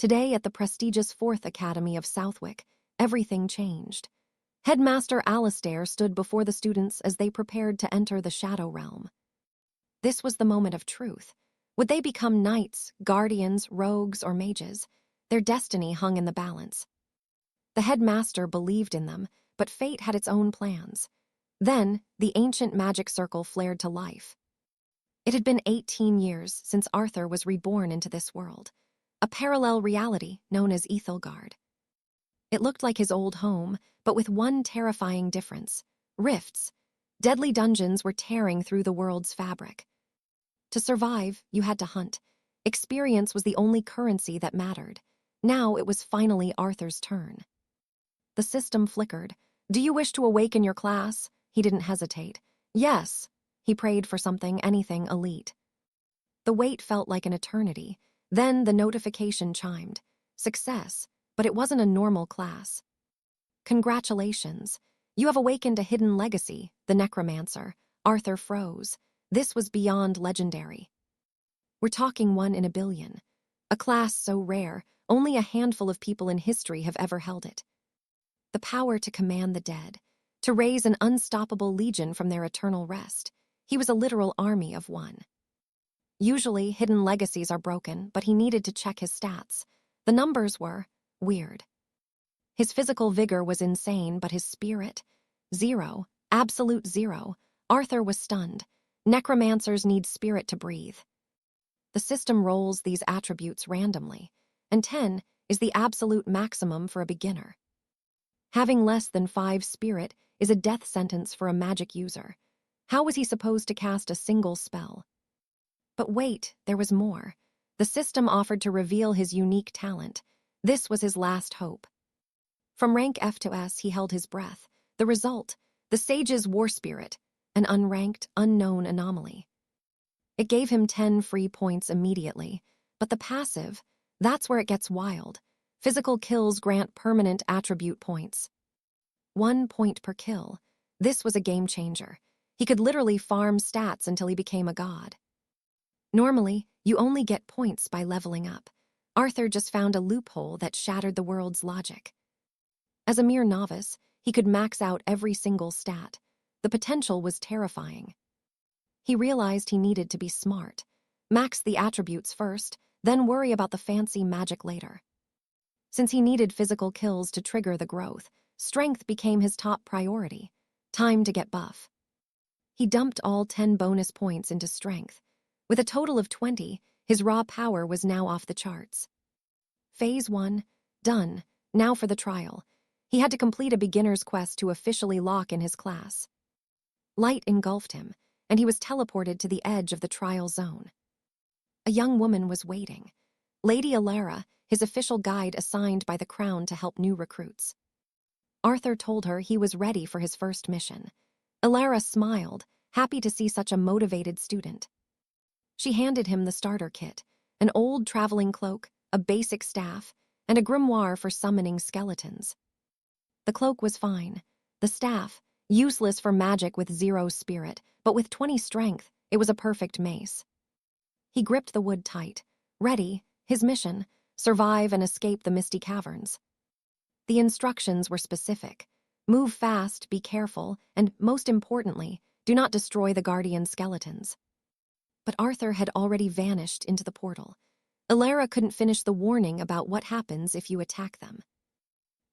Today, at the prestigious 4th Academy of Southwick, everything changed. Headmaster Alastair stood before the students as they prepared to enter the Shadow Realm. This was the moment of truth. Would they become knights, guardians, rogues, or mages? Their destiny hung in the balance. The headmaster believed in them, but fate had its own plans. Then, the ancient magic circle flared to life. It had been 18 years since Arthur was reborn into this world, a parallel reality known as 𝒕𝒔. It looked like his old home, but with one terrifying difference: rifts. Deadly dungeons were tearing through the world's fabric. To survive, you had to hunt. Experience was the only currency that mattered. Now it was finally Arthur's turn. The system flickered. "Do you wish to awaken your class?" He didn't hesitate. "Yes." He prayed for something, anything elite. The wait felt like an eternity. Then the notification chimed. Success, but it wasn't a normal class. "Congratulations. You have awakened a hidden legacy, the Necromancer." Arthur froze. This was beyond legendary. We're talking 1 in a billion. A class so rare, only a handful of people in history have ever held it. The power to command the dead, to raise an unstoppable legion from their eternal rest. He was a literal army of one. Usually, hidden legacies are broken, but he needed to check his stats. The numbers were weird. His physical vigor was insane, but his spirit? 0. Absolute 0. Arthur was stunned. Necromancers need spirit to breathe. The system rolls these attributes randomly, and 10 is the absolute maximum for a beginner. Having less than 5 spirit is a death sentence for a magic user. How was he supposed to cast a single spell? But wait, there was more. The system offered to reveal his unique talent. This was his last hope. From rank F to S, he held his breath. The result, the Sage's War Spirit, an unranked, unknown anomaly. It gave him 10 free points immediately, but the passive, that's where it gets wild. Physical kills grant permanent attribute points. 1 point per kill. This was a game changer. He could literally farm stats until he became a god. Normally, you only get points by leveling up. Arthur just found a loophole that shattered the world's logic. As a mere novice, he could max out every single stat. The potential was terrifying. He realized he needed to be smart. Max the attributes first, then worry about the fancy magic later. Since he needed physical kills to trigger the growth, strength became his top priority. Time to get buff. He dumped all 10 bonus points into strength. With a total of 20, his raw power was now off the charts. Phase 1, done. Now for the trial. He had to complete a beginner's quest to officially lock in his class. Light engulfed him, and he was teleported to the edge of the trial zone. A young woman was waiting. Lady Alara, his official guide assigned by the crown to help new recruits. Arthur told her he was ready for his first mission. Alara smiled, happy to see such a motivated student. She handed him the starter kit, an old traveling cloak, a basic staff, and a grimoire for summoning skeletons. The cloak was fine. The staff, useless for magic with 0 spirit, but with 20 strength, it was a perfect mace. He gripped the wood tight. Ready, his mission, survive and escape the misty caverns. The instructions were specific. Move fast, be careful, and, most importantly, do not destroy the guardian skeletons. But Arthur had already vanished into the portal. Alara couldn't finish the warning about what happens if you attack them.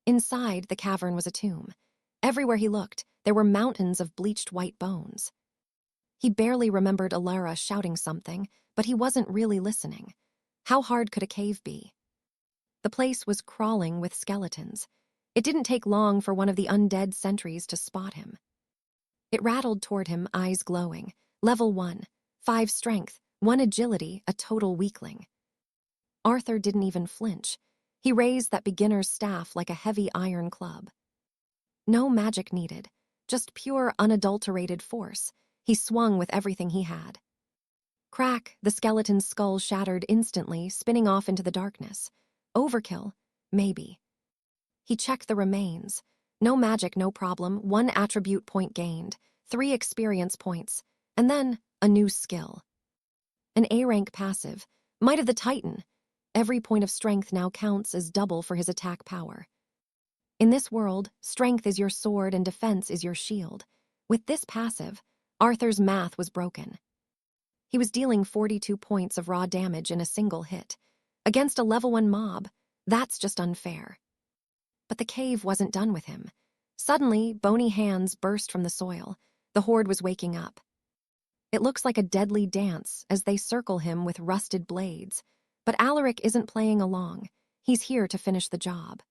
Inside, the cavern was a tomb. Everywhere he looked, there were mountains of bleached white bones. He barely remembered Alara shouting something, but he wasn't really listening. How hard could a cave be? The place was crawling with skeletons. It didn't take long for one of the undead sentries to spot him. It rattled toward him, eyes glowing. Level 1, 5 strength, 1 agility, a total weakling. Arthur didn't even flinch. He raised that beginner's staff like a heavy iron club. No magic needed, just pure, unadulterated force. He swung with everything he had. Crack, the skeleton's skull shattered instantly, spinning off into the darkness. Overkill? Maybe. He checked the remains. No magic, no problem, 1 attribute point gained, 3 experience points, and then a new skill. An A-rank passive, Might of the Titan. Every point of strength now counts as double for his attack power. In this world, strength is your sword and defense is your shield. With this passive, Arthur's math was broken. He was dealing 42 points of raw damage in a single hit. Against a level 1 mob, that's just unfair. But the cave wasn't done with him. Suddenly, bony hands burst from the soil. The horde was waking up. It looks like a deadly dance as they circle him with rusted blades. But Alaric isn't playing along. He's here to finish the job.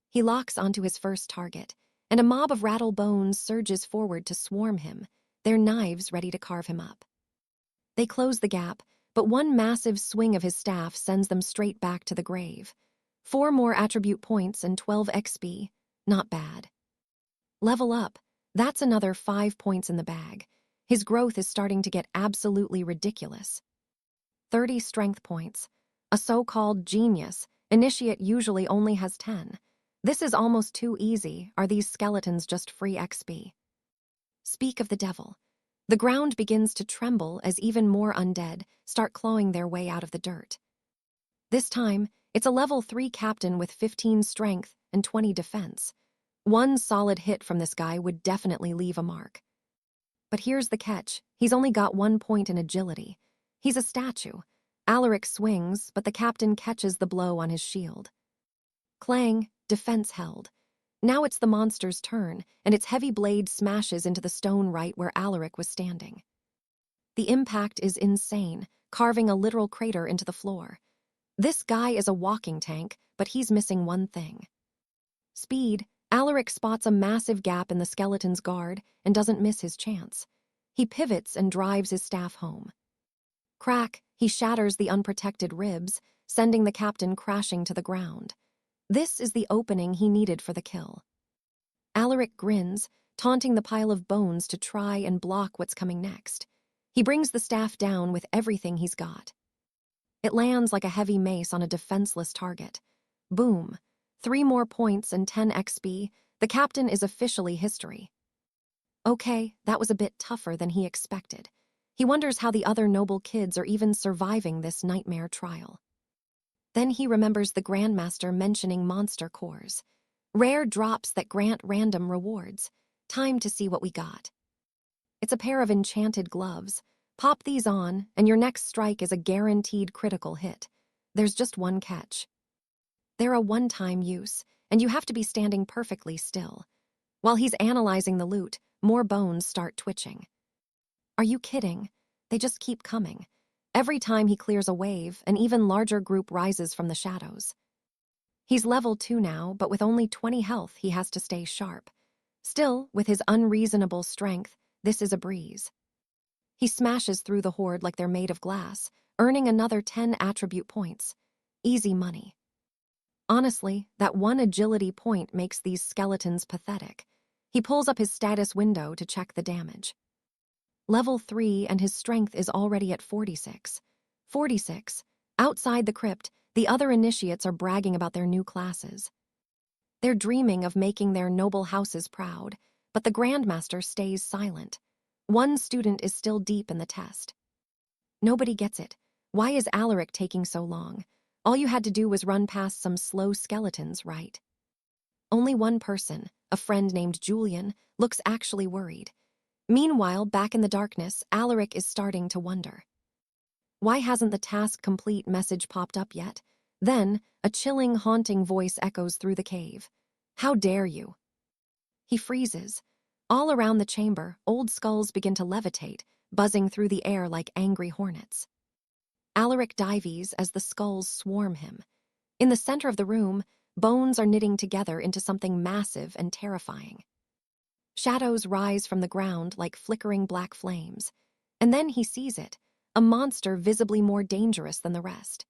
He locks onto his first target, and a mob of rattle bones surges forward to swarm him, their knives ready to carve him up. They close the gap, but one massive swing of his staff sends them straight back to the grave. 4 more attribute points and 12 XP. Not bad. Level up. That's another 5 points in the bag. His growth is starting to get absolutely ridiculous. 30 strength points. A so-called genius. Initiate usually only has 10. This is almost too easy. Are these skeletons just free XP? Speak of the devil. The ground begins to tremble as even more undead start clawing their way out of the dirt. This time, it's a level 3 captain with 15 strength and 20 defense. One solid hit from this guy would definitely leave a mark. But here's the catch. He's only got 1 point in agility. He's a statue. Alaric swings, but the captain catches the blow on his shield. Clang, defense held. Now it's the monster's turn, and its heavy blade smashes into the stone right where Alaric was standing. The impact is insane, carving a literal crater into the floor. This guy is a walking tank, but he's missing one thing. Speed. Alaric spots a massive gap in the skeleton's guard and doesn't miss his chance. He pivots and drives his staff home. Crack, he shatters the unprotected ribs, sending the captain crashing to the ground. This is the opening he needed for the kill. Alaric grins, taunting the pile of bones to try and block what's coming next. He brings the staff down with everything he's got. It lands like a heavy mace on a defenseless target. Boom. 3 more points and 10 XP. The captain is officially history. Okay, that was a bit tougher than he expected. He wonders how the other noble kids are even surviving this nightmare trial. Then he remembers the Grandmaster mentioning monster cores. Rare drops that grant random rewards. Time to see what we got. It's a pair of enchanted gloves. Pop these on, and your next strike is a guaranteed critical hit. There's just one catch. They're a one-time use, and you have to be standing perfectly still. While he's analyzing the loot, more bones start twitching. Are you kidding? They just keep coming. Every time he clears a wave, an even larger group rises from the shadows. He's level 2 now, but with only 20 health, he has to stay sharp. Still, with his unreasonable strength, this is a breeze. He smashes through the horde like they're made of glass, earning another 10 attribute points. Easy money. Honestly, that 1 agility point makes these skeletons pathetic. He pulls up his status window to check the damage. Level 3 and his strength is already at 46. 46. Outside the crypt, the other initiates are bragging about their new classes. They're dreaming of making their noble houses proud, but the Grandmaster stays silent. One student is still deep in the test. Nobody gets it. Why is Alaric taking so long? All you had to do was run past some slow skeletons, right? Only one person, a friend named Julian, looks actually worried. Meanwhile, back in the darkness, Alaric is starting to wonder. Why hasn't the task complete message popped up yet? Then, a chilling, haunting voice echoes through the cave. How dare you? He freezes. All around the chamber, old skulls begin to levitate, buzzing through the air like angry hornets. Alaric dives as the skulls swarm him. In the center of the room, bones are knitting together into something massive and terrifying. Shadows rise from the ground like flickering black flames. And then he sees it, a monster visibly more dangerous than the rest.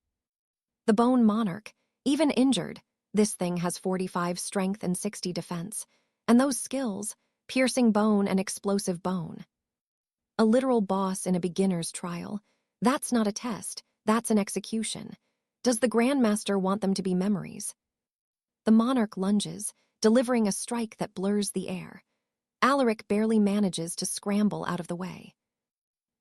The Bone Monarch, even injured, this thing has 45 strength and 60 defense. And those skills, piercing bone and explosive bone. A literal boss in a beginner's trial. That's not a test, that's an execution. Does the Grandmaster want them to be memories? The Monarch lunges, delivering a strike that blurs the air. Alaric barely manages to scramble out of the way.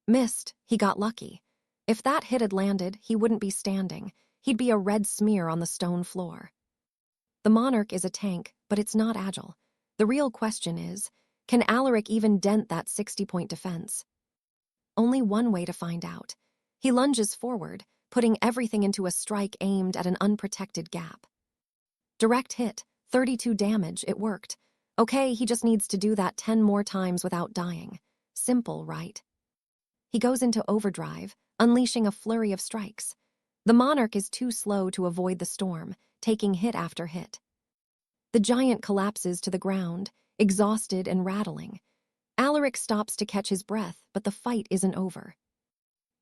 Missed, he got lucky. If that hit had landed, he wouldn't be standing. he'd be a red smear on the stone floor. The monarch is a tank, but it's not agile. The real question is, can Alaric even dent that 60-point defense? Only one way to find out. He lunges forward, putting everything into a strike aimed at an unprotected gap. Direct hit, 32 damage, it worked. Okay, he just needs to do that 10 more times without dying. Simple, right? He goes into overdrive, unleashing a flurry of strikes. The monarch is too slow to avoid the storm, taking hit after hit. The giant collapses to the ground, exhausted and rattling. Alaric stops to catch his breath, but the fight isn't over.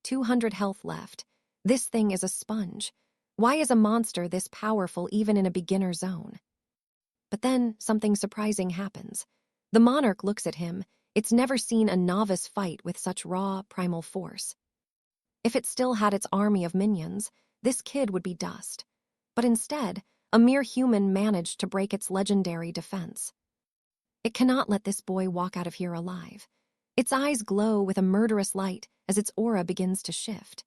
200 health left. This thing is a sponge. Why is a monster this powerful even in a beginner zone? But then something surprising happens. The monarch looks at him. It's never seen a novice fight with such raw, primal force. If it still had its army of minions, this kid would be dust. But instead, a mere human managed to break its legendary defense. It cannot let this boy walk out of here alive. Its eyes glow with a murderous light as its aura begins to shift.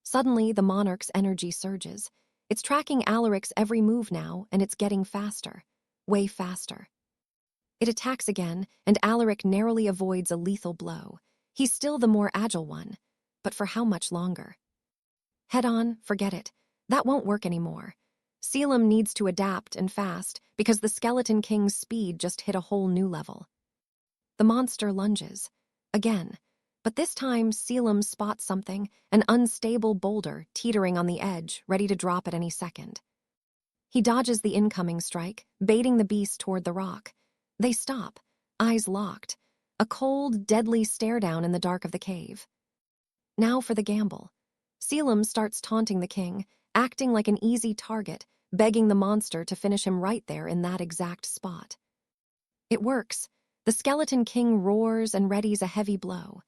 Suddenly, the monarch's energy surges. It's tracking Alaric's every move now, and it's getting faster. Way faster. It attacks again, and Alaric narrowly avoids a lethal blow. He's still the more agile one, but for how much longer? Head on, forget it. That won't work anymore. 𝒐𝒏 needs to adapt and fast because the Skeleton King's speed just hit a whole new level. The monster lunges. Again. But this time, 𝒐𝒏 spots something, an unstable boulder teetering on the edge, ready to drop at any second. He dodges the incoming strike, baiting the beast toward the rock. They stop, eyes locked. A cold, deadly stare-down in the dark of the cave. Now for the gamble. 𝒐𝒏 starts taunting the king, acting like an easy target, begging the monster to finish him right there in that exact spot. It works. The Skeleton King roars and readies a heavy blow.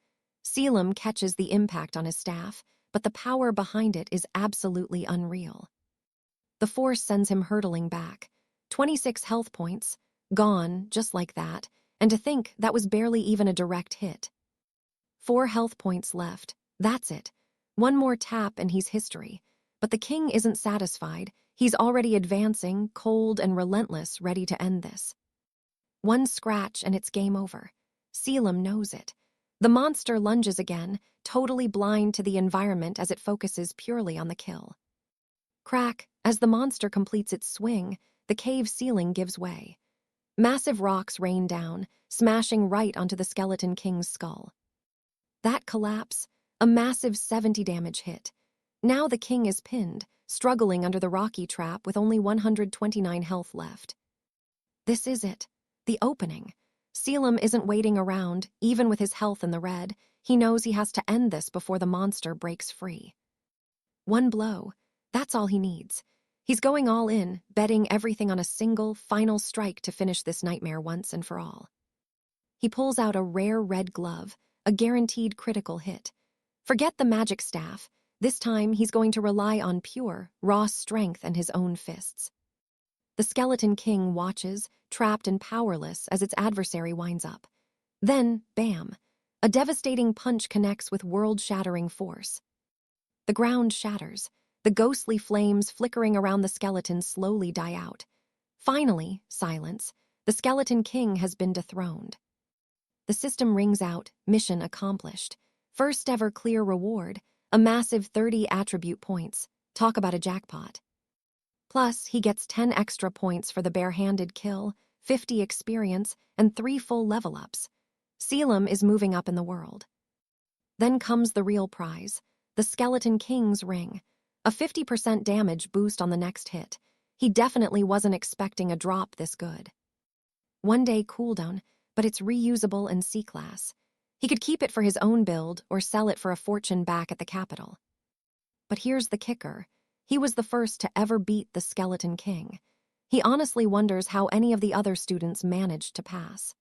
𝒐𝒏 catches the impact on his staff, but the power behind it is absolutely unreal. The force sends him hurtling back. 26 health points, gone just like that, and to think that was barely even a direct hit. 4 health points left, that's it. One more tap and he's history. But the king isn't satisfied. He's already advancing, cold and relentless, ready to end this. One scratch and it's game over. 𝒐𝒏 knows it. The monster lunges again, totally blind to the environment as it focuses purely on the kill. Crack, as the monster completes its swing, the cave ceiling gives way. Massive rocks rain down, smashing right onto the Skeleton King's skull. That collapse, a massive 70 damage hit. Now the king is pinned, struggling under the rocky trap with only 129 health left. This is it. The opening. 𝒐𝒏 isn't waiting around, even with his health in the red. He knows he has to end this before the monster breaks free. One blow. That's all he needs. He's going all in, betting everything on a single, final strike to finish this nightmare once and for all. He pulls out a rare red glove, a guaranteed critical hit. Forget the magic staff. This time, he's going to rely on pure, raw strength and his own fists. The Skeleton King watches, trapped and powerless as its adversary winds up. Then, bam! A devastating punch connects with world-shattering force. The ground shatters. The ghostly flames flickering around the skeleton slowly die out. Finally, silence. The Skeleton King has been dethroned. The system rings out, mission accomplished. First ever clear reward, a massive 30 attribute points. Talk about a jackpot. Plus, he gets 10 extra points for the bare-handed kill, 50 experience, and 3 full level-ups. 𝒐𝒏 is moving up in the world. Then comes the real prize, the Skeleton King's ring. A 50% damage boost on the next hit. He definitely wasn't expecting a drop this good. 1 day cooldown, but it's reusable in C-class. He could keep it for his own build or sell it for a fortune back at the capital. But here's the kicker. He was the first to ever beat the Skeleton King. He honestly wonders how any of the other students managed to pass.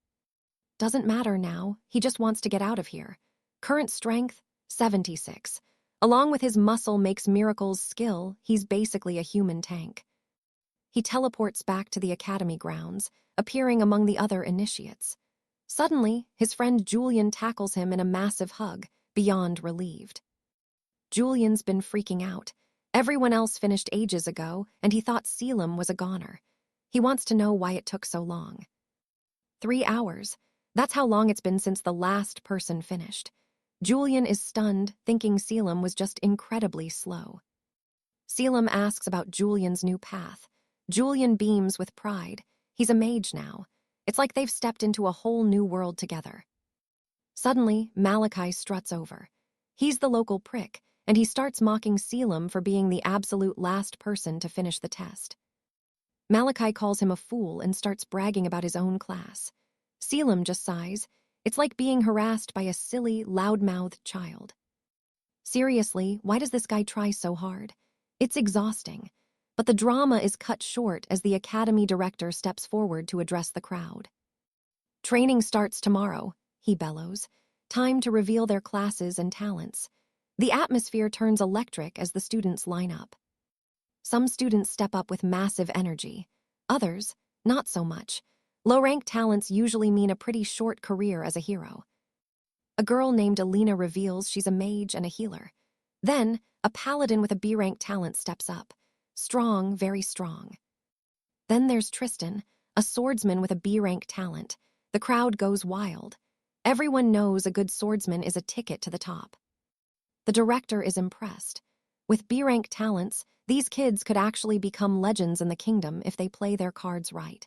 Doesn't matter now, he just wants to get out of here. Current strength, 76. Along with his muscle makes miracles skill, he's basically a human tank. He teleports back to the academy grounds, appearing among the other initiates. Suddenly, his friend Julian tackles him in a massive hug, beyond relieved. Julian's been freaking out. Everyone else finished ages ago, and he thought 𝒐𝒏 was a goner. He wants to know why it took so long. 3 hours. That's how long it's been since the last person finished. Julian is stunned, thinking 𝒐𝒏 was just incredibly slow. 𝒐𝒏 asks about Julian's new path. Julian beams with pride. He's a mage now. It's like they've stepped into a whole new world together. Suddenly, Malachi struts over. He's the local prick, and he starts mocking 𝒐𝒏 for being the absolute last person to finish the test. Malachi calls him a fool and starts bragging about his own class. 𝒐𝒏 just sighs. It's like being harassed by a silly, loud-mouthed child. Seriously, why does this guy try so hard? It's exhausting. But the drama is cut short as the academy director steps forward to address the crowd. Training starts tomorrow, he bellows. Time to reveal their classes and talents. The atmosphere turns electric as the students line up. Some students step up with massive energy. Others, not so much. Low-rank talents usually mean a pretty short career as a hero. A girl named Alina reveals she's a mage and a healer. Then, a paladin with a B-rank talent steps up. Strong, very strong. Then there's Tristan, a swordsman with a B-rank talent. The crowd goes wild. Everyone knows a good swordsman is a ticket to the top. The director is impressed. With B-rank talents, these kids could actually become legends in the kingdom if they play their cards right.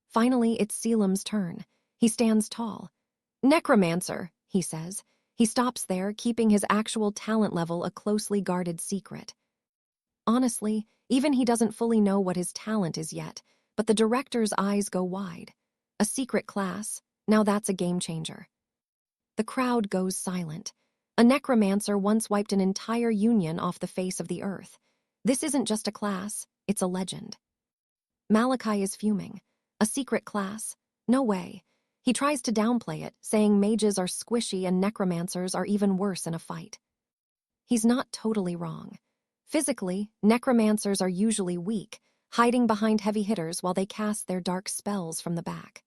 Finally, it's 𝒐𝒏's turn. He stands tall. Necromancer, he says. He stops there, keeping his actual talent level a closely guarded secret. Honestly, even he doesn't fully know what his talent is yet, but the director's eyes go wide. A secret class, now that's a game changer. The crowd goes silent. A necromancer once wiped an entire union off the face of the earth. This isn't just a class, it's a legend. Malachi is fuming. A secret class? No way. He tries to downplay it, saying mages are squishy and necromancers are even worse in a fight. He's not totally wrong. Physically, necromancers are usually weak, hiding behind heavy hitters while they cast their dark spells from the back.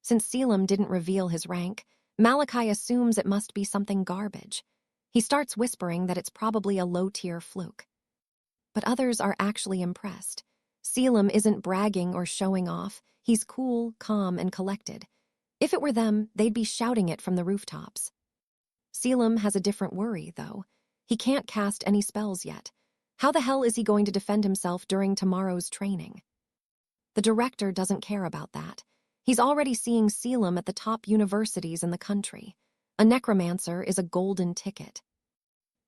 Since 𝒐𝒏 didn't reveal his rank, Malachi assumes it must be something garbage. He starts whispering that it's probably a low-tier fluke. But others are actually impressed. 𝒐𝒏 isn't bragging or showing off. He's cool, calm, and collected. If it were them, they'd be shouting it from the rooftops. 𝒐𝒏 has a different worry, though. He can't cast any spells yet. How the hell is he going to defend himself during tomorrow's training? The director doesn't care about that. He's already seeing 𝒐𝒏 at the top universities in the country. A necromancer is a golden ticket.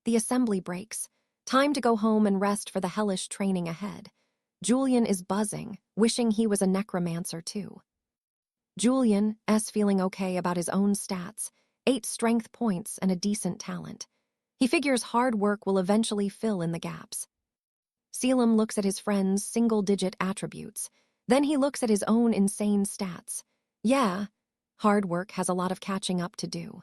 The assembly breaks. Time to go home and rest for the hellish training ahead. Julian is buzzing, wishing he was a necromancer too. Julian is feeling okay about his own stats, 8 strength points and a decent talent. He figures hard work will eventually fill in the gaps. 𝒐𝒏 looks at his friend's single-digit attributes. Then he looks at his own insane stats. Yeah, hard work has a lot of catching up to do.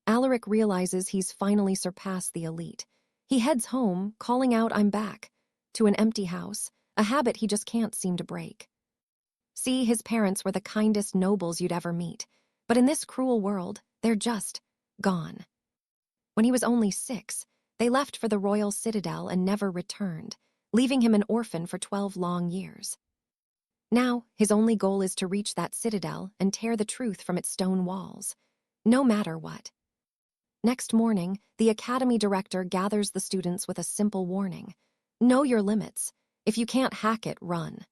Alaric realizes he's finally surpassed the elite. He heads home, calling out, "I'm back," to an empty house, a habit he just can't seem to break. See, his parents were the kindest nobles you'd ever meet, but in this cruel world, they're just gone. When he was only 6, they left for the royal citadel and never returned, leaving him an orphan for 12 long years. Now, his only goal is to reach that citadel and tear the truth from its stone walls, no matter what. Next morning, the academy director gathers the students with a simple warning. Know your limits. If you can't hack it, run.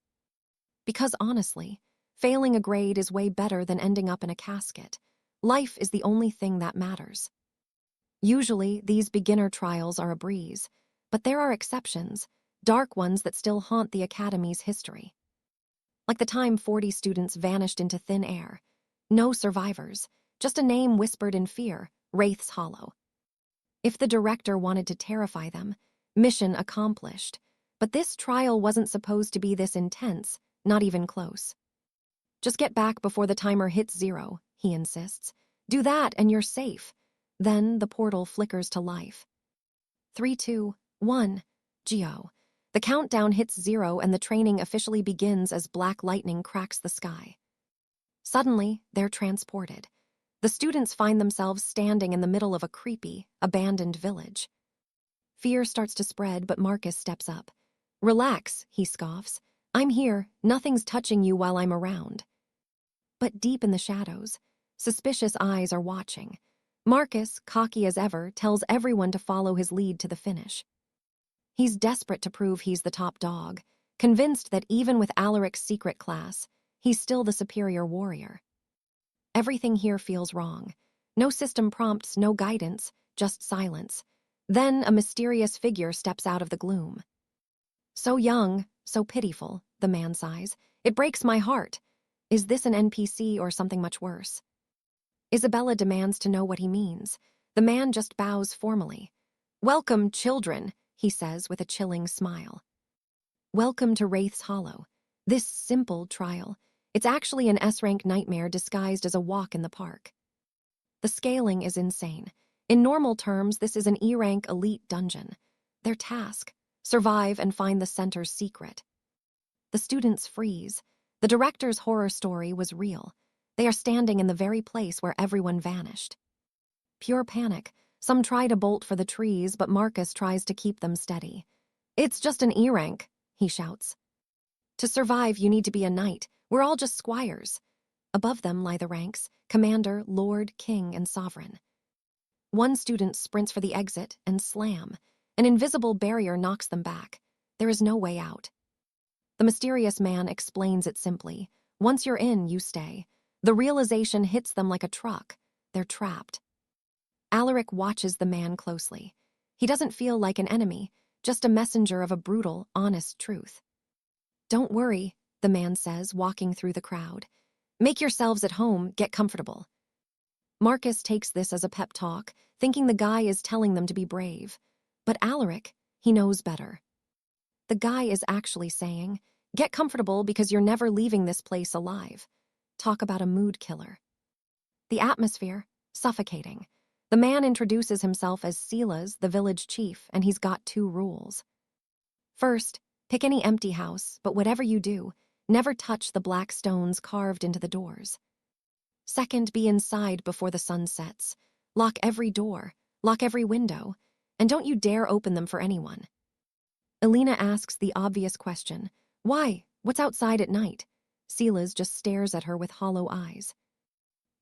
Because honestly, failing a grade is way better than ending up in a casket. Life is the only thing that matters. Usually, these beginner trials are a breeze, but there are exceptions, dark ones that still haunt the academy's history. Like the time 40 students vanished into thin air. No survivors, just a name whispered in fear, Wraith's Hollow. If the director wanted to terrify them, mission accomplished. But this trial wasn't supposed to be this intense, not even close. Just get back before the timer hits 0, he insists. Do that and you're safe. Then the portal flickers to life. 3, 2, 1, Geo. The countdown hits 0 and the training officially begins as black lightning cracks the sky. Suddenly, they're transported. The students find themselves standing in the middle of a creepy, abandoned village. Fear starts to spread, but Marcus steps up. "Relax," he scoffs. "I'm here. Nothing's touching you while I'm around." But deep in the shadows, suspicious eyes are watching. Marcus, cocky as ever, tells everyone to follow his lead to the finish. He's desperate to prove he's the top dog, convinced that even with Alaric's secret class, he's still the superior warrior. Everything here feels wrong. No system prompts, no guidance, just silence. Then a mysterious figure steps out of the gloom. "So young, so pitiful," the man sighs. "It breaks my heart. Is this an NPC or something much worse?" Isabella demands to know what he means. The man just bows formally. "Welcome, children," he says with a chilling smile. "Welcome to Wraith's Hollow. This simple trial. It's actually an S-rank nightmare disguised as a walk in the park." The scaling is insane. In normal terms, this is an E-rank elite dungeon. Their task: survive and find the center's secret. The students freeze. The director's horror story was real. They are standing in the very place where everyone vanished. Pure panic. Some try to bolt for the trees, but Marcus tries to keep them steady. "It's just an E-rank," he shouts. "To survive, you need to be a knight. We're all just squires." Above them lie the ranks: commander, lord, king, and sovereign. One student sprints for the exit and slam. An invisible barrier knocks them back. There is no way out. The mysterious man explains it simply. Once you're in, you stay. The realization hits them like a truck. They're trapped. Alaric watches the man closely. He doesn't feel like an enemy, just a messenger of a brutal, honest truth. "Don't worry," the man says, walking through the crowd. "Make yourselves at home, get comfortable." Marcus takes this as a pep talk, thinking the guy is telling them to be brave. But Alaric, he knows better. The guy is actually saying, "Get comfortable because you're never leaving this place alive." Talk about a mood killer. The atmosphere, suffocating. The man introduces himself as Silas, the village chief, and he's got 2 rules. First, pick any empty house, but whatever you do, never touch the black stones carved into the doors. Second, be inside before the sun sets. Lock every door, lock every window, and don't you dare open them for anyone. Elena asks the obvious question, "Why? What's outside at night?" Silas just stares at her with hollow eyes.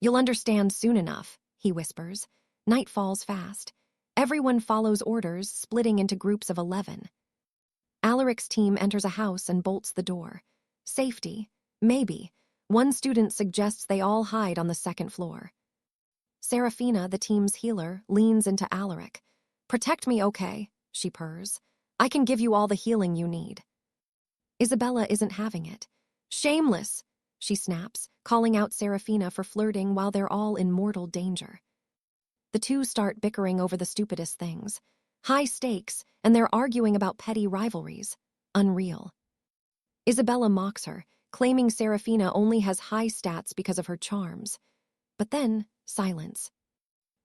"You'll understand soon enough," he whispers. Night falls fast. Everyone follows orders, splitting into groups of 11. Alaric's team enters a house and bolts the door. Safety? Maybe. One student suggests they all hide on the 2nd floor. Seraphina, the team's healer, leans into Alaric. "Protect me, okay?" she purrs. "I can give you all the healing you need." Isabella isn't having it. "Shameless!" she snaps, calling out Seraphina for flirting while they're all in mortal danger. The two start bickering over the stupidest things. High stakes, and they're arguing about petty rivalries. Unreal. Isabella mocks her, claiming Seraphina only has high stats because of her charms. But then, silence.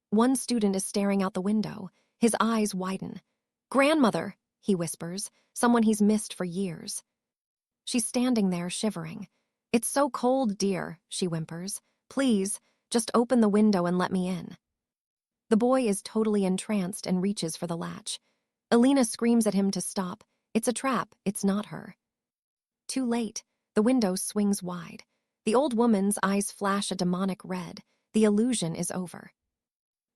One student is staring out the window. His eyes widen. "Grandmother," he whispers, someone he's missed for years. She's standing there, shivering. "It's so cold, dear," she whimpers. "Please, just open the window and let me in." The boy is totally entranced and reaches for the latch. Elena screams at him to stop. It's a trap, it's not her. Too late. The window swings wide. The old woman's eyes flash a demonic red. The illusion is over.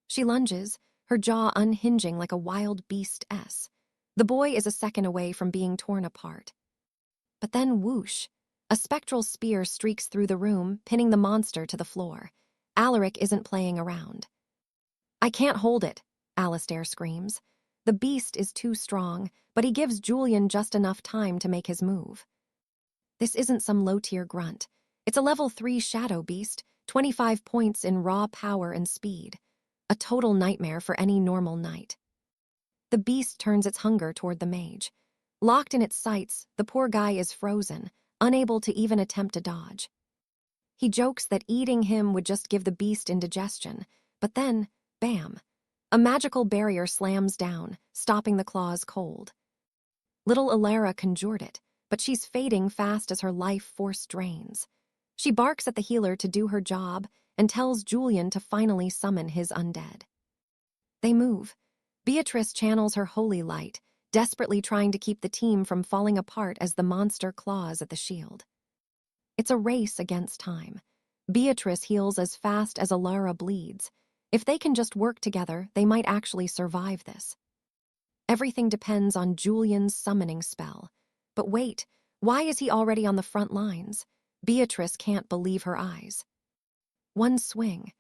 She lunges, her jaw unhinging like a wild beast-s. The boy is a second away from being torn apart. But then whoosh! A spectral spear streaks through the room, pinning the monster to the floor. Alaric isn't playing around. "I can't hold it," Alistair screams. The beast is too strong, but he gives Julian just enough time to make his move. This isn't some low-tier grunt. It's a level 3 shadow beast, 25 points in raw power and speed. A total nightmare for any normal knight. The beast turns its hunger toward the mage. Locked in its sights, the poor guy is frozen, unable to even attempt to dodge. He jokes that eating him would just give the beast indigestion, but then, bam! A magical barrier slams down, stopping the claws cold. Little Alara conjured it, but she's fading fast as her life force drains. She barks at the healer to do her job and tells Julian to finally summon his undead. They move. Beatrice channels her holy light, desperately trying to keep the team from falling apart as the monster claws at the shield. It's a race against time. Beatrice heals as fast as Alara bleeds. If they can just work together, they might actually survive this. Everything depends on Julian's summoning spell. But wait, why is he already on the front lines? Beatrice can't believe her eyes. One swing.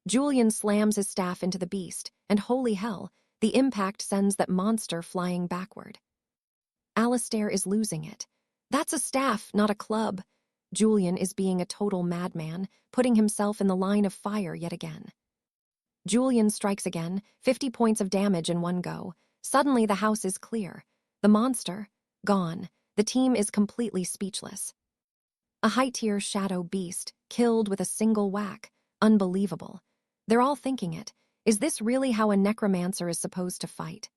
Julian slams his staff into the beast, and holy hell, the impact sends that monster flying backward. Alistair is losing it. That's a staff, not a club. Julian is being a total madman, putting himself in the line of fire yet again. Julian strikes again, 50 points of damage in one go. Suddenly the house is clear. The monster, gone. The team is completely speechless. A high-tier shadow beast, killed with a single whack. Unbelievable. They're all thinking it. Is this really how a necromancer is supposed to fight?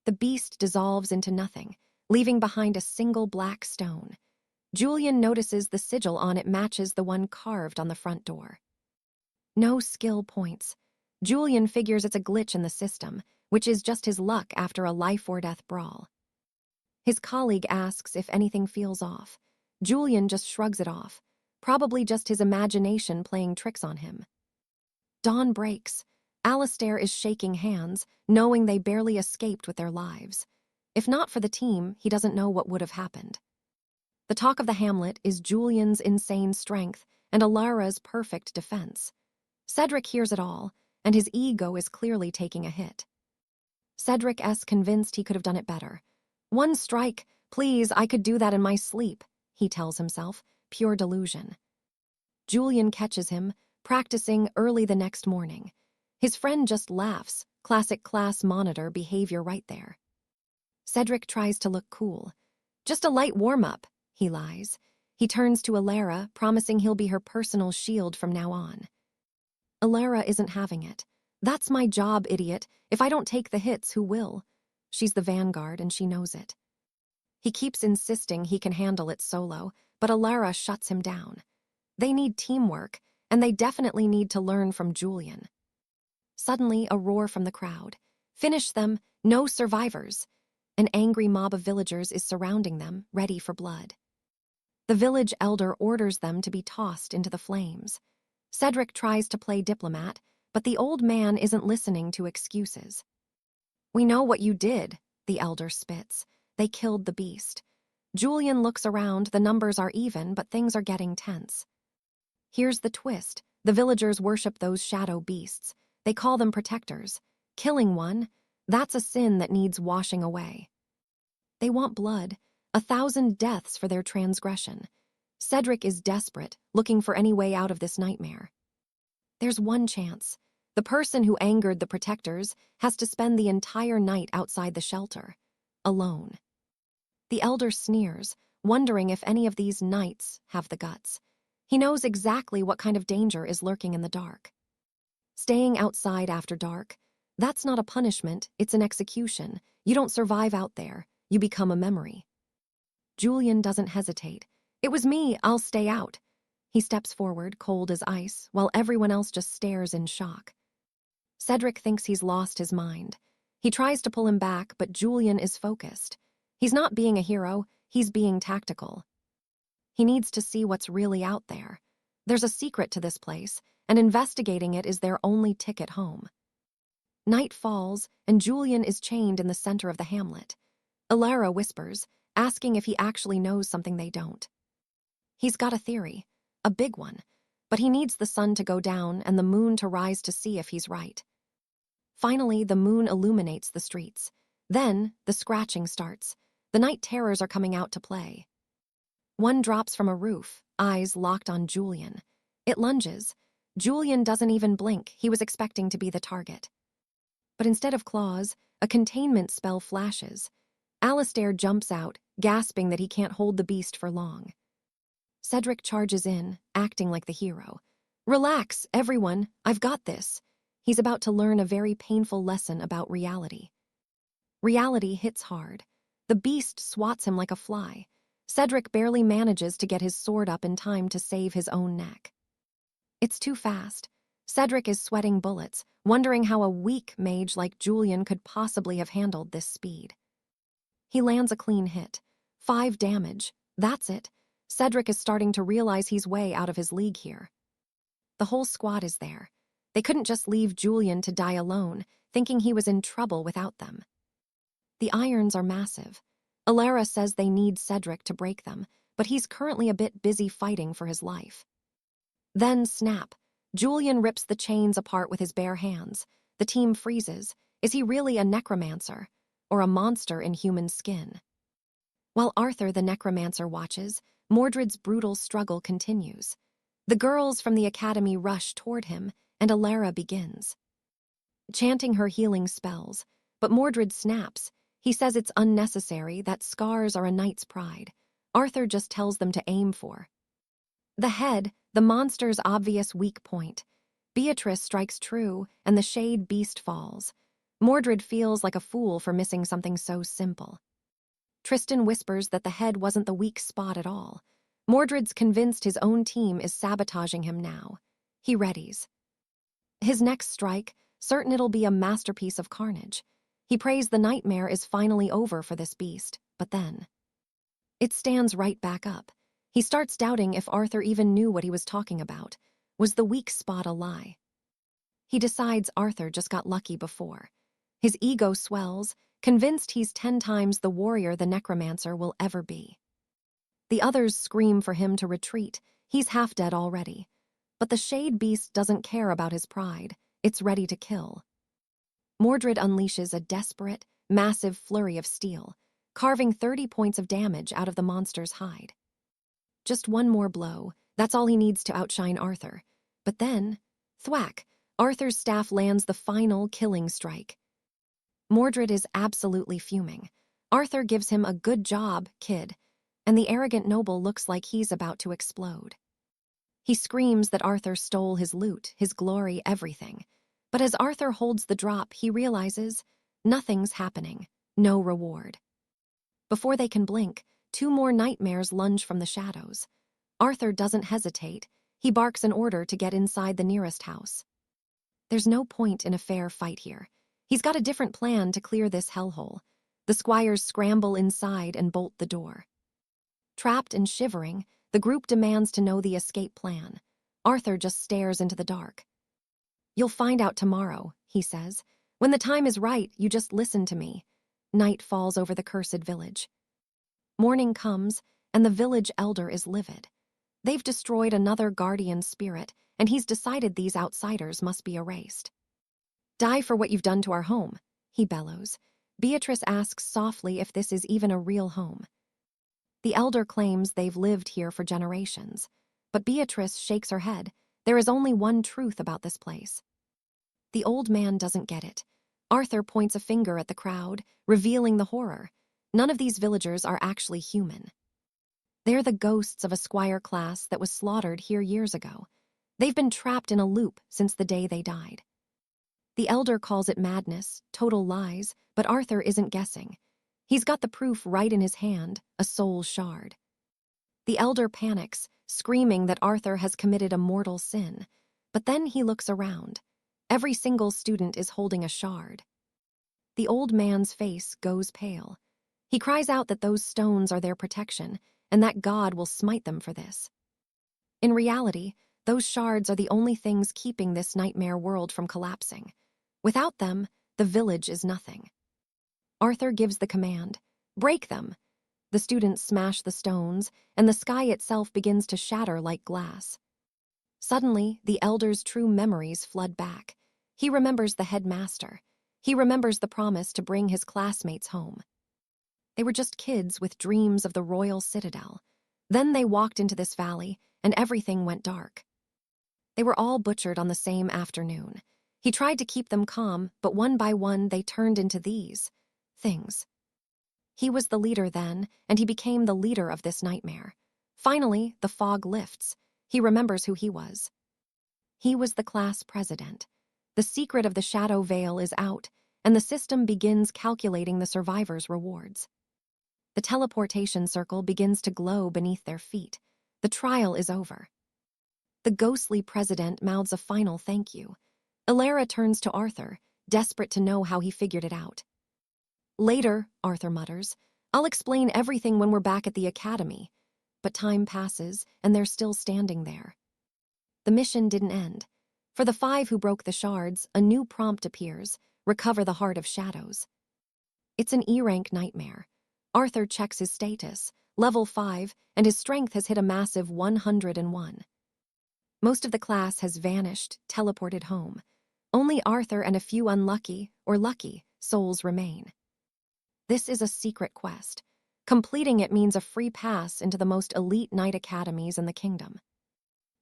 The beast dissolves into nothing, leaving behind a single black stone. Julian notices the sigil on it matches the one carved on the front door. No skill points. Julian figures it's a glitch in the system, which is just his luck after a life-or-death brawl. His colleague asks if anything feels off. Julian just shrugs it off, probably just his imagination playing tricks on him. Dawn breaks. Alistair is shaking hands, knowing they barely escaped with their lives. If not for the team, he doesn't know what would have happened. The talk of the hamlet is Julian's insane strength and Alara's perfect defense. Cedric hears it all, and his ego is clearly taking a hit. Cedric is convinced he could have done it better. One strike, please, I could do that in my sleep, he tells himself, pure delusion. Julian catches him, practicing early the next morning. His friend just laughs, classic class monitor behavior right there. Cedric tries to look cool. Just a light warm-up, he lies. He turns to Alara, promising he'll be her personal shield from now on. Alara isn't having it. That's my job, idiot. If I don't take the hits, who will? She's the vanguard, and she knows it. He keeps insisting he can handle it solo, but Alara shuts him down. They need teamwork, and they definitely need to learn from Julian. Suddenly, a roar from the crowd. Finish them, no survivors. An angry mob of villagers is surrounding them, ready for blood. The village elder orders them to be tossed into the flames. Cedric tries to play diplomat, but the old man isn't listening to excuses. We know what you did, the elder spits. They killed the beast. Julian looks around, the numbers are even, but things are getting tense. Here's the twist. The villagers worship those shadow beasts. They call them protectors. Killing one, that's a sin that needs washing away. They want blood, 1,000 deaths for their transgression. Cedric is desperate, looking for any way out of this nightmare. There's one chance. The person who angered the protectors has to spend the entire night outside the shelter, alone. The elder sneers, wondering if any of these knights have the guts. He knows exactly what kind of danger is lurking in the dark. Staying outside after dark, that's not a punishment, it's an execution. You don't survive out there, you become a memory. Julian doesn't hesitate. It was me, I'll stay out. He steps forward, cold as ice, while everyone else just stares in shock. Cedric thinks he's lost his mind. He tries to pull him back, but Julian is focused. He's not being a hero, he's being tactical. He needs to see what's really out there. There's a secret to this place, and investigating it is their only ticket home. Night falls, and Julian is chained in the center of the hamlet. Alara whispers, asking if he actually knows something they don't. He's got a theory, a big one, but he needs the sun to go down and the moon to rise to see if he's right. Finally, the moon illuminates the streets. Then, the scratching starts. The night terrors are coming out to play. One drops from a roof, eyes locked on Julian. It lunges. Julian doesn't even blink, he was expecting to be the target. But instead of claws, a containment spell flashes. Alistair jumps out, gasping that he can't hold the beast for long. Cedric charges in, acting like the hero. Relax, everyone, I've got this. He's about to learn a very painful lesson about reality. Reality hits hard. The beast swats him like a fly. Cedric barely manages to get his sword up in time to save his own neck. It's too fast. Cedric is sweating bullets, wondering how a weak mage like Julian could possibly have handled this speed. He lands a clean hit. 5 damage. That's it. Cedric is starting to realize he's way out of his league here. The whole squad is there. They couldn't just leave Julian to die alone, thinking he was in trouble without them. The irons are massive. Alara says they need Cedric to break them, but he's currently a bit busy fighting for his life. Then snap. Julian rips the chains apart with his bare hands. The team freezes. Is he really a necromancer, or a monster in human skin? While Arthur the necromancer watches, Mordred's brutal struggle continues. The girls from the academy rush toward him, and Alara begins, chanting her healing spells, but Mordred snaps. He says it's unnecessary, that scars are a knight's pride. Arthur just tells them to aim for the head, the monster's obvious weak point. Beatrice strikes true, and the shade beast falls. Mordred feels like a fool for missing something so simple. Tristan whispers that the head wasn't the weak spot at all. Mordred's convinced his own team is sabotaging him now. He readies his next strike, certain it'll be a masterpiece of carnage. He prays the nightmare is finally over for this beast, but then it stands right back up. He starts doubting if Arthur even knew what he was talking about. Was the weak spot a lie? He decides Arthur just got lucky before. His ego swells, convinced he's 10 times the warrior the necromancer will ever be. The others scream for him to retreat. He's half dead already. But the shade beast doesn't care about his pride. It's ready to kill. Mordred unleashes a desperate, massive flurry of steel, carving 30 points of damage out of the monster's hide. Just one more blow, that's all he needs to outshine Arthur. But then, thwack, Arthur's staff lands the final killing strike. Mordred is absolutely fuming. Arthur gives him a good job, kid, and the arrogant noble looks like he's about to explode. He screams that Arthur stole his loot, his glory, everything. But as Arthur holds the drop, he realizes nothing's happening, no reward. Before they can blink, 2 more nightmares lunge from the shadows. Arthur doesn't hesitate. He barks an order to get inside the nearest house. There's no point in a fair fight here. He's got a different plan to clear this hellhole. The squires scramble inside and bolt the door. Trapped and shivering, the group demands to know the escape plan. Arthur just stares into the dark. "You'll find out tomorrow," he says. "When the time is right, you just listen to me." Night falls over the cursed village. Morning comes, and the village elder is livid. They've destroyed another guardian spirit, and he's decided these outsiders must be erased. "Die for what you've done to our home," he bellows. Beatrice asks softly if this is even a real home. The elder claims they've lived here for generations, but Beatrice shakes her head. There is only one truth about this place. The old man doesn't get it. Arthur points a finger at the crowd, revealing the horror. None of these villagers are actually human. They're the ghosts of a squire class that was slaughtered here years ago. They've been trapped in a loop since the day they died. The elder calls it madness, total lies, but Arthur isn't guessing. He's got the proof right in his hand, a soul shard. The elder panics, screaming that Arthur has committed a mortal sin. But then he looks around. Every single student is holding a shard. The old man's face goes pale. He cries out that those stones are their protection, and that God will smite them for this. In reality, those shards are the only things keeping this nightmare world from collapsing. Without them, the village is nothing. Arthur gives the command, "Break them!" The students smash the stones, and the sky itself begins to shatter like glass. Suddenly, the elder's true memories flood back. He remembers the headmaster. He remembers the promise to bring his classmates home. They were just kids with dreams of the royal citadel. Then they walked into this valley, and everything went dark. They were all butchered on the same afternoon. He tried to keep them calm, but one by one they turned into these things. He was the leader then, and he became the leader of this nightmare. Finally, the fog lifts. He remembers who he was. He was the class president. The secret of the shadow veil is out, and the system begins calculating the survivors' rewards. The teleportation circle begins to glow beneath their feet. The trial is over. The ghostly president mouths a final thank you. Alara turns to Arthur, desperate to know how he figured it out. Later, Arthur mutters, I'll explain everything when we're back at the academy. But time passes, and they're still standing there. The mission didn't end. For the 5 who broke the shards, a new prompt appears: recover the Heart of Shadows. It's an E-rank nightmare. Arthur checks his status, level 5, and his strength has hit a massive 101. Most of the class has vanished, teleported home. Only Arthur and a few unlucky, or lucky, souls remain. This is a secret quest. Completing it means a free pass into the most elite night academies in the kingdom.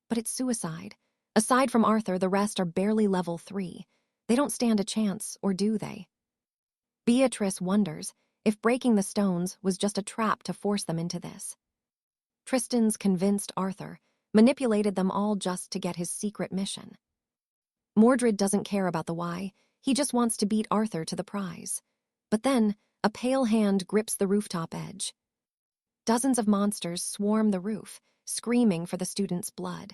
But it's suicide. Aside from Arthur, the rest are barely level 3. They don't stand a chance, or do they? Beatrice wonders if breaking the stones was just a trap to force them into this. Tristan's convinced Arthur, manipulated them all just to get his secret mission. Mordred doesn't care about the why, he just wants to beat Arthur to the prize. But then, a pale hand grips the rooftop edge. Dozens of monsters swarm the roof, screaming for the students' blood.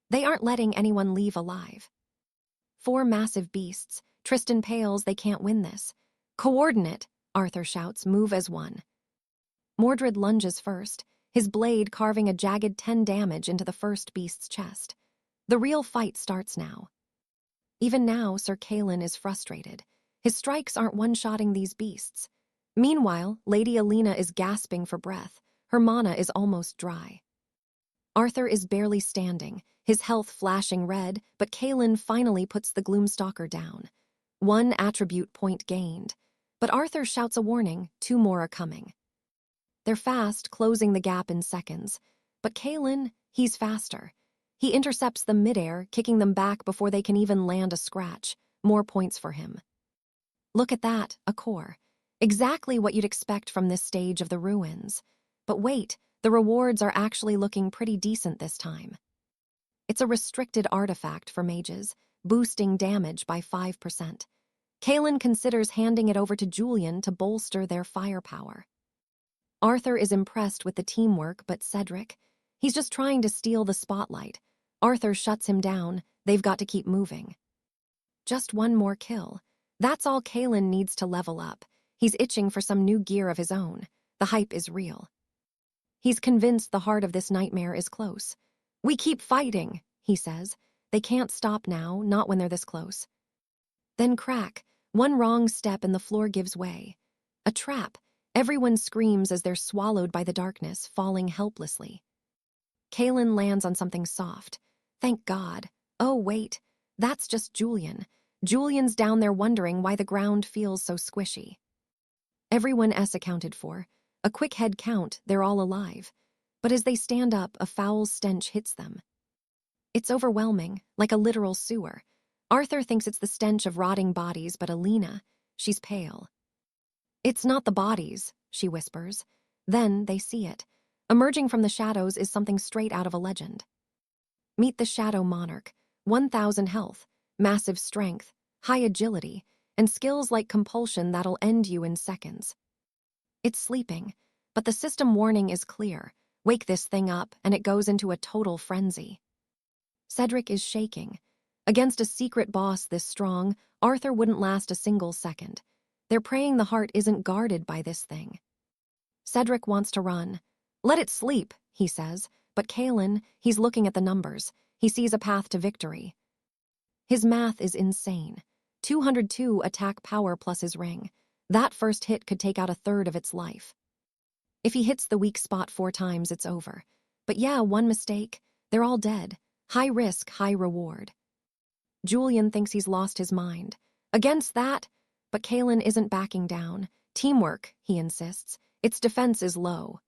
They aren't letting anyone leave alive. 4 massive beasts. Tristan pales, they can't win this. Coordinate, Arthur shouts, move as one. Mordred lunges first, his blade carving a jagged 10 damage into the first beast's chest. The real fight starts now. Even now, Sir Kaelin is frustrated. His strikes aren't one-shotting these beasts. Meanwhile, Lady Alina is gasping for breath. Her mana is almost dry. Arthur is barely standing, his health flashing red, but Kaelin finally puts the Gloomstalker down. 1 attribute point gained. But Arthur shouts a warning, 2 more are coming. They're fast, closing the gap in seconds. But Kaelin, he's faster. He intercepts them midair, kicking them back before they can even land a scratch. More points for him. Look at that, a core. Exactly what you'd expect from this stage of the ruins. But wait, the rewards are actually looking pretty decent this time. It's a restricted artifact for mages, boosting damage by 5%. Kaelin considers handing it over to Julian to bolster their firepower. Arthur is impressed with the teamwork, but Cedric, he's just trying to steal the spotlight. Arthur shuts him down, they've got to keep moving. Just 1 more kill. That's all Kaelin needs to level up. He's itching for some new gear of his own. The hype is real. He's convinced the heart of this nightmare is close. We keep fighting, he says. They can't stop now, not when they're this close. Then crack, 1 wrong step and the floor gives way. A trap. Everyone screams as they're swallowed by the darkness, falling helplessly. Kaelin lands on something soft. Thank God. Oh, wait. That's just Julian. Julian's down there wondering why the ground feels so squishy. Everyone else accounted for. A quick head count, they're all alive. But as they stand up, a foul stench hits them. It's overwhelming, like a literal sewer. Arthur thinks it's the stench of rotting bodies, but Alina, she's pale. It's not the bodies, she whispers. Then they see it. Emerging from the shadows is something straight out of a legend. Meet the Shadow Monarch. 1,000 health, massive strength, high agility, and skills like compulsion that'll end you in seconds. It's sleeping, but the system warning is clear. Wake this thing up, and it goes into a total frenzy. Cedric is shaking. Against a secret boss this strong, Arthur wouldn't last a single second. They're praying the heart isn't guarded by this thing. Cedric wants to run. Let it sleep, he says, but Kaelin, he's looking at the numbers. He sees a path to victory. His math is insane. 202 attack power plus his ring. That first hit could take out 1/3 of its life. If he hits the weak spot 4 times, it's over. But yeah, 1 mistake, they're all dead. High risk, high reward. Julian thinks he's lost his mind. Against that, but Kaelin isn't backing down. Teamwork, he insists. Its defense is low.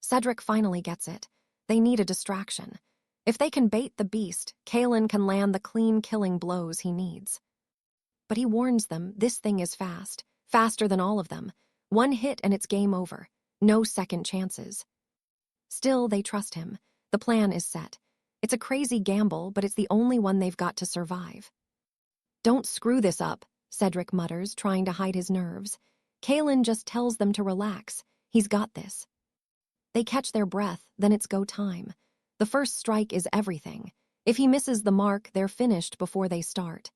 Cedric finally gets it. They need a distraction. If they can bait the beast, Kaelin can land the clean killing blows he needs. But he warns them, this thing is fast. Faster than all of them. 1 hit and it's game over. No second chances. Still, they trust him. The plan is set. It's a crazy gamble, but it's the only one they've got to survive. Don't screw this up, Cedric mutters, trying to hide his nerves. Kaelin just tells them to relax. He's got this. They catch their breath, then it's go time. The first strike is everything. If he misses the mark, they're finished before they start.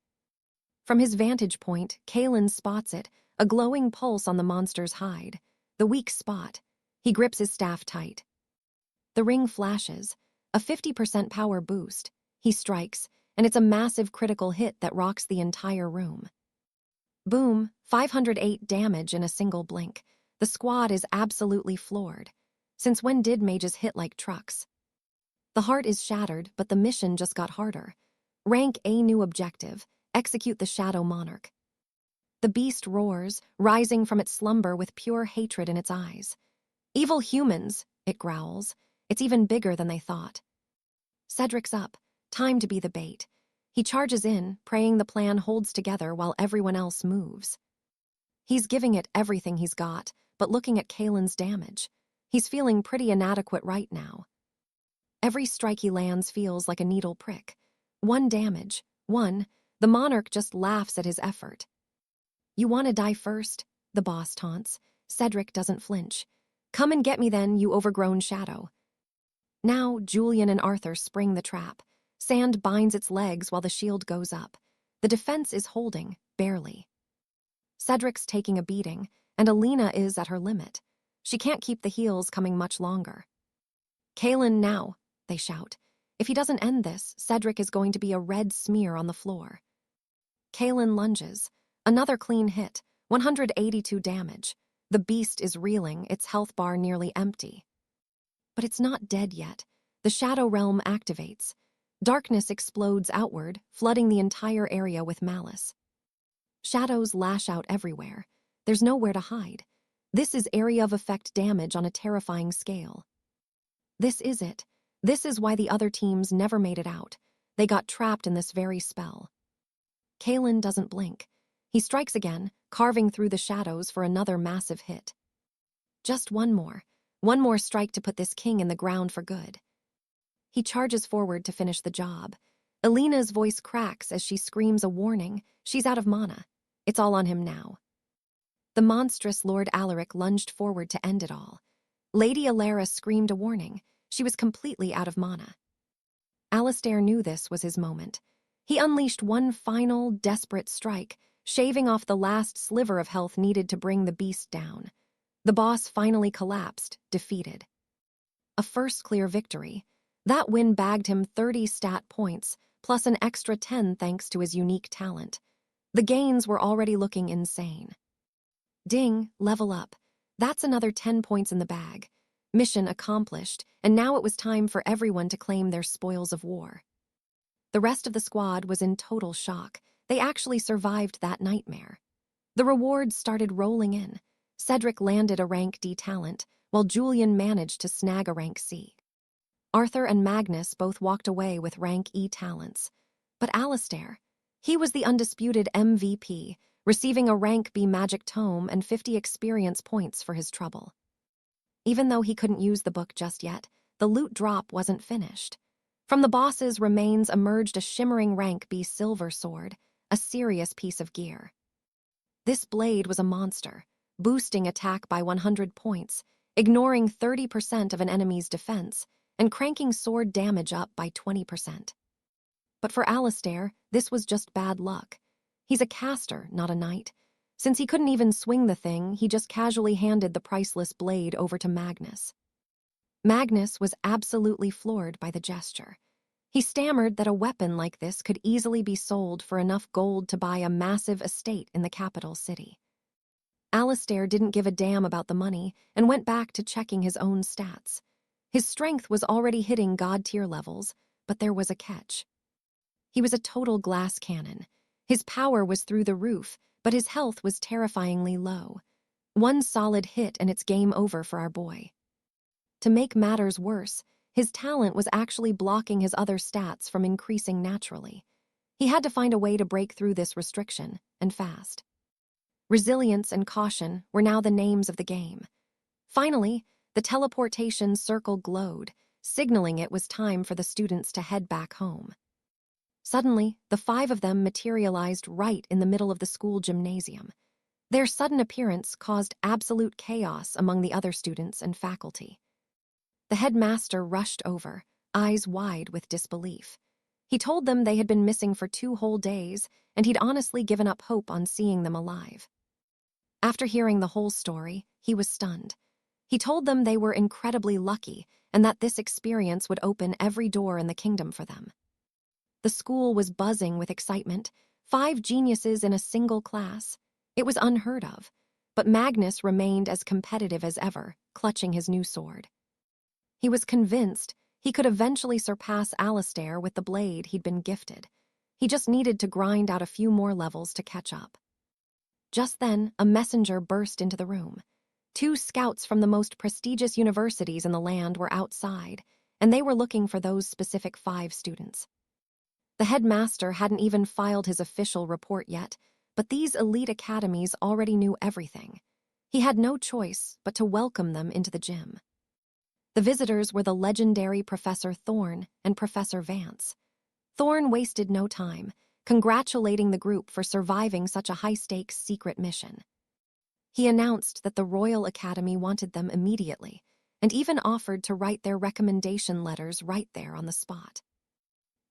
From his vantage point, Kalen spots it, a glowing pulse on the monster's hide. The weak spot. He grips his staff tight. The ring flashes, a 50% power boost. He strikes, and it's a massive critical hit that rocks the entire room. Boom, 508 damage in a single blink. The squad is absolutely floored. Since when did mages hit like trucks? The heart is shattered, but the mission just got harder. Rank a new objective, execute the Shadow Monarch. The beast roars, rising from its slumber with pure hatred in its eyes. Evil humans, it growls. It's even bigger than they thought. Cedric's up, time to be the bait. He charges in, praying the plan holds together while everyone else moves. He's giving it everything he's got, but looking at Kalen's damage, he's feeling pretty inadequate right now. Every strike he lands feels like a needle prick. One damage, the monarch just laughs at his effort. You want to die first? The boss taunts. Cedric doesn't flinch. Come and get me then, you overgrown shadow. Now, Julian and Arthur spring the trap. Sand binds its legs while the shield goes up. The defense is holding, barely. Cedric's taking a beating, and Alina is at her limit. She can't keep the heals coming much longer. Kalen now, they shout. If he doesn't end this, Cedric is going to be a red smear on the floor. Kalen lunges. Another clean hit, 182 damage. The beast is reeling, its health bar nearly empty. But it's not dead yet. The Shadow Realm activates. Darkness explodes outward, flooding the entire area with malice. Shadows lash out everywhere. There's nowhere to hide. This is area of effect damage on a terrifying scale. This is it. This is why the other teams never made it out. They got trapped in this very spell. Kalen doesn't blink. He strikes again, carving through the shadows for another massive hit. Just one more strike to put this king in the ground for good. He charges forward to finish the job. Alina's voice cracks as she screams a warning. She's out of mana. It's all on him now. The monstrous Lord Alaric lunged forward to end it all. Lady Alara screamed a warning. She was completely out of mana. Alistair knew this was his moment. He unleashed one final, desperate strike, shaving off the last sliver of health needed to bring the beast down. The boss finally collapsed, defeated. A first clear victory. That win bagged him 30 stat points, plus an extra 10 thanks to his unique talent. The gains were already looking insane. Ding, level up. That's another 10 points in the bag. Mission accomplished, and now it was time for everyone to claim their spoils of war. The rest of the squad was in total shock. They actually survived that nightmare. The rewards started rolling in. Cedric landed a rank D talent, while Julian managed to snag a rank C. Arthur and Magnus both walked away with rank E talents. But Alistair, he was the undisputed MVP, receiving a rank B magic tome and 50 experience points for his trouble. Even though he couldn't use the book just yet, the loot drop wasn't finished. From the boss's remains emerged a shimmering rank B silver sword, a serious piece of gear. This blade was a monster, boosting attack by 100 points, ignoring 30% of an enemy's defense, and cranking sword damage up by 20%. But for Alistair, this was just bad luck. He's a caster, not a knight. Since he couldn't even swing the thing, he just casually handed the priceless blade over to Magnus. Magnus was absolutely floored by the gesture. He stammered that a weapon like this could easily be sold for enough gold to buy a massive estate in the capital city. Alistair didn't give a damn about the money and went back to checking his own stats. His strength was already hitting god-tier levels, but there was a catch. He was a total glass cannon. His power was through the roof, but his health was terrifyingly low. One solid hit and it's game over for our boy. To make matters worse, his talent was actually blocking his other stats from increasing naturally. He had to find a way to break through this restriction, and fast. Resilience and caution were now the names of the game. Finally, the teleportation circle glowed, signaling it was time for the students to head back home. Suddenly, the 5 of them materialized right in the middle of the school gymnasium. Their sudden appearance caused absolute chaos among the other students and faculty. The headmaster rushed over, eyes wide with disbelief. He told them they had been missing for 2 whole days, and he'd honestly given up hope on seeing them alive. After hearing the whole story, he was stunned. He told them they were incredibly lucky and that this experience would open every door in the kingdom for them. The school was buzzing with excitement, 5 geniuses in a single class. It was unheard of, but Magnus remained as competitive as ever, clutching his new sword. He was convinced he could eventually surpass Alistair with the blade he'd been gifted. He just needed to grind out a few more levels to catch up. Just then, a messenger burst into the room. 2 scouts from the most prestigious universities in the land were outside, and they were looking for those specific 5 students. The headmaster hadn't even filed his official report yet, but these elite academies already knew everything. He had no choice but to welcome them into the gym. The visitors were the legendary Professor Thorn and Professor Vance. Thorn wasted no time, congratulating the group for surviving such a high-stakes secret mission. He announced that the Royal Academy wanted them immediately, and even offered to write their recommendation letters right there on the spot.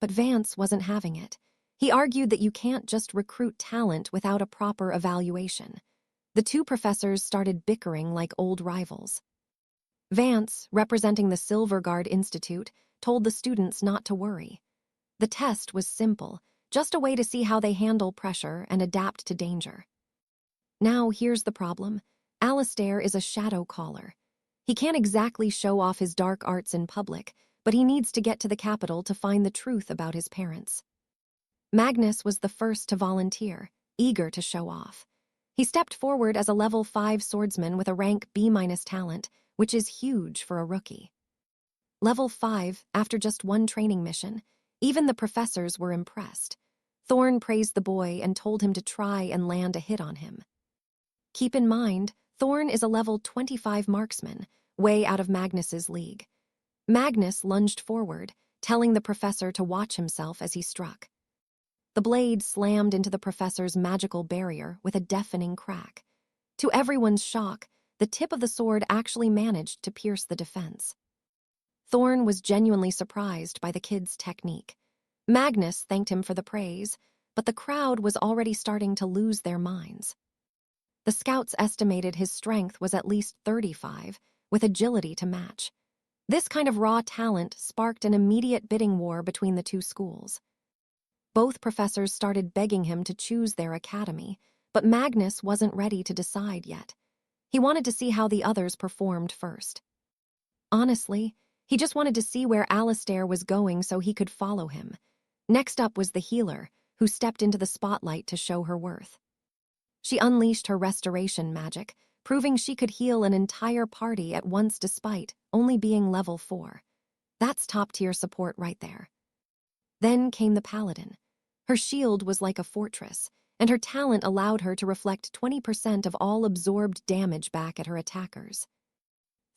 But Vance wasn't having it. He argued that you can't just recruit talent without a proper evaluation. The 2 professors started bickering like old rivals. Vance, representing the Silverguard Institute, told the students not to worry. The test was simple, just a way to see how they handle pressure and adapt to danger. Now here's the problem. Alistair is a shadow caller. He can't exactly show off his dark arts in public, but he needs to get to the capital to find the truth about his parents. Magnus was the first to volunteer, eager to show off. He stepped forward as a level 5 swordsman with a rank B- talent, which is huge for a rookie. Level 5, after just 1 training mission, even the professors were impressed. Thorn praised the boy and told him to try and land a hit on him. Keep in mind, Thorn is a level 25 marksman, way out of Magnus's league. Magnus lunged forward, telling the professor to watch himself as he struck. The blade slammed into the professor's magical barrier with a deafening crack. To everyone's shock, the tip of the sword actually managed to pierce the defense. Thorn was genuinely surprised by the kid's technique. Magnus thanked him for the praise, but the crowd was already starting to lose their minds. The scouts estimated his strength was at least 35, with agility to match. This kind of raw talent sparked an immediate bidding war between the 2 schools. Both professors started begging him to choose their academy, but Magnus wasn't ready to decide yet. He wanted to see how the others performed first. Honestly, he just wanted to see where Alistair was going so he could follow him. Next up was the healer, who stepped into the spotlight to show her worth. She unleashed her restoration magic, proving she could heal an entire party at once despite only being level 4. That's top-tier support right there. Then came the paladin. Her shield was like a fortress, and her talent allowed her to reflect 20% of all absorbed damage back at her attackers.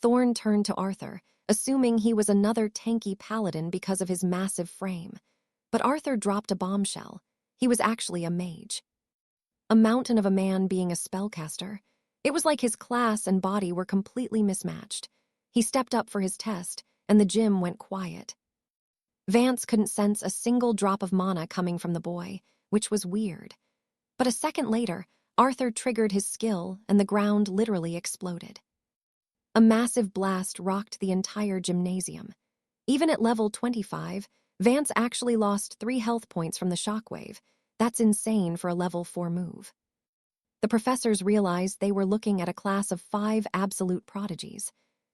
Thorn turned to Arthur, assuming he was another tanky paladin because of his massive frame. But Arthur dropped a bombshell. He was actually a mage. A mountain of a man being a spellcaster. It was like his class and body were completely mismatched. He stepped up for his test, and the gym went quiet. Vance couldn't sense a single drop of mana coming from the boy, which was weird. But a second later, Arthur triggered his skill, and the ground literally exploded. A massive blast rocked the entire gymnasium. Even at level 25, Vance actually lost 3 health points from the shockwave. That's insane for a level 4 move. The professors realized they were looking at a class of 5 absolute prodigies.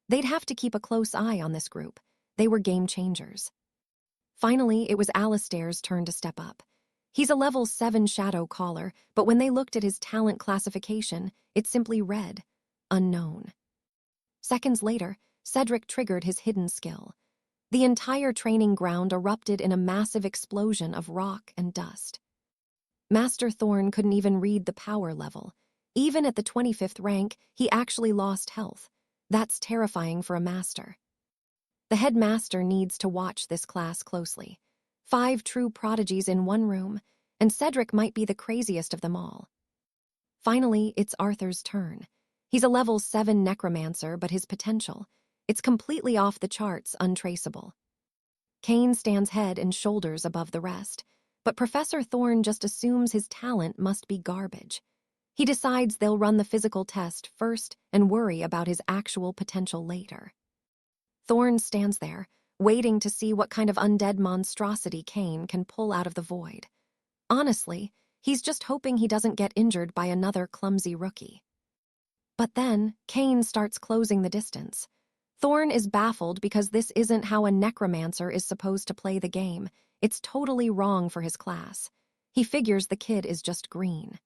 They'd have to keep a close eye on this group. They were game changers. Finally, it was Alistair's turn to step up. He's a level 7 shadow caller, but when they looked at his talent classification, it simply read, unknown. Seconds later, Cedric triggered his hidden skill. The entire training ground erupted in a massive explosion of rock and dust. Master Thorn couldn't even read the power level. Even at the 25th rank, he actually lost health. That's terrifying for a master. The headmaster needs to watch this class closely. 5 true prodigies in one room, and Cedric might be the craziest of them all. Finally, it's Arthur's turn. He's a level 7 necromancer, but his potential, it's completely off the charts, untraceable. Kane stands head and shoulders above the rest, but Professor Thorn just assumes his talent must be garbage. He decides they'll run the physical test first and worry about his actual potential later. Thorn stands there, waiting to see what kind of undead monstrosity Kane can pull out of the void. Honestly, he's just hoping he doesn't get injured by another clumsy rookie. But then, Kane starts closing the distance. Thorn is baffled because this isn't how a necromancer is supposed to play the game. It's totally wrong for his class. He figures the kid is just green.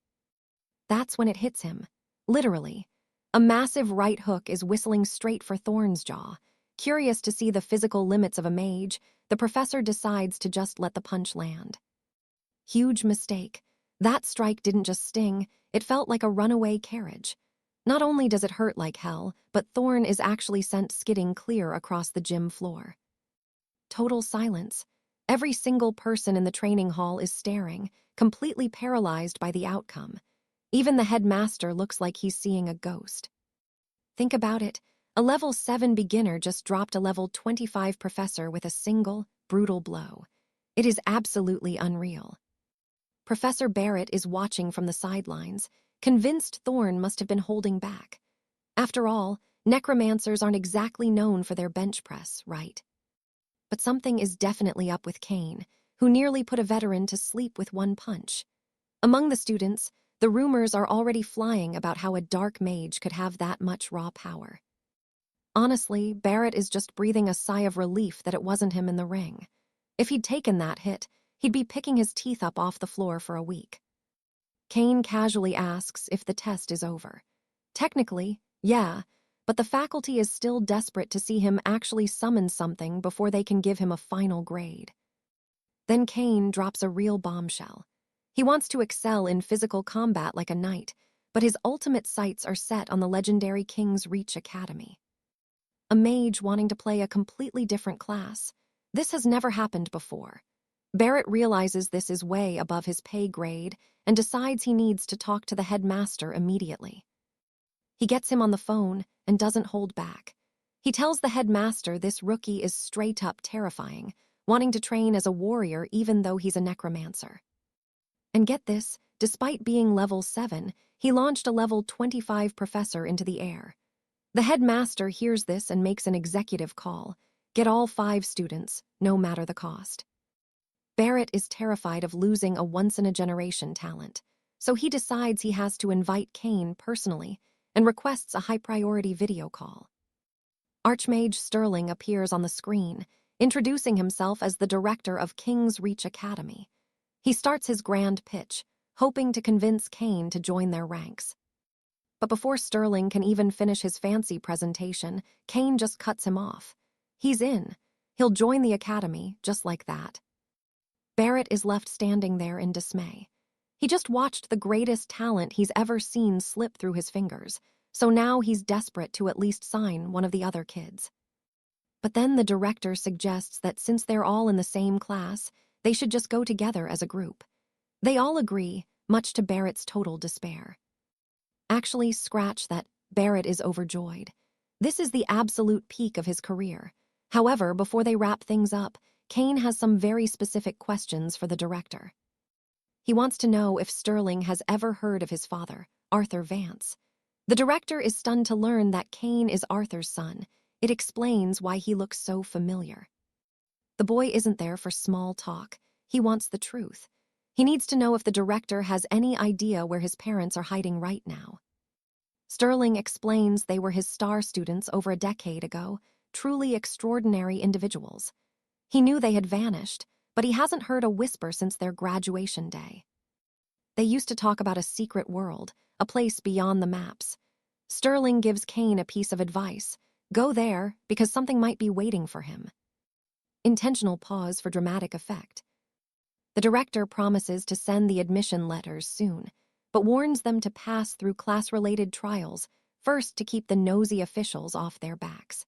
That's when it hits him. Literally. A massive right hook is whistling straight for Thorn's jaw. Curious to see the physical limits of a mage, the professor decides to just let the punch land. Huge mistake. That strike didn't just sting, it felt like a runaway carriage. Not only does it hurt like hell, but Thorn is actually sent skidding clear across the gym floor. Total silence. Every single person in the training hall is staring, completely paralyzed by the outcome. Even the headmaster looks like he's seeing a ghost. Think about it. A level 7 beginner just dropped a level 25 professor with a single, brutal blow. It is absolutely unreal. Professor Barrett is watching from the sidelines, convinced Thorn must have been holding back. After all, necromancers aren't exactly known for their bench press, right? But something is definitely up with Kane, who nearly put a veteran to sleep with one punch. Among the students, the rumors are already flying about how a dark mage could have that much raw power. Honestly, Barrett is just breathing a sigh of relief that it wasn't him in the ring. If he'd taken that hit, he'd be picking his teeth up off the floor for a week. Kane casually asks if the test is over. Technically, yeah, but the faculty is still desperate to see him actually summon something before they can give him a final grade. Then Kane drops a real bombshell. He wants to excel in physical combat like a knight, but his ultimate sights are set on the legendary 𝑬𝒗𝒆𝒓𝒚 Academy. A mage wanting to play a completely different class. This has never happened before. Barrett realizes this is way above his pay grade and decides he needs to talk to the headmaster immediately. He gets him on the phone and doesn't hold back. He tells the headmaster this rookie is straight up terrifying, wanting to train as a warrior even though he's a necromancer. And get this, despite being level 7, he launched a level 25 professor into the air. The headmaster hears this and makes an executive call. Get all 5 students, no matter the cost. Barrett is terrified of losing a once-in-a-generation talent, so he decides he has to invite Kane personally and requests a high-priority video call. Archmage Sterling appears on the screen, introducing himself as the director of 𝒃𝒔 Academy. He starts his grand pitch, hoping to convince Kane to join their ranks. But before Sterling can even finish his fancy presentation, Kane just cuts him off. He's in. He'll join the academy, just like that. Barrett is left standing there in dismay. He just watched the greatest talent he's ever seen slip through his fingers, so now he's desperate to at least sign one of the other kids. But then the director suggests that since they're all in the same class, they should just go together as a group. They all agree, much to Barrett's total despair. Actually, scratch that, Barrett is overjoyed. This is the absolute peak of his career. However, before they wrap things up, Kane has some very specific questions for the director. He wants to know if Sterling has ever heard of his father, Arthur Vance. The director is stunned to learn that Kane is Arthur's son. It explains why he looks so familiar. The boy isn't there for small talk. He wants the truth. He needs to know if the director has any idea where his parents are hiding right now. Sterling explains they were his star students over a decade ago, truly extraordinary individuals. He knew they had vanished, but he hasn't heard a whisper since their graduation day. They used to talk about a secret world, a place beyond the maps. Sterling gives Kane a piece of advice. Go there, because something might be waiting for him. Intentional pause for dramatic effect. The director promises to send the admission letters soon, but warns them to pass through class-related trials, first to keep the nosy officials off their backs.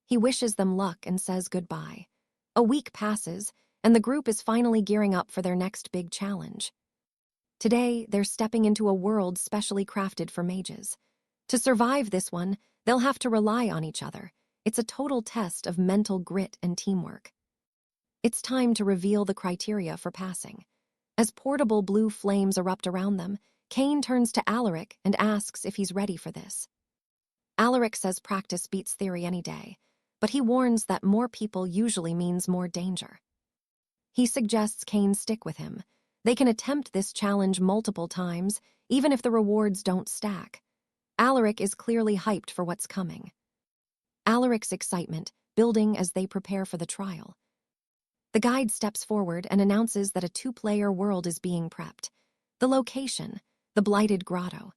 He wishes them luck and says goodbye. A week passes, and the group is finally gearing up for their next big challenge. Today, they're stepping into a world specially crafted for mages. To survive this one, they'll have to rely on each other. It's a total test of mental grit and teamwork. It's time to reveal the criteria for passing. As portable blue flames erupt around them, Cain turns to Alaric and asks if he's ready for this. Alaric says practice beats theory any day, but he warns that more people usually means more danger. He suggests Cain stick with him. They can attempt this challenge multiple times, even if the rewards don't stack. Alaric is clearly hyped for what's coming. Alaric's excitement building as they prepare for the trial. The guide steps forward and announces that a 2-player world is being prepped. The location, the Blighted Grotto.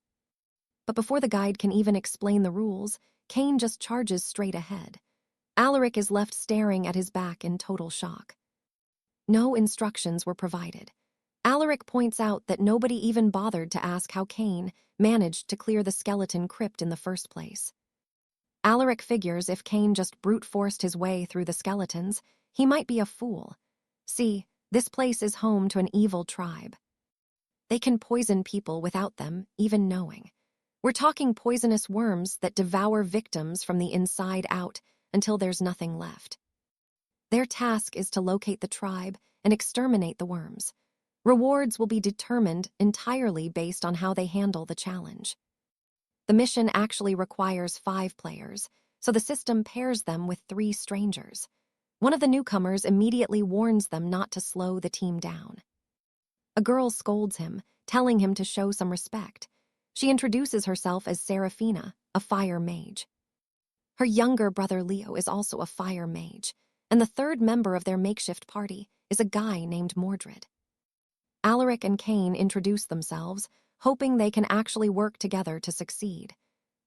But before the guide can even explain the rules, Cain just charges straight ahead. Alaric is left staring at his back in total shock. No instructions were provided. Alaric points out that nobody even bothered to ask how Cain managed to clear the skeleton crypt in the first place. Alaric figures if Cain just brute forced his way through the skeletons, he might be a fool. See, this place is home to an evil tribe. They can poison people without them even knowing. We're talking poisonous worms that devour victims from the inside out until there's nothing left. Their task is to locate the tribe and exterminate the worms. Rewards will be determined entirely based on how they handle the challenge. The mission actually requires 5 players, so the system pairs them with 3 strangers. One of the newcomers immediately warns them not to slow the team down. A girl scolds him, telling him to show some respect. She introduces herself as Seraphina, a fire mage. Her younger brother Leo is also a fire mage, and the 3rd member of their makeshift party is a guy named Mordred. Alaric and Cain introduce themselves, hoping they can actually work together to succeed.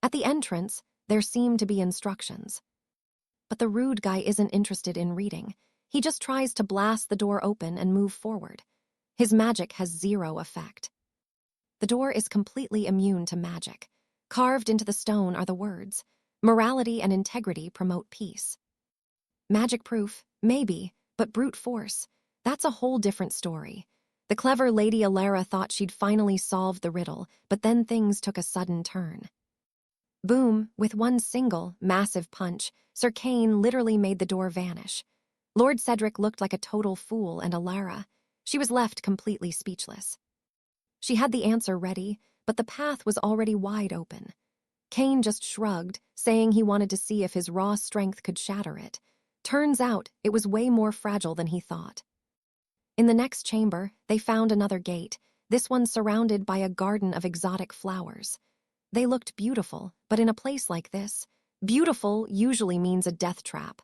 At the entrance, there seem to be instructions. But the rude guy isn't interested in reading. He just tries to blast the door open and move forward. His magic has 0 effect. The door is completely immune to magic. Carved into the stone are the words, "Morality and integrity promote peace." Magic proof, maybe, but brute force, that's a whole different story. The clever Lady Alara thought she'd finally solved the riddle, but then things took a sudden turn. Boom, with one single, massive punch, Sir Cain literally made the door vanish. Lord Cedric looked like a total fool, and Alara, she was left completely speechless. She had the answer ready, but the path was already wide open. Cain just shrugged, saying he wanted to see if his raw strength could shatter it. Turns out, it was way more fragile than he thought. In the next chamber, they found another gate, this one surrounded by a garden of exotic flowers. They looked beautiful, but in a place like this, beautiful usually means a death trap.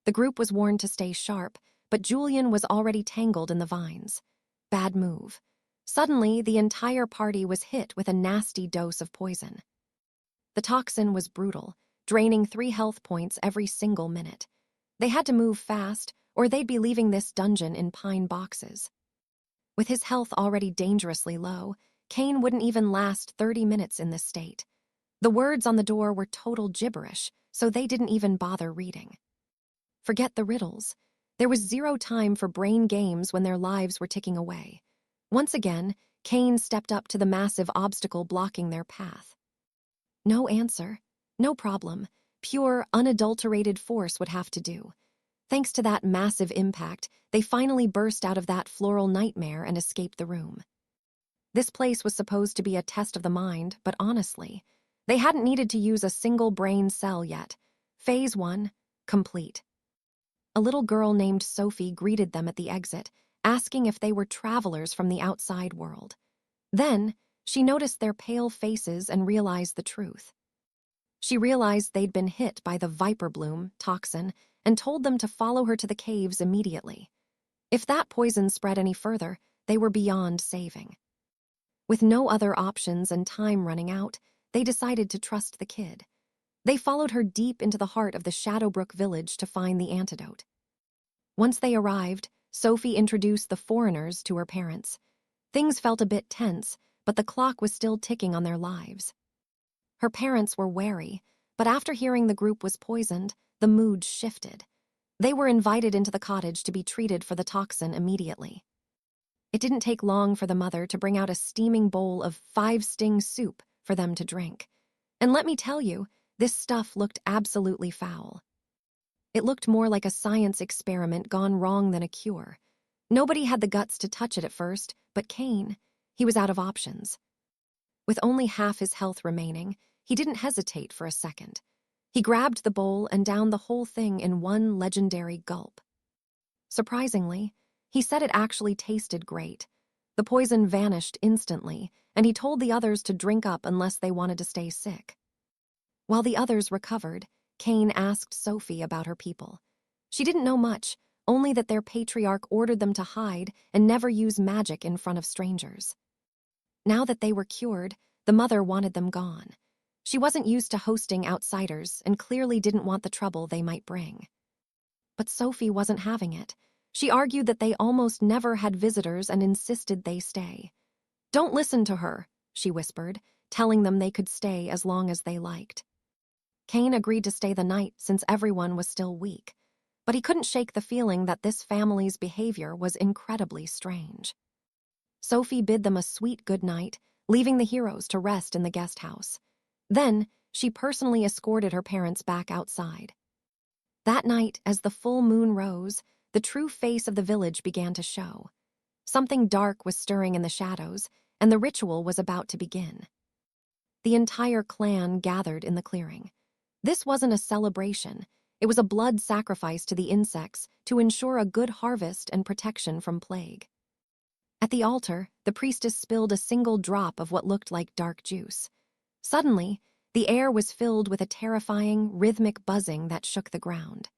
The group was warned to stay sharp, but Julian was already tangled in the vines. Bad move. Suddenly, the entire party was hit with a nasty dose of poison. The toxin was brutal, draining 3 health points every single minute. They had to move fast, or they'd be leaving this dungeon in pine boxes. With his health already dangerously low, Cain wouldn't even last 30 minutes in this state. The words on the door were total gibberish, so they didn't even bother reading. Forget the riddles. There was 0 time for brain games when their lives were ticking away. Once again, Cain stepped up to the massive obstacle blocking their path. No answer, no problem. Pure, unadulterated force would have to do. Thanks to that massive impact, they finally burst out of that floral nightmare and escaped the room. This place was supposed to be a test of the mind, but honestly, they hadn't needed to use a single brain cell yet. Phase 1, complete. A little girl named Sophie greeted them at the exit, asking if they were travelers from the outside world. Then, she noticed their pale faces and realized the truth. She realized they'd been hit by the viper bloom toxin and told them to follow her to the caves immediately. If that poison spread any further, they were beyond saving. With no other options and time running out, they decided to trust the kid. They followed her deep into the heart of the Shadowbrook village to find the antidote. Once they arrived, Sophie introduced the foreigners to her parents. Things felt a bit tense, but the clock was still ticking on their lives. Her parents were wary, but after hearing the group was poisoned, the mood shifted. They were invited into the cottage to be treated for the toxin immediately. It didn't take long for the mother to bring out a steaming bowl of 5-sting soup for them to drink. And let me tell you, this stuff looked absolutely foul. It looked more like a science experiment gone wrong than a cure. Nobody had the guts to touch it at first, but Cain, he was out of options. With only half his health remaining, he didn't hesitate for a second. He grabbed the bowl and downed the whole thing in one legendary gulp. Surprisingly, he said it actually tasted great. The poison vanished instantly, and he told the others to drink up unless they wanted to stay sick. While the others recovered, Cain asked Sophie about her people. She didn't know much, only that their patriarch ordered them to hide and never use magic in front of strangers. Now that they were cured, the mother wanted them gone. She wasn't used to hosting outsiders and clearly didn't want the trouble they might bring. But Sophie wasn't having it. She argued that they almost never had visitors and insisted they stay. "Don't listen to her," she whispered, telling them they could stay as long as they liked. Cain agreed to stay the night since everyone was still weak, but he couldn't shake the feeling that this family's behavior was incredibly strange. Sophie bid them a sweet good night, leaving the heroes to rest in the guest house. Then, she personally escorted her parents back outside. That night, as the full moon rose, the true face of the village began to show. Something dark was stirring in the shadows, and the ritual was about to begin. The entire clan gathered in the clearing. This wasn't a celebration. It was a blood sacrifice to the insects to ensure a good harvest and protection from plague. At the altar, the priestess spilled a single drop of what looked like dark juice. Suddenly, the air was filled with a terrifying, rhythmic buzzing that shook the ground.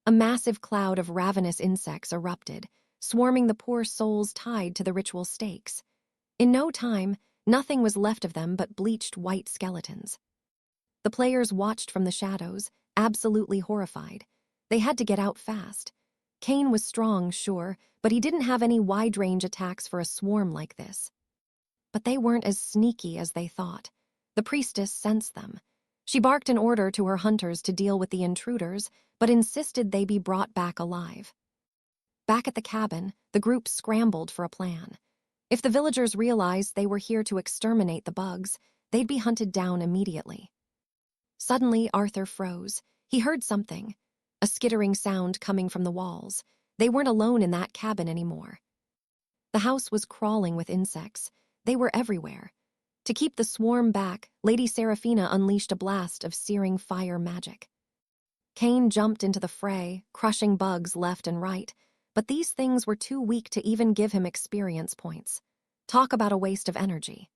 A massive cloud of ravenous insects erupted, swarming the poor souls tied to the ritual stakes. In no time, nothing was left of them but bleached white skeletons. The players watched from the shadows, absolutely horrified. They had to get out fast. Cain was strong, sure, but he didn't have any wide-range attacks for a swarm like this. But they weren't as sneaky as they thought. The priestess sensed them. She barked an order to her hunters to deal with the intruders, but insisted they be brought back alive. Back at the cabin, the group scrambled for a plan. If the villagers realized they were here to exterminate the bugs, they'd be hunted down immediately. Suddenly, Arthur froze. He heard something, a skittering sound coming from the walls. They weren't alone in that cabin anymore. The house was crawling with insects. They were everywhere. To keep the swarm back, Lady Seraphina unleashed a blast of searing fire magic. Cain jumped into the fray, crushing bugs left and right, but these things were too weak to even give him experience points. Talk about a waste of energy.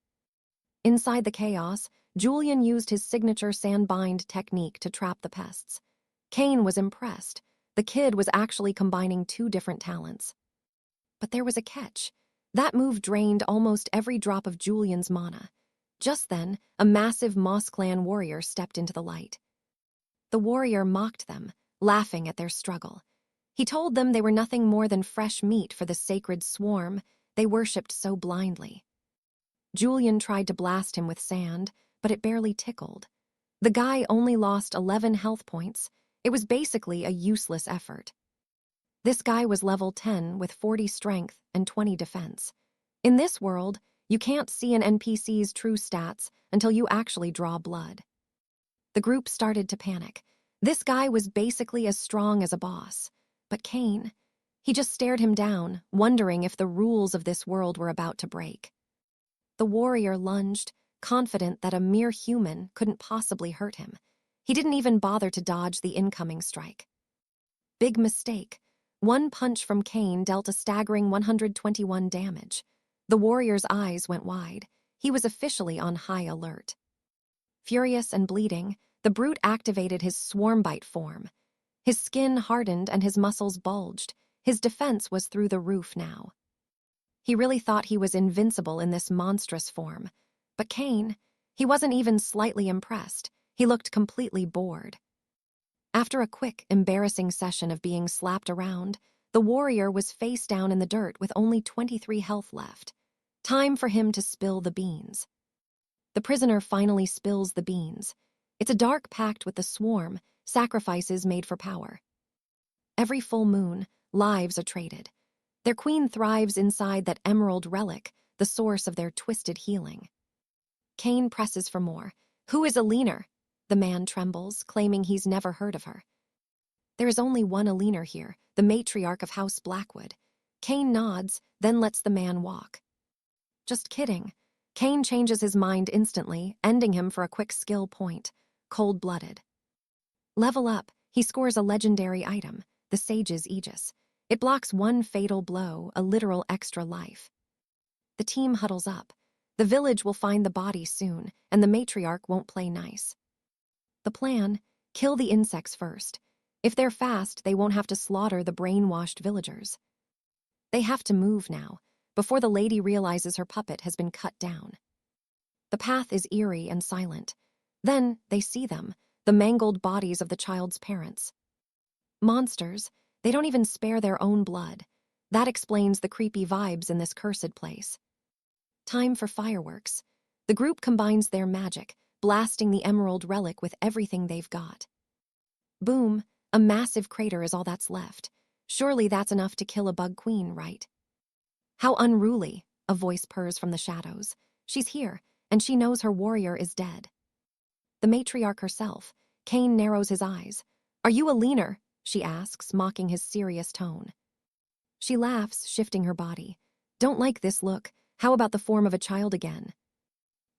Inside the chaos, Julian used his signature sandbind technique to trap the pests. Cain was impressed. The kid was actually combining two different talents. But there was a catch. That move drained almost every drop of Julian's mana. Just then, a massive Moss Clan warrior stepped into the light. The warrior mocked them, laughing at their struggle. He told them they were nothing more than fresh meat for the sacred swarm they worshipped so blindly. Julian tried to blast him with sand, but it barely tickled. The guy only lost 11 health points. It was basically a useless effort. This guy was level 10 with 40 strength and 20 defense. In this world, you can't see an NPC's true stats until you actually draw blood. The group started to panic. This guy was basically as strong as a boss. But Cain, he just stared him down, wondering if the rules of this world were about to break. The warrior lunged, confident that a mere human couldn't possibly hurt him. He didn't even bother to dodge the incoming strike. Big mistake. One punch from Cain dealt a staggering 121 damage. The warrior's eyes went wide. He was officially on high alert. Furious and bleeding, the brute activated his swarmbite form. His skin hardened and his muscles bulged. His defense was through the roof now. He really thought he was invincible in this monstrous form. But Cain, he wasn't even slightly impressed. He looked completely bored. After a quick, embarrassing session of being slapped around, the warrior was face down in the dirt with only 23 health left. Time for him to spill the beans. The prisoner finally spills the beans. It's a dark pact with the swarm, sacrifices made for power. Every full moon, lives are traded. Their queen thrives inside that emerald relic, the source of their twisted healing. Cain presses for more. Who is a leaner? The man trembles, claiming he's never heard of her. There is only one Aliner here, the matriarch of House Blackwood. Kane nods, then lets the man walk. Just kidding. Kane changes his mind instantly, ending him for a quick skill point. Cold-blooded. Level up, he scores a legendary item, the Sage's Aegis. It blocks one fatal blow, a literal extra life. The team huddles up. The village will find the body soon, and the matriarch won't play nice. The plan: kill the insects first. If they're fast, they won't have to slaughter the brainwashed villagers. They have to move now, before the lady realizes her puppet has been cut down. The path is eerie and silent. Then they see them, the mangled bodies of the child's parents. Monsters, they don't even spare their own blood. That explains the creepy vibes in this cursed place. Time for fireworks. The group combines their magic, blasting the emerald relic with everything they've got. Boom, a massive crater is all that's left. Surely that's enough to kill a bug queen, right? How unruly, a voice purrs from the shadows. She's here, and she knows her warrior is dead. The matriarch herself. Kane narrows his eyes. "Are you Aliner?" she asks, mocking his serious tone. She laughs, shifting her body. "Don't like this look. How about the form of a child again?"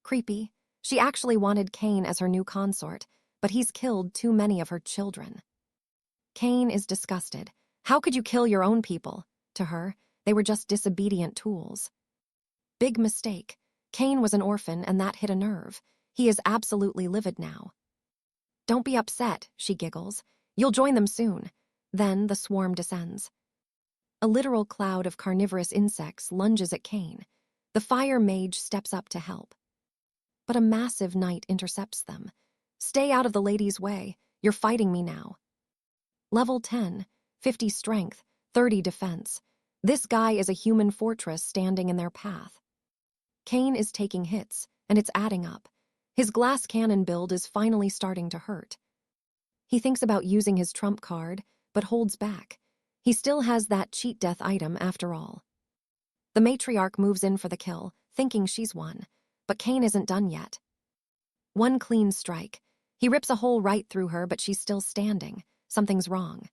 Creepy. She actually wanted Kane as her new consort, but he's killed too many of her children. Kane is disgusted. How could you kill your own people? To her, they were just disobedient tools. Big mistake. Kane was an orphan, and that hit a nerve. He is absolutely livid now. "Don't be upset," she giggles. "You'll join them soon." Then the swarm descends. A literal cloud of carnivorous insects lunges at Kane. The fire mage steps up to help. But a massive knight intercepts them. "Stay out of the lady's way. You're fighting me now." Level 10, 50 strength, 30 defense. This guy is a human fortress standing in their path. Kane is taking hits, and it's adding up. His glass cannon build is finally starting to hurt. He thinks about using his trump card, but holds back. He still has that cheat death item after all. The matriarch moves in for the kill, thinking she's won, but Kane isn't done yet. One clean strike. He rips a hole right through her, but she's still standing. Something's wrong.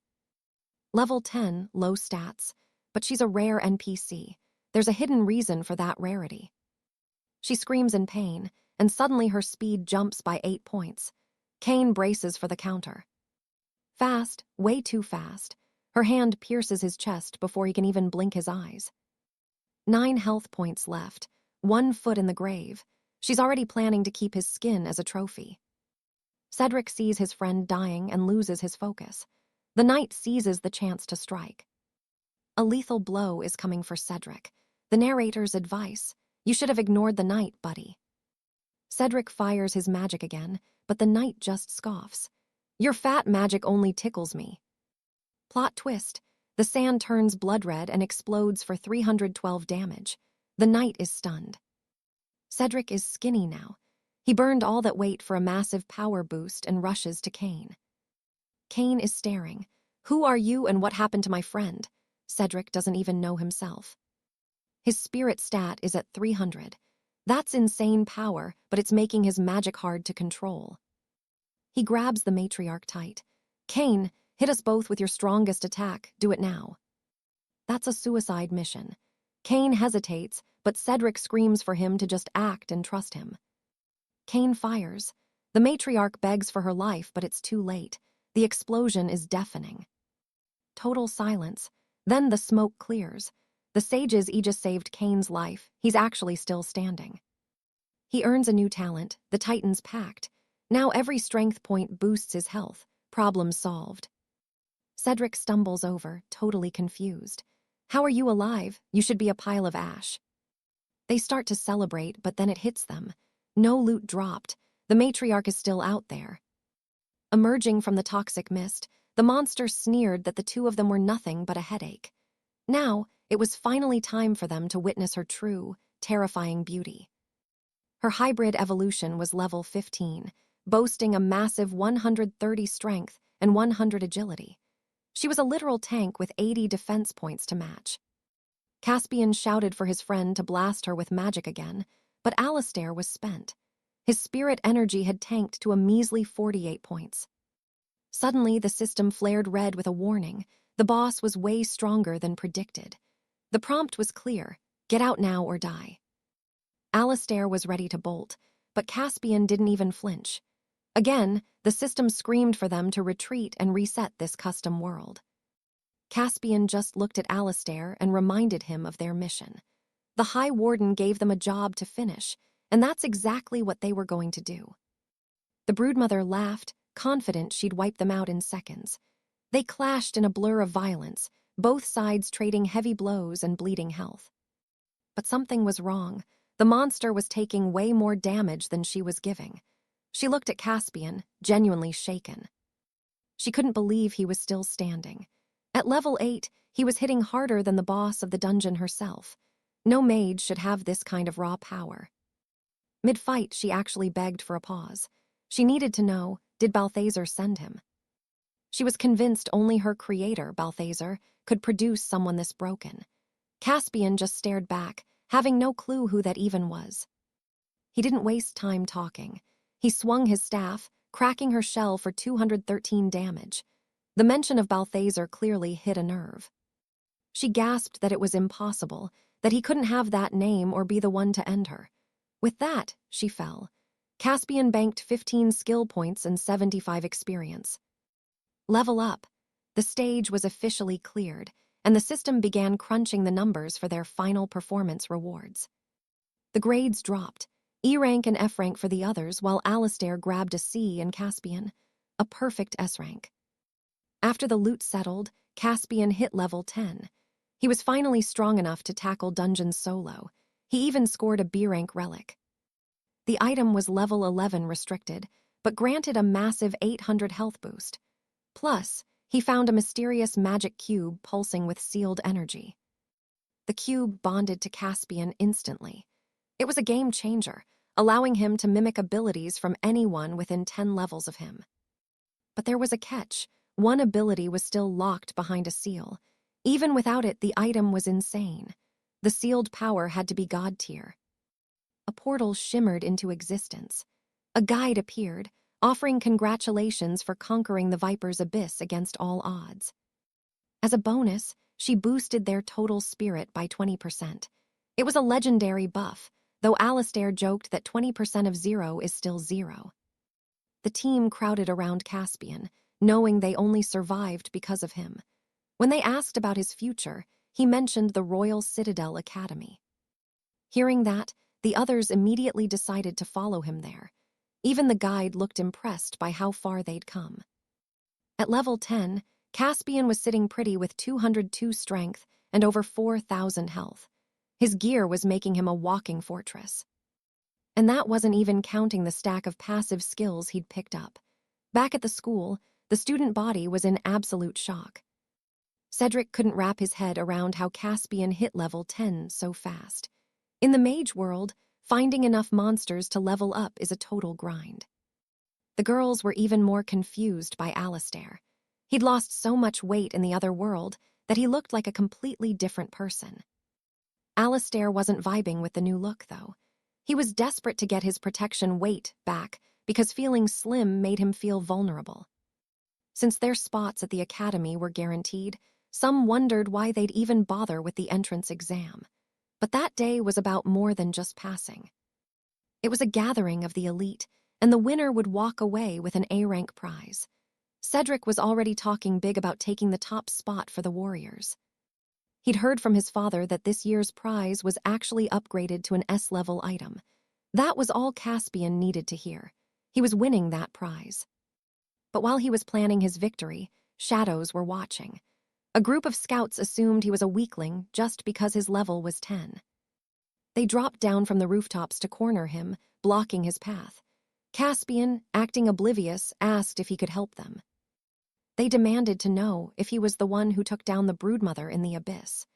Level 10, low stats, but she's a rare NPC. There's a hidden reason for that rarity. She screams in pain, and suddenly her speed jumps by 8 points. Kane braces for the counter. Fast, way too fast. Her hand pierces his chest before he can even blink his eyes. 9 health points left, 1 foot in the grave. She's already planning to keep his skin as a trophy. Cedric sees his friend dying and loses his focus. The knight seizes the chance to strike. A lethal blow is coming for Cedric. The narrator's advice: "You should have ignored the knight, buddy." Cedric fires his magic again, but the knight just scoffs. "Your fat magic only tickles me." Plot twist: the sand turns blood red and explodes for 312 damage. The knight is stunned. Cedric is skinny now. He burned all that weight for a massive power boost and rushes to Kane. Kane is staring. "Who are you and what happened to my friend?" Cedric doesn't even know himself. His spirit stat is at 300. That's insane power, but it's making his magic hard to control. He grabs the matriarch tight. "Kane, hit us both with your strongest attack. Do it now." That's a suicide mission. Kane hesitates, but Cedric screams for him to just act and trust him. Kane fires. The matriarch begs for her life, but it's too late. The explosion is deafening. Total silence. Then the smoke clears. The Sage's Aegis saved Kane's life. He's actually still standing. He earns a new talent, the Titan's Pact. Now every strength point boosts his health. Problem solved. Cedric stumbles over, totally confused. "How are you alive? You should be a pile of ash." They start to celebrate, but then it hits them. No loot dropped. The matriarch is still out there. Emerging from the toxic mist, the monster sneered that the two of them were nothing but a headache. Now, it was finally time for them to witness her true, terrifying beauty. Her hybrid evolution was level 15, boasting a massive 130 strength and 100 agility. She was a literal tank with 80 defense points to match. Caspian shouted for his friend to blast her with magic again, but Alistair was spent. His spirit energy had tanked to a measly 48 points. Suddenly, the system flared red with a warning. The boss was way stronger than predicted. The prompt was clear: get out now or die. 𝒉𝒕𝒓 was ready to bolt, but Caspian didn't even flinch. Again, the system screamed for them to retreat and reset this custom world. Caspian just looked at 𝒉𝒕𝒓 and reminded him of their mission. The High Warden gave them a job to finish, and that's exactly what they were going to do. The broodmother laughed, confident she'd wipe them out in seconds. They clashed in a blur of violence, both sides trading heavy blows and bleeding health. But something was wrong. The monster was taking way more damage than she was giving. She looked at Caspian, genuinely shaken. She couldn't believe he was still standing. At level 8, he was hitting harder than the boss of the dungeon herself. No mage should have this kind of raw power. Mid-fight, she actually begged for a pause. She needed to know, did Balthazar send him? She was convinced only her creator, Balthazar, could produce someone this broken. Caspian just stared back, having no clue who that even was. He didn't waste time talking. He swung his staff, cracking her shell for 213 damage. The mention of Balthazar clearly hit a nerve. She gasped that it was impossible, that he couldn't have that name or be the one to end her. With that, she fell. Caspian banked 15 skill points and 75 experience. Level up. The stage was officially cleared, and the system began crunching the numbers for their final performance rewards. The grades dropped, E rank and F rank for the others, while 𝒉𝒕𝒓 grabbed a C in Caspian, a perfect S rank. After the loot settled, Caspian hit level 10. He was finally strong enough to tackle dungeons solo. He even scored a B rank relic. The item was level 11 restricted, but granted a massive 800 health boost. Plus, he found a mysterious magic cube pulsing with sealed energy. The cube bonded to Caspian instantly. It was a game changer, allowing him to mimic abilities from anyone within 10 levels of him. But there was a catch. One ability was still locked behind a seal. Even without it, the item was insane. The sealed power had to be god tier. A portal shimmered into existence. A guide appeared, offering congratulations for conquering the Viper's abyss against all odds. As a bonus, she boosted their total spirit by 20%. It was a legendary buff, though 𝒉𝒕𝒓 joked that 20% of 0 is still 0. The team crowded around Caspian, knowing they only survived because of him. When they asked about his future, he mentioned the Royal Citadel Academy. Hearing that, the others immediately decided to follow him there. Even the guide looked impressed by how far they'd come. At level 10, Caspian was sitting pretty with 202 strength and over 4,000 health. His gear was making him a walking fortress. And that wasn't even counting the stack of passive skills he'd picked up. Back at the school, the student body was in absolute shock. Cedric couldn't wrap his head around how Caspian hit level 10 so fast. In the mage world, finding enough monsters to level up is a total grind. The girls were even more confused by 𝒉𝒕𝒓. He'd lost so much weight in the other world that he looked like a completely different person. 𝒉𝒕𝒓 wasn't vibing with the new look, though. He was desperate to get his protection weight back because feeling slim made him feel vulnerable. Since their spots at the academy were guaranteed, some wondered why they'd even bother with the entrance exam. But that day was about more than just passing. It was a gathering of the elite, and the winner would walk away with an A-rank prize. Cedric was already talking big about taking the top spot for the Warriors. He'd heard from his father that this year's prize was actually upgraded to an S-level item. That was all Caspian needed to hear. He was winning that prize. But while he was planning his victory, shadows were watching. A group of scouts assumed he was a weakling just because his level was 10. They dropped down from the rooftops to corner him, blocking his path. Caspian, acting oblivious, asked if he could help them. They demanded to know if he was the one who took down the broodmother in the abyss.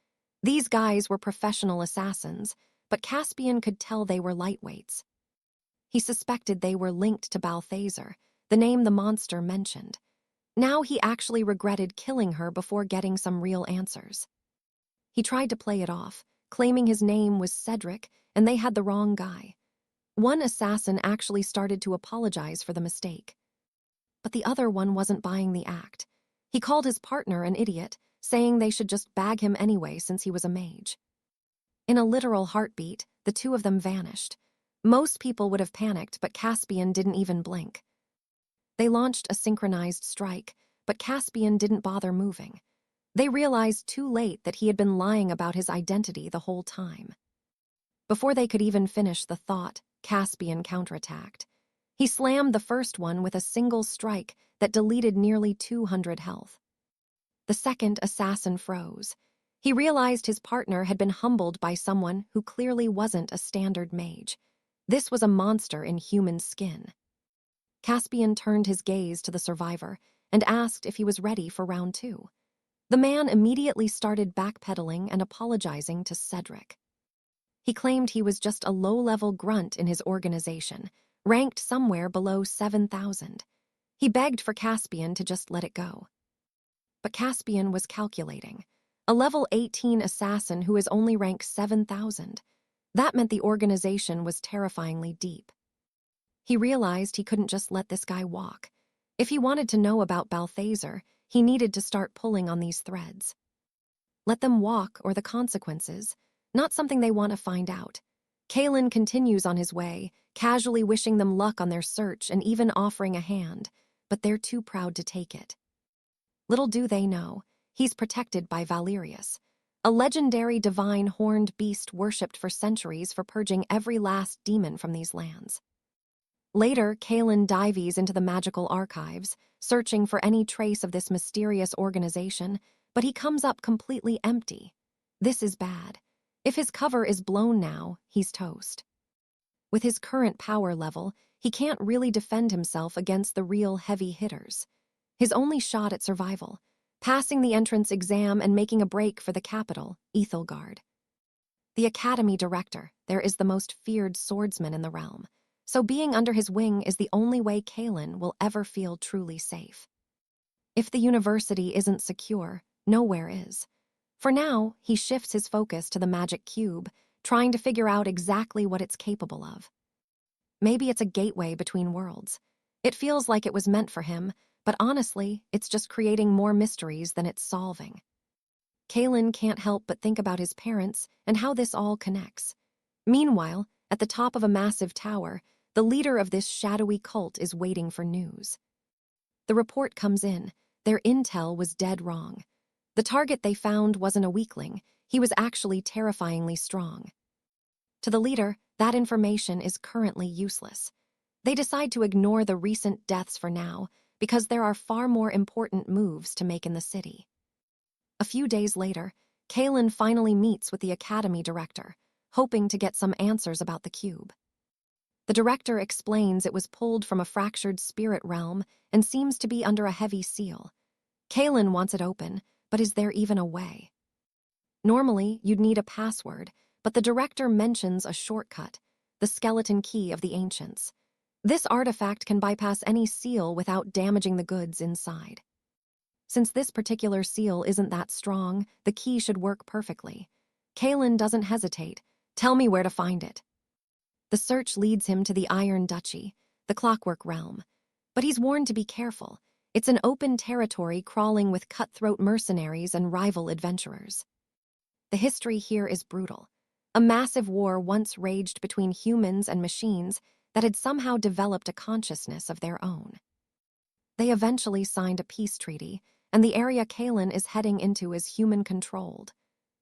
These guys were professional assassins, but Caspian could tell they were lightweights. He suspected they were linked to Balthazar, the name the monster mentioned. Now he actually regretted killing her before getting some real answers. He tried to play it off, claiming his name was Cedric and they had the wrong guy. One assassin actually started to apologize for the mistake. But the other one wasn't buying the act. He called his partner an idiot, saying they should just bag him anyway since he was a mage. In a literal heartbeat, the two of them vanished. Most people would have panicked, but Caspian didn't even blink. They launched a synchronized strike, but Caspian didn't bother moving. They realized too late that he had been lying about his identity the whole time. Before they could even finish the thought, Caspian counterattacked. He slammed the first one with a single strike that deleted nearly 200 health. The second assassin froze. He realized his partner had been humbled by someone who clearly wasn't a standard mage. This was a monster in human skin. Caspian turned his gaze to the survivor and asked if he was ready for round 2. The man immediately started backpedaling and apologizing to Cedric. He claimed he was just a low-level grunt in his organization, ranked somewhere below 7,000. He begged for Caspian to just let it go. But Caspian was calculating. A level 18 assassin who is only ranked 7,000. That meant the organization was terrifyingly deep. He realized he couldn't just let this guy walk. If he wanted to know about Balthazar, he needed to start pulling on these threads. Let them walk or the consequences, not something they want to find out. Kalen continues on his way, casually wishing them luck on their search and even offering a hand, but they're too proud to take it. Little do they know, he's protected by Valerius, a legendary divine horned beast worshipped for centuries for purging every last demon from these lands. Later, Kalen dives into the magical archives, searching for any trace of this mysterious organization, but he comes up completely empty. This is bad. If his cover is blown now, he's toast. With his current power level, he can't really defend himself against the real heavy hitters. His only shot at survival, passing the entrance exam and making a break for the capital, Ithilgard. The academy director, there is the most feared swordsman in the realm, so being under his wing is the only way Kalen will ever feel truly safe. If the university isn't secure, nowhere is. For now, he shifts his focus to the magic cube, trying to figure out exactly what it's capable of. Maybe it's a gateway between worlds. It feels like it was meant for him, but honestly, it's just creating more mysteries than it's solving. Kalen can't help but think about his parents and how this all connects. Meanwhile, at the top of a massive tower, the leader of this shadowy cult is waiting for news. The report comes in. Their intel was dead wrong. The target they found wasn't a weakling, he was actually terrifyingly strong. To the leader, that information is currently useless. They decide to ignore the recent deaths for now, because there are far more important moves to make in the city. A few days later, Kalen finally meets with the academy director, hoping to get some answers about the cube. The director explains it was pulled from a fractured spirit realm and seems to be under a heavy seal. Kalen wants it open, but is there even a way? Normally, you'd need a password, but the director mentions a shortcut, the skeleton key of the ancients. This artifact can bypass any seal without damaging the goods inside. Since this particular seal isn't that strong, the key should work perfectly. Kalen doesn't hesitate. Tell me where to find it. The search leads him to the Iron Duchy, the Clockwork Realm. But he's warned to be careful. It's an open territory crawling with cutthroat mercenaries and rival adventurers. The history here is brutal. A massive war once raged between humans and machines that had somehow developed a consciousness of their own. They eventually signed a peace treaty, and the area Kalen is heading into is human-controlled.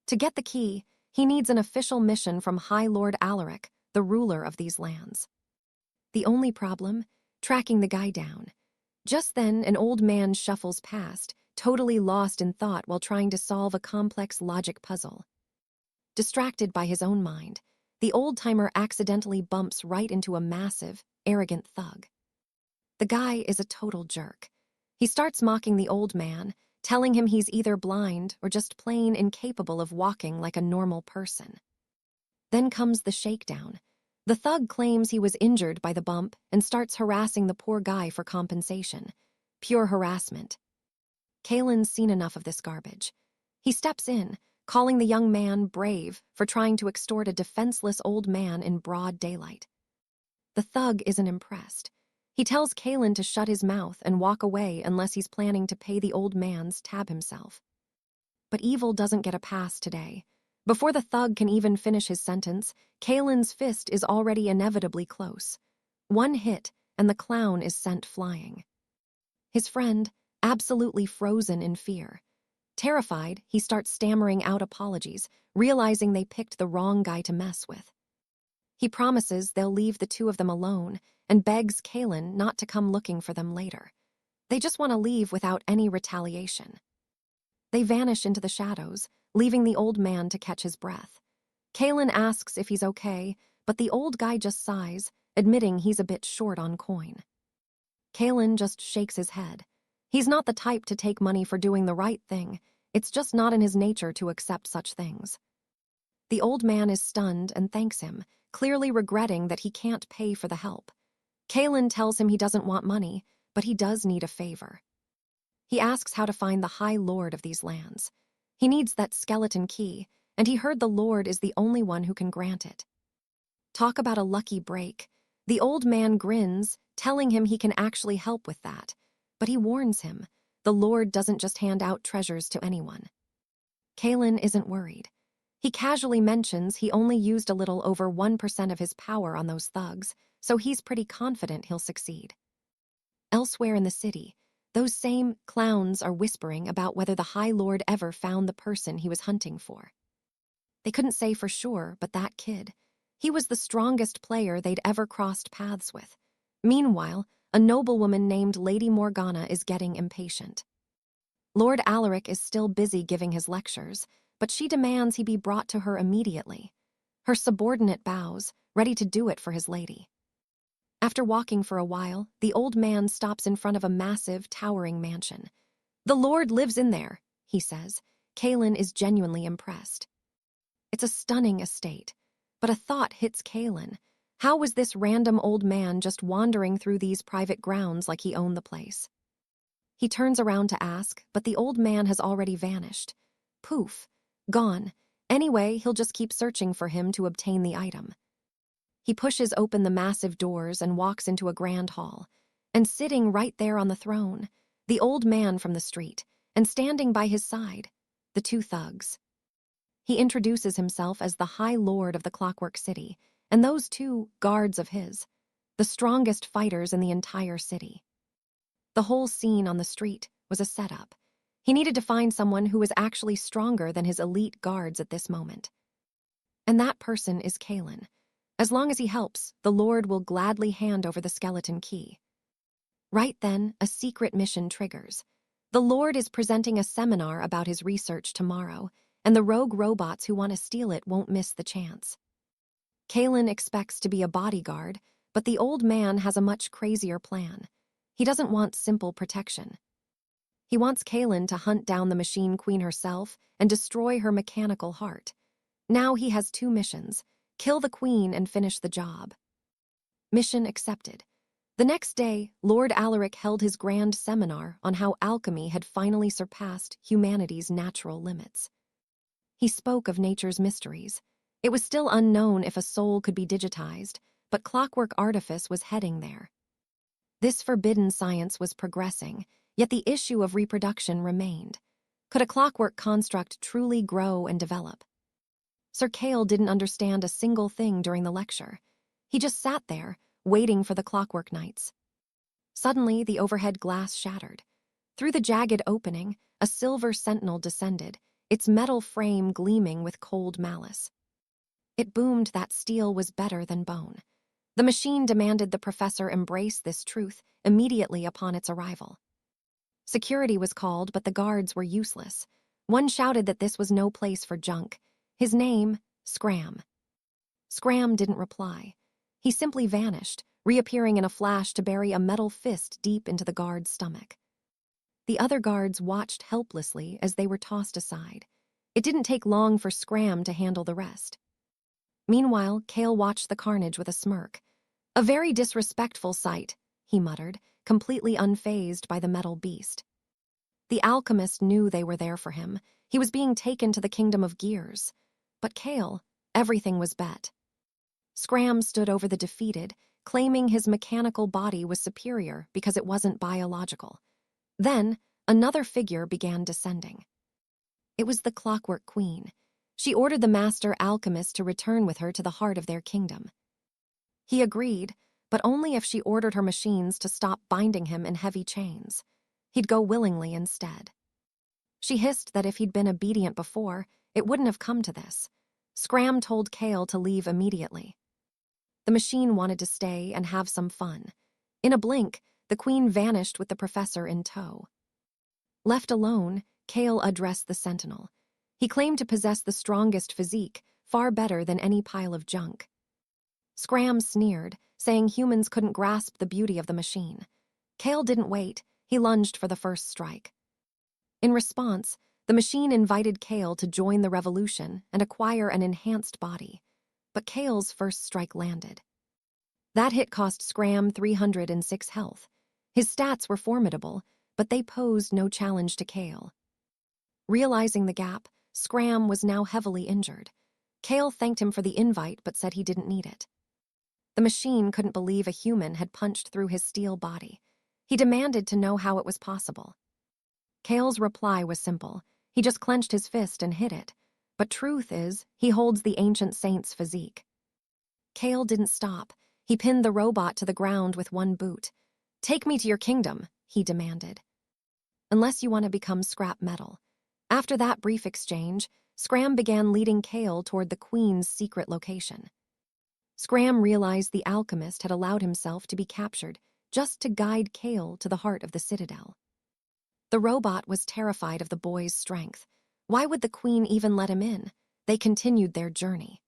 To get the key, he needs an official mission from High Lord Alaric, the ruler of these lands. The only problem? Tracking the guy down. Just then, an old man shuffles past, totally lost in thought while trying to solve a complex logic puzzle. Distracted by his own mind, the old-timer accidentally bumps right into a massive, arrogant thug. The guy is a total jerk. He starts mocking the old man, telling him he's either blind or just plain incapable of walking like a normal person. Then comes the shakedown. The thug claims he was injured by the bump and starts harassing the poor guy for compensation. Pure harassment. Kalen's seen enough of this garbage. He steps in, calling the young man brave for trying to extort a defenseless old man in broad daylight. The thug isn't impressed. He tells Kalen to shut his mouth and walk away unless he's planning to pay the old man's tab himself. But evil doesn't get a pass today. Before the thug can even finish his sentence, Kalen's fist is already inevitably close. One hit, and the clown is sent flying. His friend, absolutely frozen in fear. Terrified, he starts stammering out apologies, realizing they picked the wrong guy to mess with. He promises they'll leave the two of them alone and begs Kalen not to come looking for them later. They just want to leave without any retaliation. They vanish into the shadows, leaving the old man to catch his breath. Kalen asks if he's okay, but the old guy just sighs, admitting he's a bit short on coin. Kalen just shakes his head. He's not the type to take money for doing the right thing. It's just not in his nature to accept such things. The old man is stunned and thanks him, clearly regretting that he can't pay for the help. Kalen tells him he doesn't want money, but he does need a favor. He asks how to find the High Lord of these lands. He needs that skeleton key, and he heard the Lord is the only one who can grant it. Talk about a lucky break. The old man grins, telling him he can actually help with that. But he warns him, the Lord doesn't just hand out treasures to anyone. Kalen isn't worried. He casually mentions he only used a little over 1% of his power on those thugs, so he's pretty confident he'll succeed. Elsewhere in the city, those same clowns are whispering about whether the High Lord ever found the person he was hunting for. They couldn't say for sure, but that kid, he was the strongest player they'd ever crossed paths with. Meanwhile, a noblewoman named Lady Morgana is getting impatient. Lord Alaric is still busy giving his lectures, but she demands he be brought to her immediately. Her subordinate bows, ready to do it for his lady. After walking for a while, the old man stops in front of a massive, towering mansion. "The Lord lives in there," he says. Kalen is genuinely impressed. It's a stunning estate, but a thought hits Kalen. How was this random old man just wandering through these private grounds like he owned the place? He turns around to ask, but the old man has already vanished. Poof, gone. Anyway, he'll just keep searching for him to obtain the item. He pushes open the massive doors and walks into a grand hall. And sitting right there on the throne, the old man from the street, and standing by his side, the two thugs. He introduces himself as the High Lord of the Clockwork City, and those two guards of his, the strongest fighters in the entire city. The whole scene on the street was a setup. He needed to find someone who was actually stronger than his elite guards at this moment. And that person is Kalen. As long as he helps, the Lord will gladly hand over the skeleton key. Right then, a secret mission triggers. The Lord is presenting a seminar about his research tomorrow, and the rogue robots who want to steal it won't miss the chance. Kalen expects to be a bodyguard, but the old man has a much crazier plan. He doesn't want simple protection. He wants Kalen to hunt down the Machine Queen herself and destroy her mechanical heart. Now he has two missions: kill the queen and finish the job. Mission accepted. The next day, Lord Alaric held his grand seminar on how alchemy had finally surpassed humanity's natural limits. He spoke of nature's mysteries. It was still unknown if a soul could be digitized, but clockwork artifice was heading there. This forbidden science was progressing, yet the issue of reproduction remained. Could a clockwork construct truly grow and develop? Sir Kale didn't understand a single thing during the lecture. He just sat there, waiting for the clockwork knights. Suddenly, the overhead glass shattered. Through the jagged opening, a silver sentinel descended, its metal frame gleaming with cold malice. It boomed that steel was better than bone. The machine demanded the professor embrace this truth immediately upon its arrival. Security was called, but the guards were useless. One shouted that this was no place for junk. His name, Scram. Scram didn't reply. He simply vanished, reappearing in a flash to bury a metal fist deep into the guard's stomach. The other guards watched helplessly as they were tossed aside. It didn't take long for Scram to handle the rest. Meanwhile, Kale watched the carnage with a smirk. "A very disrespectful sight," he muttered, completely unfazed by the metal beast. The alchemist knew they were there for him. He was being taken to the kingdom of gears. But Kale, everything was bet. Scram stood over the defeated, claiming his mechanical body was superior because it wasn't biological. Then, another figure began descending. It was the Clockwork Queen. She ordered the master alchemist to return with her to the heart of their kingdom. He agreed, but only if she ordered her machines to stop binding him in heavy chains. He'd go willingly instead. She hissed that if he'd been obedient before, it wouldn't have come to this. Scram told Kale to leave immediately. The machine wanted to stay and have some fun. In a blink, the queen vanished with the professor in tow. Left alone, Kale addressed the sentinel. He claimed to possess the strongest physique, far better than any pile of junk. Scram sneered, saying humans couldn't grasp the beauty of the machine. Kale didn't wait. He lunged for the first strike. In response, the machine invited Kale to join the revolution and acquire an enhanced body. But Kale's first strike landed. That hit cost Scram 306 health. His stats were formidable, but they posed no challenge to Kale. Realizing the gap, Scram was now heavily injured. Kale thanked him for the invite but said he didn't need it. The machine couldn't believe a human had punched through his steel body. He demanded to know how it was possible. Kale's reply was simple. He just clenched his fist and hit it. But truth is, he holds the ancient saint's physique. Kale didn't stop. He pinned the robot to the ground with one boot. "Take me to your kingdom," he demanded. "Unless you want to become scrap metal." After that brief exchange, Scram began leading Kale toward the Queen's secret location. Scram realized the alchemist had allowed himself to be captured just to guide Kale to the heart of the citadel. The robot was terrified of the boy's strength. Why would the Queen even let him in? They continued their journey.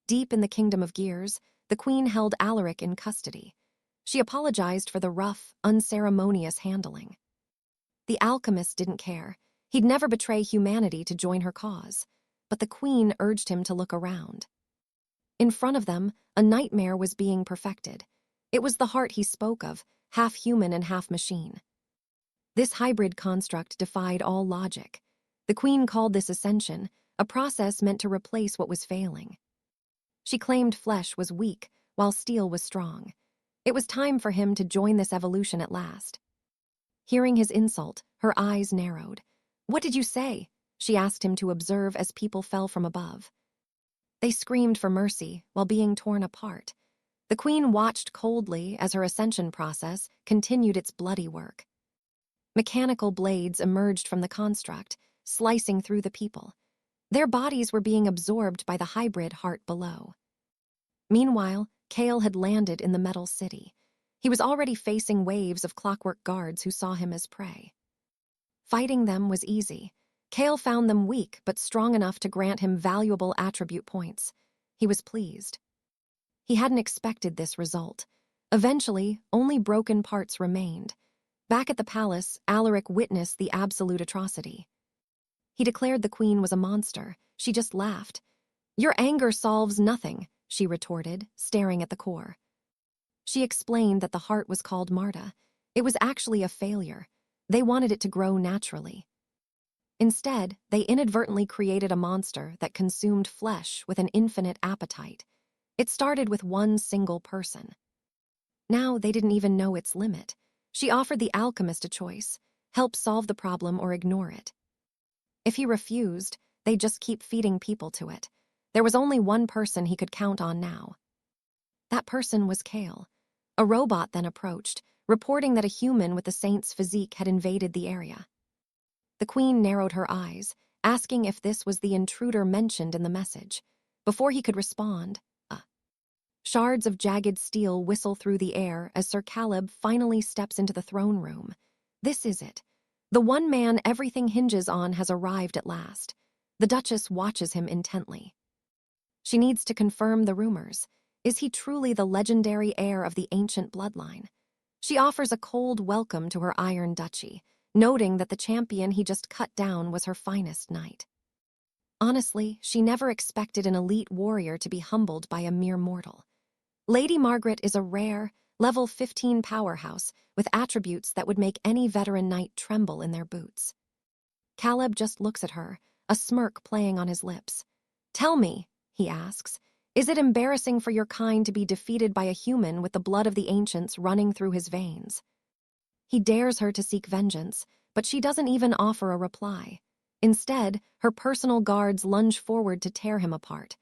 Deep in the Kingdom of Gears, the Queen held Alaric in custody. She apologized for the rough, unceremonious handling. The alchemist didn't care. He'd never betray humanity to join her cause. But the Queen urged him to look around. In front of them, a nightmare was being perfected. It was the heart he spoke of, half human and half machine. This hybrid construct defied all logic. The Queen called this ascension, a process meant to replace what was failing. She claimed flesh was weak, while steel was strong. It was time for him to join this evolution at last. Hearing his insult, her eyes narrowed. "What did you say?" she asked him to observe as people fell from above. They screamed for mercy while being torn apart. The Queen watched coldly as her ascension process continued its bloody work. Mechanical blades emerged from the construct, slicing through the people. Their bodies were being absorbed by the hybrid heart below. Meanwhile, Kale had landed in the metal city. He was already facing waves of clockwork guards who saw him as prey. Fighting them was easy. Kale found them weak but strong enough to grant him valuable attribute points. He was pleased. He hadn't expected this result. Eventually, only broken parts remained. Back at the palace, Alaric witnessed the absolute atrocity. He declared the Queen was a monster. She just laughed. "Your anger solves nothing," she retorted, staring at the core. She explained that the heart was called Marta. It was actually a failure. They wanted it to grow naturally. Instead, they inadvertently created a monster that consumed flesh with an infinite appetite. It started with one single person. Now they didn't even know its limit. She offered the alchemist a choice: help solve the problem or ignore it. If he refused, they'd just keep feeding people to it. There was only one person he could count on now. That person was Kale. A robot then approached, reporting that a human with the saint's physique had invaded the area. The Queen narrowed her eyes, asking if this was the intruder mentioned in the message. Before he could respond, shards of jagged steel whistle through the air as Sir Caleb finally steps into the throne room. This is it. The one man everything hinges on has arrived at last. The Duchess watches him intently. She needs to confirm the rumors. Is he truly the legendary heir of the ancient bloodline? She offers a cold welcome to her Iron Duchy, noting that the champion he just cut down was her finest knight. Honestly, she never expected an elite warrior to be humbled by a mere mortal. Lady Margaret is a rare, level 15 powerhouse with attributes that would make any veteran knight tremble in their boots. Caleb just looks at her, a smirk playing on his lips. "Tell me," he asks, Is it embarrassing for your kind to be defeated by a human with the blood of the ancients running through his veins? He dares her to seek vengeance, but she doesn't even offer a reply. Instead, her personal guards lunge forward to tear him apart.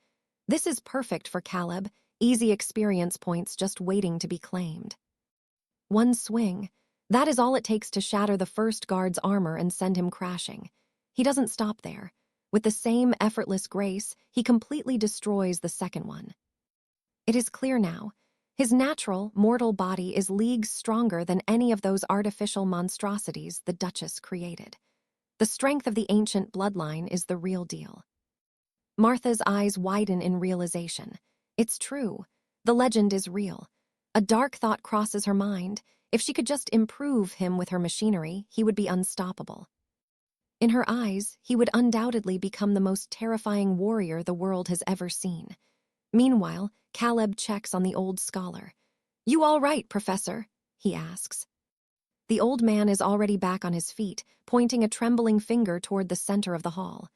This is perfect for Caleb, easy experience points just waiting to be claimed. One swing. That is all it takes to shatter the first guard's armor and send him crashing. He doesn't stop there. With the same effortless grace, he completely destroys the second one. It is clear now. His natural, mortal body is leagues stronger than any of those artificial monstrosities the Duchess created. The strength of the ancient bloodline is the real deal. Martha's eyes widen in realization. It's true. The legend is real. A dark thought crosses her mind. If she could just improve him with her machinery, he would be unstoppable. In her eyes, he would undoubtedly become the most terrifying warrior the world has ever seen. Meanwhile, Caleb checks on the old scholar. "You all right, Professor?" he asks. The old man is already back on his feet, pointing a trembling finger toward the center of the hall.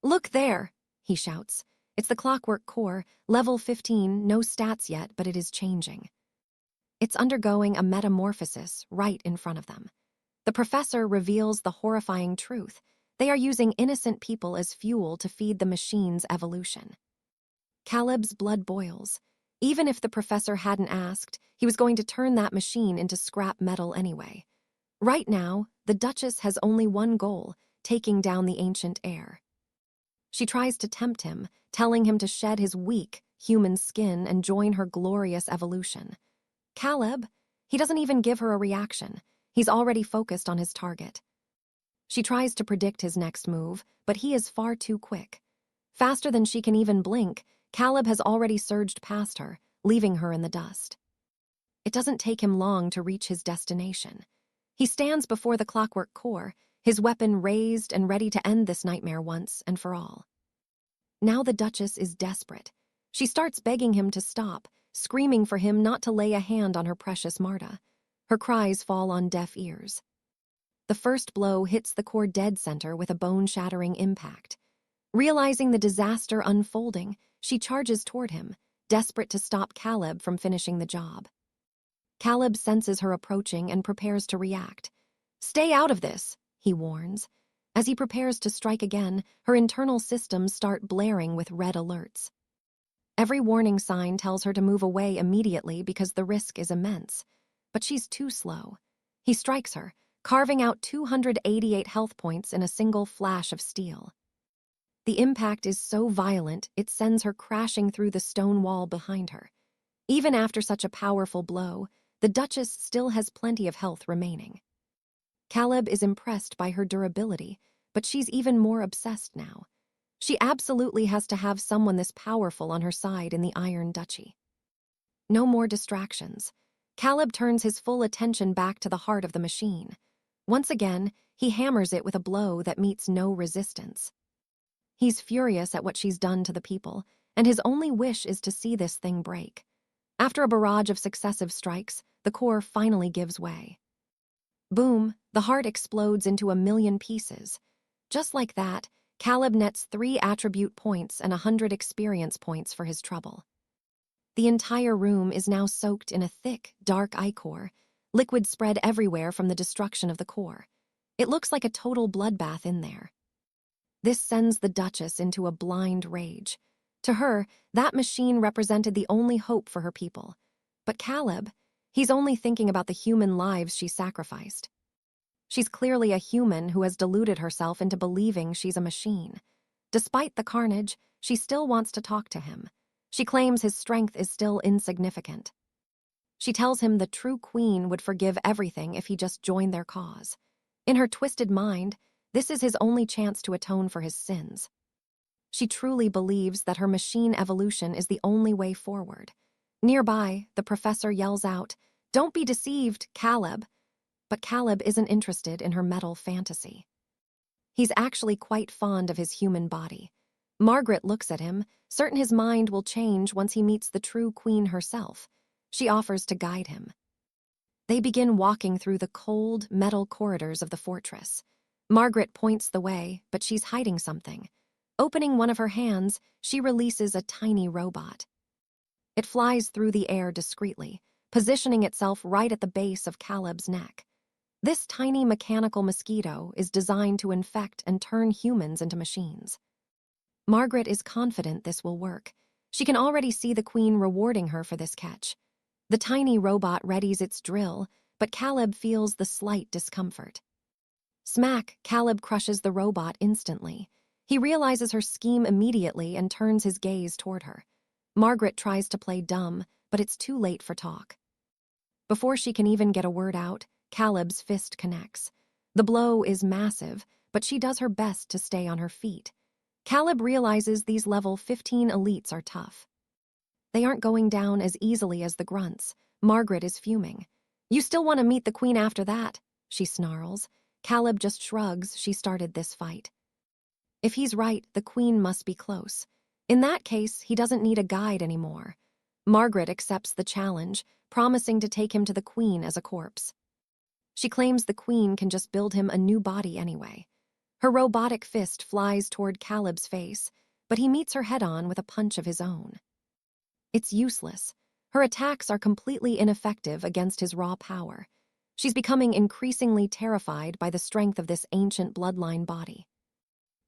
"Look there!" he shouts. It's the Clockwork Core, level 15, no stats yet, but it is changing. It's undergoing a metamorphosis right in front of them. The professor reveals the horrifying truth. They are using innocent people as fuel to feed the machine's evolution. Caleb's blood boils. Even if the professor hadn't asked, he was going to turn that machine into scrap metal anyway. Right now, the Duchess has only one goal, taking down the ancient heir. She tries to tempt him, telling him to shed his weak, human skin and join her glorious evolution. Caleb, he doesn't even give her a reaction. He's already focused on his target. She tries to predict his next move, but he is far too quick. Faster than she can even blink, Caleb has already surged past her, leaving her in the dust. It doesn't take him long to reach his destination. He stands before the Clockwork Core, his weapon raised and ready to end this nightmare once and for all. Now the Duchess is desperate. She starts begging him to stop, screaming for him not to lay a hand on her precious Marta. Her cries fall on deaf ears. The first blow hits the core dead center with a bone-shattering impact. Realizing the disaster unfolding, she charges toward him, desperate to stop Caleb from finishing the job. Caleb senses her approaching and prepares to react. "Stay out of this," he warns. As he prepares to strike again, her internal systems start blaring with red alerts. Every warning sign tells her to move away immediately because the risk is immense. But she's too slow. He strikes her, carving out 288 health points in a single flash of steel. The impact is so violent, it sends her crashing through the stone wall behind her. Even after such a powerful blow, the Duchess still has plenty of health remaining. Caleb is impressed by her durability, but she's even more obsessed now. She absolutely has to have someone this powerful on her side in the Iron Duchy. No more distractions. Caleb turns his full attention back to the heart of the machine. Once again, he hammers it with a blow that meets no resistance. He's furious at what she's done to the people, and his only wish is to see this thing break. After a barrage of successive strikes, the core finally gives way. Boom, the heart explodes into 1,000,000 pieces. Just like that, Caleb nets 3 attribute points and 100 experience points for his trouble. The entire room is now soaked in a thick, dark ichor, liquid spread everywhere from the destruction of the core. It looks like a total bloodbath in there. This sends the Duchess into a blind rage. To her, that machine represented the only hope for her people. But Caleb, he's only thinking about the human lives she sacrificed. She's clearly a human who has deluded herself into believing she's a machine. Despite the carnage, she still wants to talk to him. She claims his strength is still insignificant. She tells him the true queen would forgive everything if he just joined their cause. In her twisted mind, this is his only chance to atone for his sins. She truly believes that her machine evolution is the only way forward. Nearby, the professor yells out, "Don't be deceived, Caleb." But Caleb isn't interested in her metal fantasy. He's actually quite fond of his human body. Margaret looks at him, certain his mind will change once he meets the true queen herself. She offers to guide him. They begin walking through the cold, metal corridors of the fortress. Margaret points the way, but she's hiding something. Opening one of her hands, she releases a tiny robot. It flies through the air discreetly, positioning itself right at the base of Caleb's neck. This tiny mechanical mosquito is designed to infect and turn humans into machines. Margaret is confident this will work. She can already see the Queen rewarding her for this catch. The tiny robot readies its drill, but Caleb feels the slight discomfort. Smack, Caleb crushes the robot instantly. He realizes her scheme immediately and turns his gaze toward her. Margaret tries to play dumb, but it's too late for talk. Before she can even get a word out, Caleb's fist connects. The blow is massive, but she does her best to stay on her feet. Caleb realizes these level 15 elites are tough. They aren't going down as easily as the grunts. Margaret is fuming. "You still want to meet the Queen after that?" she snarls. Caleb just shrugs. She started this fight. If he's right, the Queen must be close. In that case, he doesn't need a guide anymore. Margaret accepts the challenge, promising to take him to the Queen as a corpse. She claims the Queen can just build him a new body anyway. Her robotic fist flies toward Caleb's face, but he meets her head-on with a punch of his own. It's useless. Her attacks are completely ineffective against his raw power. She's becoming increasingly terrified by the strength of this ancient bloodline body.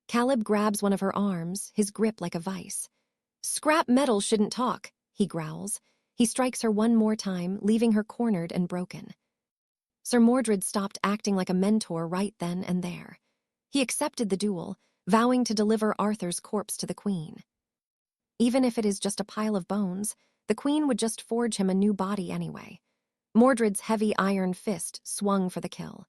Caleb grabs one of her arms, his grip like a vice. "Scrap metal shouldn't talk," he growls. He strikes her one more time, leaving her cornered and broken. Sir Mordred stopped acting like a mentor right then and there. He accepted the duel, vowing to deliver Arthur's corpse to the Queen. Even if it is just a pile of bones, the Queen would just forge him a new body anyway. Mordred's heavy iron fist swung for the kill.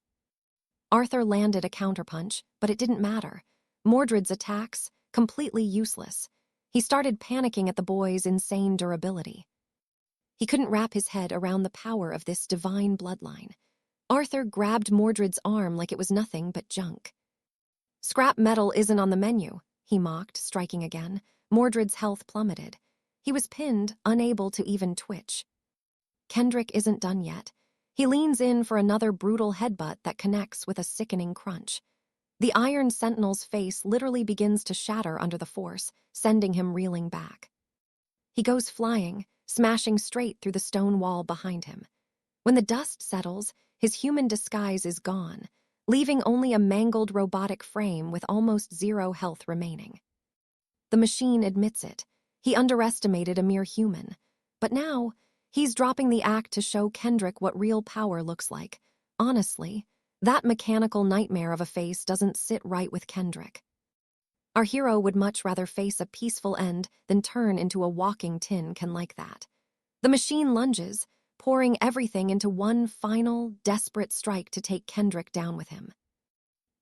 Arthur landed a counterpunch, but it didn't matter. Mordred's attacks, completely useless. He started panicking at the boy's insane durability. He couldn't wrap his head around the power of this divine bloodline. Arthur grabbed Mordred's arm like it was nothing but junk. "Scrap metal isn't on the menu," he mocked, striking again. Mordred's health plummeted. He was pinned, unable to even twitch. Kendrick isn't done yet. He leans in for another brutal headbutt that connects with a sickening crunch. The Iron Sentinel's face literally begins to shatter under the force, sending him reeling back. He goes flying, smashing straight through the stone wall behind him. When the dust settles, his human disguise is gone, leaving only a mangled robotic frame with almost zero health remaining. The machine admits it. He underestimated a mere human. But now, he's dropping the act to show Kendrick what real power looks like. Honestly, that mechanical nightmare of a face doesn't sit right with Kendrick. Our hero would much rather face a peaceful end than turn into a walking tin can like that. The machine lunges, pouring everything into one final, desperate strike to take Kendrick down with him.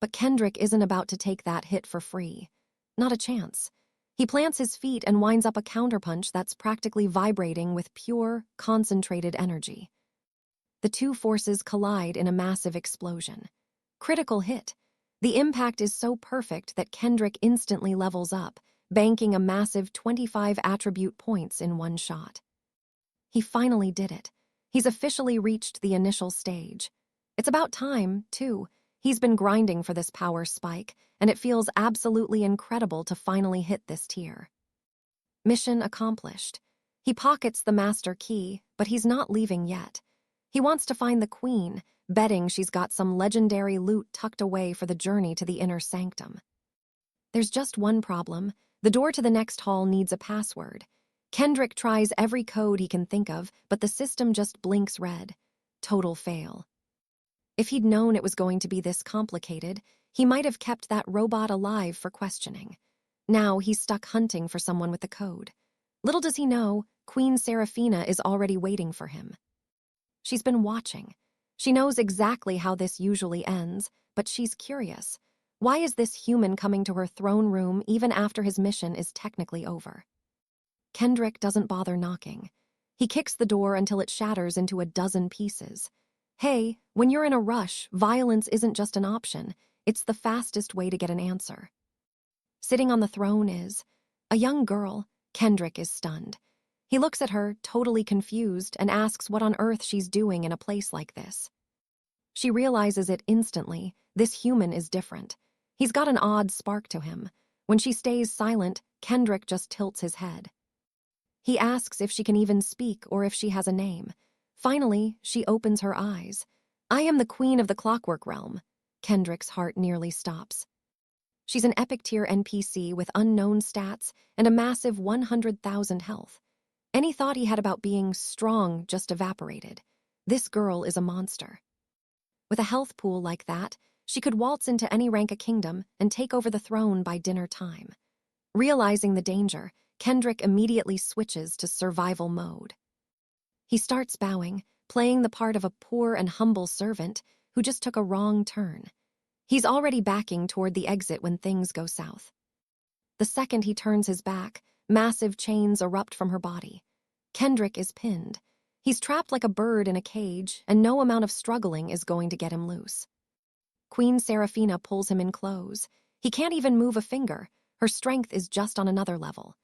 But Kendrick isn't about to take that hit for free. Not a chance. He plants his feet and winds up a counterpunch that's practically vibrating with pure, concentrated energy. The two forces collide in a massive explosion. Critical hit. The impact is so perfect that Kendrick instantly levels up, banking a massive 25 attribute points in one shot. He finally did it. He's officially reached the initial stage. It's about time, too. He's been grinding for this power spike, and it feels absolutely incredible to finally hit this tier. Mission accomplished. He pockets the master key, but he's not leaving yet. He wants to find the Queen, betting she's got some legendary loot tucked away for the journey to the inner sanctum. There's just one problem. The door to the next hall needs a password. Kendrick tries every code he can think of, but the system just blinks red. Total fail. If he'd known it was going to be this complicated, he might have kept that robot alive for questioning. Now he's stuck hunting for someone with the code. Little does he know, Queen Seraphina is already waiting for him. She's been watching. She knows exactly how this usually ends, but she's curious. Why is this human coming to her throne room even after his mission is technically over? Kendrick doesn't bother knocking. He kicks the door until it shatters into a dozen pieces. Hey, when you're in a rush, violence isn't just an option. It's the fastest way to get an answer. Sitting on the throne is a young girl. Kendrick is stunned. He looks at her, totally confused, and asks what on earth she's doing in a place like this. She realizes it instantly. This human is different. He's got an odd spark to him. When she stays silent, Kendrick just tilts his head. He asks if she can even speak or if she has a name. Finally, she opens her eyes. "I am the queen of the clockwork realm." Kendrick's heart nearly stops. She's an epic tier NPC with unknown stats and a massive 100,000 health. Any thought he had about being strong just evaporated. This girl is a monster. With a health pool like that, she could waltz into any rank a kingdom and take over the throne by dinner time. Realizing the danger, Kendrick immediately switches to survival mode. He starts bowing, playing the part of a poor and humble servant who just took a wrong turn. He's already backing toward the exit when things go south. The second he turns his back, massive chains erupt from her body. Kendrick is pinned. He's trapped like a bird in a cage, and no amount of struggling is going to get him loose. Queen Seraphina pulls him in close. He can't even move a finger. Her strength is just on another level.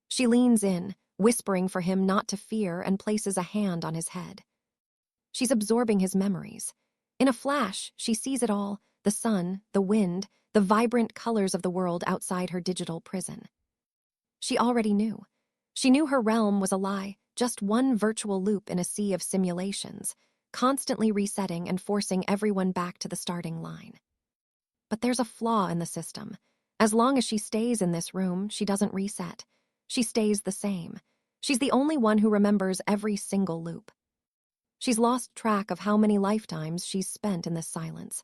She leans in, whispering for him not to fear, and places a hand on his head. She's absorbing his memories. In a flash, she sees it all: the sun, the wind, the vibrant colors of the world outside her digital prison. She already knew. She knew her realm was a lie, just one virtual loop in a sea of simulations, constantly resetting and forcing everyone back to the starting line. But there's a flaw in the system. As long as she stays in this room, she doesn't reset. She stays the same. She's the only one who remembers every single loop. She's lost track of how many lifetimes she's spent in this silence.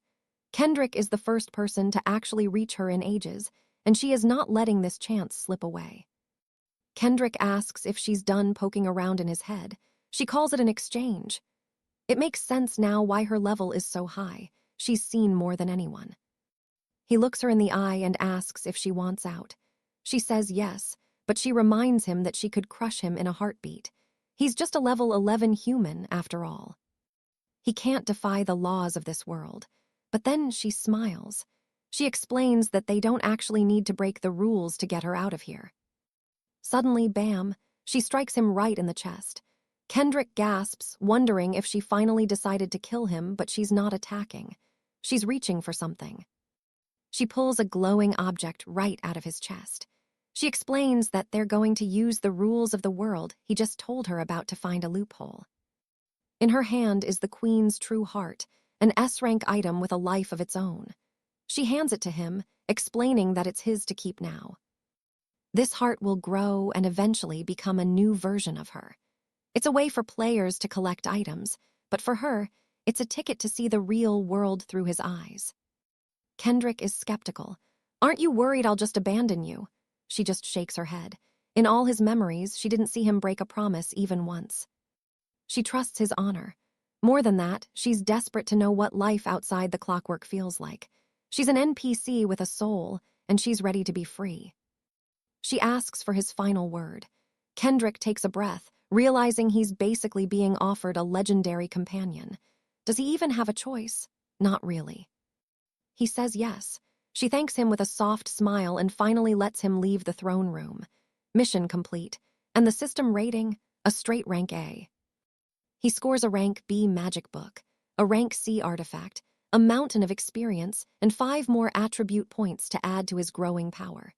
Kendrick is the first person to actually reach her in ages, and she is not letting this chance slip away. Kendrick asks if she's done poking around in his head. She calls it an exchange. It makes sense now why her level is so high. She's seen more than anyone. He looks her in the eye and asks if she wants out. She says yes, but she reminds him that she could crush him in a heartbeat. He's just a level 11 human, after all. He can't defy the laws of this world. But then she smiles. She explains that they don't actually need to break the rules to get her out of here. Suddenly, bam, she strikes him right in the chest. Kendrick gasps, wondering if she finally decided to kill him, but she's not attacking. She's reaching for something. She pulls a glowing object right out of his chest. She explains that they're going to use the rules of the world he just told her about to find a loophole. In her hand is the Queen's true heart, an S-rank item with a life of its own. She hands it to him, explaining that it's his to keep now. This heart will grow and eventually become a new version of her. It's a way for players to collect items, but for her, it's a ticket to see the real world through his eyes. Kendrick is skeptical. "Aren't you worried I'll just abandon you?" She just shakes her head. In all his memories, she didn't see him break a promise even once. She trusts his honor. More than that, she's desperate to know what life outside the clockwork feels like. She's an NPC with a soul, and she's ready to be free. She asks for his final word. Kendrick takes a breath, realizing he's basically being offered a legendary companion. Does he even have a choice? Not really. He says yes. She thanks him with a soft smile and finally lets him leave the throne room. Mission complete, and the system rating, a straight rank A. He scores a rank B magic book, a rank C artifact, a mountain of experience, and 5 more attribute points to add to his growing power.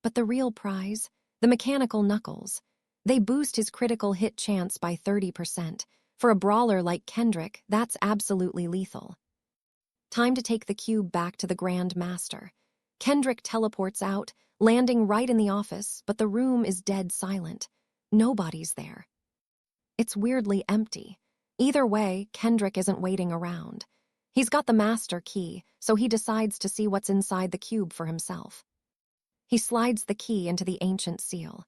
But the real prize, the mechanical knuckles, they boost his critical hit chance by 30%. For a brawler like Kendrick, that's absolutely lethal. Time to take the cube back to the Grand Master. Kendrick teleports out, landing right in the office, but the room is dead silent. Nobody's there. It's weirdly empty. Either way, Kendrick isn't waiting around. He's got the master key, so he decides to see what's inside the cube for himself. He slides the key into the ancient seal.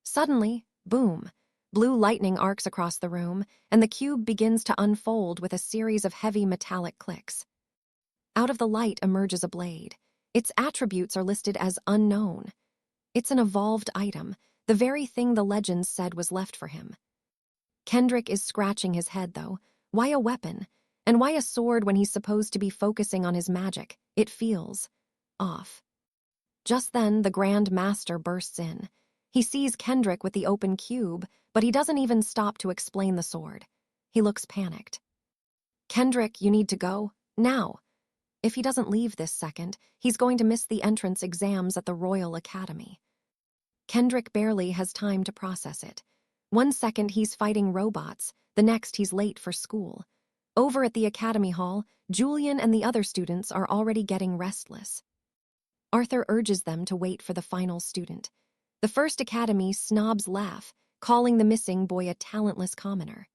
Suddenly, boom, blue lightning arcs across the room, and the cube begins to unfold with a series of heavy metallic clicks. Out of the light emerges a blade. Its attributes are listed as unknown. It's an evolved item, the very thing the legends said was left for him. Kendrick is scratching his head, though. Why a weapon? And why a sword when he's supposed to be focusing on his magic? It feels off. Just then, the Grand Master bursts in. He sees Kendrick with the open cube, but he doesn't even stop to explain the sword. He looks panicked. "Kendrick, you need to go, now. If he doesn't leave this second, he's going to miss the entrance exams at the Royal Academy." Kendrick barely has time to process it. 1 second he's fighting robots, the next he's late for school. Over at the Academy Hall, Julian and the other students are already getting restless. Arthur urges them to wait for the final student. The first Academy snobs laugh, calling the missing boy a talentless commoner.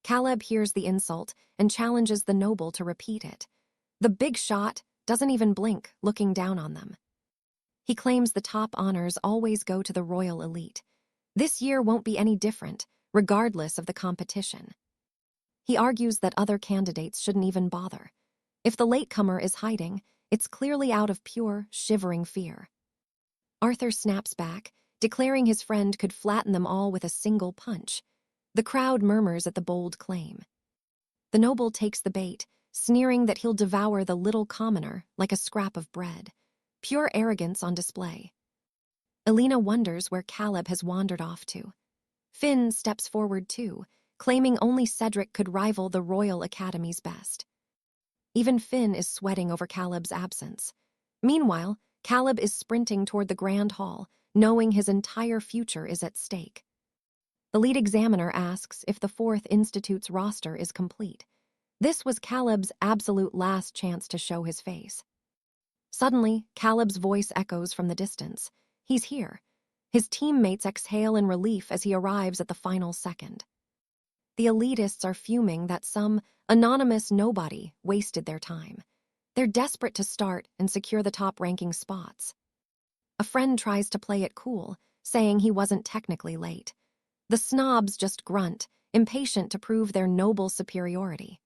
Caleb hears the insult and challenges the noble to repeat it. The big shot doesn't even blink, looking down on them. He claims the top honors always go to the royal elite. This year won't be any different, regardless of the competition. He argues that other candidates shouldn't even bother. If the latecomer is hiding, it's clearly out of pure, shivering fear. Arthur snaps back, declaring his friend could flatten them all with a single punch. The crowd murmurs at the bold claim. The noble takes the bait, sneering that he'll devour the little commoner like a scrap of bread. Pure arrogance on display. Elena wonders where Caleb has wandered off to. Finn steps forward too, claiming only Cedric could rival the Royal Academy's best. Even Finn is sweating over Caleb's absence. Meanwhile, Caleb is sprinting toward the Grand Hall, knowing his entire future is at stake. The lead examiner asks if the 4th Institute's roster is complete. This was Caleb's absolute last chance to show his face. Suddenly, Caleb's voice echoes from the distance. He's here. His teammates exhale in relief as he arrives at the final second. The elitists are fuming that some anonymous nobody wasted their time. They're desperate to start and secure the top-ranking spots. A friend tries to play it cool, saying he wasn't technically late. The snobs just grunt, impatient to prove their noble superiority.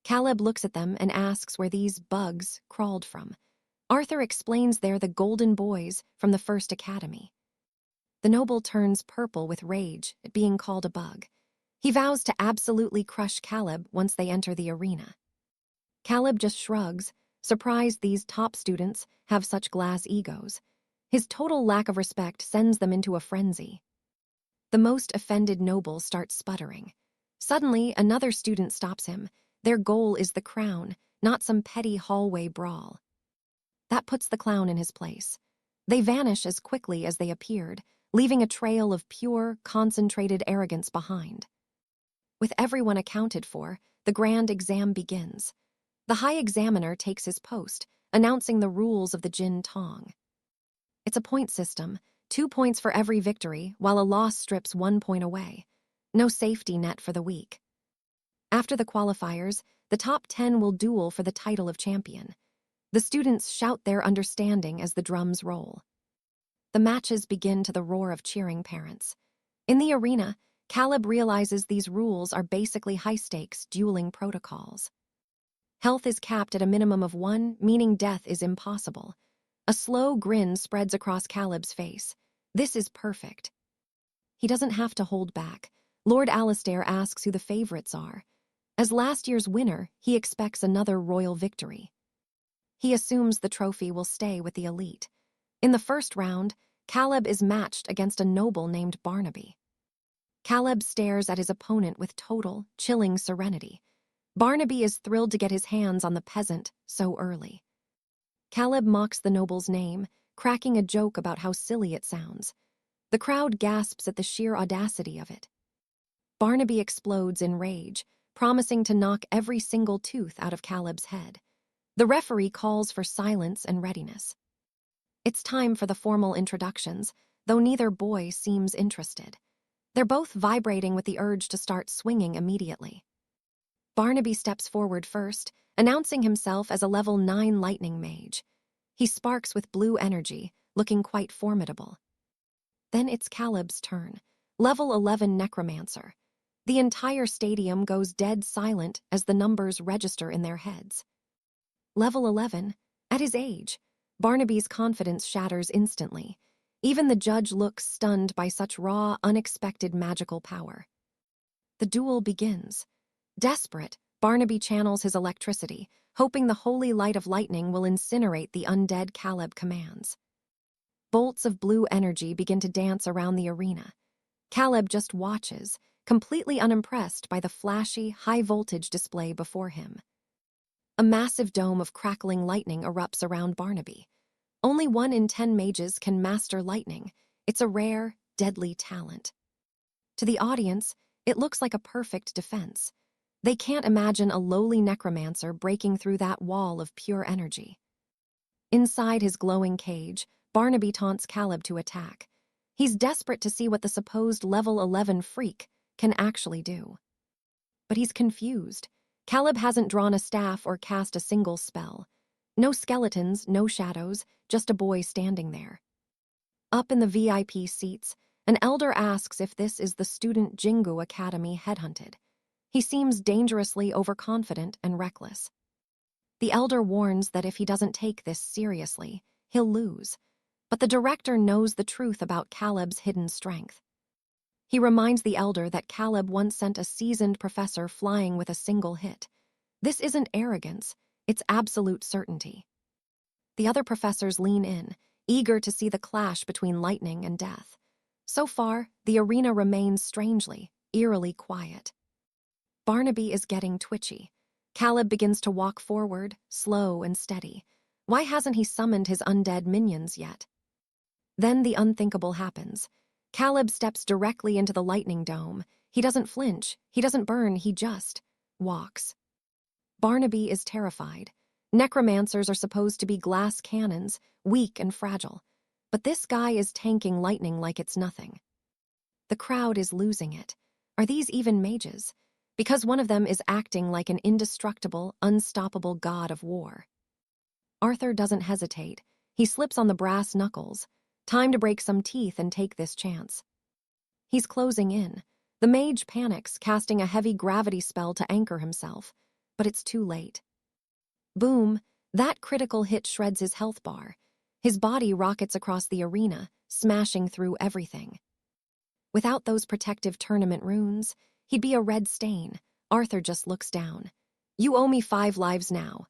Caleb looks at them and asks where these bugs crawled from. Arthur explains they're the golden boys from the First Academy. The noble turns purple with rage at being called a bug. He vows to absolutely crush Caleb once they enter the arena. Caleb just shrugs, surprised these top students have such glass egos. His total lack of respect sends them into a frenzy. The most offended noble starts sputtering. Suddenly, another student stops him. Their goal is the crown, not some petty hallway brawl. That puts the clown in his place. They vanish as quickly as they appeared, leaving a trail of pure, concentrated arrogance behind. With everyone accounted for, the grand exam begins. The high examiner takes his post, announcing the rules of the Jin Tong. It's a point system, 2 points for every victory, while a loss strips 1 point away. No safety net for the weak. After the qualifiers, the top 10 will duel for the title of champion. The students shout their understanding as the drums roll. The matches begin to the roar of cheering parents. In the arena, Caleb realizes these rules are basically high-stakes dueling protocols. Health is capped at a minimum of 1, meaning death is impossible. A slow grin spreads across Caleb's face. This is perfect. He doesn't have to hold back. Lord Alistair asks who the favorites are. As last year's winner, he expects another royal victory. He assumes the trophy will stay with the elite. In the first round, Caleb is matched against a noble named Barnaby. Caleb stares at his opponent with total, chilling serenity. Barnaby is thrilled to get his hands on the peasant so early. Caleb mocks the noble's name, cracking a joke about how silly it sounds. The crowd gasps at the sheer audacity of it. Barnaby explodes in rage, promising to knock every single tooth out of Caleb's head. The referee calls for silence and readiness. It's time for the formal introductions, though neither boy seems interested. They're both vibrating with the urge to start swinging immediately. Barnaby steps forward first, announcing himself as a level 9 lightning mage. He sparks with blue energy, looking quite formidable. Then it's Caleb's turn, level 11 necromancer. The entire stadium goes dead silent as the numbers register in their heads. Level 11, at his age, Barnaby's confidence shatters instantly. Even the judge looks stunned by such raw, unexpected magical power. The duel begins. Desperate, Barnaby channels his electricity, hoping the holy light of lightning will incinerate the undead Caleb commands. Bolts of blue energy begin to dance around the arena. Caleb just watches, completely unimpressed by the flashy, high-voltage display before him. A massive dome of crackling lightning erupts around Barnaby. Only 1 in 10 mages can master lightning. It's a rare, deadly talent. To the audience, it looks like a perfect defense. They can't imagine a lowly necromancer breaking through that wall of pure energy. Inside his glowing cage, Barnaby taunts Caleb to attack. He's desperate to see what the supposed level 11 freak can actually do. But he's confused. Caleb hasn't drawn a staff or cast a single spell. No skeletons, no shadows, just a boy standing there. Up in the VIP seats, an elder asks if this is the student Jingu Academy headhunted. He seems dangerously overconfident and reckless. The elder warns that if he doesn't take this seriously, he'll lose. But the director knows the truth about Caleb's hidden strength. He reminds the elder that Caleb once sent a seasoned professor flying with a single hit. This isn't arrogance, it's absolute certainty. The other professors lean in, eager to see the clash between lightning and death. So far, the arena remains strangely, eerily quiet. Barnaby is getting twitchy. Caleb begins to walk forward, slow and steady. Why hasn't he summoned his undead minions yet? Then the unthinkable happens. Caleb steps directly into the lightning dome. He doesn't flinch, he doesn't burn, he just walks. Barnaby is terrified. Necromancers are supposed to be glass cannons, weak and fragile. But this guy is tanking lightning like it's nothing. The crowd is losing it. Are these even mages? Because one of them is acting like an indestructible, unstoppable god of war. Arthur doesn't hesitate. He slips on the brass knuckles. Time to break some teeth and take this chance. He's closing in. The mage panics, casting a heavy gravity spell to anchor himself. But it's too late. Boom! That critical hit shreds his health bar. His body rockets across the arena, smashing through everything. Without those protective tournament runes, he'd be a red stain. Arthur just looks down. You owe me 5 lives now.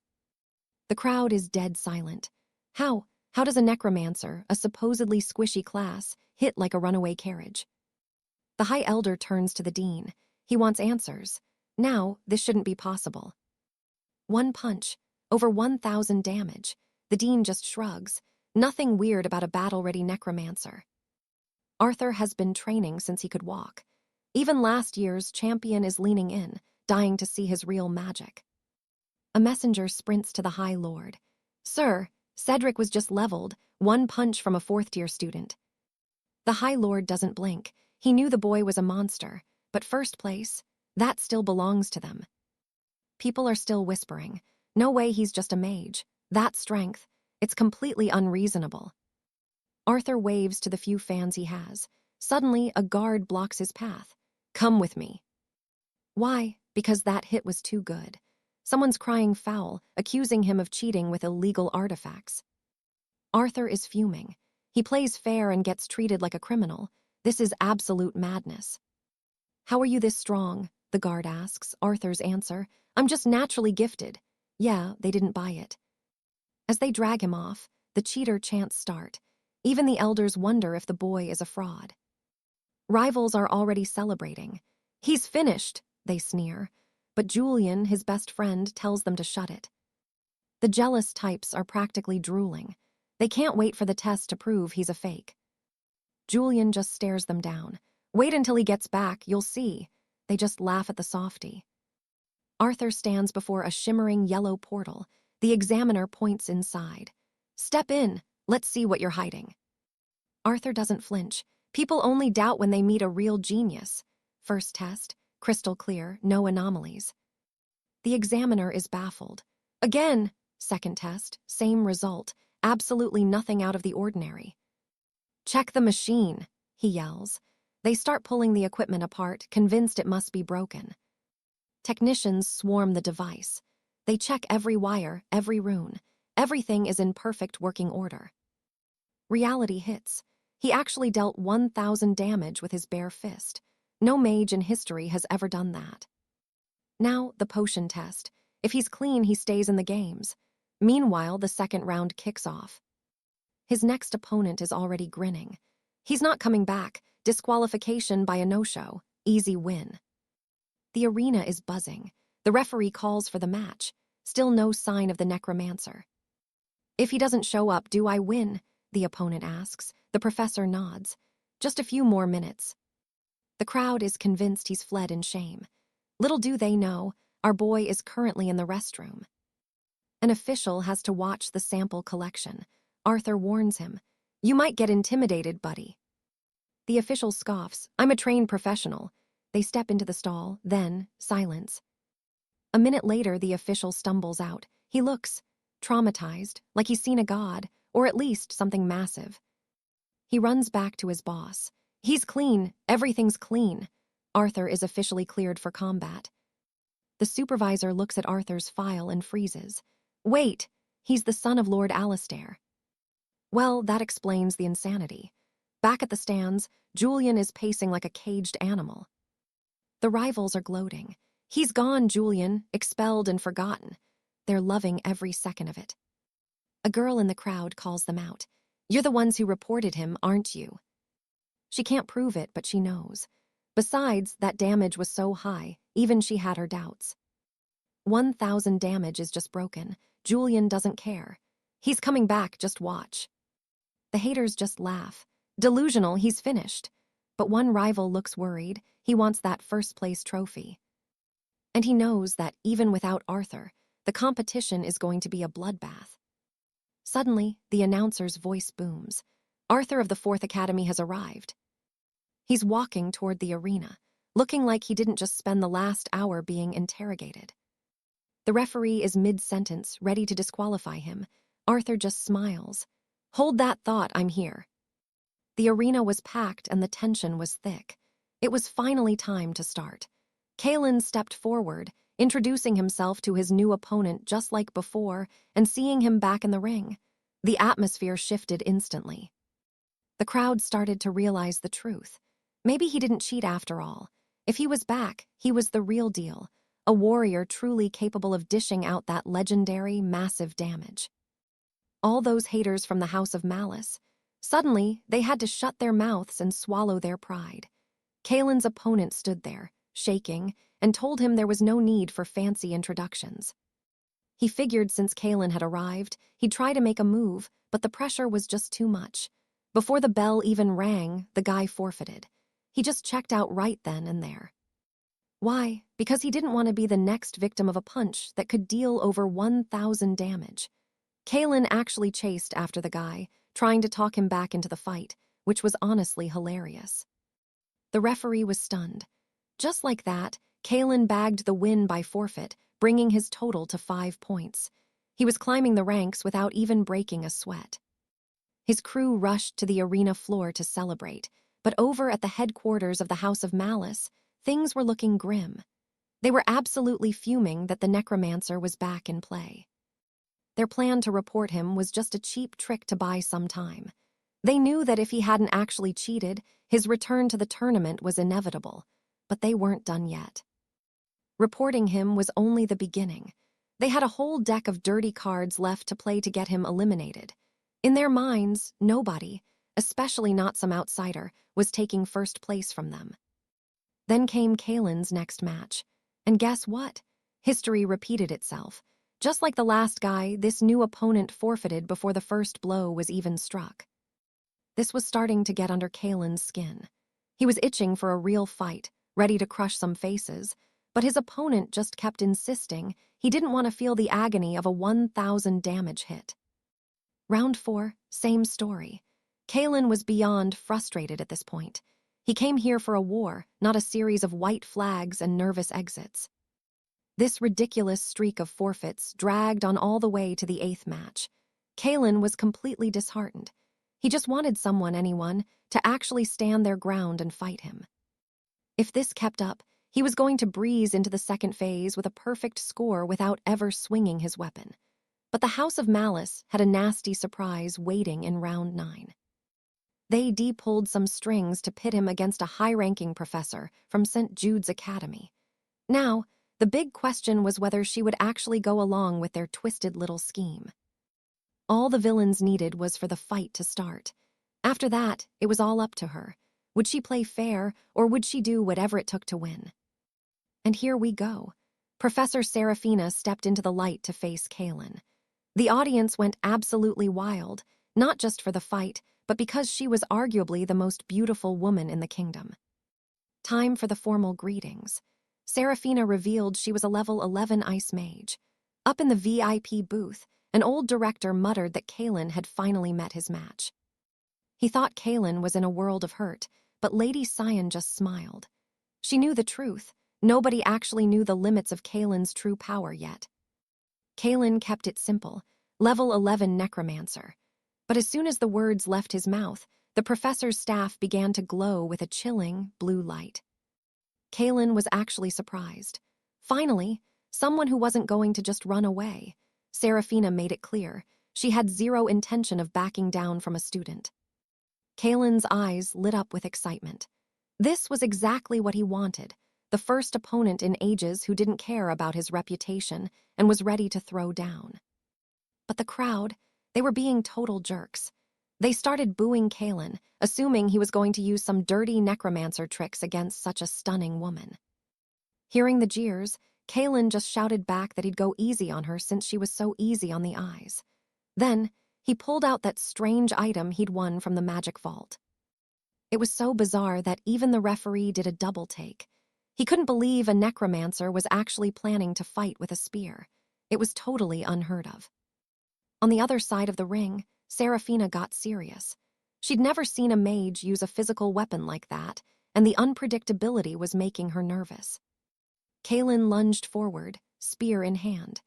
The crowd is dead silent. How does a necromancer, a supposedly squishy class, hit like a runaway carriage? The High Elder turns to the dean. He wants answers. Now, this shouldn't be possible. One punch, over 1,000 damage. The dean just shrugs. Nothing weird about a battle-ready necromancer. Arthur has been training since he could walk. Even last year's champion is leaning in, dying to see his real magic. A messenger sprints to the High Lord. Sir, Cedric was just leveled, 1 punch from a 4th-tier student. The High Lord doesn't blink. He knew the boy was a monster, but first place, that still belongs to them. People are still whispering. No way, he's just a mage. That strength, it's completely unreasonable. Arthur waves to the few fans he has. Suddenly, a guard blocks his path. Come with me. Why? Because that hit was too good. Someone's crying foul, accusing him of cheating with illegal artifacts. Arthur is fuming. He plays fair and gets treated like a criminal. This is absolute madness. How are you this strong? The guard asks. Arthur's answer, I'm just naturally gifted. Yeah, they didn't buy it. As they drag him off, the cheater chants start. Even the elders wonder if the boy is a fraud. Rivals are already celebrating. He's finished, they sneer. But Julian, his best friend, tells them to shut it. The jealous types are practically drooling. They can't wait for the test to prove he's a fake. Julian just stares them down. Wait until he gets back, you'll see. They just laugh at the softy. Arthur stands before a shimmering yellow portal. The examiner points inside. Step in, let's see what you're hiding. Arthur doesn't flinch. People only doubt when they meet a real genius. First test, crystal clear, no anomalies. The examiner is baffled. Again, second test, same result, absolutely nothing out of the ordinary. Check the machine, he yells. They start pulling the equipment apart, convinced it must be broken. Technicians swarm the device. They check every wire, every rune. Everything is in perfect working order. Reality hits. He actually dealt 1,000 damage with his bare fist. No mage in history has ever done that. Now, the potion test. If he's clean, he stays in the games. Meanwhile, the second round kicks off. His next opponent is already grinning. He's not coming back. Disqualification by a no-show. Easy win. The arena is buzzing. The referee calls for the match. Still no sign of the necromancer. If he doesn't show up, do I win? the opponent asks. The professor nods. Just a few more minutes. The crowd is convinced he's fled in shame. Little do they know, our boy is currently in the restroom. An official has to watch the sample collection. Arthur warns him, "You might get intimidated, buddy." The official scoffs, "I'm a trained professional." They step into the stall, then silence. A minute later, the official stumbles out. He looks traumatized, like he's seen a god, or at least something massive. He runs back to his boss. "He's clean. Everything's clean." Arthur is officially cleared for combat. The supervisor looks at Arthur's file and freezes. "Wait, he's the son of Lord Alistair." Well, that explains the insanity. Back at the stands, Julian is pacing like a caged animal. The rivals are gloating. "He's gone, Julian, expelled and forgotten." They're loving every second of it. A girl in the crowd calls them out. "You're the ones who reported him, aren't you?" She can't prove it, but she knows. Besides, that damage was so high, even she had her doubts. 1,000 damage is just broken. Julian doesn't care. "He's coming back, just watch." The haters just laugh. "Delusional, he's finished." But one rival looks worried. He wants that first-place trophy. And he knows that, even without Arthur, the competition is going to be a bloodbath. Suddenly, the announcer's voice booms. Arthur of the 4th Academy has arrived. He's walking toward the arena, looking like he didn't just spend the last hour being interrogated. The referee is mid-sentence, ready to disqualify him. Arthur just smiles. "Hold that thought, I'm here." The arena was packed and the tension was thick. It was finally time to start. Kalen stepped forward, introducing himself to his new opponent just like before, and seeing him back in the ring. The atmosphere shifted instantly. The crowd started to realize the truth. Maybe he didn't cheat after all. If he was back, he was the real deal, a warrior truly capable of dishing out that legendary, massive damage. All those haters from the House of Malice, suddenly, they had to shut their mouths and swallow their pride. Kalen's opponent stood there, shaking, and told him there was no need for fancy introductions. He figured since Kalen had arrived, he'd try to make a move, but the pressure was just too much. Before the bell even rang, the guy forfeited. He just checked out right then and there. Why? Because he didn't want to be the next victim of a punch that could deal over 1,000 damage. Kalen actually chased after the guy, trying to talk him back into the fight, which was honestly hilarious. The referee was stunned. Just like that, Kalen bagged the win by forfeit, bringing his total to 5 points. He was climbing the ranks without even breaking a sweat. His crew rushed to the arena floor to celebrate, but over at the headquarters of the House of Malice, things were looking grim. They were absolutely fuming that the Necromancer was back in play. Their plan to report him was just a cheap trick to buy some time. They knew that if he hadn't actually cheated, his return to the tournament was inevitable, but they weren't done yet. Reporting him was only the beginning. They had a whole deck of dirty cards left to play to get him eliminated. In their minds, nobody, especially not some outsider, was taking first place from them. Then came Kalen's next match. And guess what? History repeated itself. Just like the last guy, this new opponent forfeited before the first blow was even struck. This was starting to get under Kalen's skin. He was itching for a real fight, ready to crush some faces, but his opponent just kept insisting he didn't want to feel the agony of a 1,000 damage hit. Round 4, same story. Kalen was beyond frustrated at this point. He came here for a war, not a series of white flags and nervous exits. This ridiculous streak of forfeits dragged on all the way to the 8th match. Kalen was completely disheartened. He just wanted anyone, to actually stand their ground and fight him. If this kept up, he was going to breeze into the second phase with a perfect score without ever swinging his weapon. But the House of Malice had a nasty surprise waiting in round 9. They pulled some strings to pit him against a high-ranking professor from St. Jude's Academy. Now, the big question was whether she would actually go along with their twisted little scheme. All the villains needed was for the fight to start. After that, it was all up to her. Would she play fair, or would she do whatever it took to win? And here we go. Professor Seraphina stepped into the light to face Kalen. The audience went absolutely wild. not just for the fight, but because she was arguably the most beautiful woman in the kingdom. Time for the formal greetings. Seraphina revealed she was a level 11 ice mage. Up in the VIP booth, an old director muttered that Kaylin had finally met his match. He thought Kaylin was in a world of hurt, but Lady Cyan just smiled. She knew the truth. Nobody actually knew the limits of Kaylin's true power yet. Kaylin kept it simple, level 11 necromancer. But as soon as the words left his mouth, the professor's staff began to glow with a chilling blue light. Kaylin was actually surprised. Finally, someone who wasn't going to just run away. Seraphina made it clear. She had zero intention of backing down from a student. Kaylin's eyes lit up with excitement. This was exactly what he wanted, the first opponent in ages who didn't care about his reputation and was ready to throw down. But the crowd, they were being total jerks. They started booing Kaylin, assuming he was going to use some dirty necromancer tricks against such a stunning woman. Hearing the jeers, Kaylin just shouted back that he'd go easy on her since she was so easy on the eyes. Then, he pulled out that strange item he'd won from the magic vault. It was so bizarre that even the referee did a double take. He couldn't believe a necromancer was actually planning to fight with a spear. It was totally unheard of. On the other side of the ring, Seraphina got serious. She'd never seen a mage use a physical weapon like that, and the unpredictability was making her nervous. Kaylin lunged forward, spear in hand.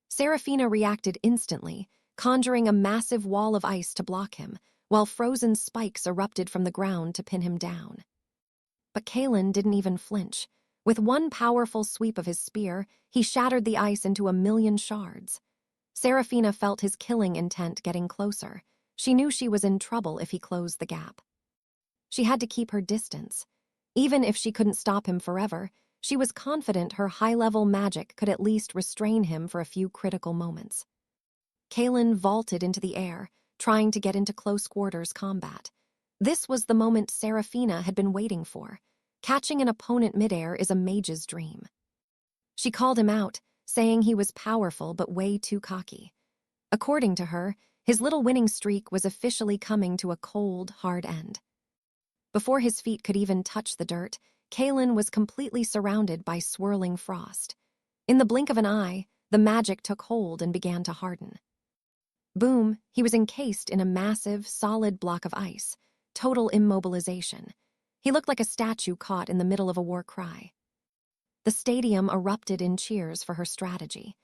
Seraphina reacted instantly, conjuring a massive wall of ice to block him, while frozen spikes erupted from the ground to pin him down. But Kaylin didn't even flinch. With one powerful sweep of his spear, he shattered the ice into a million shards. Seraphina felt his killing intent getting closer. She knew she was in trouble if he closed the gap. She had to keep her distance. Even if she couldn't stop him forever, she was confident her high-level magic could at least restrain him for a few critical moments. Kaylin vaulted into the air, trying to get into close-quarters combat. This was the moment Seraphina had been waiting for. Catching an opponent midair is a mage's dream. She called him out, saying he was powerful but way too cocky. According to her, his little winning streak was officially coming to a cold, hard end. Before his feet could even touch the dirt, Kaylin was completely surrounded by swirling frost. In the blink of an eye, the magic took hold and began to harden. Boom, he was encased in a massive, solid block of ice. Total immobilization. He looked like a statue caught in the middle of a war cry. The stadium erupted in cheers for her strategy.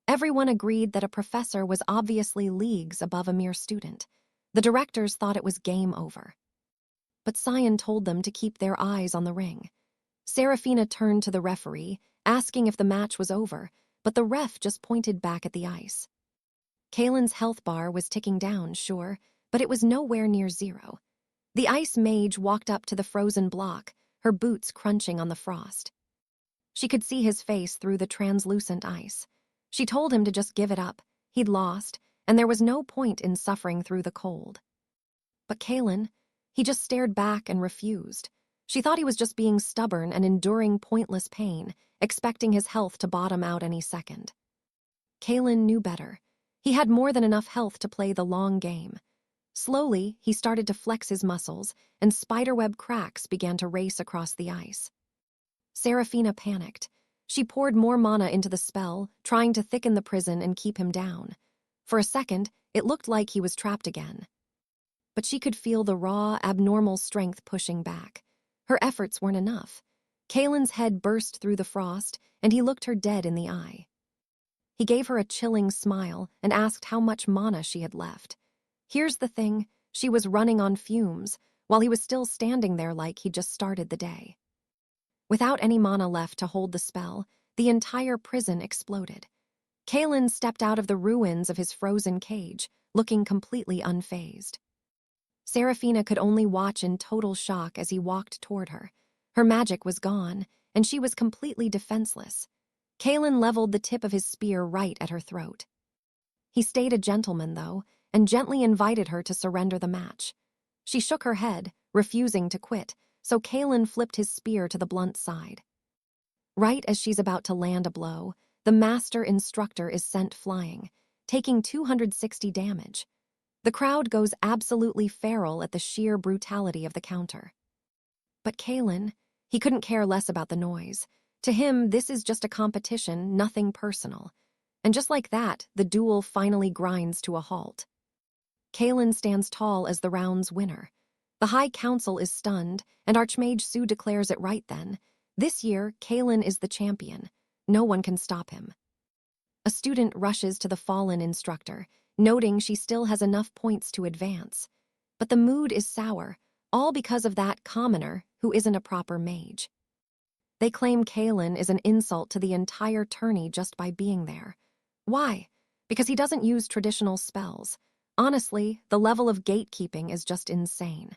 Everyone agreed that a professor was obviously leagues above a mere student. The directors thought it was game over. But Cyan told them to keep their eyes on the ring. Seraphina turned to the referee, asking if the match was over, but the ref just pointed back at the ice. Kaylin's health bar was ticking down, sure, but it was nowhere near zero. The ice mage walked up to the frozen block, her boots crunching on the frost. She could see his face through the translucent ice. She told him to just give it up. He'd lost, and there was no point in suffering through the cold. But Kaylin, he just stared back and refused. She thought he was just being stubborn and enduring pointless pain, expecting his health to bottom out any second. Kaylin knew better. He had more than enough health to play the long game. Slowly, he started to flex his muscles, and spiderweb cracks began to race across the ice. Seraphina panicked. She poured more mana into the spell, trying to thicken the prison and keep him down. For a second, it looked like he was trapped again. But she could feel the raw, abnormal strength pushing back. Her efforts weren't enough. Kaylin's head burst through the frost, and he looked her dead in the eye. He gave her a chilling smile and asked how much mana she had left. Here's the thing, she was running on fumes, while he was still standing there like he'd just started the day. Without any mana left to hold the spell, the entire prison exploded. Kaylin stepped out of the ruins of his frozen cage, looking completely unfazed. Seraphina could only watch in total shock as he walked toward her. Her magic was gone, and she was completely defenseless. Kaylin leveled the tip of his spear right at her throat. He stayed a gentleman, though, and gently invited her to surrender the match. She shook her head, refusing to quit, so Kaylin flipped his spear to the blunt side. Right as she's about to land a blow, the master instructor is sent flying, taking 260 damage. The crowd goes absolutely feral at the sheer brutality of the counter. But Kalen, he couldn't care less about the noise. To him, this is just a competition, nothing personal. And just like that, the duel finally grinds to a halt. Kalen stands tall as the round's winner. The High Council is stunned, and Archmage Sue declares it right then. This year, Kalen is the champion. No one can stop him. A student rushes to the fallen instructor, noting she still has enough points to advance. But the mood is sour, all because of that commoner who isn't a proper mage. They claim Kalen is an insult to the entire tourney just by being there. Why? Because he doesn't use traditional spells. Honestly, the level of gatekeeping is just insane.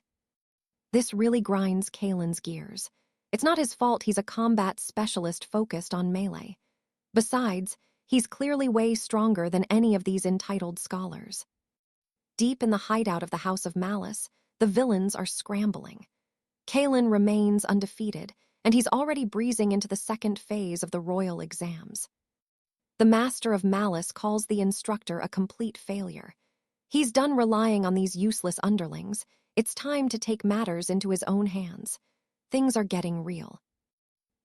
This really grinds Kalen's gears. It's not his fault he's a combat specialist focused on melee. Besides, he's clearly way stronger than any of these entitled scholars. Deep in the hideout of the House of Malice, the villains are scrambling. Kalen remains undefeated, and he's already breezing into the second phase of the royal exams. The Master of Malice calls the instructor a complete failure. He's done relying on these useless underlings. It's time to take matters into his own hands. Things are getting real.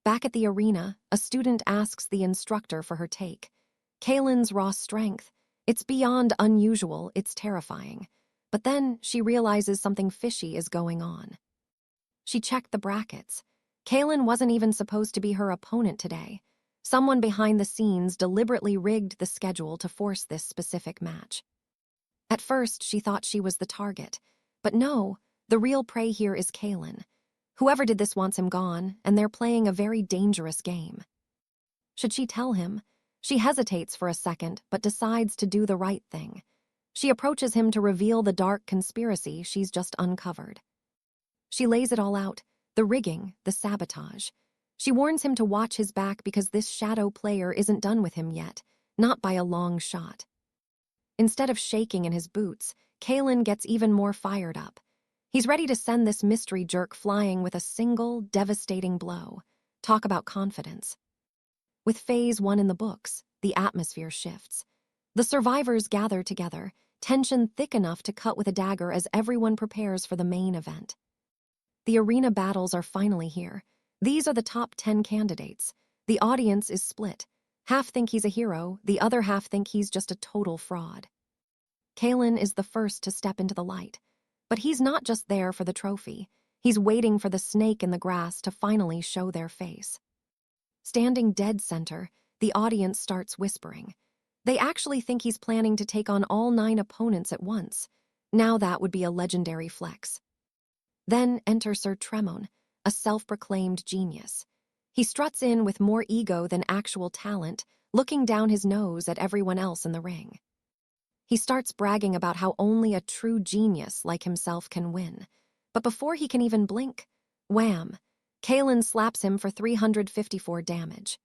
Back at the arena, a student asks the instructor for her take. Kalen's raw strength, it's beyond unusual, it's terrifying. But then she realizes something fishy is going on. She checked the brackets. Kalen wasn't even supposed to be her opponent today. Someone behind the scenes deliberately rigged the schedule to force this specific match. At first, she thought she was the target. But no, the real prey here is Kalen. Whoever did this wants him gone, and they're playing a very dangerous game. Should she tell him? She hesitates for a second, but decides to do the right thing. She approaches him to reveal the dark conspiracy she's just uncovered. She lays it all out, the rigging, the sabotage. She warns him to watch his back because this shadow player isn't done with him yet, not by a long shot. Instead of shaking in his boots, Kalen gets even more fired up. He's ready to send this mystery jerk flying with a single, devastating blow. Talk about confidence. With Phase 1 in the books, the atmosphere shifts. The survivors gather together, tension thick enough to cut with a dagger as everyone prepares for the main event. The arena battles are finally here. These are the top 10 candidates. The audience is split. Half think he's a hero, the other half think he's just a total fraud. Kalen is the first to step into the light. But he's not just there for the trophy. He's waiting for the snake in the grass to finally show their face. Standing dead center, the audience starts whispering. They actually think he's planning to take on all 9 opponents at once. Now that would be a legendary flex. Then enter Sir Tremon, a self-proclaimed genius. He struts in with more ego than actual talent, looking down his nose at everyone else in the ring. He starts bragging about how only a true genius like himself can win. But before he can even blink, wham! Kalen slaps him for 354 damage.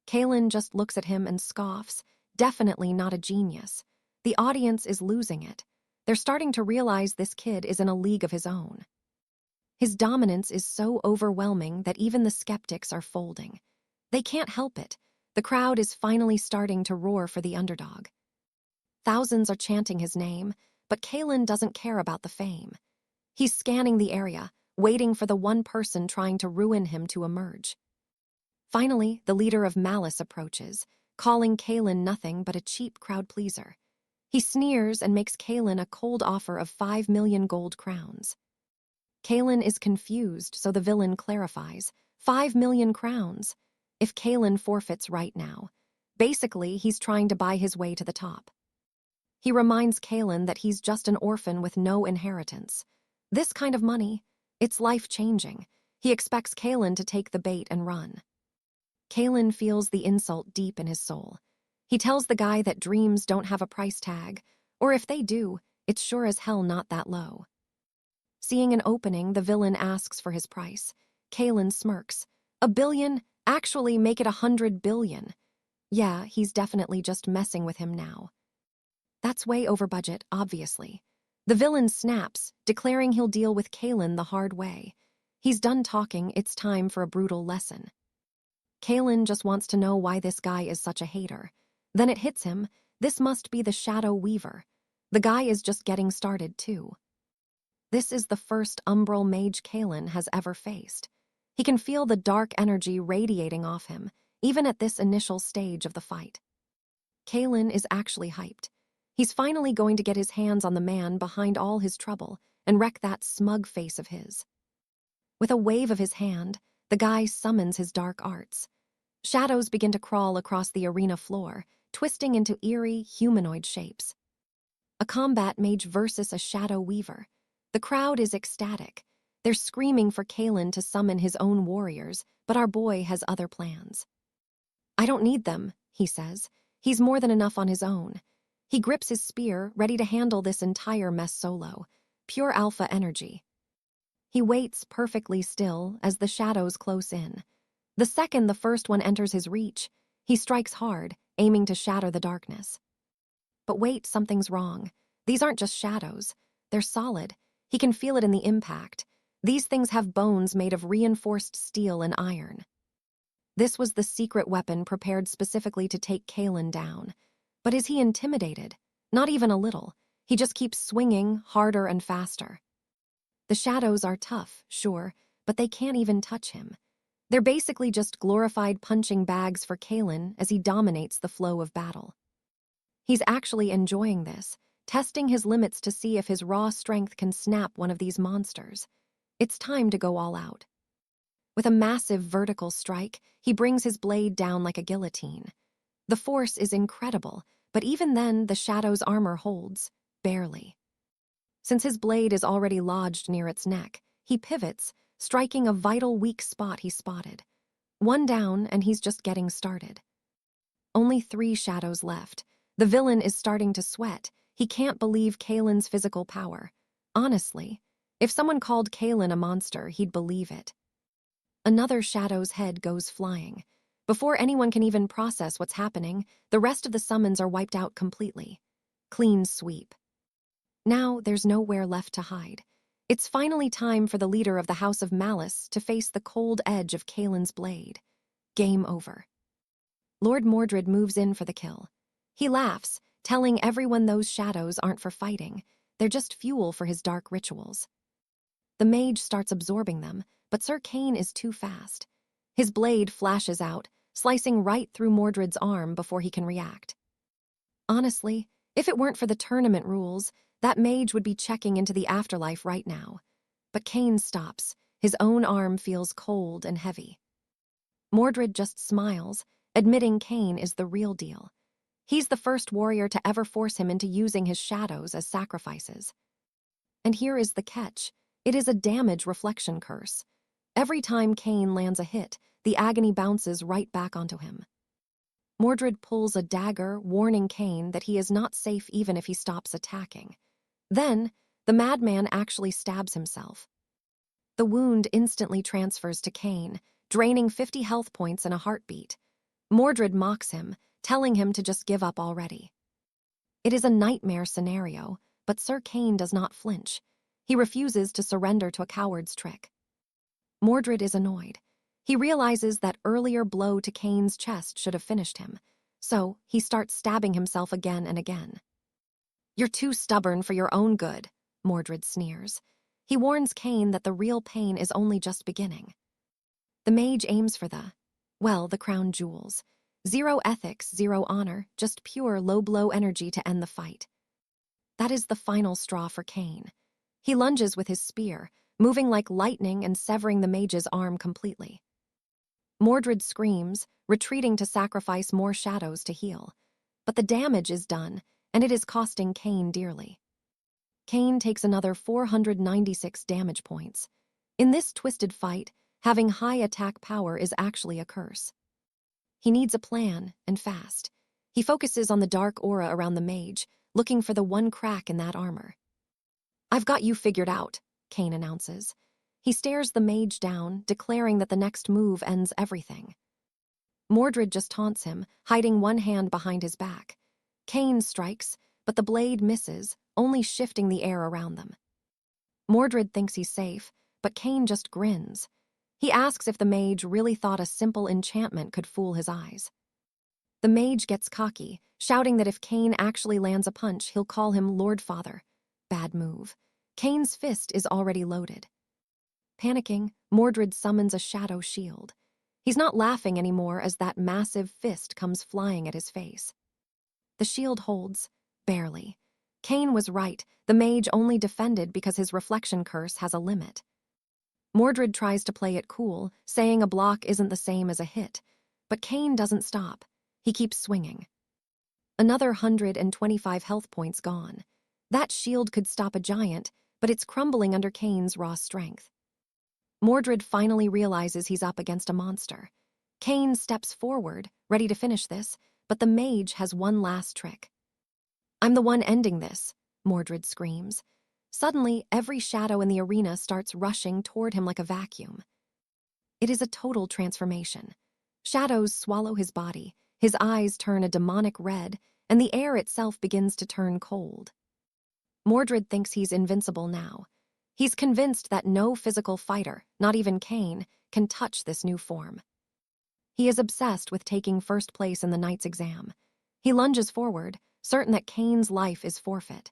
Kalen just looks at him and scoffs, definitely not a genius. The audience is losing it. They're starting to realize this kid is in a league of his own. His dominance is so overwhelming that even the skeptics are folding. They can't help it. The crowd is finally starting to roar for the underdog. Thousands are chanting his name, but Kalen doesn't care about the fame. He's scanning the area, waiting for the one person trying to ruin him to emerge. Finally, the leader of Malice approaches, calling Kalen nothing but a cheap crowd pleaser. He sneers and makes Kalen a cold offer of 5 million gold crowns. Kalen is confused, so the villain clarifies. 5 million crowns. If Kalen forfeits right now, basically he's trying to buy his way to the top. He reminds Kalen that he's just an orphan with no inheritance. This kind of money, it's life-changing. He expects Kalen to take the bait and run. Kalen feels the insult deep in his soul. He tells the guy that dreams don't have a price tag, or if they do, it's sure as hell not that low. Seeing an opening, the villain asks for his price. Kalen smirks. 1 billion? Actually, make it 100 billion. Yeah, he's definitely just messing with him now. That's way over budget, obviously. The villain snaps, declaring he'll deal with Kalen the hard way. He's done talking, it's time for a brutal lesson. Kalen just wants to know why this guy is such a hater. Then it hits him, this must be the Shadow Weaver. The guy is just getting started, too. This is the first umbral mage Kaelin has ever faced. He can feel the dark energy radiating off him, even at this initial stage of the fight. Kaelin is actually hyped. He's finally going to get his hands on the man behind all his trouble and wreck that smug face of his. With a wave of his hand, the guy summons his dark arts. Shadows begin to crawl across the arena floor, twisting into eerie, humanoid shapes. A combat mage versus a shadow weaver. The crowd is ecstatic. They're screaming for Kaelin to summon his own warriors, but our boy has other plans. "I don't need them," he says. He's more than enough on his own. He grips his spear, ready to handle this entire mess solo. Pure alpha energy. He waits perfectly still as the shadows close in. The second the first one enters his reach, he strikes hard, aiming to shatter the darkness. But wait, something's wrong. These aren't just shadows. They're solid. He can feel it in the impact. These things have bones made of reinforced steel and iron. This was the secret weapon prepared specifically to take Kaelin down. But is he intimidated? Not even a little. He just keeps swinging harder and faster. The shadows are tough, sure, but they can't even touch him. They're basically just glorified punching bags for Kaelin as he dominates the flow of battle. He's actually enjoying this, testing his limits to see if his raw strength can snap one of these monsters. It's time to go all out. With a massive vertical strike, he brings his blade down like a guillotine. The force is incredible, but even then the shadow's armor holds, barely. Since his blade is already lodged near its neck, he pivots, striking a vital weak spot he spotted. One down, and he's just getting started. Only 3 shadows left. The villain is starting to sweat. He can't believe Kaelin's physical power. Honestly, if someone called Kaelin a monster, he'd believe it. Another shadow's head goes flying. Before anyone can even process what's happening, the rest of the summons are wiped out completely. Clean sweep. Now there's nowhere left to hide. It's finally time for the leader of the House of Malice to face the cold edge of Kaelin's blade. Game over. Lord Mordred moves in for the kill. He laughs, telling everyone those shadows aren't for fighting. They're just fuel for his dark rituals. The mage starts absorbing them, but Sir Kane is too fast. His blade flashes out, slicing right through Mordred's arm before he can react. Honestly, if it weren't for the tournament rules, that mage would be checking into the afterlife right now. But Kane stops. His own arm feels cold and heavy. Mordred just smiles, admitting Kane is the real deal. He's the first warrior to ever force him into using his shadows as sacrifices. And here is the catch. It is a damage reflection curse. Every time Kane lands a hit, the agony bounces right back onto him. Mordred pulls a dagger, warning Kane that he is not safe even if he stops attacking. Then, the madman actually stabs himself. The wound instantly transfers to Kane, draining 50 health points in a heartbeat. Mordred mocks him, telling him to just give up already. It is a nightmare scenario, but Sir Kane does not flinch. He refuses to surrender to a coward's trick. Mordred is annoyed. He realizes that earlier blow to Kane's chest should have finished him, so he starts stabbing himself again and again. "You're too stubborn for your own good," Mordred sneers. He warns Kane that the real pain is only just beginning. The mage aims for the crown jewels. 0 ethics, 0 honor, just pure low-blow energy to end the fight. That is the final straw for Kane. He lunges with his spear, moving like lightning and severing the mage's arm completely. Mordred screams, retreating to sacrifice more shadows to heal. But the damage is done, and it is costing Kane dearly. Kane takes another 496 damage points. In this twisted fight, having high attack power is actually a curse. He needs a plan, and fast. He focuses on the dark aura around the mage, looking for the one crack in that armor. "I've got you figured out," Kane announces. He stares the mage down, declaring that the next move ends everything. Mordred just taunts him, hiding one hand behind his back. Kane strikes, but the blade misses, only shifting the air around them. Mordred thinks he's safe, but Kane just grins. He asks if the mage really thought a simple enchantment could fool his eyes. The mage gets cocky, shouting that if Cain actually lands a punch, he'll call him Lord Father. Bad move. Cain's fist is already loaded. Panicking, Mordred summons a shadow shield. He's not laughing anymore as that massive fist comes flying at his face. The shield holds, barely. Cain was right, the mage only defended because his reflection curse has a limit. Mordred tries to play it cool, saying a block isn't the same as a hit, but Cain doesn't stop. He keeps swinging. Another 125 health points gone. That shield could stop a giant, but it's crumbling under Cain's raw strength. Mordred finally realizes he's up against a monster. Cain steps forward, ready to finish this, but the mage has one last trick. "I'm the one ending this," Mordred screams. Suddenly, every shadow in the arena starts rushing toward him like a vacuum. It is a total transformation. Shadows swallow his body, his eyes turn a demonic red, and the air itself begins to turn cold. Mordred thinks he's invincible now. He's convinced that no physical fighter, not even Cain, can touch this new form. He is obsessed with taking first place in the knight's exam. He lunges forward, certain that Cain's life is forfeit.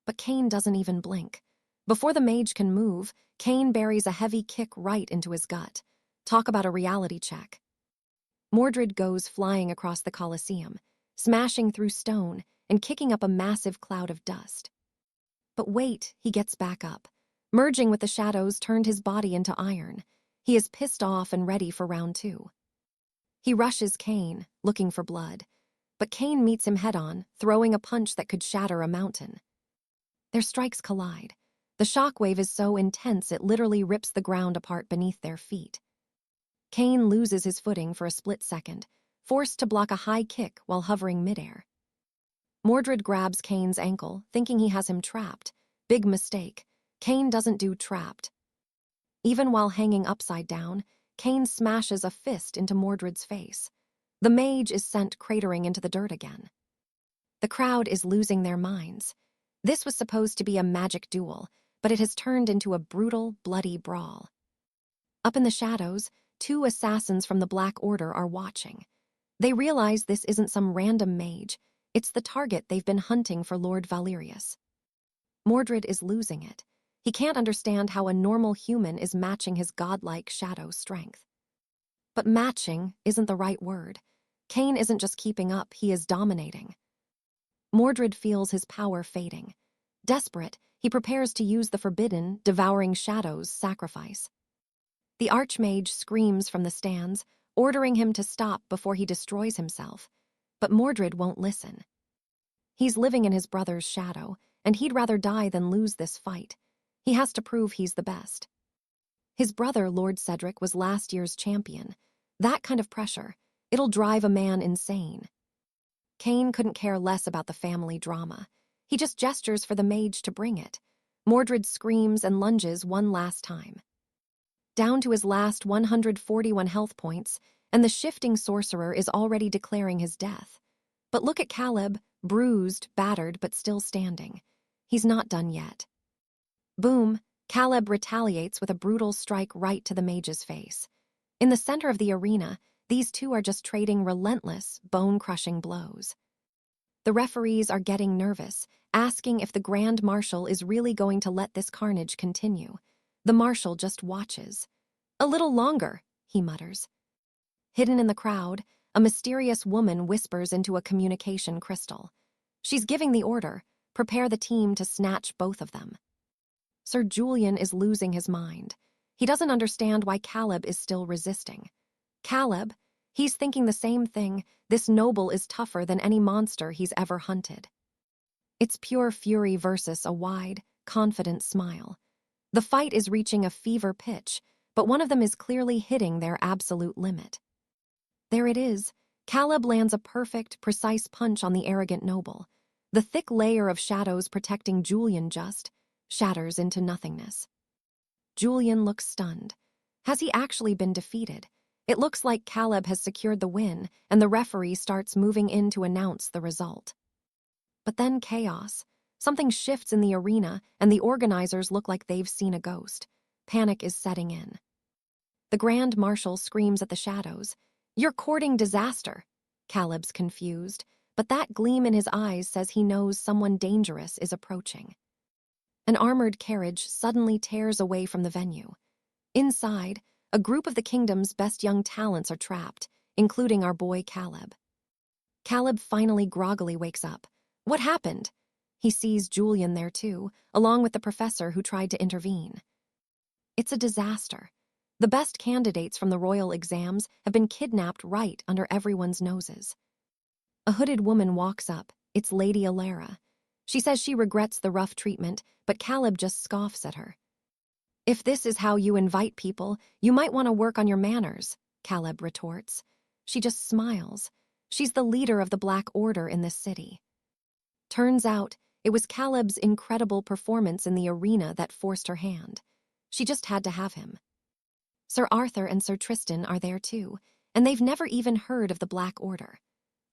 But Cain doesn't even blink. Before the mage can move, Cain buries a heavy kick right into his gut. Talk about a reality check. Mordred goes flying across the Colosseum, smashing through stone and kicking up a massive cloud of dust. But wait, he gets back up. Merging with the shadows turned his body into iron. He is pissed off and ready for round 2. He rushes Cain, looking for blood. But Cain meets him head-on, throwing a punch that could shatter a mountain. Their strikes collide. The shockwave is so intense it literally rips the ground apart beneath their feet. Cain loses his footing for a split second, forced to block a high kick while hovering midair. Mordred grabs Cain's ankle, thinking he has him trapped. Big mistake. Cain doesn't do trapped. Even while hanging upside down, Cain smashes a fist into Mordred's face. The mage is sent cratering into the dirt again. The crowd is losing their minds. This was supposed to be a magic duel, but it has turned into a brutal, bloody brawl. Up in the shadows, 2 assassins from the Black Order are watching. They realize this isn't some random mage, it's the target they've been hunting for Lord Valerius. Mordred is losing it. He can't understand how a normal human is matching his godlike shadow strength. But matching isn't the right word. Cain isn't just keeping up, he is dominating. Mordred feels his power fading. Desperate, he prepares to use the forbidden, devouring shadows sacrifice. The Archmage screams from the stands, ordering him to stop before he destroys himself. But Mordred won't listen. He's living in his brother's shadow, and he'd rather die than lose this fight. He has to prove he's the best. His brother, Lord Cedric, was last year's champion. That kind of pressure, it'll drive a man insane. Cain couldn't care less about the family drama. He just gestures for the mage to bring it. Mordred screams and lunges one last time. Down to his last 141 health points, and the shifting sorcerer is already declaring his death. But look at Caleb, bruised, battered, but still standing. He's not done yet. Boom, Caleb retaliates with a brutal strike right to the mage's face. In the center of the arena, these 2 are just trading relentless, bone-crushing blows. The referees are getting nervous, asking if the Grand Marshal is really going to let this carnage continue. The Marshal just watches. "A little longer," he mutters. Hidden in the crowd, a mysterious woman whispers into a communication crystal. She's giving the order, prepare the team to snatch both of them. Sir Julian is losing his mind. He doesn't understand why Caleb is still resisting. Caleb, he's thinking the same thing, this noble is tougher than any monster he's ever hunted. It's pure fury versus a wide, confident smile. The fight is reaching a fever pitch, but one of them is clearly hitting their absolute limit. There it is. Caleb lands a perfect, precise punch on the arrogant noble. The thick layer of shadows protecting Julian just shatters into nothingness. Julian looks stunned. Has he actually been defeated? It looks like Caleb has secured the win, and the referee starts moving in to announce the result. But then chaos. Something shifts in the arena, and the organizers look like they've seen a ghost. Panic is setting in. The Grand Marshal screams at the shadows, "You're courting disaster." Caleb's confused, but that gleam in his eyes says he knows someone dangerous is approaching. An armored carriage suddenly tears away from the venue. Inside, a group of the kingdom's best young talents are trapped, including our boy Caleb. Caleb finally groggily wakes up. What happened? He sees Julian there too, along with the professor who tried to intervene. It's a disaster. The best candidates from the royal exams have been kidnapped right under everyone's noses. A hooded woman walks up. It's Lady Alara. She says she regrets the rough treatment, but Caleb just scoffs at her. If this is how you invite people, you might want to work on your manners, Caleb retorts. She just smiles. She's the leader of the Black Order in this city. Turns out, it was Caleb's incredible performance in the arena that forced her hand. She just had to have him. Sir Arthur and Sir Tristan are there too, and they've never even heard of the Black Order.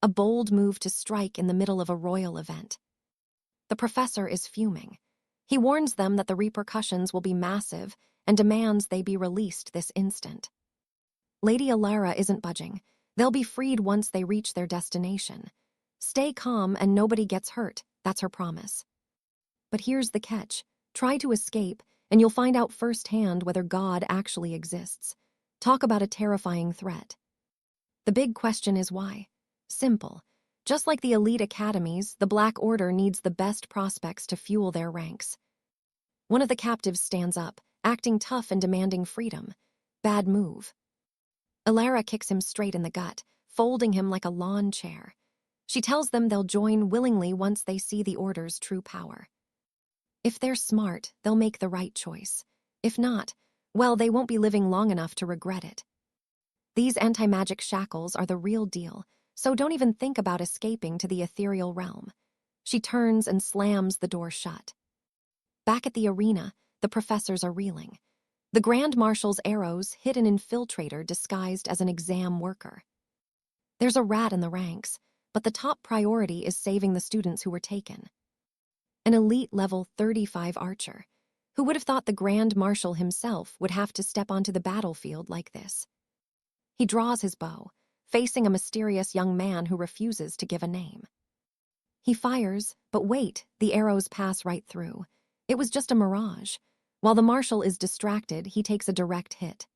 A bold move to strike in the middle of a royal event. The professor is fuming. He warns them that the repercussions will be massive and demands they be released this instant. Lady Alara isn't budging. They'll be freed once they reach their destination. Stay calm and nobody gets hurt, that's her promise. But here's the catch. Try to escape, and you'll find out firsthand whether God actually exists. Talk about a terrifying threat. The big question is why? Simple. Just like the elite academies, the Black Order needs the best prospects to fuel their ranks. One of the captives stands up, acting tough and demanding freedom. Bad move. Alara kicks him straight in the gut, folding him like a lawn chair. She tells them they'll join willingly once they see the Order's true power. If they're smart, they'll make the right choice. If not, well, they won't be living long enough to regret it. These anti-magic shackles are the real deal, so don't even think about escaping to the ethereal realm. She turns and slams the door shut. Back at the arena, the professors are reeling. The Grand Marshal's arrows hit an infiltrator disguised as an exam worker. There's a rat in the ranks, but the top priority is saving the students who were taken. An elite level 35 archer. Who would have thought the Grand Marshal himself would have to step onto the battlefield like this? He draws his bow, facing a mysterious young man who refuses to give a name. He fires, but wait, the arrows pass right through. It was just a mirage. While the Marshal is distracted, he takes a direct hit.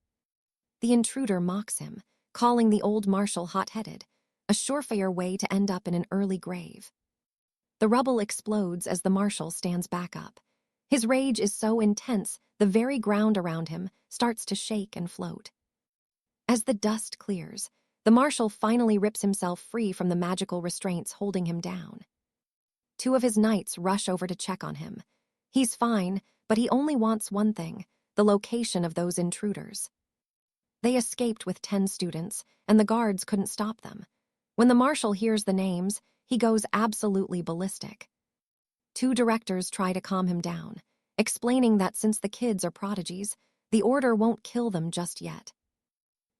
The intruder mocks him, calling the old Marshal hot-headed, a surefire way to end up in an early grave. The rubble explodes as the Marshal stands back up. His rage is so intense, the very ground around him starts to shake and float. As the dust clears, the Marshal finally rips himself free from the magical restraints holding him down. Two of his knights rush over to check on him. He's fine, but he only wants one thing, the location of those intruders. They escaped with 10 students, and the guards couldn't stop them. When the Marshal hears the names, he goes absolutely ballistic. 2 directors try to calm him down, explaining that since the kids are prodigies, the Order won't kill them just yet.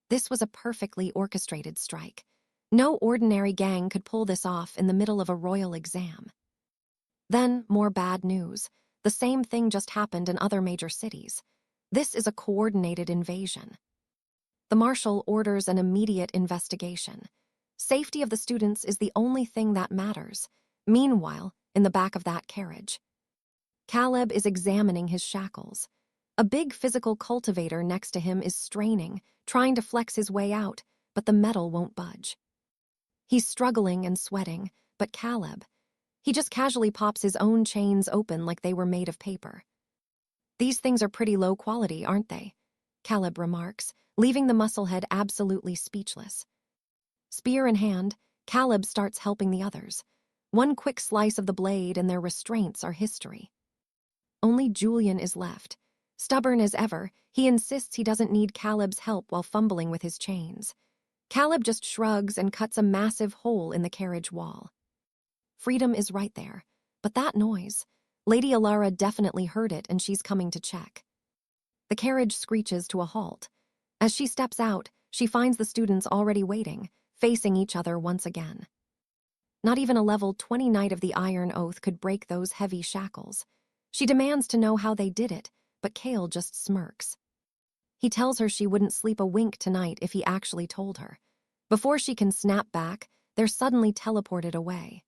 This was a perfectly orchestrated strike. No ordinary gang could pull this off in the middle of a royal exam. Then, more bad news. The same thing just happened in other major cities. This is a coordinated invasion. The Marshal orders an immediate investigation. Safety of the students is the only thing that matters. Meanwhile, in the back of that carriage, Caleb is examining his shackles. A big physical cultivator next to him is straining, trying to flex his way out, but the metal won't budge. He's struggling and sweating, but Caleb, he just casually pops his own chains open like they were made of paper. These things are pretty low quality, aren't they? Caleb remarks, leaving the musclehead absolutely speechless. Spear in hand, Caleb starts helping the others. One quick slice of the blade and their restraints are history. Only Julian is left. Stubborn as ever, he insists he doesn't need Caleb's help while fumbling with his chains. Caleb just shrugs and cuts a massive hole in the carriage wall. Freedom is right there, but that noise, Lady Alara definitely heard it and she's coming to check. The carriage screeches to a halt. As she steps out, she finds the students already waiting, facing each other once again. Not even a level 20 Knight of the Iron Oath could break those heavy shackles. She demands to know how they did it, but Kale just smirks. He tells her she wouldn't sleep a wink tonight if he actually told her. Before she can snap back, they're suddenly teleported away.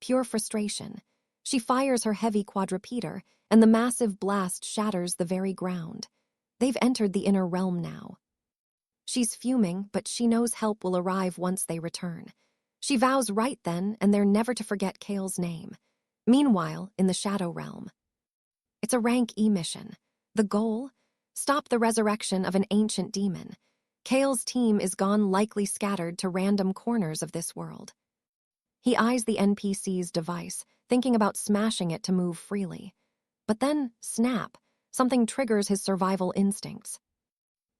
Pure frustration. She fires her heavy quadrupeder, and the massive blast shatters the very ground. They've entered the inner realm now. She's fuming, but she knows help will arrive once they return. She vows right then and there never to forget Kale's name. Meanwhile, in the Shadow Realm, it's a rank E mission. The goal? Stop the resurrection of an ancient demon. Kale's team is gone, likely scattered to random corners of this world. He eyes the NPC's device, thinking about smashing it to move freely. But then, snap, something triggers his survival instincts.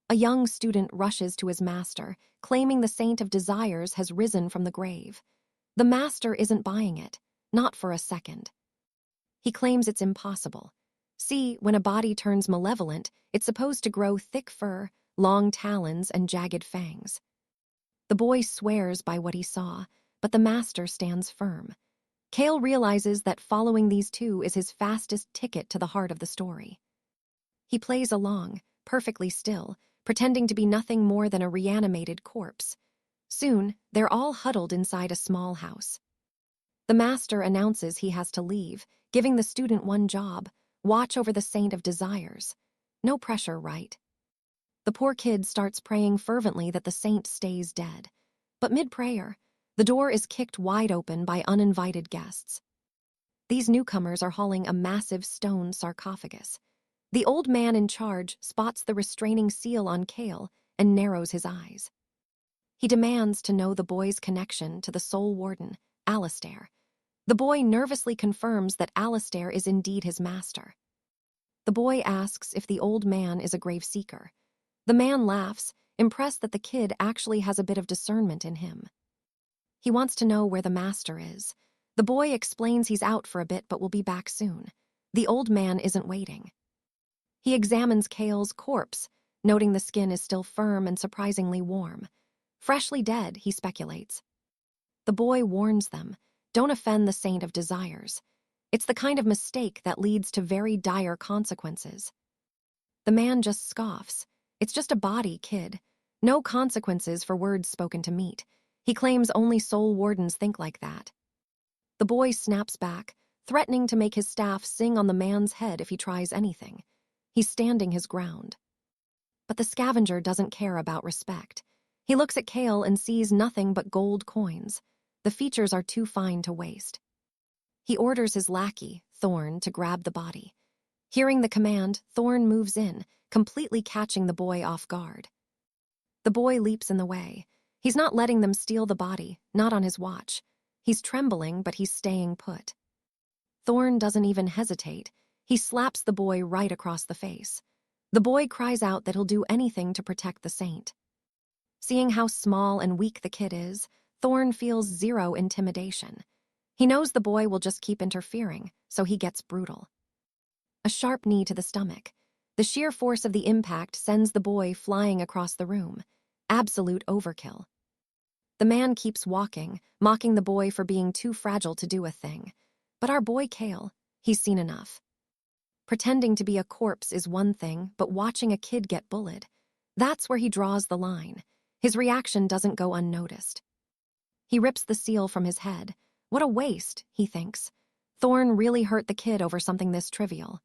A young student rushes to his master, claiming the Saint of Desires has risen from the grave. The master isn't buying it, not for a second. He claims it's impossible. See, when a body turns malevolent, it's supposed to grow thick fur, long talons, and jagged fangs. The boy swears by what he saw, but the master stands firm. Kale realizes that following these two is his fastest ticket to the heart of the story. He plays along, perfectly still, pretending to be nothing more than a reanimated corpse. Soon, they're all huddled inside a small house. The master announces he has to leave, giving the student one job: watch over the Saint of Desires. No pressure, right? The poor kid starts praying fervently that the saint stays dead. But mid-prayer, the door is kicked wide open by uninvited guests. These newcomers are hauling a massive stone sarcophagus. The old man in charge spots the restraining seal on Kale and narrows his eyes. He demands to know the boy's connection to the soul warden, Alistair. The boy nervously confirms that Alistair is indeed his master. The boy asks if the old man is a grave seeker. The man laughs, impressed that the kid actually has a bit of discernment in him. He wants to know where the master is. The boy explains he's out for a bit but will be back soon. The old man isn't waiting. He examines Kale's corpse, noting the skin is still firm and surprisingly warm. Freshly dead, he speculates. The boy warns them, don't offend the Saint of Desires. It's the kind of mistake that leads to very dire consequences. The man just scoffs. It's just a body, kid. No consequences for words spoken to meat. He claims only soul wardens think like that. The boy snaps back, threatening to make his staff sing on the man's head if he tries anything. He's standing his ground. But the scavenger doesn't care about respect. He looks at Kale and sees nothing but gold coins. The features are too fine to waste. He orders his lackey, Thorn, to grab the body. Hearing the command, Thorn moves in, completely catching the boy off guard. The boy leaps in the way. He's not letting them steal the body, not on his watch. He's trembling, but he's staying put. Thorn doesn't even hesitate. He slaps the boy right across the face. The boy cries out that he'll do anything to protect the saint. Seeing how small and weak the kid is, Thorn feels zero intimidation. He knows the boy will just keep interfering, so he gets brutal. A sharp knee to the stomach. The sheer force of the impact sends the boy flying across the room. Absolute overkill. The man keeps walking, mocking the boy for being too fragile to do a thing. But our boy Kale, he's seen enough. Pretending to be a corpse is one thing, but watching a kid get bullied, that's where he draws the line. His reaction doesn't go unnoticed. He rips the seal from his head. What a waste, he thinks. Thorn really hurt the kid over something this trivial.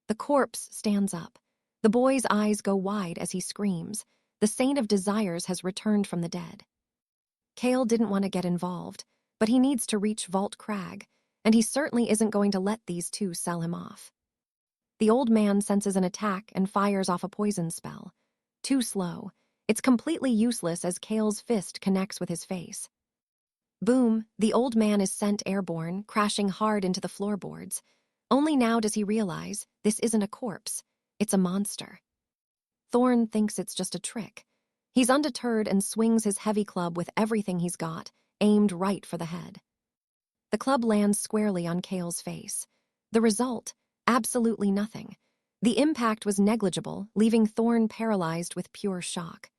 The corpse stands up. The boy's eyes go wide as he screams. The Saint of Desires has returned from the dead. Kale didn't want to get involved, but he needs to reach 𝑦𝒕𝒔, and he certainly isn't going to let these two sell him off. The old man senses an attack and fires off a poison spell. Too slow. It's completely useless as Kale's fist connects with his face. Boom, the old man is sent airborne, crashing hard into the floorboards. Only now does he realize this isn't a corpse, it's a monster. Thorn thinks it's just a trick. He's undeterred and swings his heavy club with everything he's got, aimed right for the head. The club lands squarely on Kale's face. The result? Absolutely nothing. The impact was negligible, leaving Thorn paralyzed with pure shock.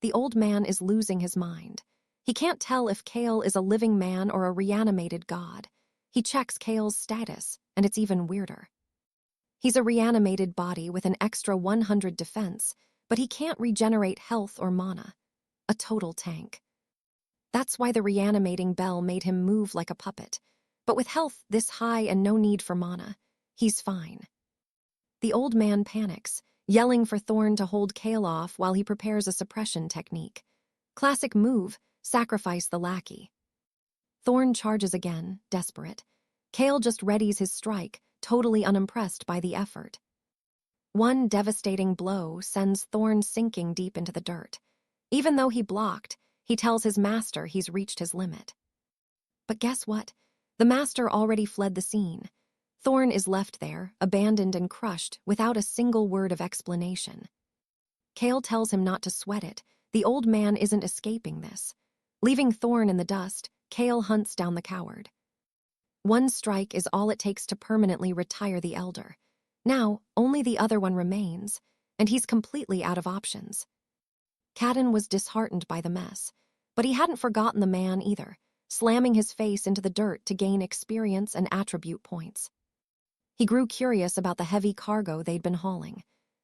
The old man is losing his mind. He can't tell if Kale is a living man or a reanimated god. He checks Kale's status, and it's even weirder. He's a reanimated body with an extra 100 defense, but he can't regenerate health or mana. A total tank. That's why the reanimating bell made him move like a puppet. But with health this high and no need for mana, he's fine. The old man panics, yelling for Thorn to hold Kale off while he prepares a suppression technique. Classic move, sacrifice the lackey. Thorn charges again, desperate. Kale just readies his strike, totally unimpressed by the effort. One devastating blow sends Thorn sinking deep into the dirt. Even though he blocked, he tells his master he's reached his limit. But guess what? The master already fled the scene. Thorn is left there, abandoned and crushed, without a single word of explanation. Kale tells him not to sweat it. The old man isn't escaping this. Leaving Thorn in the dust, Kale hunts down the coward. One strike is all it takes to permanently retire the elder. Now, only the other one remains, and he's completely out of options. Cadden was disheartened by the mess, but he hadn't forgotten the man either, slamming his face into the dirt to gain experience and attribute points. He grew curious about the heavy cargo they'd been hauling.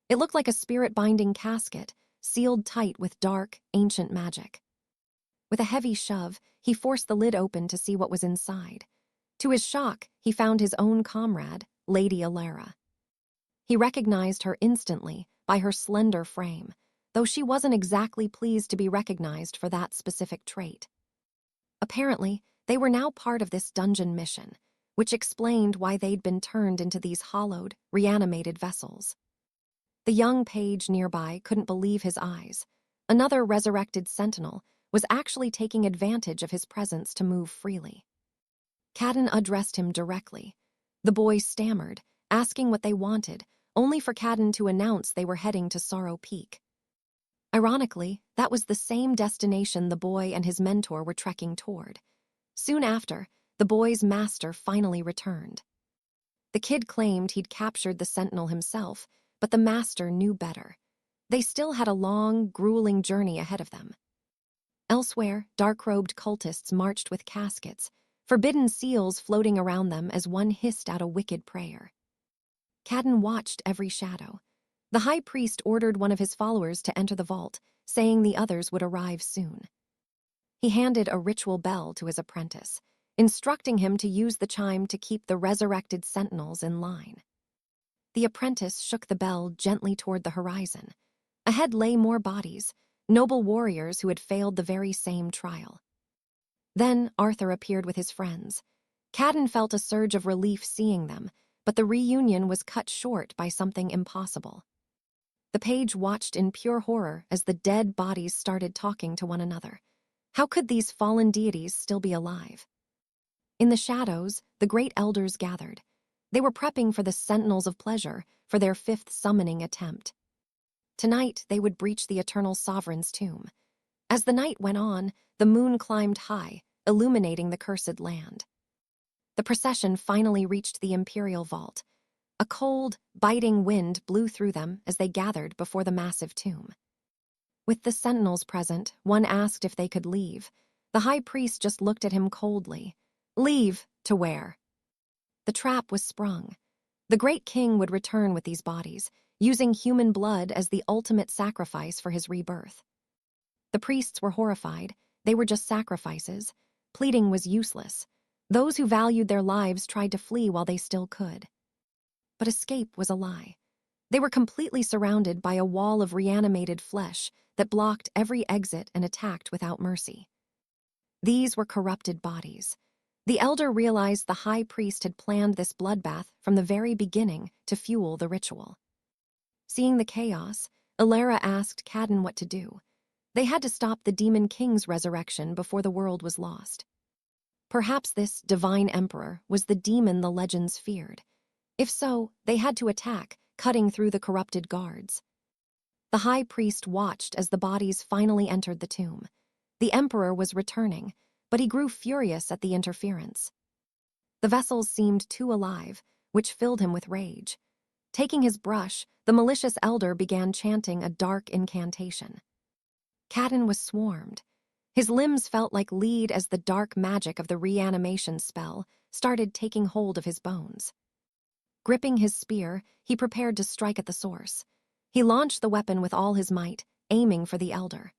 It looked like a spirit-binding casket, sealed tight with dark, ancient magic. With a heavy shove, he forced the lid open to see what was inside. To his shock, he found his own comrade, Lady Alara. He recognized her instantly by her slender frame, though she wasn't exactly pleased to be recognized for that specific trait. Apparently, they were now part of this dungeon mission, which explained why they'd been turned into these hollowed, reanimated vessels. The young page nearby couldn't believe his eyes. Another resurrected sentinel was actually taking advantage of his presence to move freely. Cadden addressed him directly. The boy stammered, asking what they wanted, only for Cadden to announce they were heading to Sorrow Peak. Ironically, that was the same destination the boy and his mentor were trekking toward. Soon after, the boy's master finally returned. The kid claimed he'd captured the sentinel himself, but the master knew better. They still had a long, grueling journey ahead of them. Elsewhere, dark-robed cultists marched with caskets, forbidden seals floating around them as one hissed out a wicked prayer. Cadden watched every shadow. The high priest ordered one of his followers to enter the vault, saying the others would arrive soon. He handed a ritual bell to his apprentice, instructing him to use the chime to keep the resurrected sentinels in line. The apprentice shook the bell gently toward the horizon. Ahead lay more bodies, noble warriors who had failed the very same trial. Then Arthur appeared with his friends. Cadden felt a surge of relief seeing them, but the reunion was cut short by something impossible. The page watched in pure horror as the dead bodies started talking to one another. How could these fallen deities still be alive? In the shadows, the great elders gathered. They were prepping for the Sentinels of Pleasure for their 5th summoning attempt. Tonight, they would breach the Eternal Sovereign's tomb. As the night went on, the moon climbed high, illuminating the cursed land. The procession finally reached the Imperial Vault. A cold, biting wind blew through them as they gathered before the massive tomb. With the sentinels present, one asked if they could leave. The high priest just looked at him coldly. Leave, to where? The trap was sprung. The great king would return with these bodies, using human blood as the ultimate sacrifice for his rebirth. The priests were horrified. They were just sacrifices. Pleading was useless. Those who valued their lives tried to flee while they still could. But escape was a lie. They were completely surrounded by a wall of reanimated flesh that blocked every exit and attacked without mercy. These were corrupted bodies. The elder realized the high priest had planned this bloodbath from the very beginning to fuel the ritual. Seeing the chaos, Alara asked Cadden what to do. They had to stop the Demon King's resurrection before the world was lost. Perhaps this divine emperor was the demon the legends feared. If so, they had to attack, cutting through the corrupted guards. The high priest watched as the bodies finally entered the tomb. The emperor was returning, but he grew furious at the interference. The vessels seemed too alive, which filled him with rage. Taking his brush, the malicious elder began chanting a dark incantation. Cadden was swarmed. His limbs felt like lead as the dark magic of the reanimation spell started taking hold of his bones. Gripping his spear, he prepared to strike at the source. He launched the weapon with all his might, aiming for the elder.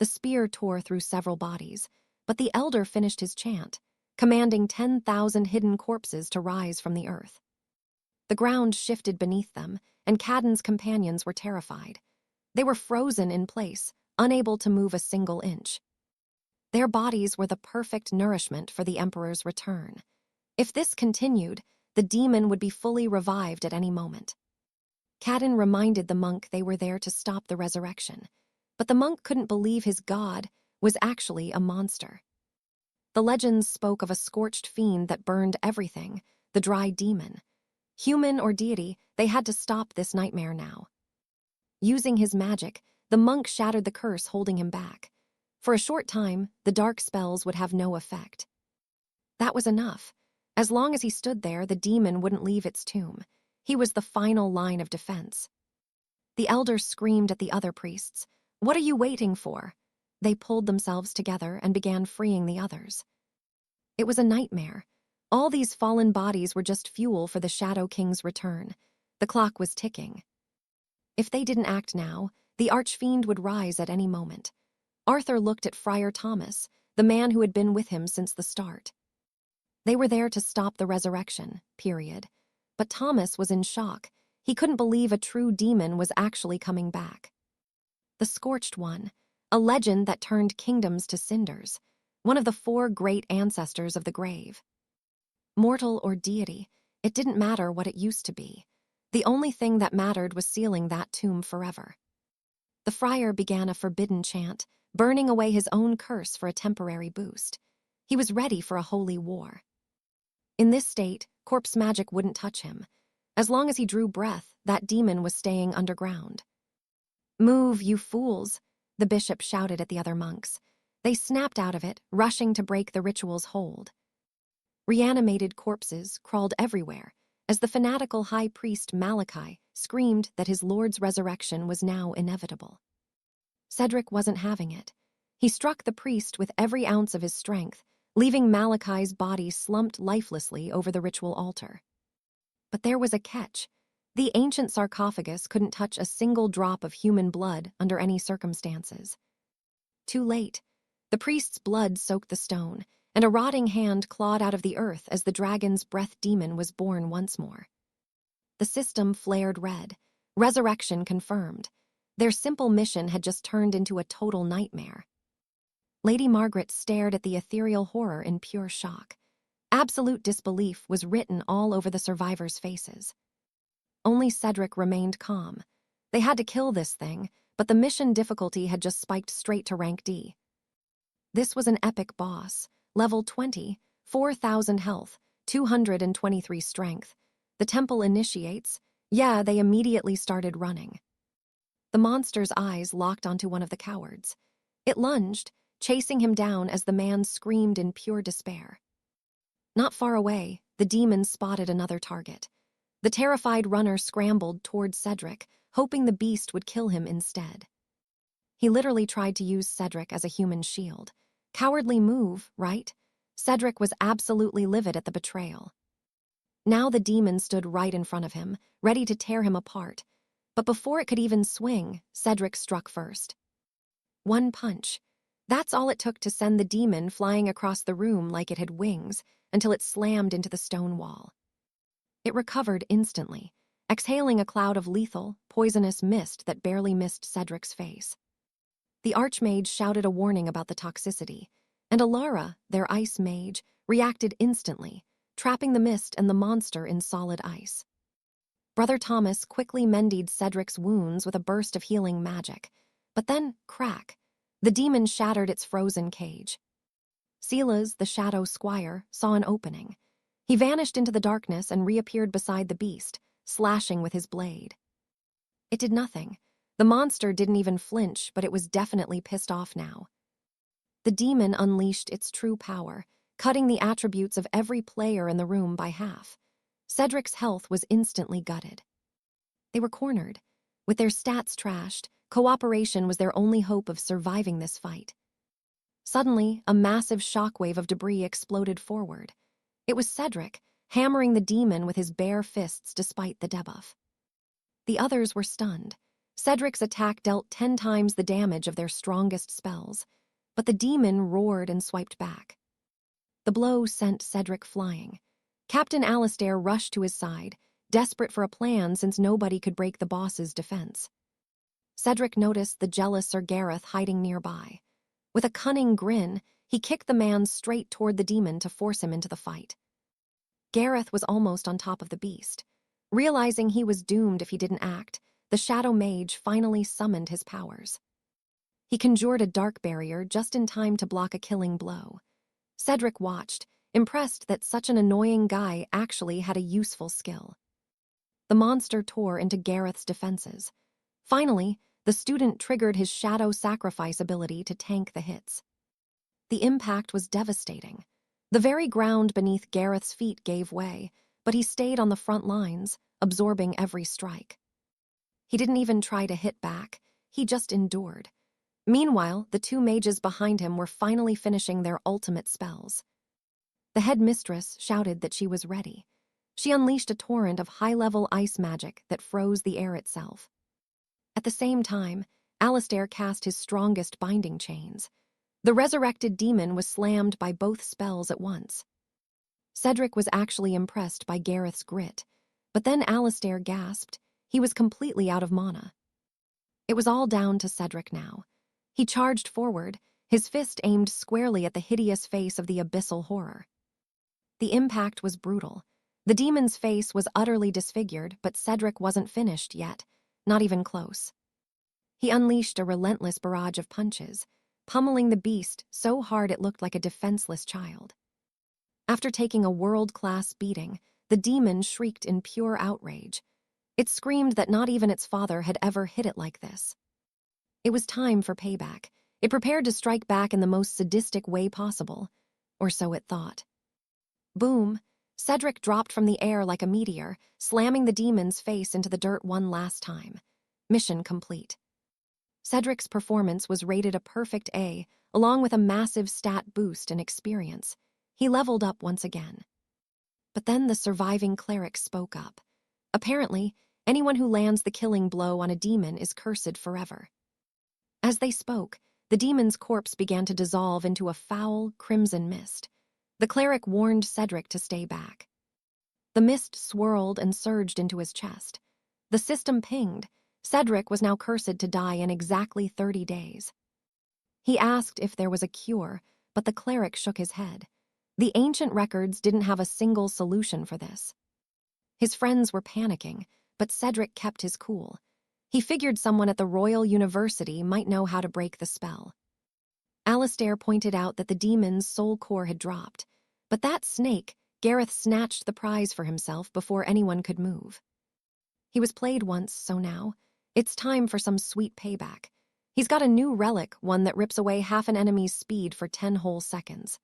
The spear tore through several bodies, but the elder finished his chant, commanding 10,000 hidden corpses to rise from the earth. The ground shifted beneath them, and Cadden's companions were terrified. They were frozen in place, unable to move a single inch. Their bodies were the perfect nourishment for the Emperor's return. If this continued, the demon would be fully revived at any moment. Cadden reminded the monk they were there to stop the resurrection, but the monk couldn't believe his god was actually a monster. The legends spoke of a scorched fiend that burned everything, the dry demon. Human or deity, they had to stop this nightmare now. Using his magic, the monk shattered the curse holding him back. For a short time, the dark spells would have no effect. That was enough. As long as he stood there, the demon wouldn't leave its tomb. He was the final line of defense. The elder screamed at the other priests, "What are you waiting for?" They pulled themselves together and began freeing the others. It was a nightmare. All these fallen bodies were just fuel for the Shadow King's return. The clock was ticking. If they didn't act now, the Archfiend would rise at any moment. Arthur looked at Friar Thomas, the man who had been with him since the start. They were there to stop the resurrection, period. But Thomas was in shock. He couldn't believe a true demon was actually coming back. The Scorched One, a legend that turned kingdoms to cinders, one of the 4 great ancestors of the grave. Mortal or deity, it didn't matter what it used to be. The only thing that mattered was sealing that tomb forever. The friar began a forbidden chant, burning away his own curse for a temporary boost. He was ready for a holy war. In this state, corpse magic wouldn't touch him. As long as he drew breath, that demon was staying underground. "Move, you fools," the bishop shouted at the other monks. They snapped out of it, rushing to break the ritual's hold. Reanimated corpses crawled everywhere as the fanatical high priest Malachi screamed that his lord's resurrection was now inevitable. Cedric wasn't having it. He struck the priest with every ounce of his strength, leaving Malachi's body slumped lifelessly over the ritual altar. But there was a catch. The ancient sarcophagus couldn't touch a single drop of human blood under any circumstances. Too late. The priest's blood soaked the stone, and a rotting hand clawed out of the earth as the dragon's breath demon was born once more. The system flared red. Resurrection confirmed. Their simple mission had just turned into a total nightmare. Lady Margaret stared at the ethereal horror in pure shock. Absolute disbelief was written all over the survivors' faces. Only Cedric remained calm. They had to kill this thing, but the mission difficulty had just spiked straight to rank D. This was an epic boss, level 20, 4,000 health, 223 strength. The temple initiates. Yeah, they immediately started running. The monster's eyes locked onto one of the cowards. It lunged, chasing him down as the man screamed in pure despair. Not far away, the demon spotted another target. The terrified runner scrambled toward Cedric, hoping the beast would kill him instead. He literally tried to use Cedric as a human shield. Cowardly move, right? Cedric was absolutely livid at the betrayal. Now the demon stood right in front of him, ready to tear him apart. But before it could even swing, Cedric struck first. One punch. That's all it took to send the demon flying across the room like it had wings, until it slammed into the stone wall. It recovered instantly, exhaling a cloud of lethal, poisonous mist that barely missed Cedric's face. The Archmage shouted a warning about the toxicity, and Alara, their ice mage, reacted instantly, trapping the mist and the monster in solid ice. Brother Thomas quickly mended Cedric's wounds with a burst of healing magic, but then, crack, the demon shattered its frozen cage. Silas, the shadow squire, saw an opening. He vanished into the darkness and reappeared beside the beast, slashing with his blade. It did nothing. The monster didn't even flinch, but it was definitely pissed off now. The demon unleashed its true power, cutting the attributes of every player in the room by half. Cedric's health was instantly gutted. They were cornered. With their stats trashed, cooperation was their only hope of surviving this fight. Suddenly, a massive shockwave of debris exploded forward. It was Cedric, hammering the demon with his bare fists despite the debuff. The others were stunned. Cedric's attack dealt 10 times the damage of their strongest spells, but the demon roared and swiped back. The blow sent Cedric flying. Captain Alistair rushed to his side, desperate for a plan since nobody could break the boss's defense. Cedric noticed the jealous Sir Gareth hiding nearby. With a cunning grin, he kicked the man straight toward the demon to force him into the fight. Gareth was almost on top of the beast. Realizing he was doomed if he didn't act, the Shadow Mage finally summoned his powers. He conjured a dark barrier just in time to block a killing blow. Cedric watched, impressed that such an annoying guy actually had a useful skill. The monster tore into Gareth's defenses. Finally, the student triggered his shadow sacrifice ability to tank the hits. The impact was devastating. The very ground beneath Gareth's feet gave way, but he stayed on the front lines, absorbing every strike. He didn't even try to hit back, he just endured. Meanwhile, the two mages behind him were finally finishing their ultimate spells. The headmistress shouted that she was ready. She unleashed a torrent of high-level ice magic that froze the air itself. At the same time, Alistair cast his strongest binding chains. The resurrected demon was slammed by both spells at once. Cedric was actually impressed by Gareth's grit, but then Alistair gasped. He was completely out of mana. It was all down to Cedric now. He charged forward, his fist aimed squarely at the hideous face of the abyssal horror. The impact was brutal. The demon's face was utterly disfigured, but Cedric wasn't finished yet, not even close. He unleashed a relentless barrage of punches, pummeling the beast so hard it looked like a defenseless child. After taking a world-class beating, the demon shrieked in pure outrage. It screamed that not even its father had ever hit it like this. It was time for payback. It prepared to strike back in the most sadistic way possible, or so it thought. Boom! Cedric dropped from the air like a meteor, slamming the demon's face into the dirt one last time. Mission complete. Cedric's performance was rated a perfect A, along with a massive stat boost in experience. He leveled up once again. But then the surviving cleric spoke up. Apparently, anyone who lands the killing blow on a demon is cursed forever. As they spoke, the demon's corpse began to dissolve into a foul, crimson mist. The cleric warned Cedric to stay back. The mist swirled and surged into his chest. The system pinged. Cedric was now cursed to die in exactly 30 days. He asked if there was a cure, but the cleric shook his head. The ancient records didn't have a single solution for this. His friends were panicking, but Cedric kept his cool. He figured someone at the Royal University might know how to break the spell. Alistair pointed out that the demon's soul core had dropped, but that snake, Gareth snatched the prize for himself before anyone could move. He was played once, so now, it's time for some sweet payback. He's got a new relic, one that rips away half an enemy's speed for 10 whole seconds.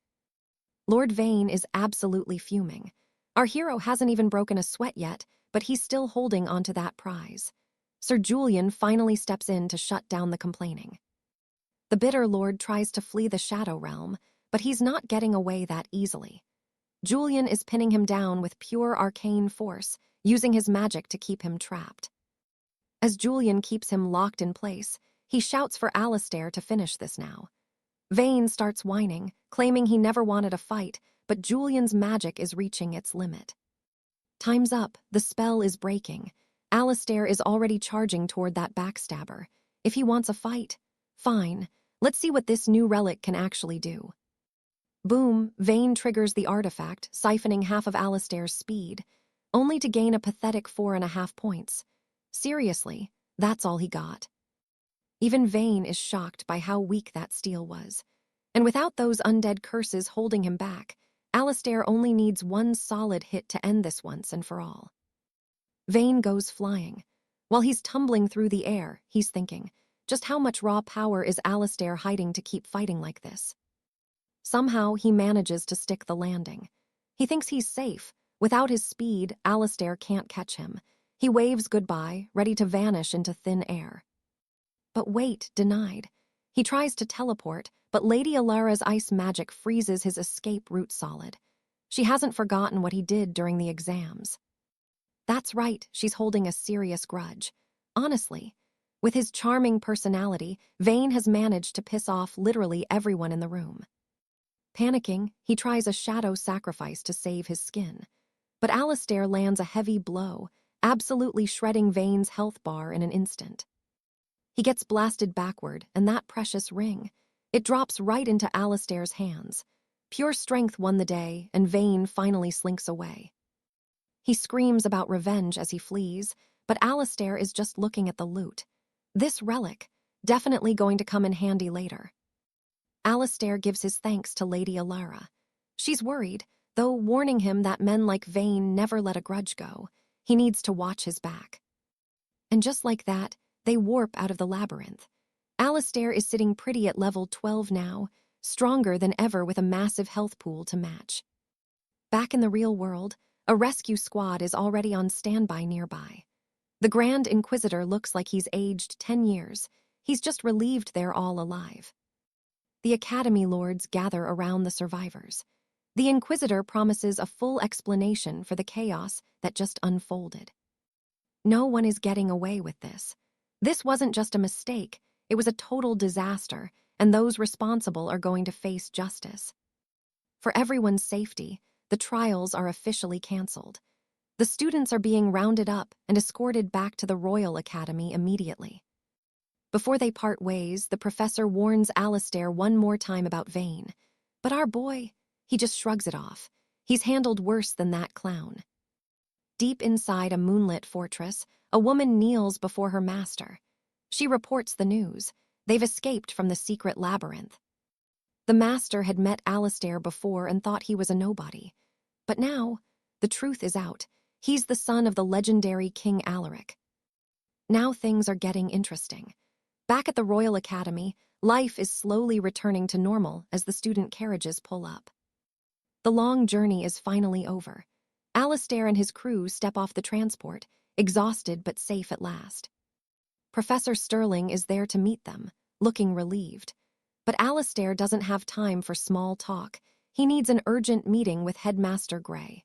Lord Vane is absolutely fuming. Our hero hasn't even broken a sweat yet, but he's still holding onto that prize. Sir Julian finally steps in to shut down the complaining. The bitter lord tries to flee the Shadow Realm, but he's not getting away that easily. Julian is pinning him down with pure arcane force, using his magic to keep him trapped. As Julian keeps him locked in place, he shouts for Alistair to finish this now. Vane starts whining, claiming he never wanted a fight, but Julian's magic is reaching its limit. Time's up, the spell is breaking. Alistair is already charging toward that backstabber. If he wants a fight, fine. Let's see what this new relic can actually do. Boom, Vane triggers the artifact, siphoning half of Alistair's speed, only to gain a pathetic 4.5 points. Seriously, that's all he got. Even Vane is shocked by how weak that steel was. And without those undead curses holding him back, Alistair only needs one solid hit to end this once and for all. Vane goes flying. While he's tumbling through the air, he's thinking, just how much raw power is Alistair hiding to keep fighting like this? Somehow, he manages to stick the landing. He thinks he's safe. Without his speed, Alistair can't catch him. He waves goodbye, ready to vanish into thin air. But wait, denied. He tries to teleport, but Lady Alara's ice magic freezes his escape route solid. She hasn't forgotten what he did during the exams. That's right, she's holding a serious grudge. Honestly, With his charming personality, Vane has managed to piss off literally everyone in the room. Panicking, he tries a shadow sacrifice to save his skin. But Alistair lands a heavy blow, absolutely shredding Vane's health bar in an instant. He gets blasted backward, and that precious ring, it drops right into Alistair's hands. Pure strength won the day, and Vane finally slinks away. He screams about revenge as he flees, but Alistair is just looking at the loot. This relic, definitely going to come in handy later. Alistair gives his thanks to Lady Alara. She's worried, though warning him that men like Vane never let a grudge go. He needs to watch his back. And just like that, they warp out of the labyrinth. Alistair is sitting pretty at level 12 now, stronger than ever with a massive health pool to match. Back in the real world, a rescue squad is already on standby nearby. The Grand Inquisitor looks like he's aged 10 years. He's just relieved they're all alive. The Academy Lords gather around the survivors. The Inquisitor promises a full explanation for the chaos that just unfolded. No one is getting away with this. This wasn't just a mistake, it was a total disaster, and those responsible are going to face justice. For everyone's safety, the trials are officially cancelled. The students are being rounded up and escorted back to the Royal Academy immediately. Before they part ways, the professor warns Alistair one more time about Vane. But our boy, he just shrugs it off. He's handled worse than that clown. Deep inside a moonlit fortress, a woman kneels before her master. She reports the news. They've escaped from the secret labyrinth. The master had met Alistair before and thought he was a nobody. But now, the truth is out. He's the son of the legendary King Alaric. Now things are getting interesting. Back at the Royal Academy, life is slowly returning to normal as the student carriages pull up. The long journey is finally over. Alistair and his crew step off the transport, exhausted but safe at last. Professor Sterling is there to meet them, looking relieved. But Alistair doesn't have time for small talk. He needs an urgent meeting with Headmaster Grey.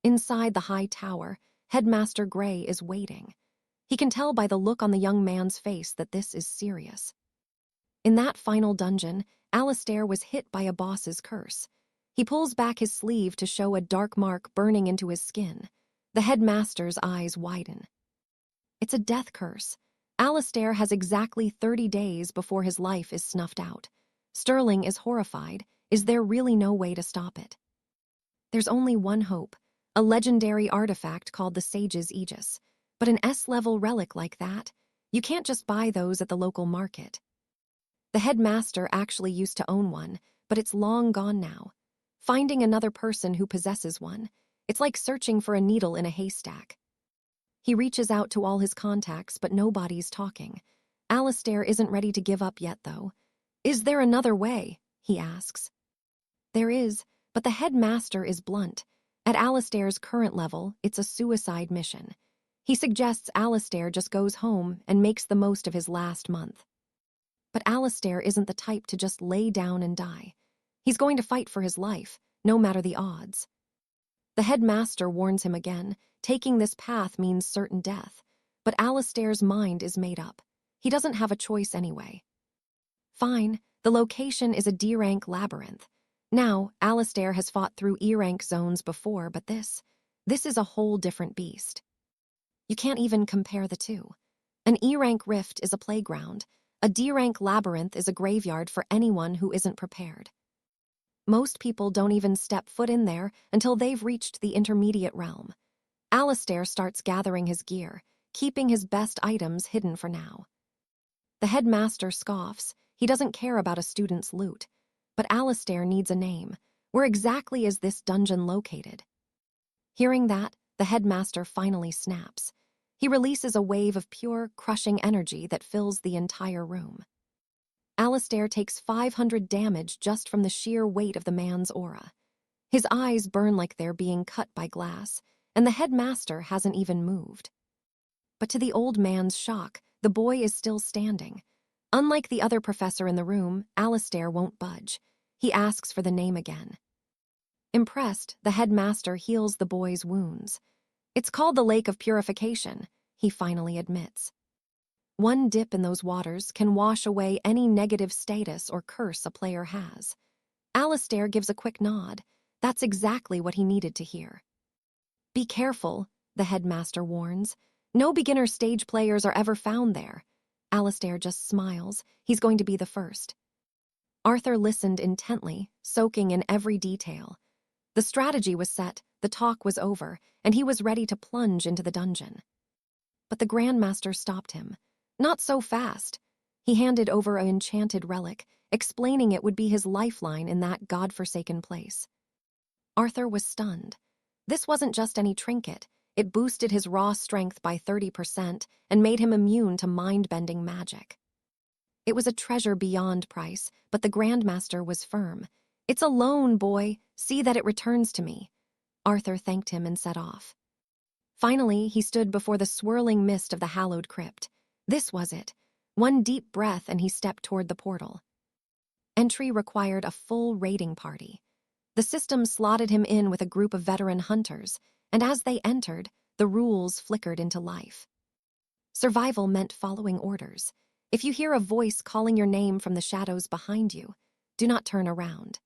Inside the high tower, Headmaster Grey is waiting. He can tell by the look on the young man's face that this is serious. In that final dungeon, Alistair was hit by a boss's curse. He pulls back his sleeve to show a dark mark burning into his skin. The headmaster's eyes widen. It's a death curse. Alistair has exactly 30 days before his life is snuffed out. Sterling is horrified. Is there really no way to stop it? There's only one hope, a legendary artifact called the Sage's Aegis. But an S-level relic like that, you can't just buy those at the local market. The headmaster actually used to own one, but it's long gone now. Finding another person who possesses one, it's like searching for a needle in a haystack. He reaches out to all his contacts, but nobody's talking. Alistair isn't ready to give up yet, though. Is there another way? He asks. There is, but the headmaster is blunt. At Alistair's current level, it's a suicide mission. He suggests Alistair just goes home and makes the most of his last month. But Alistair isn't the type to just lay down and die. He's going to fight for his life, no matter the odds. The headmaster warns him again, taking this path means certain death. But Alistair's mind is made up. He doesn't have a choice anyway. Fine, the location is a D-rank labyrinth. Now, Alistair has fought through E-rank zones before, but this is a whole different beast. You can't even compare the two. An E-rank rift is a playground. A D-rank labyrinth is a graveyard for anyone who isn't prepared. Most people don't even step foot in there until they've reached the intermediate realm. Alistair starts gathering his gear, keeping his best items hidden for now. The headmaster scoffs. He doesn't care about a student's loot. But Alistair needs a name. Where exactly is this dungeon located? Hearing that, the headmaster finally snaps. He releases a wave of pure, crushing energy that fills the entire room. Alistair takes 500 damage just from the sheer weight of the man's aura. His eyes burn like they're being cut by glass, and the headmaster hasn't even moved. But to the old man's shock, the boy is still standing. Unlike the other professor in the room, Alistair won't budge. He asks for the name again. Impressed, the headmaster heals the boy's wounds. It's called the Lake of Purification, he finally admits. One dip in those waters can wash away any negative status or curse a player has. Alistair gives a quick nod. That's exactly what he needed to hear. Be careful, the headmaster warns. No beginner stage players are ever found there. Alistair just smiles. He's going to be the first. Arthur listened intently, soaking in every detail. The strategy was set, the talk was over, and he was ready to plunge into the dungeon. But the Grandmaster stopped him. Not so fast. He handed over an enchanted relic, explaining it would be his lifeline in that God-forsaken place. Arthur was stunned. This wasn't just any trinket. It boosted his raw strength by 30% and made him immune to mind-bending magic. It was a treasure beyond price, but the Grandmaster was firm. It's a loan, boy. See that it returns to me. Arthur thanked him and set off. Finally, he stood before the swirling mist of the hallowed crypt. This was it. One deep breath and he stepped toward the portal. Entry required a full raiding party. The system slotted him in with a group of veteran hunters, and as they entered, the rules flickered into life. Survival meant following orders. If you hear a voice calling your name from the shadows behind you, do not turn around.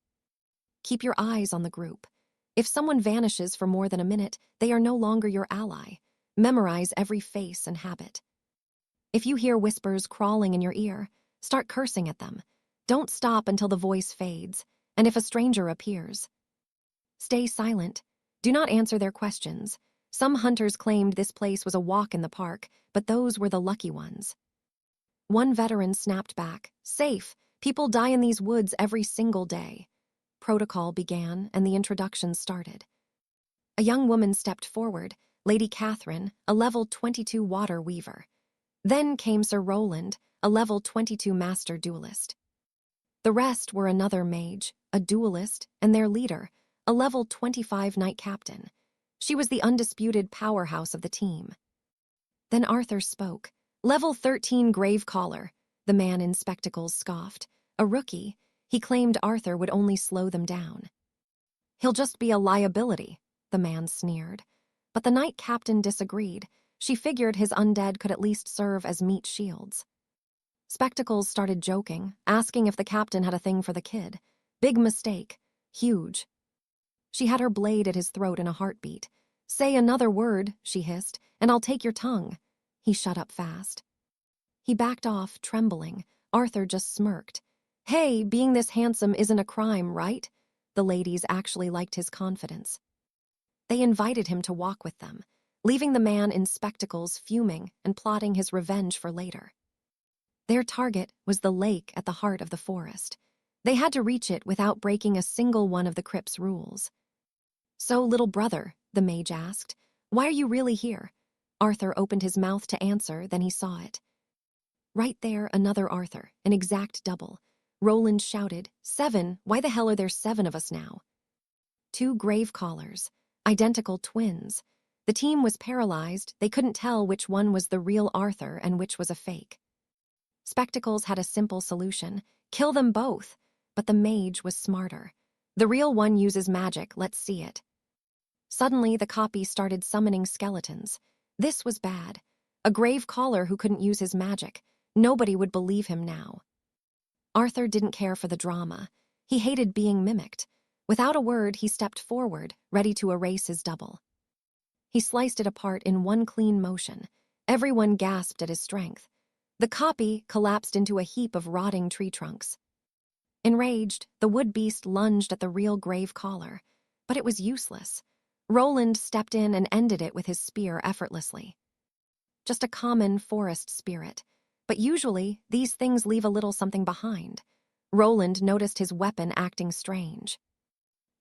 Keep your eyes on the group. If someone vanishes for more than a minute, they are no longer your ally. Memorize every face and habit. If you hear whispers crawling in your ear, start cursing at them. Don't stop until the voice fades, and if a stranger appears, stay silent. Do not answer their questions. Some hunters claimed this place was a walk in the park, but those were the lucky ones. One veteran snapped back, "Safe. People die in these woods every single day." Protocol began, and the introductions started. A young woman stepped forward, Lady Catherine, a level 22 water weaver. Then came Sir Roland, a level 22 master duelist. The rest were another mage, a duelist, and their leader, a level 25 knight captain. She was the undisputed powerhouse of the team. Then Arthur spoke. "Level 13 Gravecaller," the man in spectacles scoffed. A rookie, he claimed Arthur would only slow them down. "He'll just be a liability," the man sneered. But the knight captain disagreed. She figured his undead could at least serve as meat shields. Spectacles started joking, asking if the captain had a thing for the kid. Big mistake. Huge. She had her blade at his throat in a heartbeat. "Say another word," she hissed, "and I'll take your tongue." He shut up fast. He backed off, trembling. Arthur just smirked. "Hey, being this handsome isn't a crime, right?" The ladies actually liked his confidence. They invited him to walk with them, leaving the man in spectacles fuming and plotting his revenge for later. Their target was the lake at the heart of the forest. They had to reach it without breaking a single one of the crypt's rules. "So, little brother," the mage asked, "why are you really here?" Arthur opened his mouth to answer, then he saw it. Right there, another Arthur, an exact double. Roland shouted, "7, why the hell are there 7 of us now?" 2 Gravecallers, identical twins. The team was paralyzed. They couldn't tell which one was the real Arthur and which was a fake. Spectacles had a simple solution. Kill them both. But the mage was smarter. "The real one uses magic, let's see it." Suddenly, the copy started summoning skeletons. This was bad. A Gravecaller who couldn't use his magic. Nobody would believe him now. Arthur didn't care for the drama. He hated being mimicked. Without a word, he stepped forward, ready to erase his double. He sliced it apart in one clean motion. Everyone gasped at his strength. The copy collapsed into a heap of rotting tree trunks. Enraged, the wood beast lunged at the real Gravecaller, but it was useless. Roland stepped in and ended it with his spear effortlessly. Just a common forest spirit, but usually these things leave a little something behind. Roland noticed his weapon acting strange.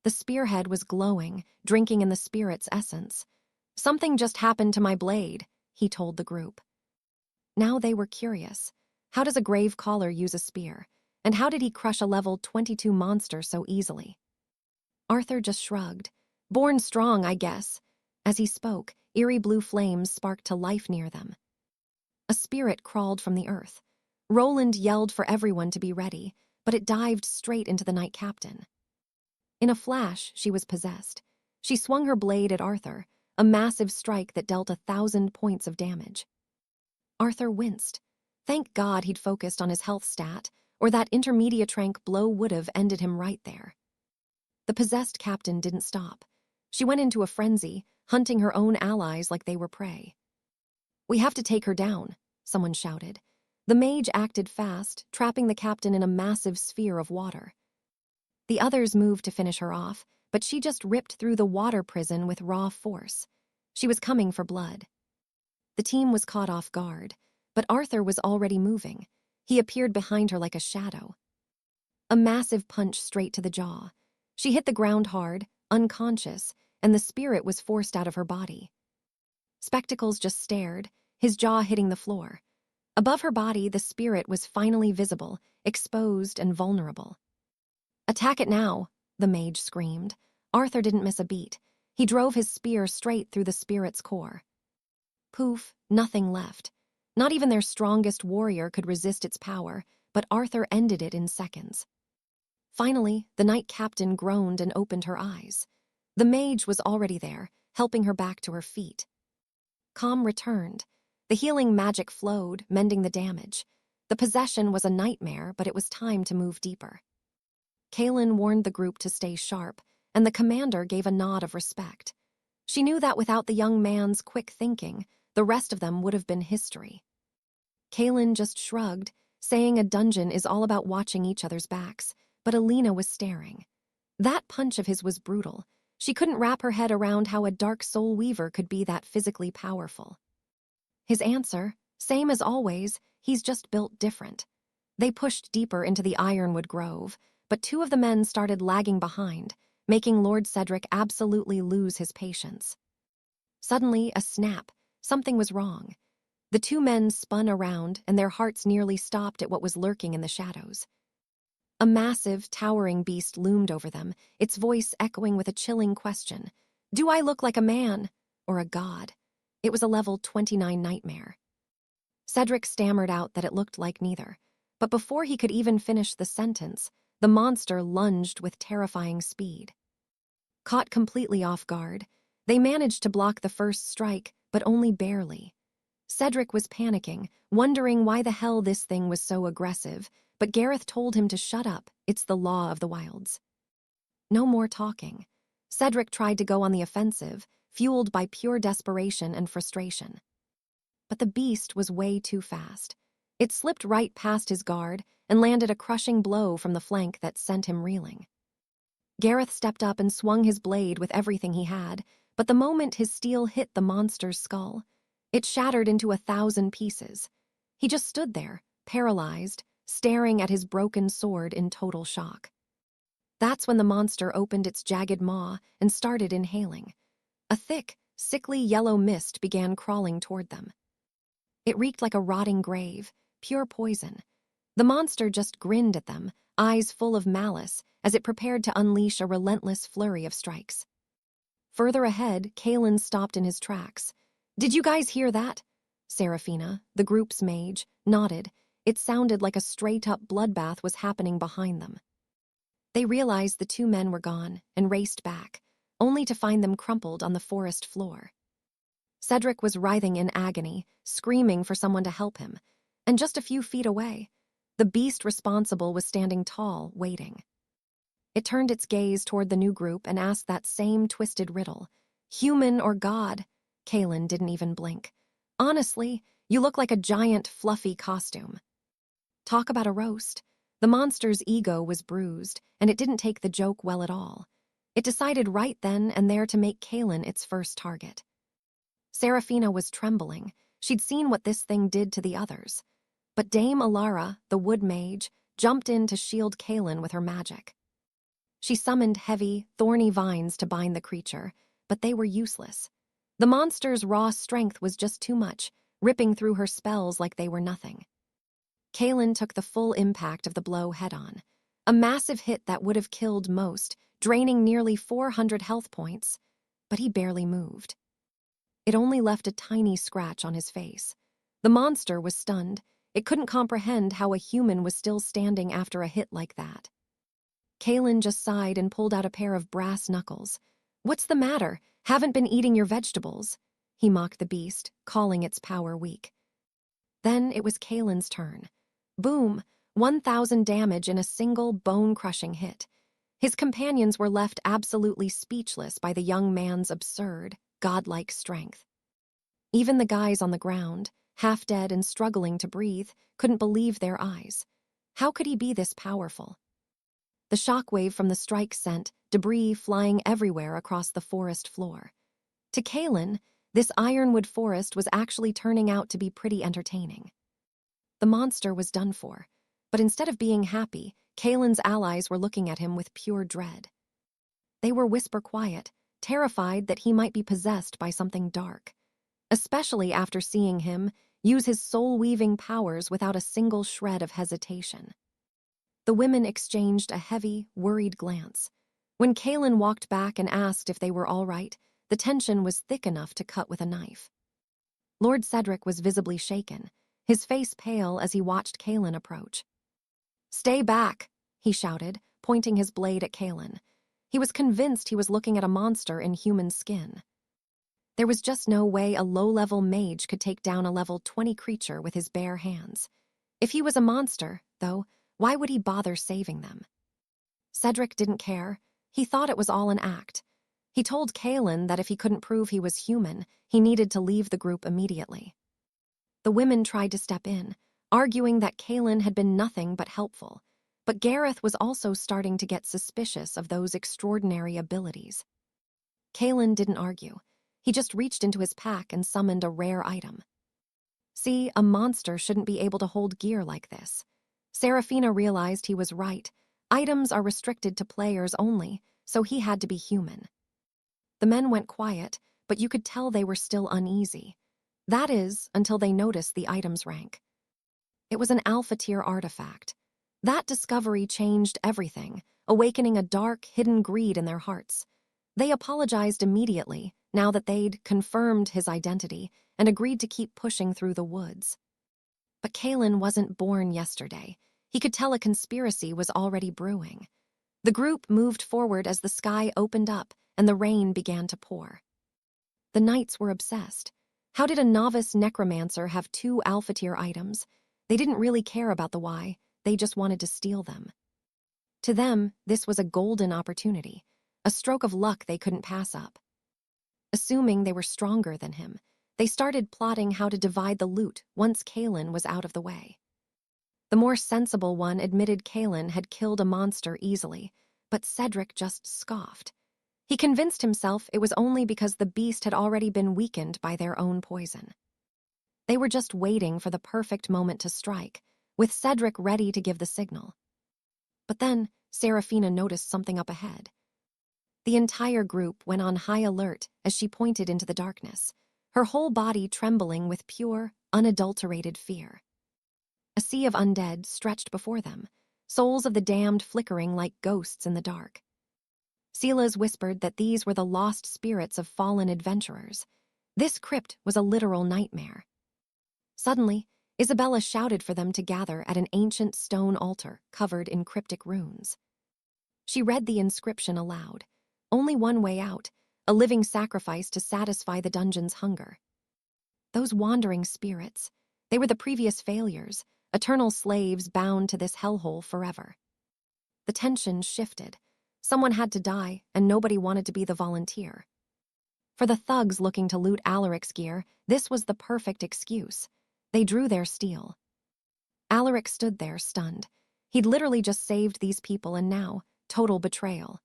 The spearhead was glowing, drinking in the spirit's essence. "Something just happened to my blade," he told the group. Now they were curious. How does a Gravecaller use a spear? And how did he crush a level 22 monster so easily? Arthur just shrugged. "Born strong, I guess." As he spoke, eerie blue flames sparked to life near them. A spirit crawled from the earth. Roland yelled for everyone to be ready, but it dived straight into the knight captain. In a flash, she was possessed. She swung her blade at Arthur, a massive strike that dealt 1,000 points of damage. Arthur winced. Thank God he'd focused on his health stat, or that 𝑑𝒕� blow would have ended him right there. The possessed captain didn't stop. She went into a frenzy, hunting her own allies like they were prey. "We have to take her down," someone shouted. The mage acted fast, trapping the captain in a massive sphere of water. The others moved to finish her off, but she just ripped through the water prison with raw force. She was coming for blood. The team was caught off guard, but Arthur was already moving. He appeared behind her like a shadow. A massive punch straight to the jaw. She hit the ground hard, unconscious, and the spirit was forced out of her body. Spectacles just stared, his jaw hitting the floor. Above her body, the spirit was finally visible, exposed and vulnerable. "Attack it now," the mage screamed. Arthur didn't miss a beat. He drove his spear straight through the spirit's core. Poof, nothing left. Not even their strongest warrior could resist its power, but Arthur ended it in seconds. Finally, the knight captain groaned and opened her eyes. The mage was already there, helping her back to her feet. Calm returned. The healing magic flowed, mending the damage. The possession was a nightmare, but it was time to move deeper. Kaelin warned the group to stay sharp, and the commander gave a nod of respect. She knew that without the young man's quick thinking, the rest of them would have been history. Kaelin just shrugged, saying a dungeon is all about watching each other's backs, but Alina was staring. That punch of his was brutal. She couldn't wrap her head around how a dark soul weaver could be that physically powerful. His answer, same as always, he's just built different. They pushed deeper into the ironwood grove, but two of the men started lagging behind, making Lord Cedric absolutely lose his patience. Suddenly, a snap. Something was wrong. The two men spun around, and their hearts nearly stopped at what was lurking in the shadows. A massive, towering beast loomed over them, its voice echoing with a chilling question. "Do I look like a man? Or a god?" It was a level 29 nightmare. Cedric stammered out that it looked like neither, but before he could even finish the sentence, the monster lunged with terrifying speed. Caught completely off guard, they managed to block the first strike, but only barely. Cedric was panicking, wondering why the hell this thing was so aggressive, but Gareth told him to shut up. It's the law of the wilds. No more talking. Cedric tried to go on the offensive, fueled by pure desperation and frustration. But the beast was way too fast. It slipped right past his guard and landed a crushing blow from the flank that sent him reeling. Gareth stepped up and swung his blade with everything he had, but the moment his steel hit the monster's skull, it shattered into 1,000 pieces. He just stood there, paralyzed, staring at his broken sword in total shock. That's when the monster opened its jagged maw and started inhaling. A thick, sickly yellow mist began crawling toward them. It reeked like a rotting grave, pure poison. The monster just grinned at them, eyes full of malice, as it prepared to unleash a relentless flurry of strikes. Further ahead, Kaelin stopped in his tracks. "Did you guys hear that?" Seraphina, the group's mage, nodded. It sounded like a straight-up bloodbath was happening behind them. They realized the two men were gone and raced back, only to find them crumpled on the forest floor. Cedric was writhing in agony, screaming for someone to help him, and just a few feet away, the beast responsible was standing tall, waiting. It turned its gaze toward the new group and asked that same twisted riddle. "Human or god?" Kaelin didn't even blink. "Honestly, you look like a giant, fluffy costume." Talk about a roast. The monster's ego was bruised, and it didn't take the joke well at all. It decided right then and there to make Kaelin its first target. Seraphina was trembling. She'd seen what this thing did to the others. But Dame Alara, the wood mage, jumped in to shield Kaelin with her magic. She summoned heavy, thorny vines to bind the creature, but they were useless. The monster's raw strength was just too much, ripping through her spells like they were nothing. Kaelin took the full impact of the blow head-on. A massive hit that would have killed most, draining nearly 400 health points, but he barely moved. It only left a tiny scratch on his face. The monster was stunned. It couldn't comprehend how a human was still standing after a hit like that. Kaelin just sighed and pulled out a pair of brass knuckles. "What's the matter? Haven't been eating your vegetables?" He mocked the beast, calling its power weak. Then it was Kaylin's turn. Boom! 1,000 damage in a single bone-crushing hit. His companions were left absolutely speechless by the young man's absurd, godlike strength. Even the guys on the ground, half dead and struggling to breathe, couldn't believe their eyes. How could he be this powerful? The shockwave from the strike sent debris flying everywhere across the forest floor. To Kaylin, this ironwood forest was actually turning out to be pretty entertaining. The monster was done for, but instead of being happy, Kaylin's allies were looking at him with pure dread. They were whisper quiet, terrified that he might be possessed by something dark, especially after seeing him use his soul-weaving powers without a single shred of hesitation. The women exchanged a heavy, worried glance. When Kaylin walked back and asked if they were all right, the tension was thick enough to cut with a knife. Lord Cedric was visibly shaken, his face pale as he watched Kaylin approach. "Stay back," he shouted, pointing his blade at Kaylin. He was convinced he was looking at a monster in human skin. There was just no way a low-level mage could take down a level 20 creature with his bare hands. If he was a monster, though, why would he bother saving them? Cedric didn't care. He thought it was all an act. He told Kaylin that if he couldn't prove he was human, he needed to leave the group immediately. The women tried to step in, arguing that Kaylin had been nothing but helpful, but Gareth was also starting to get suspicious of those extraordinary abilities. Kaylin didn't argue. He just reached into his pack and summoned a rare item. See, a monster shouldn't be able to hold gear like this. Seraphina realized he was right. Items are restricted to players only, so he had to be human. The men went quiet, but you could tell they were still uneasy. That is, until they noticed the item's rank. It was an alpha-tier artifact. That discovery changed everything, awakening a dark, hidden greed in their hearts. They apologized immediately, now that they'd confirmed his identity, and agreed to keep pushing through the woods. But Kaylin wasn't born yesterday. He could tell a conspiracy was already brewing. The group moved forward as the sky opened up and the rain began to pour. The knights were obsessed. How did a novice necromancer have 2 alpha-tier items? They didn't really care about the why, they just wanted to steal them. To them, this was a golden opportunity, a stroke of luck they couldn't pass up. Assuming they were stronger than him, they started plotting how to divide the loot once Kaylin was out of the way. The more sensible one admitted Kaylin had killed a monster easily, but Cedric just scoffed. He convinced himself it was only because the beast had already been weakened by their own poison. They were just waiting for the perfect moment to strike, with Cedric ready to give the signal. But then, Seraphina noticed something up ahead. The entire group went on high alert as she pointed into the darkness, her whole body trembling with pure, unadulterated fear. A sea of undead stretched before them, souls of the damned flickering like ghosts in the dark. Silas whispered that these were the lost spirits of fallen adventurers. This crypt was a literal nightmare. Suddenly, Isabella shouted for them to gather at an ancient stone altar covered in cryptic runes. She read the inscription aloud. Only one way out, a living sacrifice to satisfy the dungeon's hunger. Those wandering spirits, they were the previous failures, eternal slaves bound to this hellhole forever. The tension shifted. Someone had to die, and nobody wanted to be the volunteer. For the thugs looking to loot Alaric's gear, this was the perfect excuse. They drew their steel. Alaric stood there, stunned. He'd literally just saved these people, and now, total betrayal.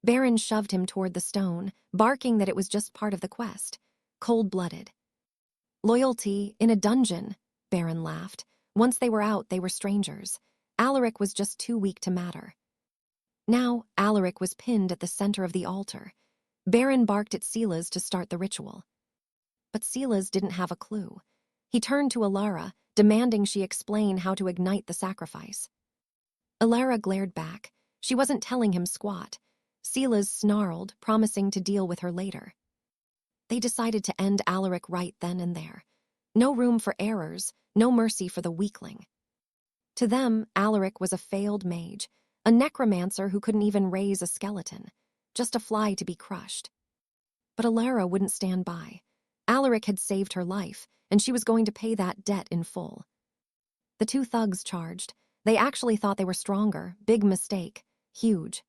Baron shoved him toward the stone, barking that it was just part of the quest. Cold-blooded. Loyalty in a dungeon, Baron laughed. Once they were out, they were strangers. Alaric was just too weak to matter. Now, Alaric was pinned at the center of the altar. Baron barked at Silas to start the ritual. But Silas didn't have a clue. He turned to Alara, demanding she explain how to ignite the sacrifice. Alara glared back. She wasn't telling him squat. Silas snarled, promising to deal with her later. They decided to end Alaric right then and there. No room for errors, no mercy for the weakling. To them, Alaric was a failed mage, a necromancer who couldn't even raise a skeleton, just a fly to be crushed. But Alara wouldn't stand by. Alaric had saved her life, and she was going to pay that debt in full. The two thugs charged. They actually thought they were stronger. Big mistake. Huge.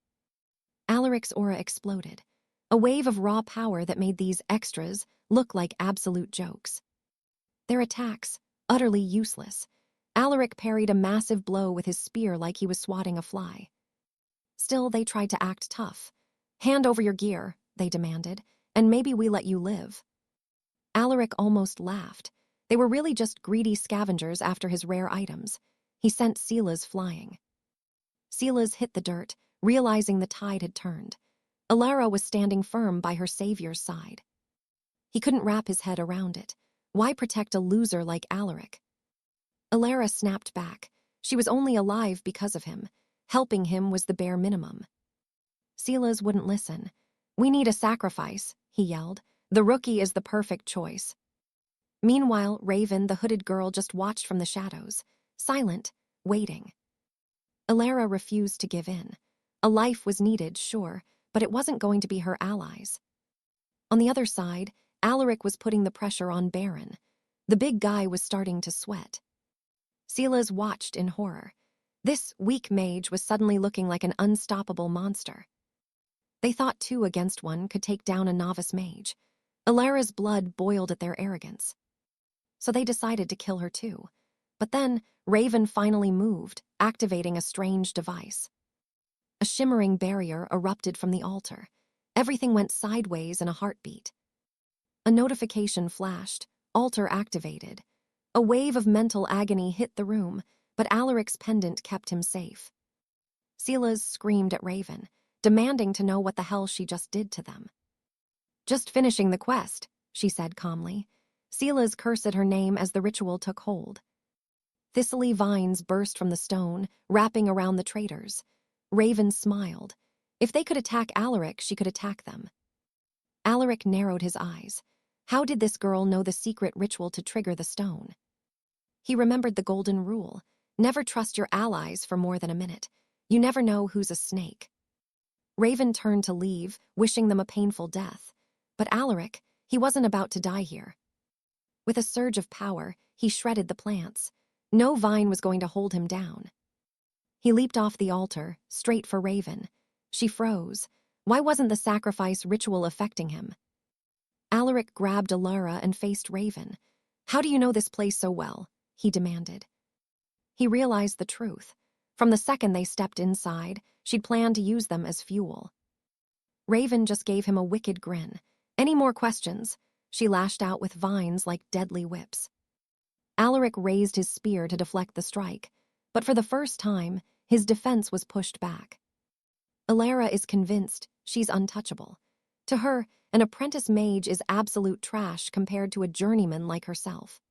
Alaric's aura exploded. A wave of raw power that made these extras look like absolute jokes. Their attacks, utterly useless. Alaric parried a massive blow with his spear like he was swatting a fly. Still, they tried to act tough. "Hand over your gear," they demanded, "and maybe we let you live." Alaric almost laughed. They were really just greedy scavengers after his rare items. He sent Seelas flying. Seelas hit the dirt, realizing the tide had turned. Alara was standing firm by her savior's side. He couldn't wrap his head around it. Why protect a loser like Alaric? Alara snapped back. She was only alive because of him. Helping him was the bare minimum. Seelas wouldn't listen. "We need a sacrifice," he yelled. "The rookie is the perfect choice." Meanwhile, Raven, the hooded girl, just watched from the shadows, silent, waiting. Alara refused to give in. A life was needed, sure, but it wasn't going to be her allies. On the other side, Alaric was putting the pressure on Baron. The big guy was starting to sweat. Seelas watched in horror. This weak mage was suddenly looking like an unstoppable monster. They thought 2 against 1 could take down a novice mage. Alara's blood boiled at their arrogance. So they decided to kill her too. But then, Raven finally moved, activating a strange device. A shimmering barrier erupted from the altar. Everything went sideways in a heartbeat. A notification flashed, altar activated. A wave of mental agony hit the room, but Alaric's pendant kept him safe. Seelas screamed at Raven, demanding to know what the hell she just did to them. "Just finishing the quest," she said calmly. Seelas cursed her name as the ritual took hold. Thistly vines burst from the stone, wrapping around the traitors. Raven smiled. If they could attack Alaric, she could attack them. Alaric narrowed his eyes. How did this girl know the secret ritual to trigger the stone? He remembered the golden rule. Never trust your allies for more than a minute. You never know who's a snake. Raven turned to leave, wishing them a painful death. But Alaric, he wasn't about to die here. With a surge of power, he shredded the plants. No vine was going to hold him down. He leaped off the altar, straight for Raven. She froze. Why wasn't the sacrifice ritual affecting him? Alaric grabbed Alara and faced Raven. "How do you know this place so well?" he demanded. He realized the truth. From the second they stepped inside, she'd planned to use them as fuel. Raven just gave him a wicked grin. "Any more questions?" She lashed out with vines like deadly whips. Alaric raised his spear to deflect the strike, but for the first time, his defense was pushed back. Alara is convinced she's untouchable. To her, an apprentice mage is absolute trash compared to a journeyman like herself.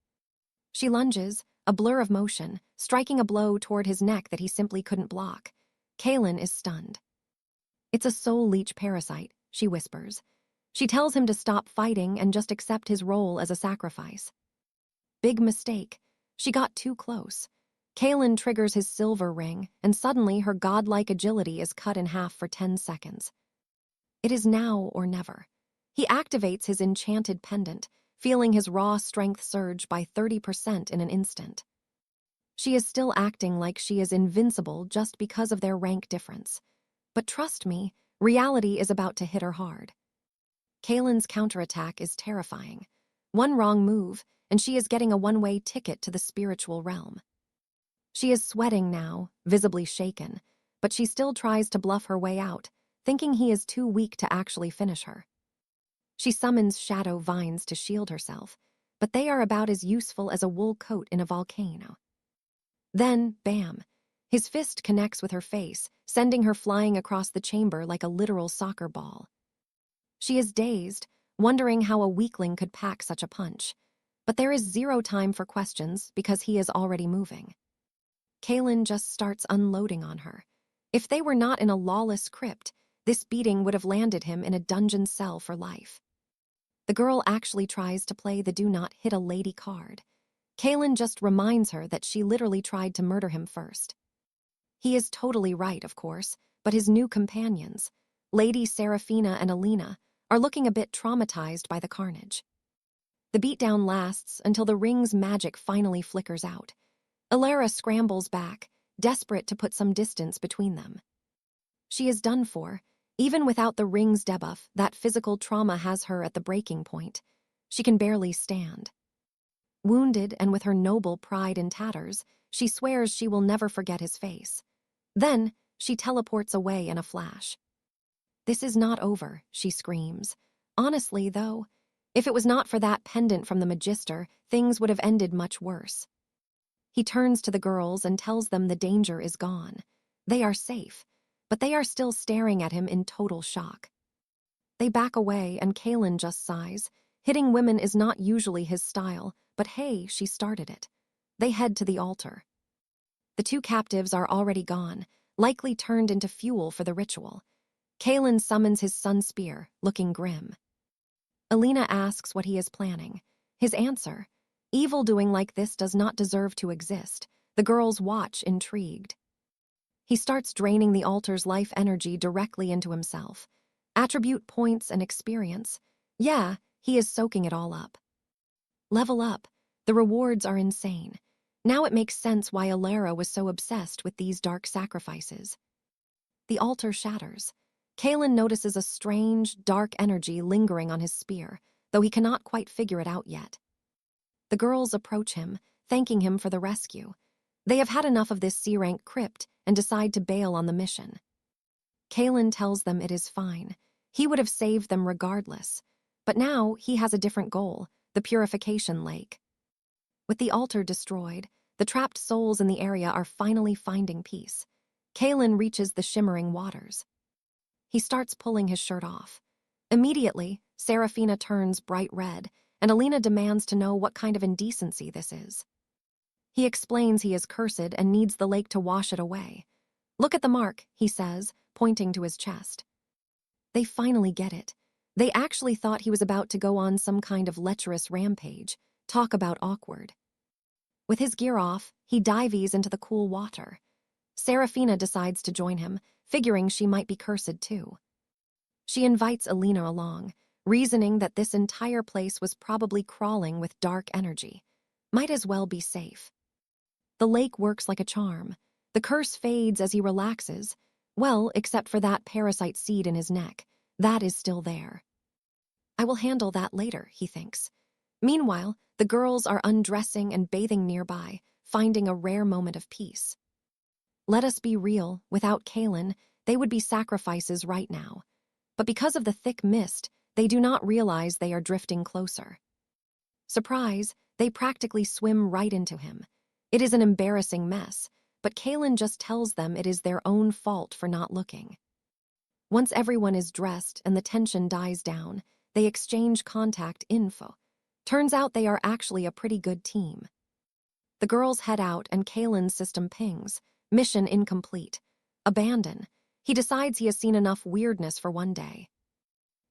She lunges, a blur of motion, striking a blow toward his neck that he simply couldn't block. Kalen is stunned. "It's a soul leech parasite," she whispers. She tells him to stop fighting and just accept his role as a sacrifice. Big mistake. She got too close. Kalen triggers his silver ring, and suddenly her godlike agility is cut in half for 10 seconds. It is now or never. He activates his enchanted pendant, feeling his raw strength surge by 30% in an instant. She is still acting like she is invincible just because of their rank difference. But trust me, reality is about to hit her hard. Kalen's counterattack is terrifying. One wrong move, and she is getting a one-way ticket to the spiritual realm. She is sweating now, visibly shaken, but she still tries to bluff her way out, thinking he is too weak to actually finish her. She summons shadow vines to shield herself, but they are about as useful as a wool coat in a volcano. Then, bam, his fist connects with her face, sending her flying across the chamber like a literal soccer ball. She is dazed, wondering how a weakling could pack such a punch, but there is zero time for questions because he is already moving. Kalen just starts unloading on her. If they were not in a lawless crypt, this beating would have landed him in a dungeon cell for life. The girl actually tries to play the do not hit a lady card. Kalen just reminds her that she literally tried to murder him first. He is totally right, of course, but his new companions, Lady Seraphina and Alina, are looking a bit traumatized by the carnage. The beatdown lasts until the ring's magic finally flickers out. Alara scrambles back, desperate to put some distance between them. She is done for. Even without the ring's debuff, that physical trauma has her at the breaking point. She can barely stand. Wounded and with her noble pride in tatters, she swears she will never forget his face. Then, she teleports away in a flash. "This is not over," she screams. Honestly, though, if it was not for that pendant from the Magister, things would have ended much worse. He turns to the girls and tells them the danger is gone. They are safe, but they are still staring at him in total shock. They back away and Kaylin just sighs. Hitting women is not usually his style, but hey, she started it. They head to the altar. The two captives are already gone, likely turned into fuel for the ritual. Kaylin summons his sun spear, looking grim. Alina asks what he is planning. His answer: "Evil-doing like this does not deserve to exist." The girls watch, intrigued. He starts draining the altar's life energy directly into himself. Attribute points and experience. Yeah, he is soaking it all up. Level up. The rewards are insane. Now it makes sense why Alara was so obsessed with these dark sacrifices. The altar shatters. Kaylin notices a strange, dark energy lingering on his spear, though he cannot quite figure it out yet. The girls approach him, thanking him for the rescue. They have had enough of this C-rank crypt and decide to bail on the mission. Kaylin tells them it is fine. He would have saved them regardless. But now he has a different goal, the Purification Lake. With the altar destroyed, the trapped souls in the area are finally finding peace. Kaylin reaches the shimmering waters. He starts pulling his shirt off. Immediately, Seraphina turns bright red, and Alina demands to know what kind of indecency this is. He explains he is cursed and needs the lake to wash it away. "Look at the mark," he says, pointing to his chest. They finally get it. They actually thought he was about to go on some kind of lecherous rampage. Talk about awkward. With his gear off, he dives into the cool water. Seraphina decides to join him, figuring she might be cursed too. She invites Alina along, reasoning that this entire place was probably crawling with dark energy. Might as well be safe. The lake works like a charm. The curse fades as he relaxes. Well, except for that parasite seed in his neck. That is still there. I will handle that later, he thinks. Meanwhile, the girls are undressing and bathing nearby, finding a rare moment of peace. Let us be real, without Kaylin, they would be sacrifices right now. But because of the thick mist, they do not realize they are drifting closer. Surprise, they practically swim right into him. It is an embarrassing mess, but Kaylin just tells them it is their own fault for not looking. Once everyone is dressed and the tension dies down, they exchange contact info. Turns out they are actually a pretty good team. The girls head out and Kaylin's system pings. Mission incomplete. Abandon. He decides he has seen enough weirdness for one day.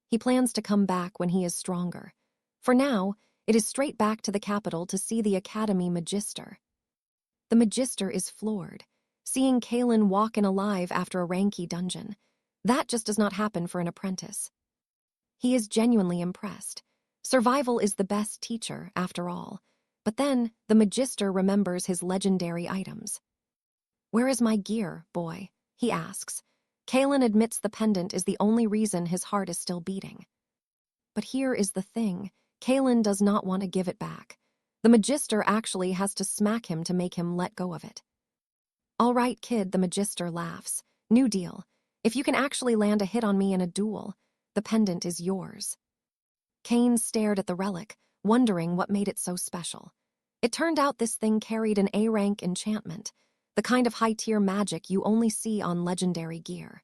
He plans to come back when he is stronger. For now, it is straight back to the capital to see the Academy Magister. The Magister is floored, seeing Kaylin walk in alive after a ranky dungeon. That just does not happen for an apprentice. He is genuinely impressed. Survival is the best teacher, after all. But then, the Magister remembers his legendary items. "Where is my gear, boy?" he asks. Kaylin admits the pendant is the only reason his heart is still beating. But here is the thing. Kaylin does not want to give it back. The Magister actually has to smack him to make him let go of it. "All right, kid," the Magister laughs. "New deal. If you can actually land a hit on me in a duel, the pendant is yours." Kane stared at the relic, wondering what made it so special. It turned out this thing carried an A-rank enchantment, the kind of high-tier magic you only see on legendary gear.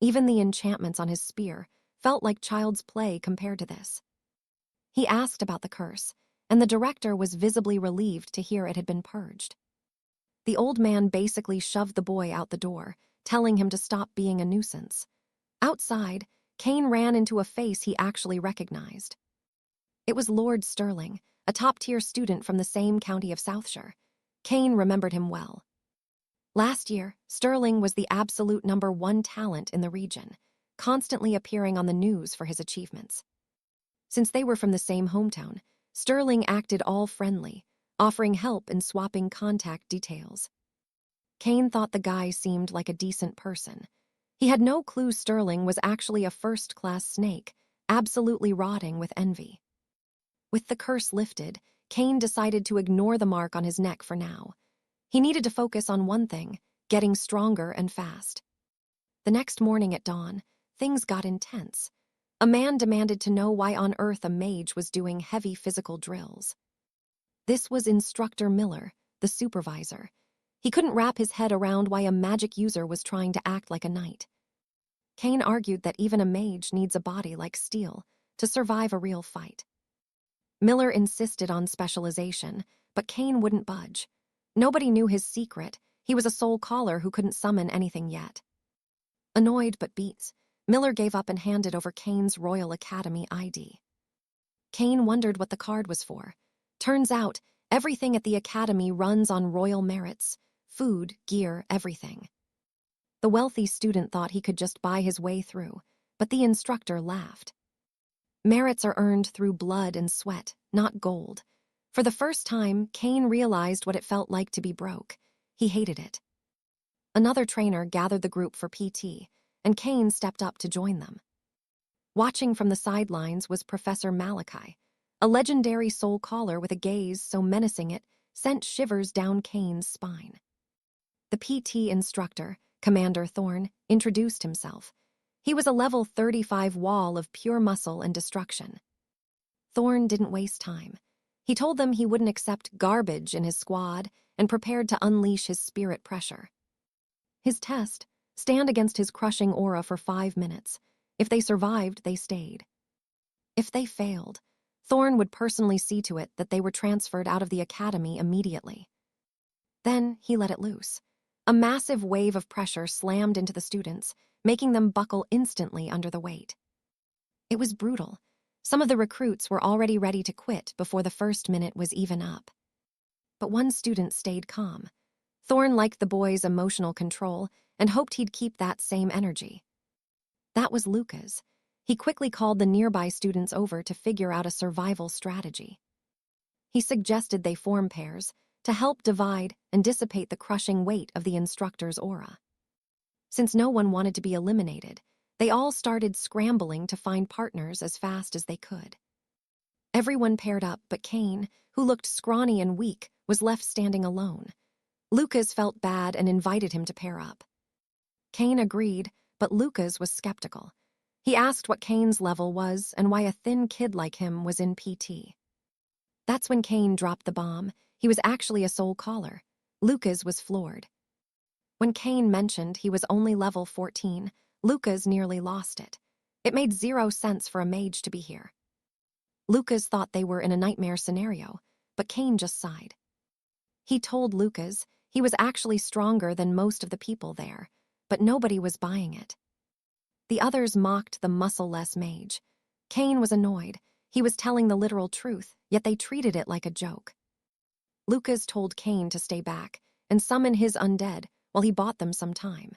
Even the enchantments on his spear felt like child's play compared to this. He asked about the curse, and the director was visibly relieved to hear it had been purged. The old man basically shoved the boy out the door, telling him to stop being a nuisance. Outside, Kane ran into a face he actually recognized. It was Lord Sterling, a top-tier student from the same county of Southshire. Kane remembered him well. Last year, Sterling was the absolute #1 talent in the region, constantly appearing on the news for his achievements. Since they were from the same hometown, Sterling acted all friendly, offering help and swapping contact details. Kane thought the guy seemed like a decent person. He had no clue Sterling was actually a first-class snake, absolutely rotting with envy. With the curse lifted, Kane decided to ignore the mark on his neck for now. He needed to focus on one thing, getting stronger and fast. The next morning at dawn, things got intense. A man demanded to know why on earth a mage was doing heavy physical drills. This was Instructor Miller, the supervisor. He couldn't wrap his head around why a magic user was trying to act like a knight. Kane argued that even a mage needs a body like steel to survive a real fight. Miller insisted on specialization, but Kane wouldn't budge. Nobody knew his secret. He was a soul caller who couldn't summon anything yet. Annoyed but beat, Miller gave up and handed over Kane's Royal Academy ID. Kane wondered what the card was for. Turns out, everything at the Academy runs on royal merits. Food, gear, everything. The wealthy student thought he could just buy his way through, but the instructor laughed. Merits are earned through blood and sweat, not gold. For the first time, Kane realized what it felt like to be broke. He hated it. Another trainer gathered the group for PT, and Kane stepped up to join them. Watching from the sidelines was Professor Malachi, a legendary soul caller with a gaze so menacing it sent shivers down Kane's spine. The PT instructor, Commander Thorn, introduced himself. He was a level 35 wall of pure muscle and destruction. Thorn didn't waste time. He told them he wouldn't accept garbage in his squad and prepared to unleash his spirit pressure. His test: stand against his crushing aura for 5 minutes. If they survived, they stayed. If they failed, Thorn would personally see to it that they were transferred out of the academy immediately. Then he let it loose. A massive wave of pressure slammed into the students, making them buckle instantly under the weight. It was brutal. Some of the recruits were already ready to quit before the first minute was even up. But one student stayed calm. Thorn liked the boy's emotional control and hoped he'd keep that same energy. That was Lucas. He quickly called the nearby students over to figure out a survival strategy. He suggested they form pairs to help divide and dissipate the crushing weight of the instructor's aura. Since no one wanted to be eliminated, they all started scrambling to find partners as fast as they could. Everyone paired up, but Kane, who looked scrawny and weak, was left standing alone. Lucas felt bad and invited him to pair up. Kane agreed, but Lucas was skeptical. He asked what Kane's level was and why a thin kid like him was in PT. That's when Kane dropped the bomb. He was actually a soul caller. Lucas was floored. When Kane mentioned he was only level 14, Lucas nearly lost it. It made 0 sense for a mage to be here. Lucas thought they were in a nightmare scenario, but Kane just sighed. He told Lucas he was actually stronger than most of the people there, but nobody was buying it. The others mocked the muscle-less mage. Kane was annoyed. He was telling the literal truth, yet they treated it like a joke. Lucas told Kane to stay back and summon his undead while he bought them some time.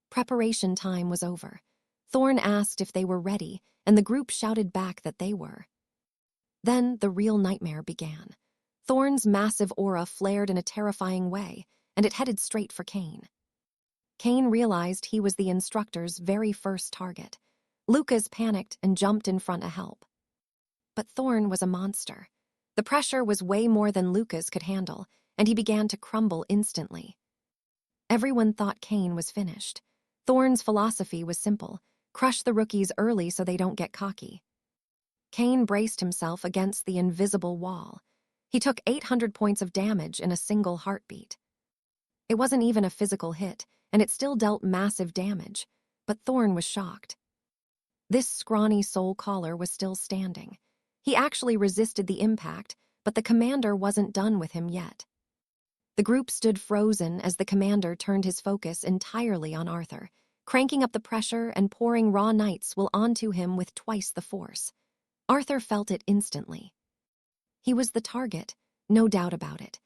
Preparation time was over. Thorn asked if they were ready, and the group shouted back that they were. Then the real nightmare began. Thorn's massive aura flared in a terrifying way, and it headed straight for Kane. Kane realized he was the instructor's very first target. Lucas panicked and jumped in front to help. But Thorn was a monster. The pressure was way more than Lucas could handle, and he began to crumble instantly. Everyone thought Kane was finished. Thorn's philosophy was simple: crush the rookies early so they don't get cocky. Kane braced himself against the invisible wall. He took 800 points of damage in a single heartbeat. It wasn't even a physical hit, and it still dealt massive damage, but Thorn was shocked. This scrawny soul caller was still standing. He actually resisted the impact, but the commander wasn't done with him yet. The group stood frozen as the commander turned his focus entirely on Arthur, cranking up the pressure and pouring raw knights will onto him with twice the force. Arthur felt it instantly. He was the target, no doubt about it.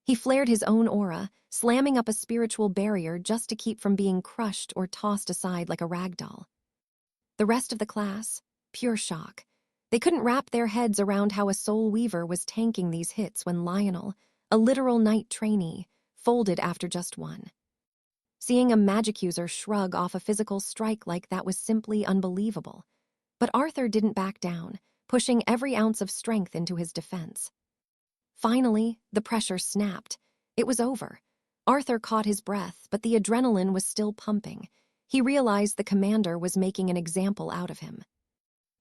He flared his own aura, slamming up a spiritual barrier just to keep from being crushed or tossed aside like a rag doll. The rest of the class, pure shock. They couldn't wrap their heads around how a soul weaver was tanking these hits when Lionel, a literal knight trainee, folded after just one. Seeing a magic user shrug off a physical strike like that was simply unbelievable. But Arthur didn't back down, pushing every ounce of strength into his defense. Finally, the pressure snapped. It was over. Arthur caught his breath, but the adrenaline was still pumping. He realized the commander was making an example out of him.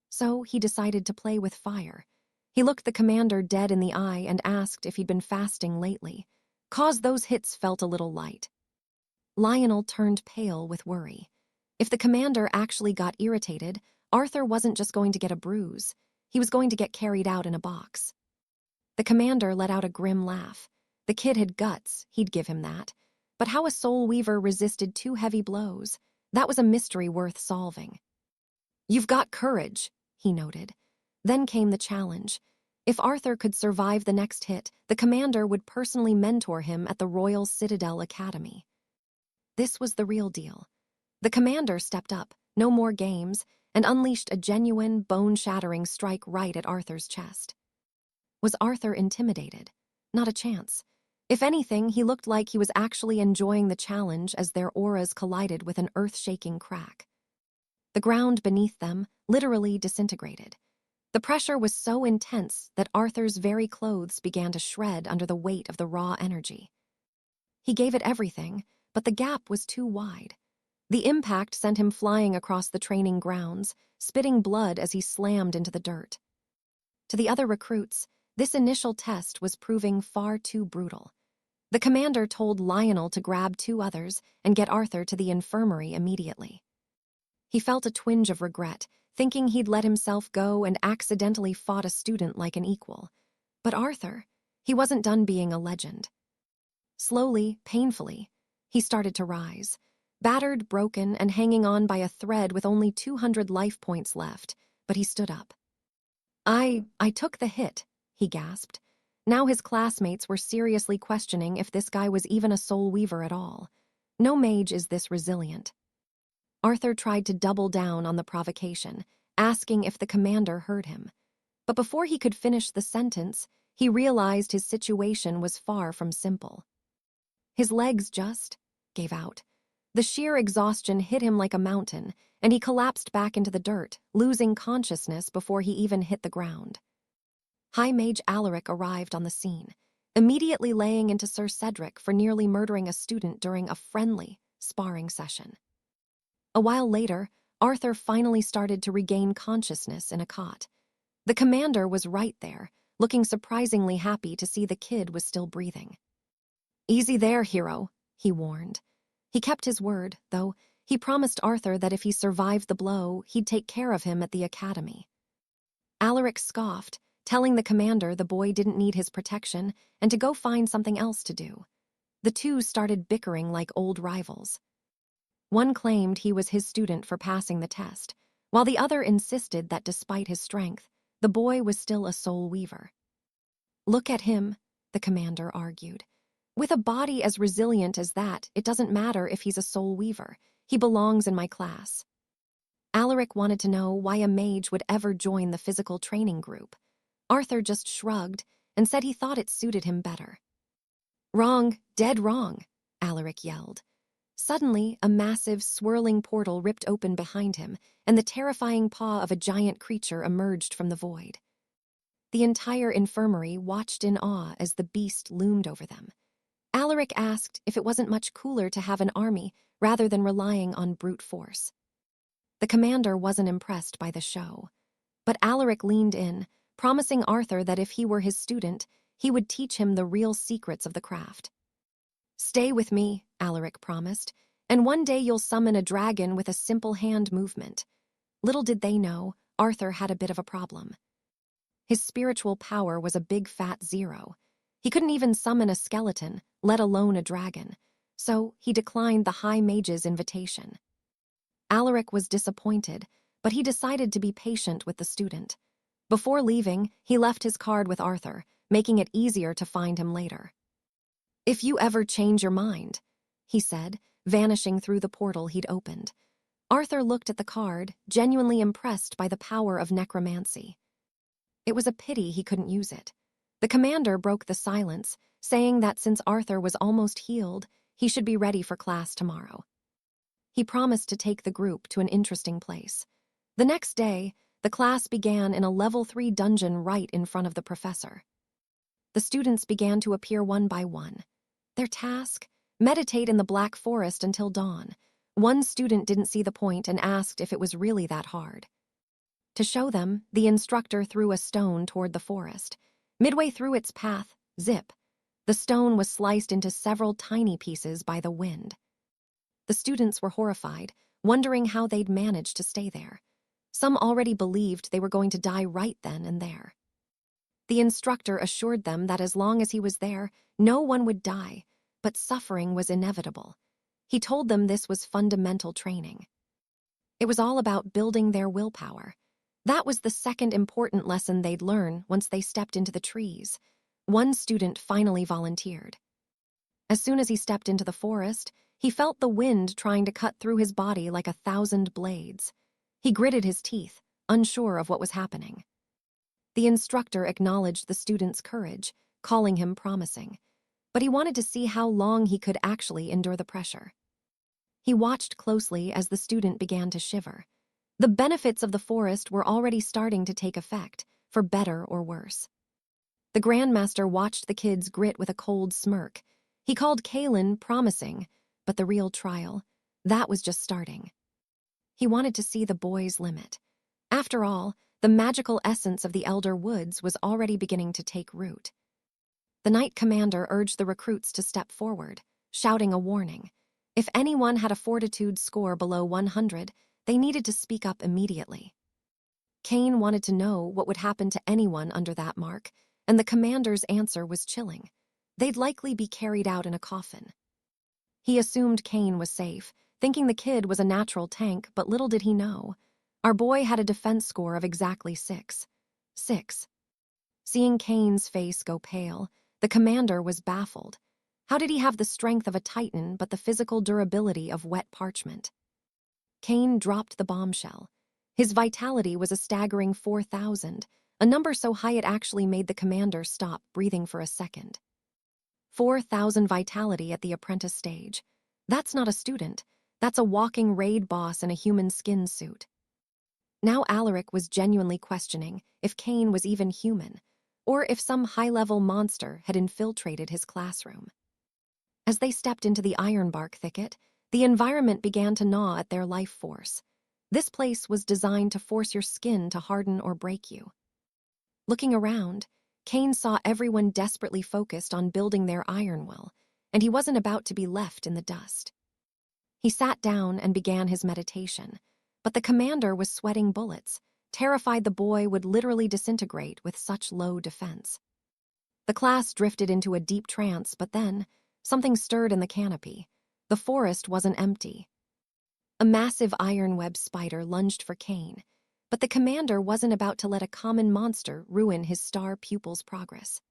So he decided to play with fire. He looked the commander dead in the eye and asked if he'd been fasting lately, 'cause those hits felt a little light. Lionel turned pale with worry. If the commander actually got irritated, Arthur wasn't just going to get a bruise. He was going to get carried out in a box. The commander let out a grim laugh. The kid had guts, he'd give him that. But how a soul weaver resisted 2 heavy blows, that was a mystery worth solving. "You've got courage," he noted. Then came the challenge. If Arthur could survive the next hit, the commander would personally mentor him at the Royal Citadel Academy. This was the real deal. The commander stepped up, no more games, and unleashed a genuine, bone-shattering strike right at Arthur's chest. Was Arthur intimidated? Not a chance. If anything, he looked like he was actually enjoying the challenge as their auras collided with an earth-shaking crack. The ground beneath them literally disintegrated. The pressure was so intense that Arthur's very clothes began to shred under the weight of the raw energy. He gave it everything, but the gap was too wide. The impact sent him flying across the training grounds, spitting blood as he slammed into the dirt. To the other recruits, this initial test was proving far too brutal. The commander told Lionel to grab 2 others and get Arthur to the infirmary immediately. He felt a twinge of regret, thinking he'd let himself go and accidentally fought a student like an equal. But Arthur, he wasn't done being a legend. Slowly, painfully, he started to rise, battered, broken, and hanging on by a thread with only 200 life points left, but he stood up. I took the hit," he gasped. Now his classmates were seriously questioning if this guy was even a soul weaver at all. No mage is this resilient. Arthur tried to double down on the provocation, asking if the commander heard him. But before he could finish the sentence, he realized his situation was far from simple. His legs just gave out. The sheer exhaustion hit him like a mountain, and he collapsed back into the dirt, losing consciousness before he even hit the ground. High Mage Alaric arrived on the scene, immediately laying into Sir Cedric for nearly murdering a student during a friendly sparring session. A while later, Arthur finally started to regain consciousness in a cot. The commander was right there, looking surprisingly happy to see the kid was still breathing. "Easy there, hero," he warned. He kept his word, though. He promised Arthur that if he survived the blow, he'd take care of him at the academy. Alaric scoffed, telling the commander the boy didn't need his protection and to go find something else to do. The 2 started bickering like old rivals. One claimed he was his student for passing the test, while the other insisted that despite his strength, the boy was still a soul weaver. "Look at him," the commander argued. "With a body as resilient as that, it doesn't matter if he's a soul weaver. He belongs in my class." Alaric wanted to know why a mage would ever join the physical training group. Arthur just shrugged and said he thought it suited him better. "Wrong, dead wrong," Alaric yelled. Suddenly, a massive, swirling portal ripped open behind him, and the terrifying paw of a giant creature emerged from the void. The entire infirmary watched in awe as the beast loomed over them. Alaric asked if it wasn't much cooler to have an army rather than relying on brute force. The commander wasn't impressed by the show, but Alaric leaned in, promising Arthur that if he were his student, he would teach him the real secrets of the craft. "Stay with me," Alaric promised, "and one day you'll summon a dragon with a simple hand movement." Little did they know, Arthur had a bit of a problem. His spiritual power was a big fat 0. He couldn't even summon a skeleton, let alone a dragon, so he declined the High Mage's invitation. Alaric was disappointed, but he decided to be patient with the student. Before leaving, he left his card with Arthur, making it easier to find him later. "If you ever change your mind," he said, vanishing through the portal he'd opened. Arthur looked at the card, genuinely impressed by the power of necromancy. It was a pity he couldn't use it. The commander broke the silence, saying that since Arthur was almost healed, he should be ready for class tomorrow. He promised to take the group to an interesting place. The next day, the class began in a level 3 dungeon right in front of the professor. The students began to appear one by one. Their task? Meditate in the Black Forest until dawn. One student didn't see the point and asked if it was really that hard. To show them, the instructor threw a stone toward the forest. Midway through its path, zip, the stone was sliced into several tiny pieces by the wind. The students were horrified, wondering how they'd managed to stay there. Some already believed they were going to die right then and there. The instructor assured them that as long as he was there, no one would die, but suffering was inevitable. He told them this was fundamental training. It was all about building their willpower. That was the second important lesson they'd learn once they stepped into the trees. One student finally volunteered. As soon as he stepped into the forest, he felt the wind trying to cut through his body like 1,000 blades. He gritted his teeth, unsure of what was happening. The instructor acknowledged the student's courage, calling him promising, but he wanted to see how long he could actually endure the pressure. He watched closely as the student began to shiver. The benefits of the forest were already starting to take effect, for better or worse. The Grandmaster watched the kids grit with a cold smirk. He called Kaylin promising, but the real trial, that was just starting. He wanted to see the boy's limit. After all, the magical essence of the Elder Woods was already beginning to take root. The Knight Commander urged the recruits to step forward, shouting a warning. If anyone had a fortitude score below 100, they needed to speak up immediately. Kane wanted to know what would happen to anyone under that mark, and the commander's answer was chilling. They'd likely be carried out in a coffin. He assumed Kane was safe, thinking the kid was a natural tank, but little did he know. Our boy had a defense score of exactly 6. 6. Seeing Kane's face go pale, the commander was baffled. How did he have the strength of a titan but the physical durability of wet parchment? Kane dropped the bombshell. His vitality was a staggering 4,000, a number so high it actually made the commander stop breathing for a second. 4,000 vitality at the apprentice stage. That's not a student. That's a walking raid boss in a human skin suit. Now Alaric was genuinely questioning if Kane was even human, or if some high-level monster had infiltrated his classroom. As they stepped into the ironbark thicket, the environment began to gnaw at their life force. This place was designed to force your skin to harden or break you. Looking around, Kane saw everyone desperately focused on building their iron will, and he wasn't about to be left in the dust. He sat down and began his meditation, but the commander was sweating bullets, terrified the boy would literally disintegrate with such low defense. The class drifted into a deep trance, but then, something stirred in the canopy. The forest wasn't empty. A massive iron web spider lunged for Kane, but the commander wasn't about to let a common monster ruin his star pupil's progress.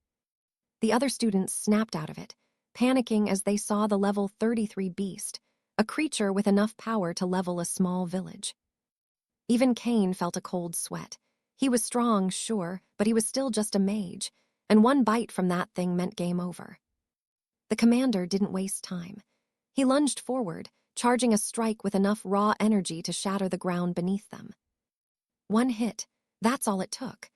The other students snapped out of it, panicking as they saw the level 33 beast, a creature with enough power to level a small village. Even Kane felt a cold sweat. He was strong, sure, but he was still just a mage, and one bite from that thing meant game over. The commander didn't waste time. He lunged forward, charging a strike with enough raw energy to shatter the ground beneath them. One hit, that's all it took.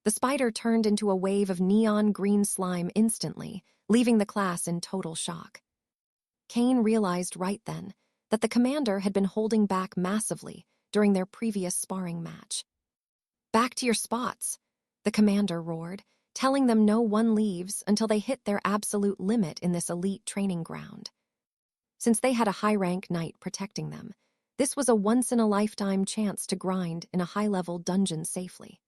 The spider turned into a wave of neon green slime instantly, leaving the class in total shock. Kane realized right then that the commander had been holding back massively during their previous sparring match. "Back to your spots," the commander roared, telling them no one leaves until they hit their absolute limit in this elite training ground. Since they had a high-rank knight protecting them, this was a once-in-a-lifetime chance to grind in a high-level dungeon safely.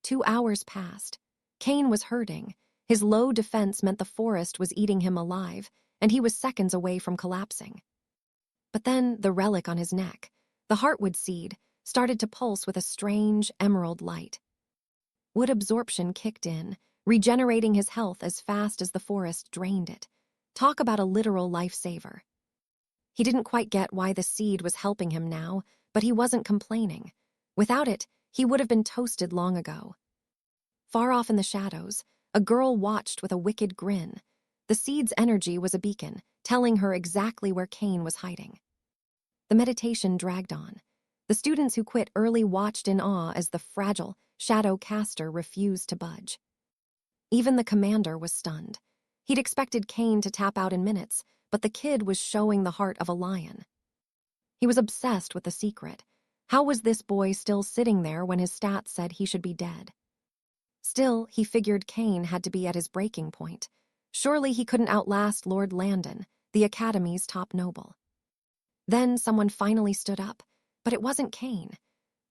2 hours passed. Kane was hurting. His low defense meant the forest was eating him alive, and he was seconds away from collapsing. But then the relic on his neck, the heartwood seed, started to pulse with a strange emerald light. Wood absorption kicked in, regenerating his health as fast as the forest drained it. Talk about a literal lifesaver. He didn't quite get why the seed was helping him now, but he wasn't complaining. Without it, he would have been toasted long ago. Far off in the shadows, a girl watched with a wicked grin. The seed's energy was a beacon, telling her exactly where Cain was hiding. The meditation dragged on. The students who quit early watched in awe as the fragile shadow caster refused to budge. Even the commander was stunned. He'd expected Cain to tap out in minutes, but the kid was showing the heart of a lion. He was obsessed with the secret. How was this boy still sitting there when his stats said he should be dead? Still, he figured Cain had to be at his breaking point. Surely he couldn't outlast Lord Landon, the Academy's top noble. Then someone finally stood up, but it wasn't Cain.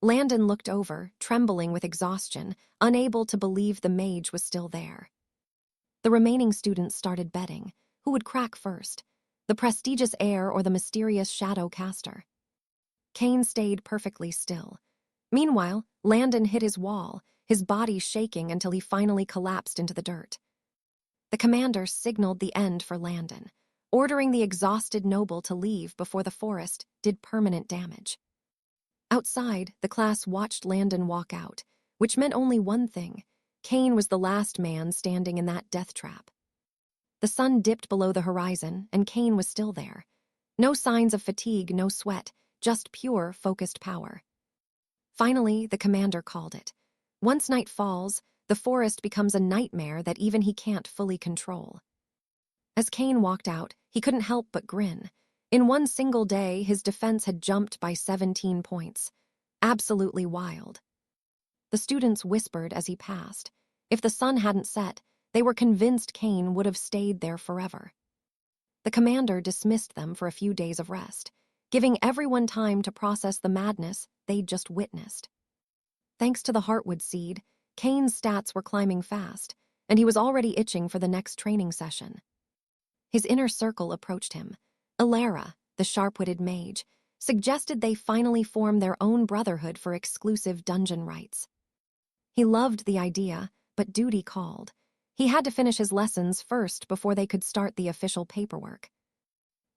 Landon looked over, trembling with exhaustion, unable to believe the mage was still there. The remaining students started betting. Who would crack first? The prestigious heir or the mysterious shadow caster? Cain stayed perfectly still. Meanwhile, Landon hit his wall, his body shaking until he finally collapsed into the dirt. The commander signaled the end for Landon, ordering the exhausted noble to leave before the forest did permanent damage. Outside, the class watched Landon walk out, which meant only one thing: Cain was the last man standing in that death trap. The sun dipped below the horizon, and Cain was still there. No signs of fatigue, no sweat, just pure, focused power. Finally, the commander called it. Once night falls, the forest becomes a nightmare that even he can't fully control. As Cain walked out, he couldn't help but grin. In one single day, his defense had jumped by 17 points. Absolutely wild. The students whispered as he passed. If the sun hadn't set, they were convinced Cain would have stayed there forever. The commander dismissed them for a few days of rest, giving everyone time to process the madness they'd just witnessed. Thanks to the Heartwood seed, Cain's stats were climbing fast, and he was already itching for the next training session. His inner circle approached him. Alara, the sharp-witted mage, suggested they finally form their own brotherhood for exclusive dungeon rights. He loved the idea, but duty called. He had to finish his lessons first before they could start the official paperwork.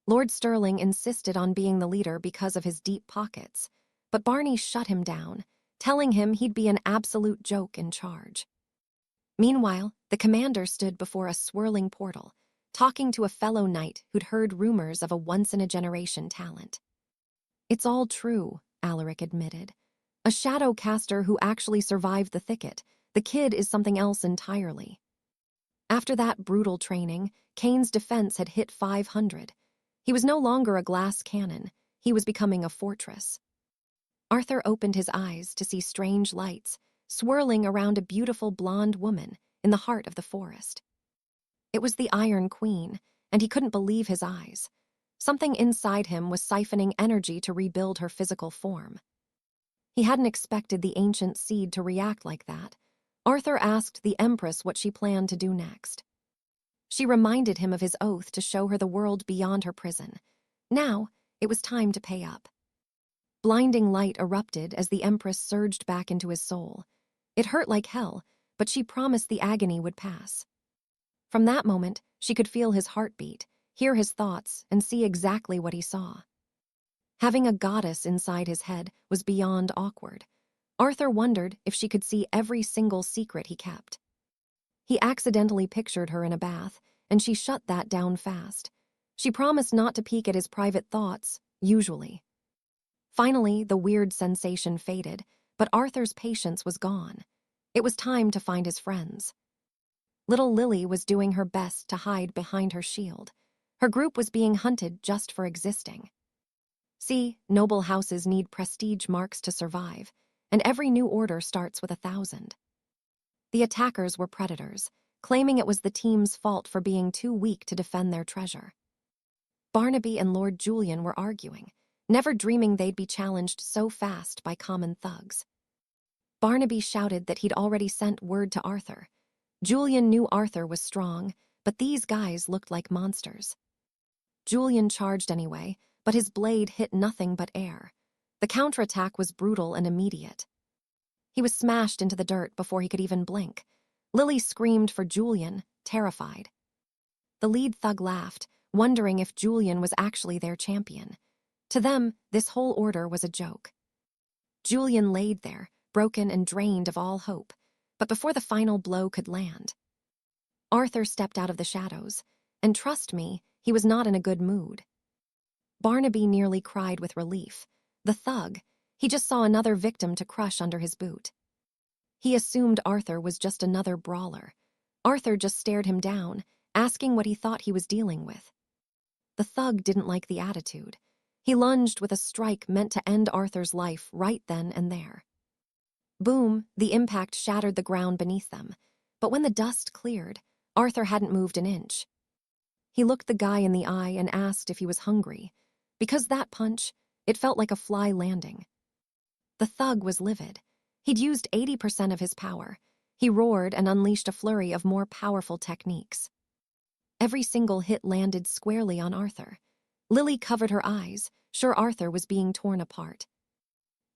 Lord Sterling insisted on being the leader because of his deep pockets, but Barney shut him down, telling him he'd be an absolute joke in charge. Meanwhile, the commander stood before a swirling portal, talking to a fellow knight who'd heard rumors of a once-in-a-generation talent. "It's all true," Alaric admitted. "A shadow caster who actually survived the thicket. The kid is something else entirely." After that brutal training, Cain's defense had hit 500. He was no longer a glass cannon. He was becoming a fortress. Arthur opened his eyes to see strange lights swirling around a beautiful blonde woman in the heart of the forest. It was the Iron Queen, and he couldn't believe his eyes. Something inside him was siphoning energy to rebuild her physical form. He hadn't expected the ancient seed to react like that. Arthur asked the Empress what she planned to do next. She reminded him of his oath to show her the world beyond her prison. Now, it was time to pay up. Blinding light erupted as the Empress surged back into his soul. It hurt like hell, but she promised the agony would pass. From that moment, she could feel his heartbeat, hear his thoughts, and see exactly what he saw. Having a goddess inside his head was beyond awkward. Arthur wondered if she could see every single secret he kept. He accidentally pictured her in a bath, and she shut that down fast. She promised not to peek at his private thoughts, usually. Finally, the weird sensation faded, but Arthur's patience was gone. It was time to find his friends. Little Lily was doing her best to hide behind her shield. Her group was being hunted just for existing. See, noble houses need prestige marks to survive, and every new order starts with 1,000. The attackers were predators, claiming it was the team's fault for being too weak to defend their treasure. Barnaby and Lord Julian were arguing, never dreaming they'd be challenged so fast by common thugs. Barnaby shouted that he'd already sent word to Arthur. Julian knew Arthur was strong, but these guys looked like monsters. Julian charged anyway, but his blade hit nothing but air. The counterattack was brutal and immediate. He was smashed into the dirt before he could even blink. Lily screamed for Julian, terrified. The lead thug laughed, wondering if Julian was actually their champion. To them, this whole order was a joke. Julian laid there, broken and drained of all hope, But before the final blow could land, Arthur stepped out of the shadows, and trust me, he was not in a good mood. Barnaby nearly cried with relief. The thug, he just saw another victim to crush under his boot. He assumed Arthur was just another brawler. Arthur just stared him down, asking what he thought he was dealing with. The thug didn't like the attitude. He lunged with a strike meant to end Arthur's life right then and there. Boom, the impact shattered the ground beneath them. But when the dust cleared, Arthur hadn't moved an inch. He looked the guy in the eye and asked if he was hungry. Because that punch, it felt like a fly landing. The thug was livid. He'd used 80% of his power. He roared and unleashed a flurry of more powerful techniques. Every single hit landed squarely on Arthur. Lily covered her eyes, sure Arthur was being torn apart.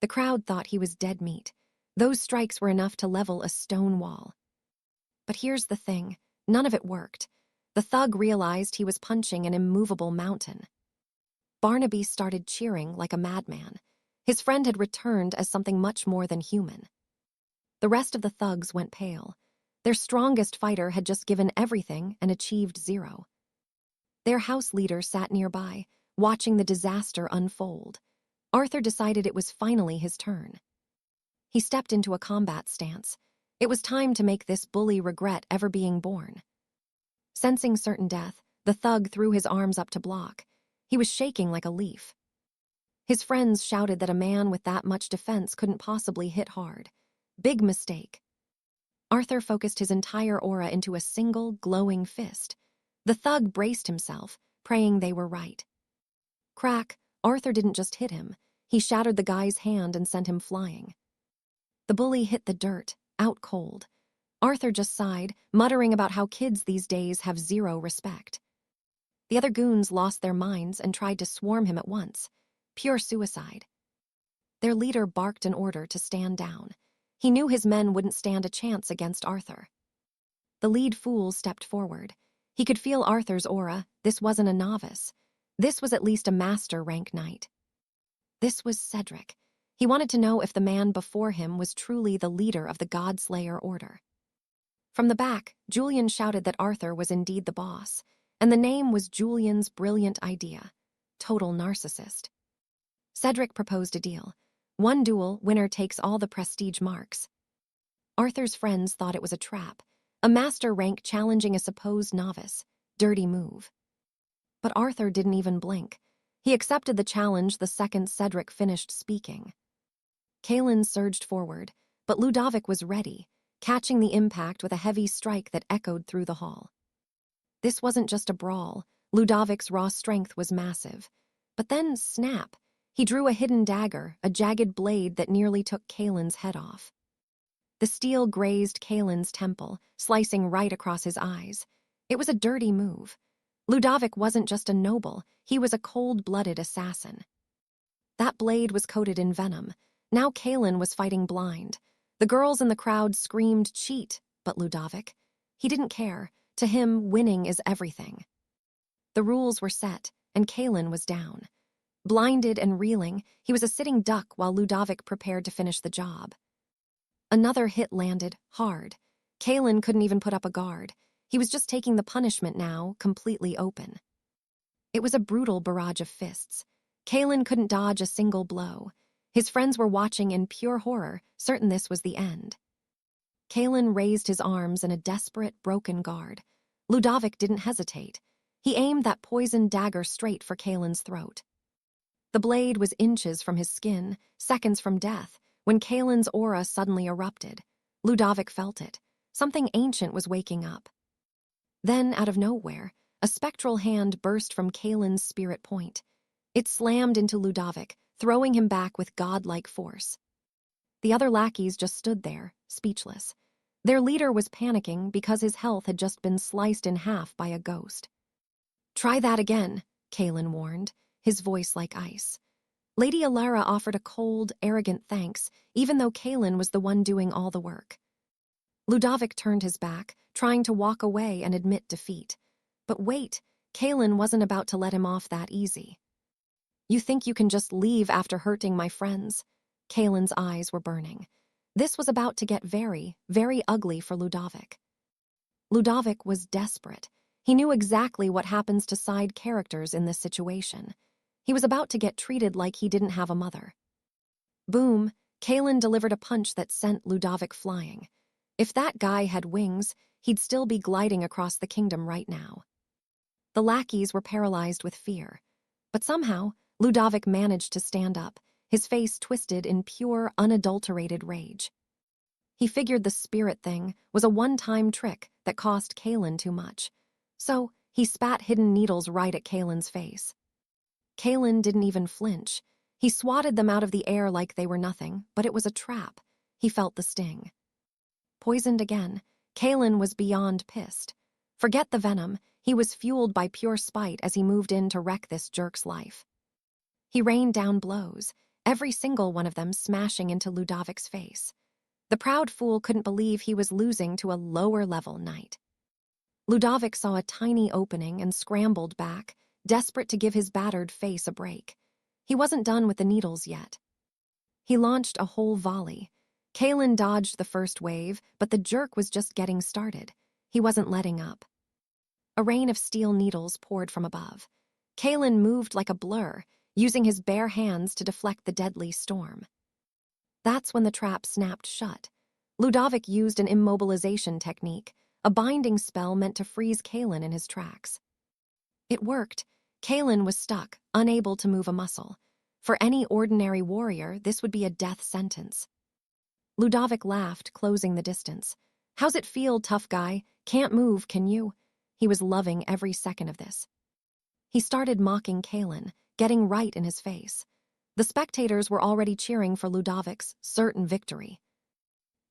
The crowd thought he was dead meat. Those strikes were enough to level a stone wall. But here's the thing, none of it worked. The thug realized he was punching an immovable mountain. Barnaby started cheering like a madman. His friend had returned as something much more than human. The rest of the thugs went pale. Their strongest fighter had just given everything and achieved zero. Their house leader sat nearby, watching the disaster unfold. Arthur decided it was finally his turn. He stepped into a combat stance. It was time to make this bully regret ever being born. Sensing certain death, the thug threw his arms up to block. He was shaking like a leaf. His friends shouted that a man with that much defense couldn't possibly hit hard. Big mistake. Arthur focused his entire aura into a single, glowing fist. The thug braced himself, praying they were right. Crack, Arthur didn't just hit him. He shattered the guy's hand and sent him flying. The bully hit the dirt, out cold. Arthur just sighed, muttering about how kids these days have zero respect. The other goons lost their minds and tried to swarm him at once. Pure suicide. Their leader barked an order to stand down. He knew his men wouldn't stand a chance against Arthur. The lead fool stepped forward. He could feel Arthur's aura. This wasn't a novice. This was at least a master rank knight. This was Cedric. He wanted to know if the man before him was truly the leader of the Godslayer order. From the back, Julian shouted that Arthur was indeed the boss, and the name was Julian's brilliant idea. Total narcissist. Cedric proposed a deal. One duel, winner takes all the prestige marks. Arthur's friends thought it was a trap, a master rank challenging a supposed novice. Dirty move. But Arthur didn't even blink. He accepted the challenge the second Cedric finished speaking. Kaelin surged forward, but Ludovic was ready, catching the impact with a heavy strike that echoed through the hall. This wasn't just a brawl. Ludovic's raw strength was massive. But then, snap, he drew a hidden dagger, a jagged blade that nearly took Kaelin's head off. The steel grazed Kaelin's temple, slicing right across his eyes. It was a dirty move. Ludovic wasn't just a noble, he was a cold-blooded assassin. That blade was coated in venom. Now Kaelin was fighting blind. The girls in the crowd screamed cheat, but Ludovic, he didn't care. To him, winning is everything. The rules were set, and Kaelin was down. Blinded and reeling, he was a sitting duck while Ludovic prepared to finish the job. Another hit landed, hard. Kaelin couldn't even put up a guard. He was just taking the punishment now, completely open. It was a brutal barrage of fists. Kaelin couldn't dodge a single blow. His friends were watching in pure horror, certain this was the end. Kaelin raised his arms in a desperate, broken guard. Ludovic didn't hesitate. He aimed that poisoned dagger straight for Kaelin's throat. The blade was inches from his skin, seconds from death, when Kaelin's aura suddenly erupted. Ludovic felt it. Something ancient was waking up. Then, out of nowhere, a spectral hand burst from Kaelin's spirit point. It slammed into Ludovic, throwing him back with godlike force. The other lackeys just stood there, speechless. Their leader was panicking because his health had just been sliced in half by a ghost. "Try that again," Kaelin warned, his voice like ice. Lady Alara offered a cold, arrogant thanks, even though Kaelin was the one doing all the work. Ludovic turned his back, trying to walk away and admit defeat. But wait, Kaelin wasn't about to let him off that easy. "You think you can just leave after hurting my friends?" Kaelin's eyes were burning. This was about to get very, very ugly for Ludovic. Ludovic was desperate. He knew exactly what happens to side characters in this situation. He was about to get treated like he didn't have a mother. Boom, Kalen delivered a punch that sent Ludovic flying. If that guy had wings, he'd still be gliding across the kingdom right now. The lackeys were paralyzed with fear. But somehow, Ludovic managed to stand up, his face twisted in pure, unadulterated rage. He figured the spirit thing was a one-time trick that cost Kalen too much. So, he spat hidden needles right at Kalen's face. Kalen didn't even flinch. He swatted them out of the air like they were nothing, but it was a trap. He felt the sting. Poisoned again, Kalen was beyond pissed. Forget the venom, he was fueled by pure spite as he moved in to wreck this jerk's life. He rained down blows, every single one of them smashing into Ludovic's face. The proud fool couldn't believe he was losing to a lower-level knight. Ludovic saw a tiny opening and scrambled back, desperate to give his battered face a break. He wasn't done with the needles yet. He launched a whole volley. Kalen dodged the first wave, but the jerk was just getting started. He wasn't letting up. A rain of steel needles poured from above. Kalen moved like a blur, using his bare hands to deflect the deadly storm. That's when the trap snapped shut. Ludovic used an immobilization technique, a binding spell meant to freeze Kalen in his tracks. It worked. Kalen was stuck, unable to move a muscle. For any ordinary warrior, this would be a death sentence. Ludovic laughed, closing the distance. "How's it feel, tough guy? Can't move, can you?" He was loving every second of this. He started mocking Kalen, getting right in his face. The spectators were already cheering for Ludovic's certain victory.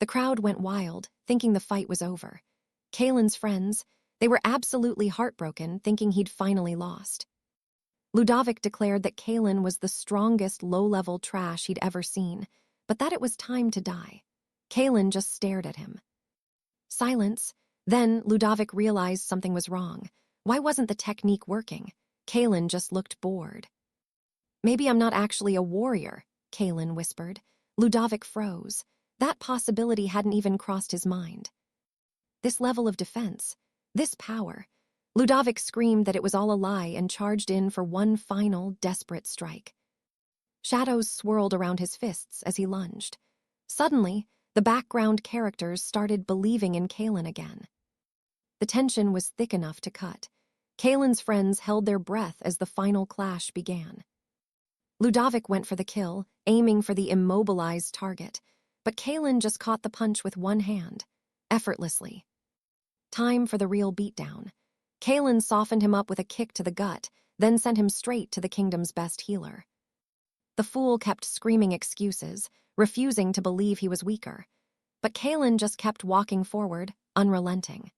The crowd went wild, thinking the fight was over. Kalen's friends, they were absolutely heartbroken, thinking he'd finally lost. Ludovic declared that Kalen was the strongest low-level trash he'd ever seen, but that it was time to die. Kalen just stared at him. Silence. Then Ludovic realized something was wrong. Why wasn't the technique working? Kalen just looked bored. "Maybe I'm not actually a warrior," Kalen whispered. Ludovic froze. That possibility hadn't even crossed his mind. This level of defense, this power. Ludovic screamed that it was all a lie and charged in for one final, desperate strike. Shadows swirled around his fists as he lunged. Suddenly, the background characters started believing in Kalen again. The tension was thick enough to cut. Kalen's friends held their breath as the final clash began. Ludovic went for the kill, aiming for the immobilized target, but Kalen just caught the punch with one hand, effortlessly. Time for the real beatdown. Kalen softened him up with a kick to the gut, then sent him straight to the kingdom's best healer. The fool kept screaming excuses, refusing to believe he was weaker. But Kalen just kept walking forward, unrelenting.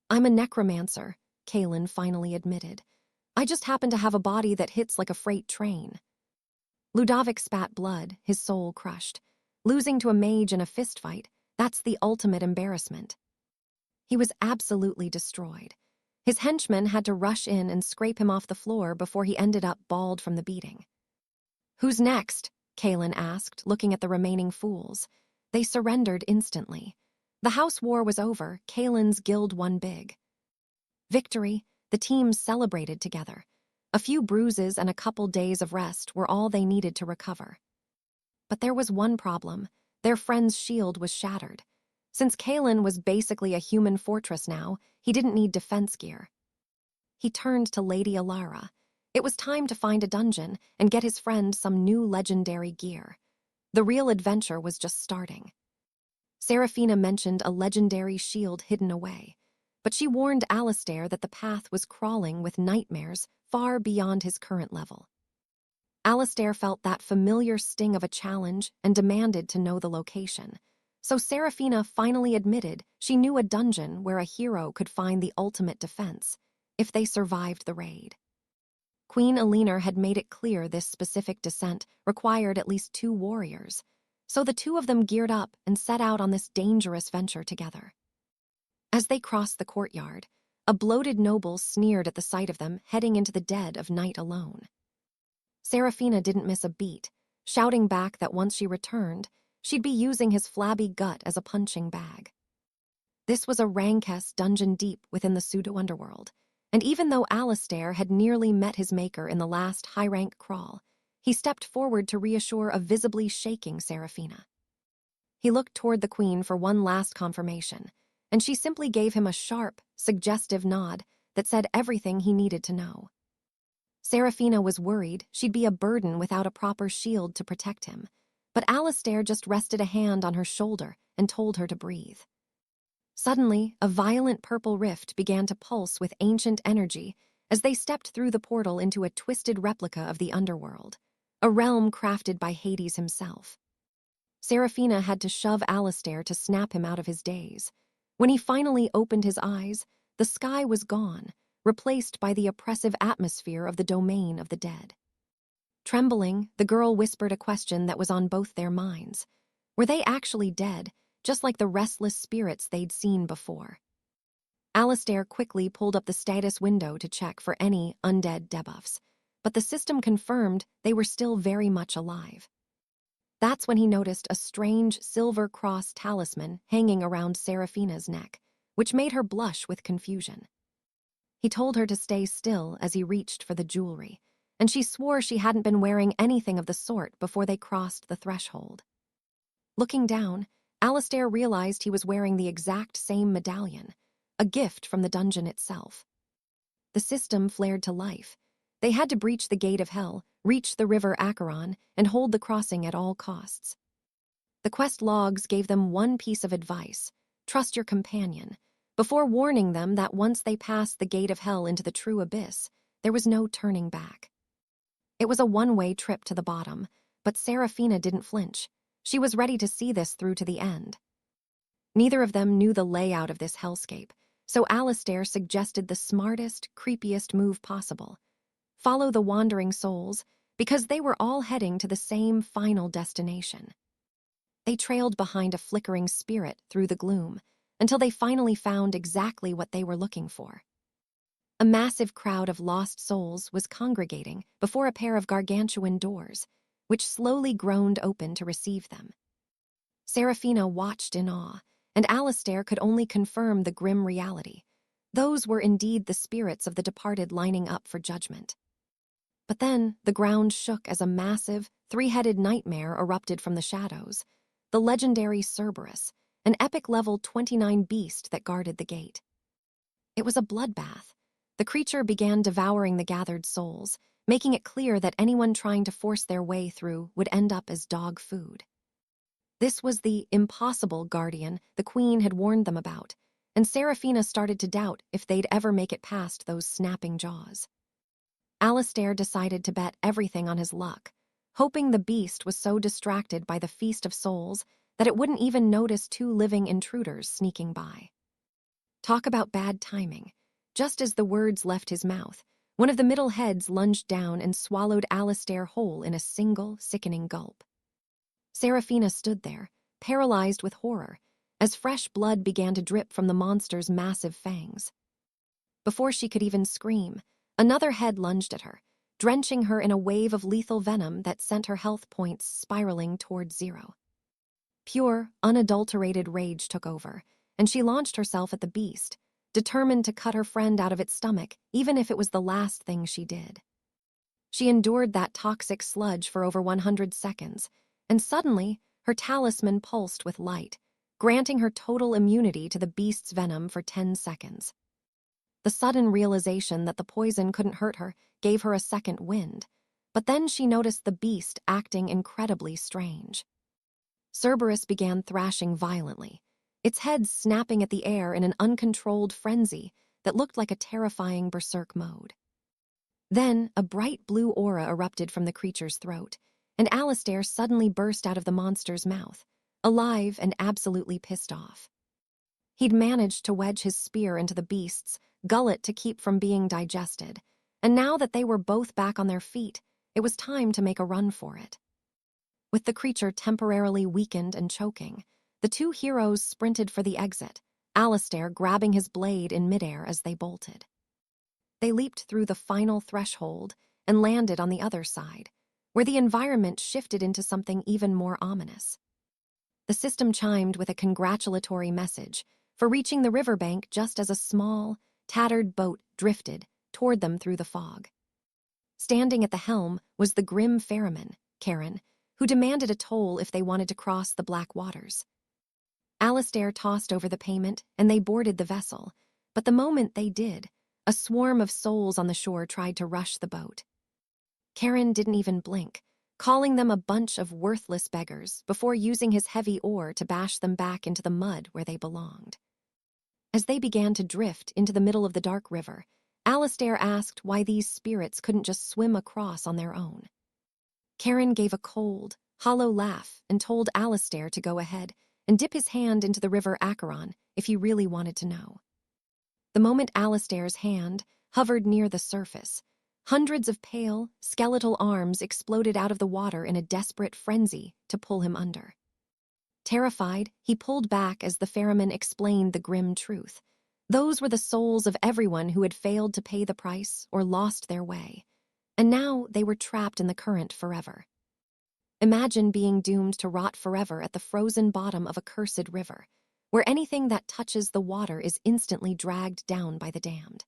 "I'm a necromancer," Kalen finally admitted. "I just happen to have a body that hits like a freight train." Ludovic spat blood, his soul crushed. Losing to a mage in a fistfight, that's the ultimate embarrassment. He was absolutely destroyed. His henchmen had to rush in and scrape him off the floor before he ended up bald from the beating. "Who's next?" Kalen asked, looking at the remaining fools. They surrendered instantly. The house war was over, Kalen's guild won big. Victory, the teams celebrated together. A few bruises and a couple days of rest were all they needed to recover. But there was one problem. Their friend's shield was shattered. Since Kalen was basically a human fortress now, he didn't need defense gear. He turned to Lady Alara. It was time to find a dungeon and get his friend some new legendary gear. The real adventure was just starting. Seraphina mentioned a legendary shield hidden away, but she warned Alistair that the path was crawling with nightmares far beyond his current level. Alistair felt that familiar sting of a challenge and demanded to know the location. So Seraphina finally admitted she knew a dungeon where a hero could find the ultimate defense, if they survived the raid. Queen Eleanor had made it clear this specific descent required at least 2 warriors, so the 2 of them geared up and set out on this dangerous venture together. As they crossed the courtyard, a bloated noble sneered at the sight of them heading into the dead of night alone. Seraphina didn't miss a beat, shouting back that once she returned, she'd be using his flabby gut as a punching bag. This was a rankest dungeon deep within the pseudo-underworld, and even though Alistair had nearly met his maker in the last high-rank crawl, he stepped forward to reassure a visibly shaking Seraphina. He looked toward the Queen for one last confirmation, and she simply gave him a sharp, suggestive nod that said everything he needed to know. Seraphina was worried she'd be a burden without a proper shield to protect him, but Alistair just rested a hand on her shoulder and told her to breathe. Suddenly, a violent purple rift began to pulse with ancient energy as they stepped through the portal into a twisted replica of the underworld, a realm crafted by Hades himself. Seraphina had to shove Alistair to snap him out of his daze. When he finally opened his eyes, the sky was gone, replaced by the oppressive atmosphere of the domain of the dead. Trembling, the girl whispered a question that was on both their minds. Were they actually dead, just like the restless spirits they'd seen before? Alistair quickly pulled up the status window to check for any undead debuffs, but the system confirmed they were still very much alive. That's when he noticed a strange silver cross talisman hanging around Seraphina's neck, which made her blush with confusion. He told her to stay still as he reached for the jewelry, and she swore she hadn't been wearing anything of the sort before they crossed the threshold. Looking down, Alistair realized he was wearing the exact same medallion, a gift from the dungeon itself. The system flared to life. They had to breach the gate of hell, reach the river Acheron, and hold the crossing at all costs. The quest logs gave them one piece of advice: trust your companion, before warning them that once they passed the gate of hell into the true abyss, there was no turning back. It was a one-way trip to the bottom, but Seraphina didn't flinch. She was ready to see this through to the end. Neither of them knew the layout of this hellscape, so Alistair suggested the smartest, creepiest move possible: follow the wandering souls, because they were all heading to the same final destination. They trailed behind a flickering spirit through the gloom until they finally found exactly what they were looking for. A massive crowd of lost souls was congregating before a pair of gargantuan doors, which slowly groaned open to receive them. Seraphina watched in awe, and Alistair could only confirm the grim reality. Those were indeed the spirits of the departed lining up for judgment. But then the ground shook as a massive, three-headed nightmare erupted from the shadows, the legendary Cerberus, an epic level 29 beast that guarded the gate. It was a bloodbath. The creature began devouring the gathered souls, making it clear that anyone trying to force their way through would end up as dog food. This was the impossible guardian the Queen had warned them about, and Seraphina started to doubt if they'd ever make it past those snapping jaws. Alistair decided to bet everything on his luck, hoping the beast was so distracted by the feast of souls that it wouldn't even notice two living intruders sneaking by. Talk about bad timing. Just as the words left his mouth, one of the middle heads lunged down and swallowed Alistair whole in a single, sickening gulp. Seraphina stood there, paralyzed with horror, as fresh blood began to drip from the monster's massive fangs. Before she could even scream, another head lunged at her, drenching her in a wave of lethal venom that sent her health points spiraling toward zero. Pure, unadulterated rage took over, and she launched herself at the beast, determined to cut her friend out of its stomach, even if it was the last thing she did. She endured that toxic sludge for over 100 seconds, and suddenly, her talisman pulsed with light, granting her total immunity to the beast's venom for 10 seconds. The sudden realization that the poison couldn't hurt her gave her a second wind, but then she noticed the beast acting incredibly strange. Cerberus began thrashing violently, its head snapping at the air in an uncontrolled frenzy that looked like a terrifying berserk mode. Then, a bright blue aura erupted from the creature's throat, and Alistair suddenly burst out of the monster's mouth, alive and absolutely pissed off. He'd managed to wedge his spear into the beast's gullet to keep from being digested, and now that they were both back on their feet, it was time to make a run for it. With the creature temporarily weakened and choking, the two heroes sprinted for the exit, Alistair grabbing his blade in midair as they bolted. They leaped through the final threshold and landed on the other side, where the environment shifted into something even more ominous. The system chimed with a congratulatory message for reaching the riverbank just as a small, tattered boat drifted toward them through the fog. Standing at the helm was the grim ferryman, Karen, who demanded a toll if they wanted to cross the black waters. Alistair tossed over the payment, and they boarded the vessel, but the moment they did, a swarm of souls on the shore tried to rush the boat. Karen didn't even blink, calling them a bunch of worthless beggars before using his heavy oar to bash them back into the mud where they belonged. As they began to drift into the middle of the dark river, Alistair asked why these spirits couldn't just swim across on their own. Karen gave a cold, hollow laugh and told Alistair to go ahead and dip his hand into the river Acheron if he really wanted to know. The moment Alistair's hand hovered near the surface, hundreds of pale, skeletal arms exploded out of the water in a desperate frenzy to pull him under. Terrified, he pulled back as the ferryman explained the grim truth. Those were the souls of everyone who had failed to pay the price or lost their way, and now they were trapped in the current forever. Imagine being doomed to rot forever at the frozen bottom of a cursed river, where anything that touches the water is instantly dragged down by the damned.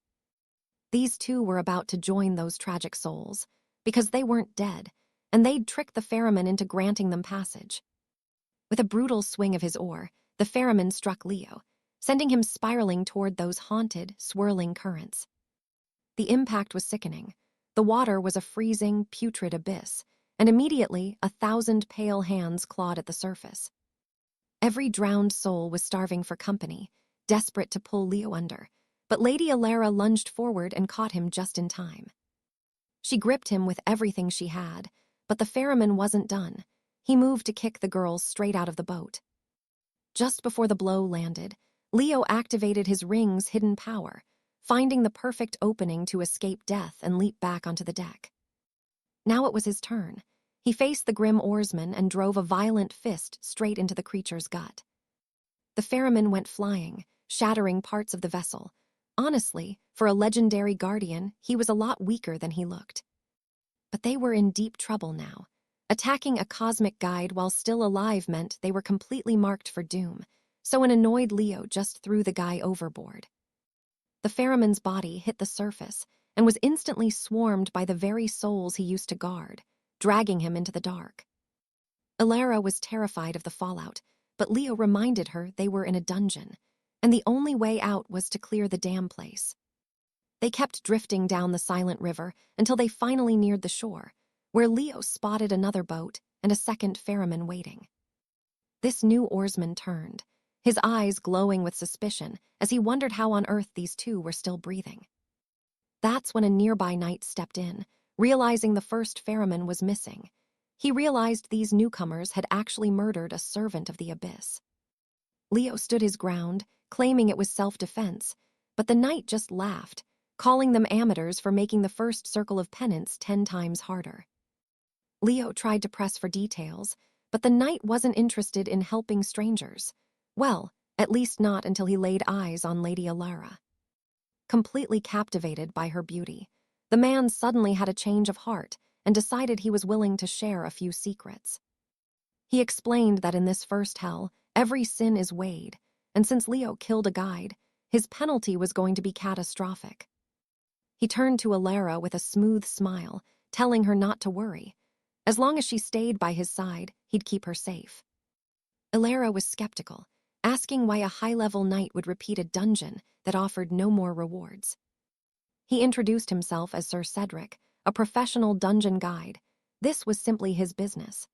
These two were about to join those tragic souls, because they weren't dead, and they'd tricked the ferryman into granting them passage. With a brutal swing of his oar, the ferryman struck Leo, sending him spiraling toward those haunted, swirling currents. The impact was sickening. The water was a freezing, putrid abyss, and immediately 1,000 pale hands clawed at the surface. Every drowned soul was starving for company, desperate to pull Leo under, but Lady Alara lunged forward and caught him just in time. She gripped him with everything she had, but the ferryman wasn't done. He moved to kick the girls straight out of the boat. Just before the blow landed, Leo activated his ring's hidden power, finding the perfect opening to escape death and leap back onto the deck. Now it was his turn. He faced the grim oarsman and drove a violent fist straight into the creature's gut. The ferryman went flying, shattering parts of the vessel. Honestly, for a legendary guardian, he was a lot weaker than he looked. But they were in deep trouble now. Attacking a cosmic guide while still alive meant they were completely marked for doom, so an annoyed Leo just threw the guy overboard. The ferryman's body hit the surface and was instantly swarmed by the very souls he used to guard, dragging him into the dark. Alara was terrified of the fallout, but Leo reminded her they were in a dungeon, and the only way out was to clear the damn place. They kept drifting down the silent river until they finally neared the shore, where Leo spotted another boat and a second ferryman waiting. This new oarsman turned, his eyes glowing with suspicion as he wondered how on earth these two were still breathing. That's when a nearby knight stepped in, realizing the first ferryman was missing. He realized these newcomers had actually murdered a servant of the abyss. Leo stood his ground, claiming it was self-defense, but the knight just laughed, calling them amateurs for making the first circle of penance 10 times harder. Leo tried to press for details, but the knight wasn't interested in helping strangers. Well, at least not until he laid eyes on Lady Alara. Completely captivated by her beauty, the man suddenly had a change of heart and decided he was willing to share a few secrets. He explained that in this first hell, every sin is weighed, and since Leo killed a guide, his penalty was going to be catastrophic. He turned to Alara with a smooth smile, telling her not to worry. As long as she stayed by his side, he'd keep her safe. Alara was skeptical, asking why a high-level knight would repeat a dungeon that offered no more rewards. He introduced himself as Sir Cedric, a professional dungeon guide. This was simply his business.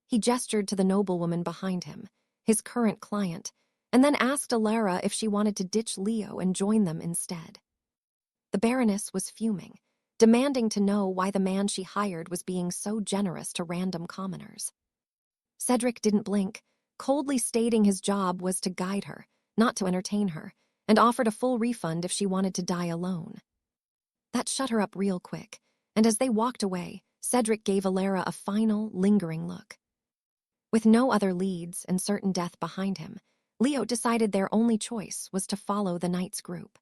He gestured to the noblewoman behind him, his current client, and then asked Alara if she wanted to ditch Leo and join them instead. The Baroness was fuming, demanding to know why the man she hired was being so generous to random commoners. Cedric didn't blink, coldly stating his job was to guide her, not to entertain her, and offered a full refund if she wanted to die alone. That shut her up real quick, and as they walked away, Cedric gave Alara a final, lingering look. With no other leads and certain death behind him, Leo decided their only choice was to follow the knight's group.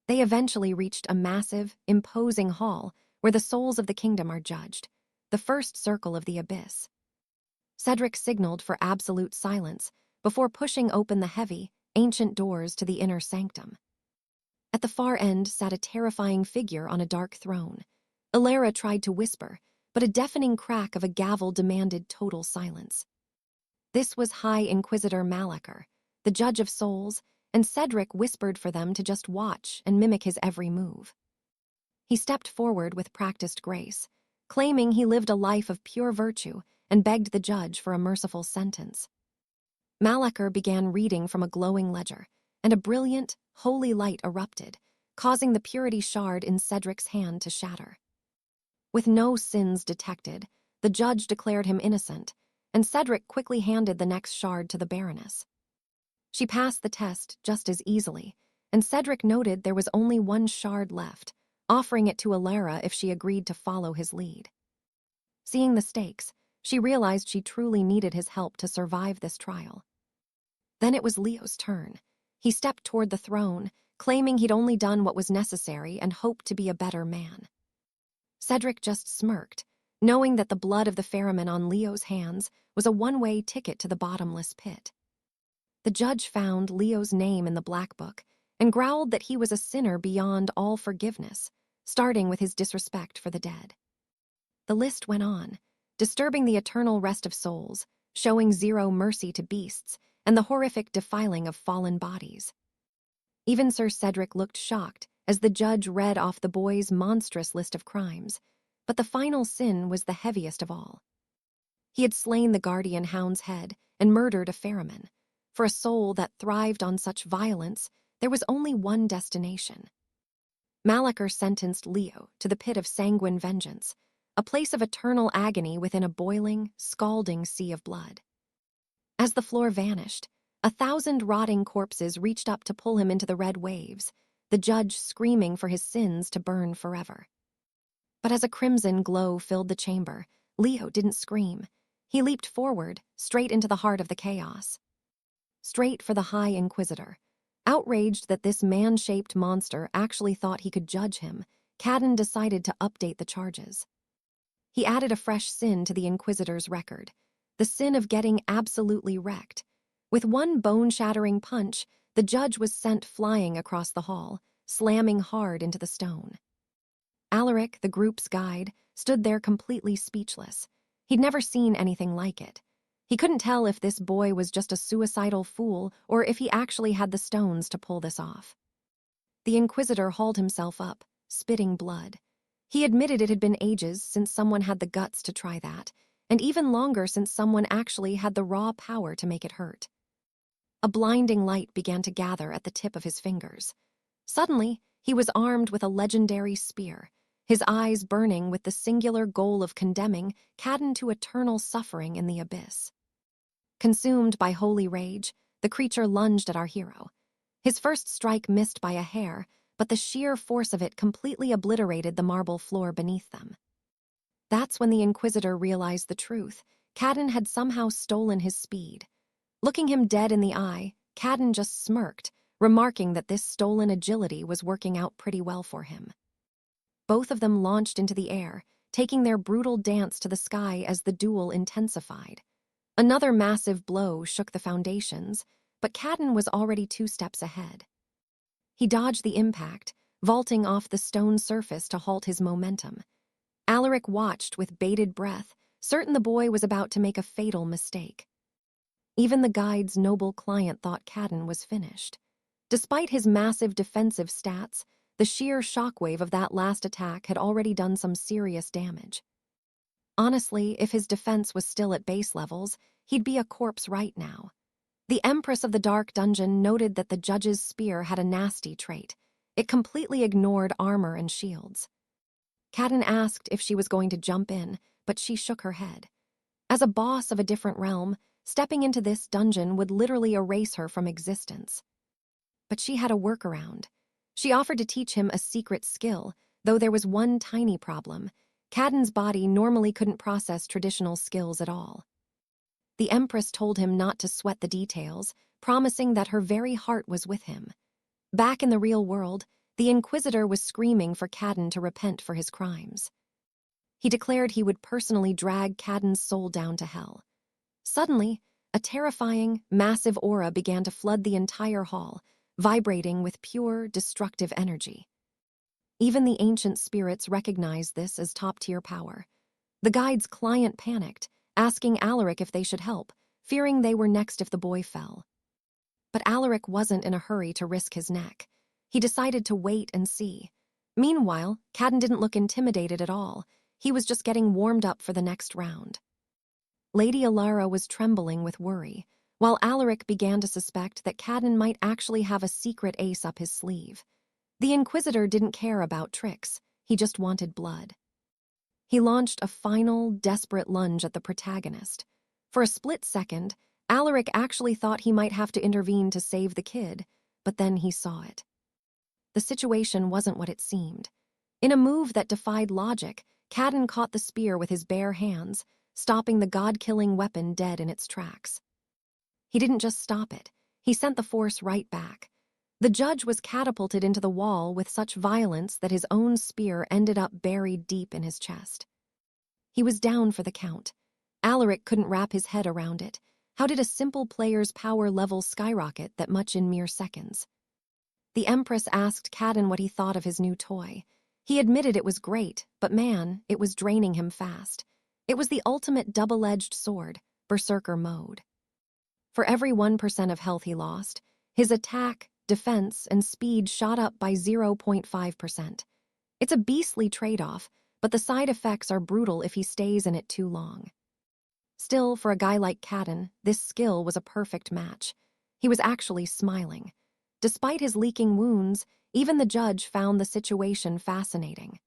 They eventually reached a massive, imposing hall where the souls of the kingdom are judged, the first circle of the abyss. Cedric signaled for absolute silence before pushing open the heavy, ancient doors to the inner sanctum. At the far end sat a terrifying figure on a dark throne. Alara tried to whisper, but a deafening crack of a gavel demanded total silence. This was High Inquisitor 𝒉𝒂𝒂𝒏𝒄𝒆𝒓, the Judge of Souls, and Cedric whispered for them to just watch and mimic his every move. He stepped forward with practiced grace, claiming he lived a life of pure virtue and begged the judge for a merciful sentence. 𝒉𝒂𝒂𝒏𝒄𝒆𝒓 began reading from a glowing ledger, and a brilliant, holy light erupted, causing the purity shard in Cedric's hand to shatter. With no sins detected, the judge declared him innocent, and Cedric quickly handed the next shard to the Baroness. She passed the test just as easily, and Cedric noted there was only one shard left, offering it to Alara if she agreed to follow his lead. Seeing the stakes, she realized she truly needed his help to survive this trial. Then it was Leo's turn. He stepped toward the throne, claiming he'd only done what was necessary and hoped to be a better man. Cedric just smirked, knowing that the blood of the ferryman on Leo's hands was a one-way ticket to the bottomless pit. The judge found Leo's name in the Black Book and growled that he was a sinner beyond all forgiveness, starting with his disrespect for the dead. The list went on, disturbing the eternal rest of souls, showing zero mercy to beasts, and the horrific defiling of fallen bodies. Even Sir Cedric looked shocked as the judge read off the boy's monstrous list of crimes, but the final sin was the heaviest of all. He had slain the guardian hound's head and murdered a ferryman. For a soul that thrived on such violence, there was only one destination. 𝒉𝒂𝒂𝒏𝒄𝒆𝒓 sentenced Leo to the pit of sanguine vengeance, a place of eternal agony within a boiling, scalding sea of blood. As the floor vanished, 1,000 rotting corpses reached up to pull him into the red waves, the judge screaming for his sins to burn forever. But as a crimson glow filled the chamber, Leo didn't scream. He leaped forward, straight into the heart of the chaos. Straight for the High Inquisitor. Outraged that this man-shaped monster actually thought he could judge him, 𝒂𝒏 decided to update the charges. He added a fresh sin to the Inquisitor's record, the sin of getting absolutely wrecked. With one bone-shattering punch, the judge was sent flying across the hall, slamming hard into the stone. Alaric, the group's guide, stood there completely speechless. He'd never seen anything like it. He couldn't tell if this boy was just a suicidal fool or if he actually had the stones to pull this off. The Inquisitor hauled himself up, spitting blood. He admitted it had been ages since someone had the guts to try that, and even longer since someone actually had the raw power to make it hurt. A blinding light began to gather at the tip of his fingers. Suddenly, he was armed with a legendary spear, his eyes burning with the singular goal of condemning 𝒂𝒏 to eternal suffering in the abyss. Consumed by holy rage, the creature lunged at our hero. His first strike missed by a hair, but the sheer force of it completely obliterated the marble floor beneath them. That's when the Inquisitor realized the truth. 𝒂𝒏 had somehow stolen his speed. Looking him dead in the eye, 𝒂𝒏 just smirked, remarking that this stolen agility was working out pretty well for him. Both of them launched into the air, taking their brutal dance to the sky as the duel intensified. Another massive blow shook the foundations, but 𝒂𝒏 was already 2 steps ahead. He dodged the impact, vaulting off the stone surface to halt his momentum. Alaric watched with bated breath, certain the boy was about to make a fatal mistake. Even the guide's noble client thought 𝒂𝒏 was finished. Despite his massive defensive stats, the sheer shockwave of that last attack had already done some serious damage. Honestly, if his defense was still at base levels, he'd be a corpse right now. The Empress of the Dark Dungeon noted that the judge's spear had a nasty trait. It completely ignored armor and shields. 𝒂𝒏 asked if she was going to jump in, but she shook her head. As a boss of a different realm, stepping into this dungeon would literally erase her from existence. But she had a workaround. She offered to teach him a secret skill, though there was one tiny problem. 𝒂𝒏's body normally couldn't process traditional skills at all. The Empress told him not to sweat the details, promising that her very heart was with him. Back in the real world, the Inquisitor was screaming for 𝒂𝒏 to repent for his crimes. He declared he would personally drag 𝒂𝒏's soul down to hell. Suddenly, a terrifying, massive aura began to flood the entire hall, vibrating with pure, destructive energy. Even the ancient spirits recognized this as top-tier power. The guide's client panicked, asking Alaric if they should help, fearing they were next if the boy fell. But Alaric wasn't in a hurry to risk his neck. He decided to wait and see. Meanwhile, Cadden didn't look intimidated at all. He was just getting warmed up for the next round. Lady Alara was trembling with worry, while Alaric began to suspect that Cadden might actually have a secret ace up his sleeve. The Inquisitor didn't care about tricks, he just wanted blood. He launched a final, desperate lunge at the protagonist. For a split second, Alaric actually thought he might have to intervene to save the kid, but then he saw it. The situation wasn't what it seemed. In a move that defied logic, Cadden caught the spear with his bare hands, stopping the god-killing weapon dead in its tracks. He didn't just stop it, he sent the force right back. The judge was catapulted into the wall with such violence that his own spear ended up buried deep in his chest. He was down for the count. Alaric couldn't wrap his head around it. How did a simple player's power level skyrocket that much in mere seconds? The Empress asked Cadden what he thought of his new toy. He admitted it was great, but man, it was draining him fast. It was the ultimate double-edged sword, berserker mode. For every 1% of health he lost, his attack, defense, and speed shot up by 0.5%. It's a beastly trade-off, but the side effects are brutal if he stays in it too long. Still, for a guy like Cadden, this skill was a perfect match. He was actually smiling. Despite his leaking wounds, even the judge found the situation fascinating.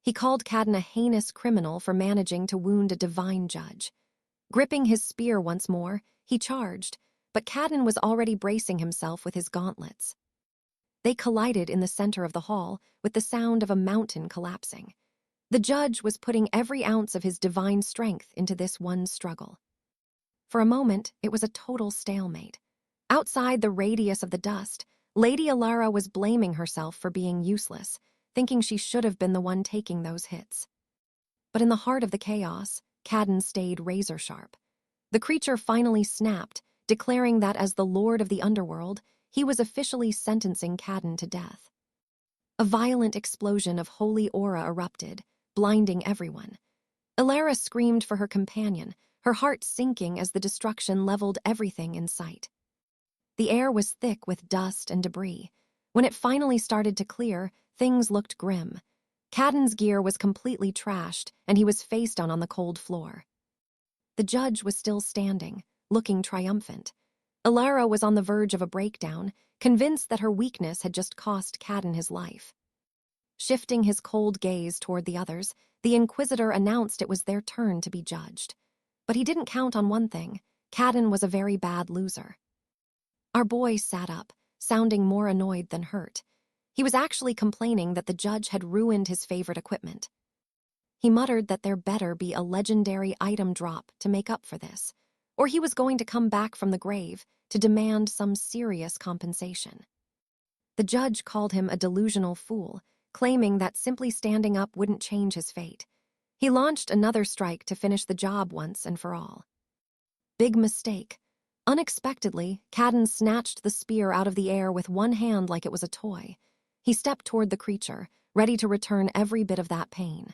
He called Cadden a heinous criminal for managing to wound a divine judge. Gripping his spear once more, he charged, but Cadden was already bracing himself with his gauntlets. They collided in the center of the hall with the sound of a mountain collapsing. The judge was putting every ounce of his divine strength into this one struggle. For a moment, it was a total stalemate. Outside the radius of the dust, Lady Alara was blaming herself for being useless, thinking she should have been the one taking those hits. But in the heart of the chaos, Cadden stayed razor-sharp. The creature finally snapped, declaring that as the Lord of the Underworld, he was officially sentencing Cadden to death. A violent explosion of holy aura erupted, blinding everyone. Alara screamed for her companion, her heart sinking as the destruction leveled everything in sight. The air was thick with dust and debris. When it finally started to clear, things looked grim. Cadden's gear was completely trashed, and he was face down on the cold floor. The judge was still standing, looking triumphant. Alara was on the verge of a breakdown, convinced that her weakness had just cost Cadden his life. Shifting his cold gaze toward the others, the Inquisitor announced it was their turn to be judged. But he didn't count on one thing: Cadden was a very bad loser. Our boy sat up, sounding more annoyed than hurt. He was actually complaining that the judge had ruined his favorite equipment. He muttered that there better be a legendary item drop to make up for this, or he was going to come back from the grave to demand some serious compensation. The judge called him a delusional fool, claiming that simply standing up wouldn't change his fate. He launched another strike to finish the job once and for all. Big mistake. Unexpectedly, Cadden snatched the spear out of the air with one hand like it was a toy. He stepped toward the creature, ready to return every bit of that pain.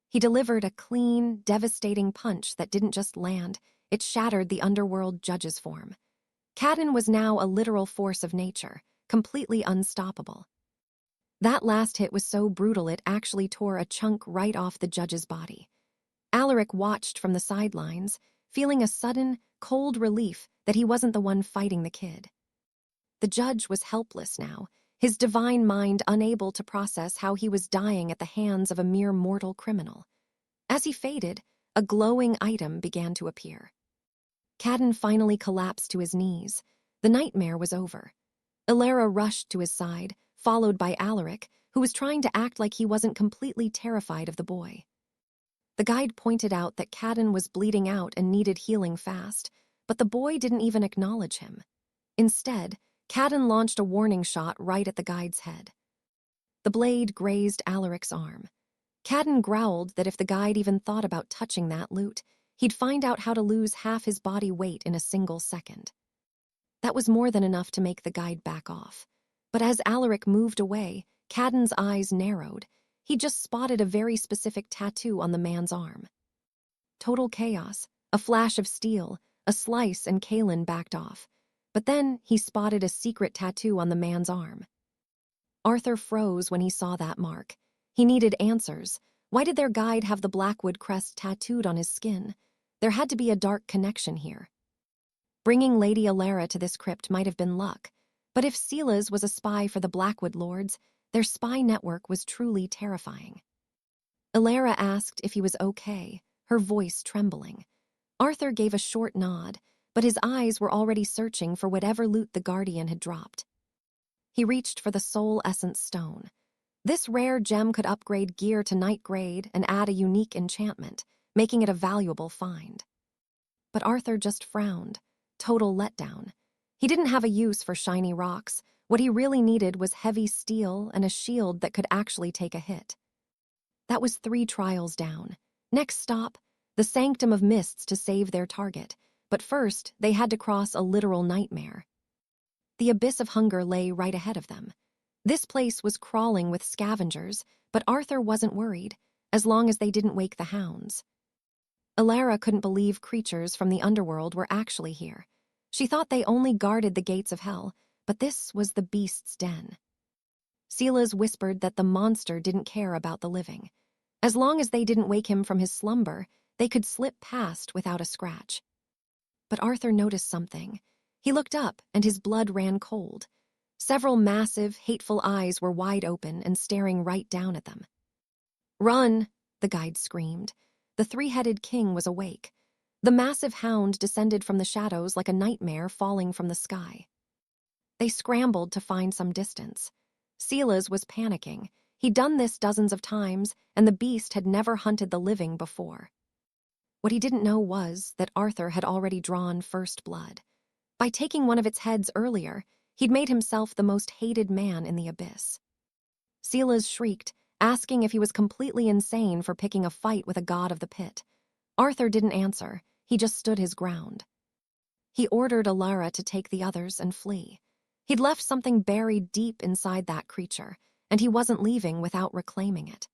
He delivered a clean, devastating punch that didn't just land, it shattered the underworld judge's form. Cadden was now a literal force of nature, completely unstoppable. That last hit was so brutal it actually tore a chunk right off the judge's body. Alaric watched from the sidelines, feeling a sudden, cold relief that he wasn't the one fighting the kid. The judge was helpless now, his divine mind unable to process how he was dying at the hands of a mere mortal criminal. As he faded, a glowing item began to appear. Cadden finally collapsed to his knees. The nightmare was over. Alara rushed to his side, followed by Alaric, who was trying to act like he wasn't completely terrified of the boy. The guide pointed out that Cadden was bleeding out and needed healing fast, but the boy didn't even acknowledge him. Instead, Cadden launched a warning shot right at the guide's head. The blade grazed Alaric's arm. Cadden growled that if the guide even thought about touching that loot, he'd find out how to lose half his body weight in a single second. That was more than enough to make the guide back off. But as Alaric moved away, Cadden's eyes narrowed. He just spotted a very specific tattoo on the man's arm. Total chaos, a flash of steel, a slice, and Kalen backed off. But then he spotted a secret tattoo on the man's arm. Arthur froze when he saw that mark. He needed answers. Why did their guide have the Blackwood crest tattooed on his skin? There had to be a dark connection here. Bringing Lady Alara to this crypt might have been luck, but if Silas was a spy for the Blackwood lords, their spy network was truly terrifying. Alara asked if he was okay, her voice trembling. Arthur gave a short nod, but his eyes were already searching for whatever loot the Guardian had dropped. He reached for the Soul Essence Stone. This rare gem could upgrade gear to Knight grade and add a unique enchantment, making it a valuable find. But Arthur just frowned. Total letdown. He didn't have a use for shiny rocks. What he really needed was heavy steel and a shield that could actually take a hit. That was 3 trials down. Next stop, the Sanctum of Mists to save their target. But first, they had to cross a literal nightmare. The abyss of hunger lay right ahead of them. This place was crawling with scavengers, but Arthur wasn't worried, as long as they didn't wake the hounds. Alara couldn't believe creatures from the underworld were actually here. She thought they only guarded the gates of hell, but this was the beast's den. Silas whispered that the monster didn't care about the living. As long as they didn't wake him from his slumber, they could slip past without a scratch. But Arthur noticed something. He looked up, and his blood ran cold. Several massive, hateful eyes were wide open and staring right down at them. "Run!" the guide screamed. The 3-headed king was awake. The massive hound descended from the shadows like a nightmare falling from the sky. They scrambled to find some distance. Silas was panicking. He'd done this dozens of times, and the beast had never hunted the living before. What he didn't know was that Arthur had already drawn first blood. By taking one of its heads earlier, he'd made himself the most hated man in the abyss. Silas shrieked, asking if he was completely insane for picking a fight with a god of the pit. Arthur didn't answer. He just stood his ground. He ordered Alara to take the others and flee. He'd left something buried deep inside that creature, and he wasn't leaving without reclaiming it.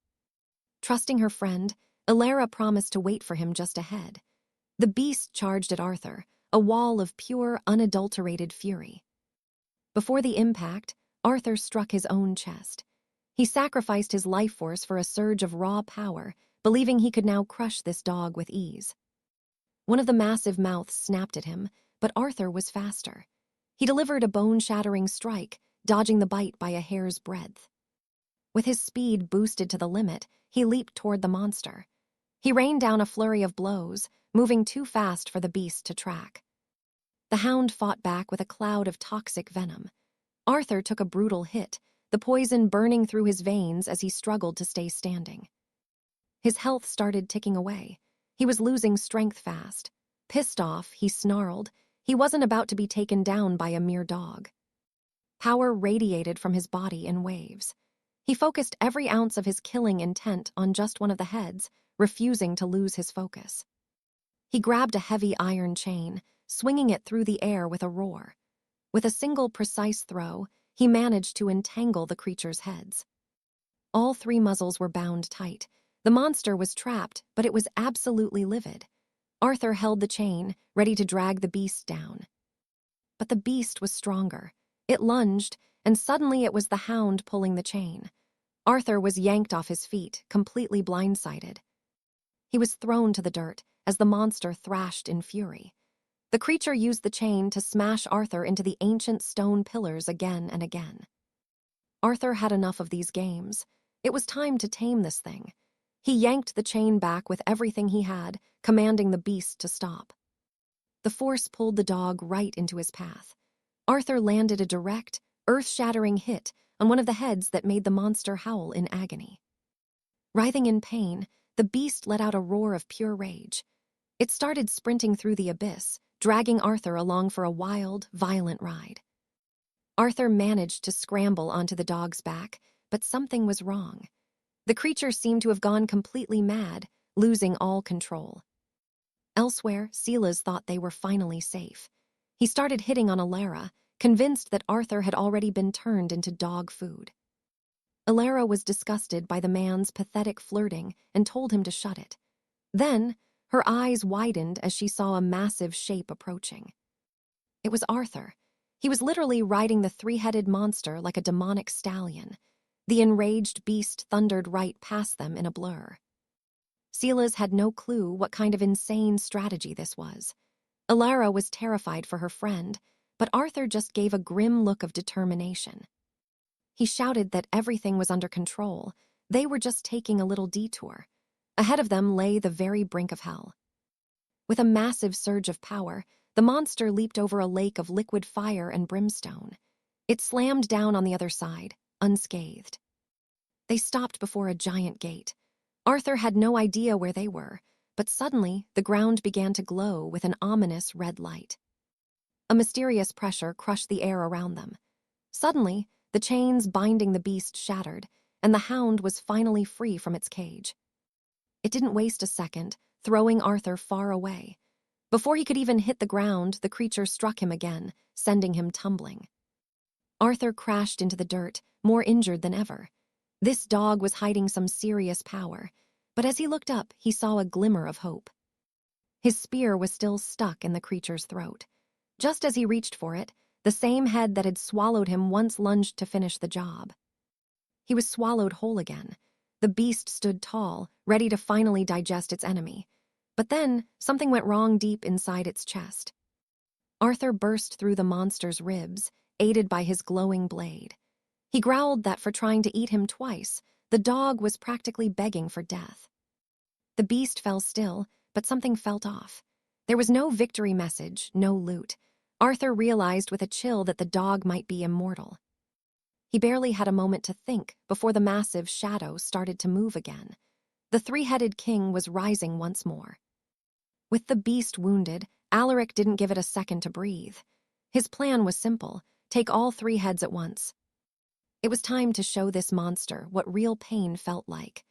Trusting her friend, Alara promised to wait for him just ahead. The beast charged at Arthur, a wall of pure, unadulterated fury. Before the impact, Arthur struck his own chest. He sacrificed his life force for a surge of raw power, believing he could now crush this dog with ease. One of the massive mouths snapped at him, but Arthur was faster. He delivered a bone-shattering strike, dodging the bite by a hair's breadth. With his speed boosted to the limit, he leaped toward the monster. He rained down a flurry of blows, moving too fast for the beast to track. The hound fought back with a cloud of toxic venom. Arthur took a brutal hit, the poison burning through his veins as he struggled to stay standing. His health started ticking away. He was losing strength fast. Pissed off, he snarled. He wasn't about to be taken down by a mere dog. Power radiated from his body in waves. He focused every ounce of his killing intent on just one of the heads, refusing to lose his focus. He grabbed a heavy iron chain, swinging it through the air with a roar. With a single precise throw, he managed to entangle the creature's heads. All 3 muzzles were bound tight. The monster was trapped, but it was absolutely livid. Arthur held the chain, ready to drag the beast down. But the beast was stronger. It lunged, and suddenly it was the hound pulling the chain. Arthur was yanked off his feet, completely blindsided. He was thrown to the dirt as the monster thrashed in fury. The creature used the chain to smash Arthur into the ancient stone pillars again and again. Arthur had enough of these games. It was time to tame this thing. He yanked the chain back with everything he had, commanding the beast to stop. The force pulled the dog right into his path. Arthur landed a direct, earth-shattering hit on one of the heads that made the monster howl in agony. Writhing in pain, the beast let out a roar of pure rage. It started sprinting through the abyss, dragging Arthur along for a wild, violent ride. Arthur managed to scramble onto the dog's back, but something was wrong. The creature seemed to have gone completely mad, losing all control. Elsewhere, Silas thought they were finally safe. He started hitting on Alara, convinced that Arthur had already been turned into dog food. Alara was disgusted by the man's pathetic flirting and told him to shut it. Then, her eyes widened as she saw a massive shape approaching. It was Arthur. He was literally riding the three-headed monster like a demonic stallion. The enraged beast thundered right past them in a blur. Silas had no clue what kind of insane strategy this was. Alara was terrified for her friend, but Arthur just gave a grim look of determination. He shouted that everything was under control. They were just taking a little detour. Ahead of them lay the very brink of hell. With a massive surge of power, the monster leaped over a lake of liquid fire and brimstone. It slammed down on the other side, unscathed. They stopped before a giant gate. Arthur had no idea where they were, but suddenly the ground began to glow with an ominous red light. A mysterious pressure crushed the air around them. Suddenly, the chains binding the beast shattered, and the hound was finally free from its cage. It didn't waste a second, throwing Arthur far away. Before he could even hit the ground, the creature struck him again, sending him tumbling. Arthur crashed into the dirt, more injured than ever. This dog was hiding some serious power, but as he looked up, he saw a glimmer of hope. His spear was still stuck in the creature's throat. Just as he reached for it, the same head that had swallowed him once lunged to finish the job. He was swallowed whole again. The beast stood tall, ready to finally digest its enemy. But then, something went wrong deep inside its chest. Arthur burst through the monster's ribs, aided by his glowing blade. He growled that for trying to eat him twice, the dog was practically begging for death. The beast fell still, but something felt off. There was no victory message, no loot. Arthur realized with a chill that the dog might be immortal. He barely had a moment to think before the massive shadow started to move again. The three-headed king was rising once more. With the beast wounded, Alaric didn't give it a second to breathe. His plan was simple: take all three heads at once. It was time to show this monster what real pain felt like.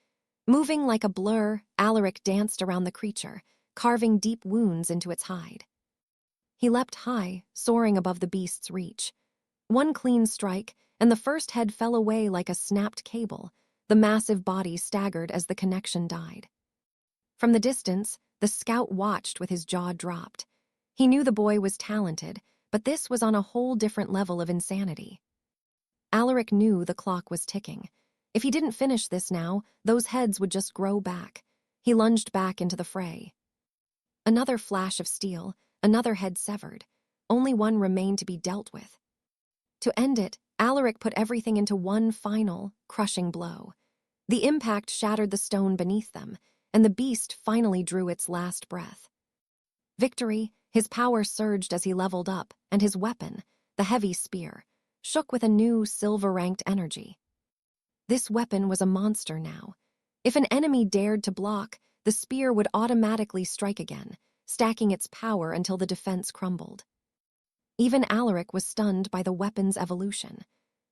Moving like a blur, Alaric danced around the creature, carving deep wounds into its hide. He leapt high, soaring above the beast's reach. One clean strike, and the first head fell away like a snapped cable. The massive body staggered as the connection died. From the distance, the scout watched with his jaw dropped. He knew the boy was talented, but this was on a whole different level of insanity. Alaric knew the clock was ticking. If he didn't finish this now, those heads would just grow back. He lunged back into the fray. Another flash of steel, another head severed. Only one remained to be dealt with. To end it, Alaric put everything into one final, crushing blow. The impact shattered the stone beneath them, and the beast finally drew its last breath. Victory, his power surged as he leveled up, and his weapon, the heavy spear, shook with a new silver-ranked energy. This weapon was a monster now. If an enemy dared to block, the spear would automatically strike again, stacking its power until the defense crumbled. Even Alaric was stunned by the weapon's evolution.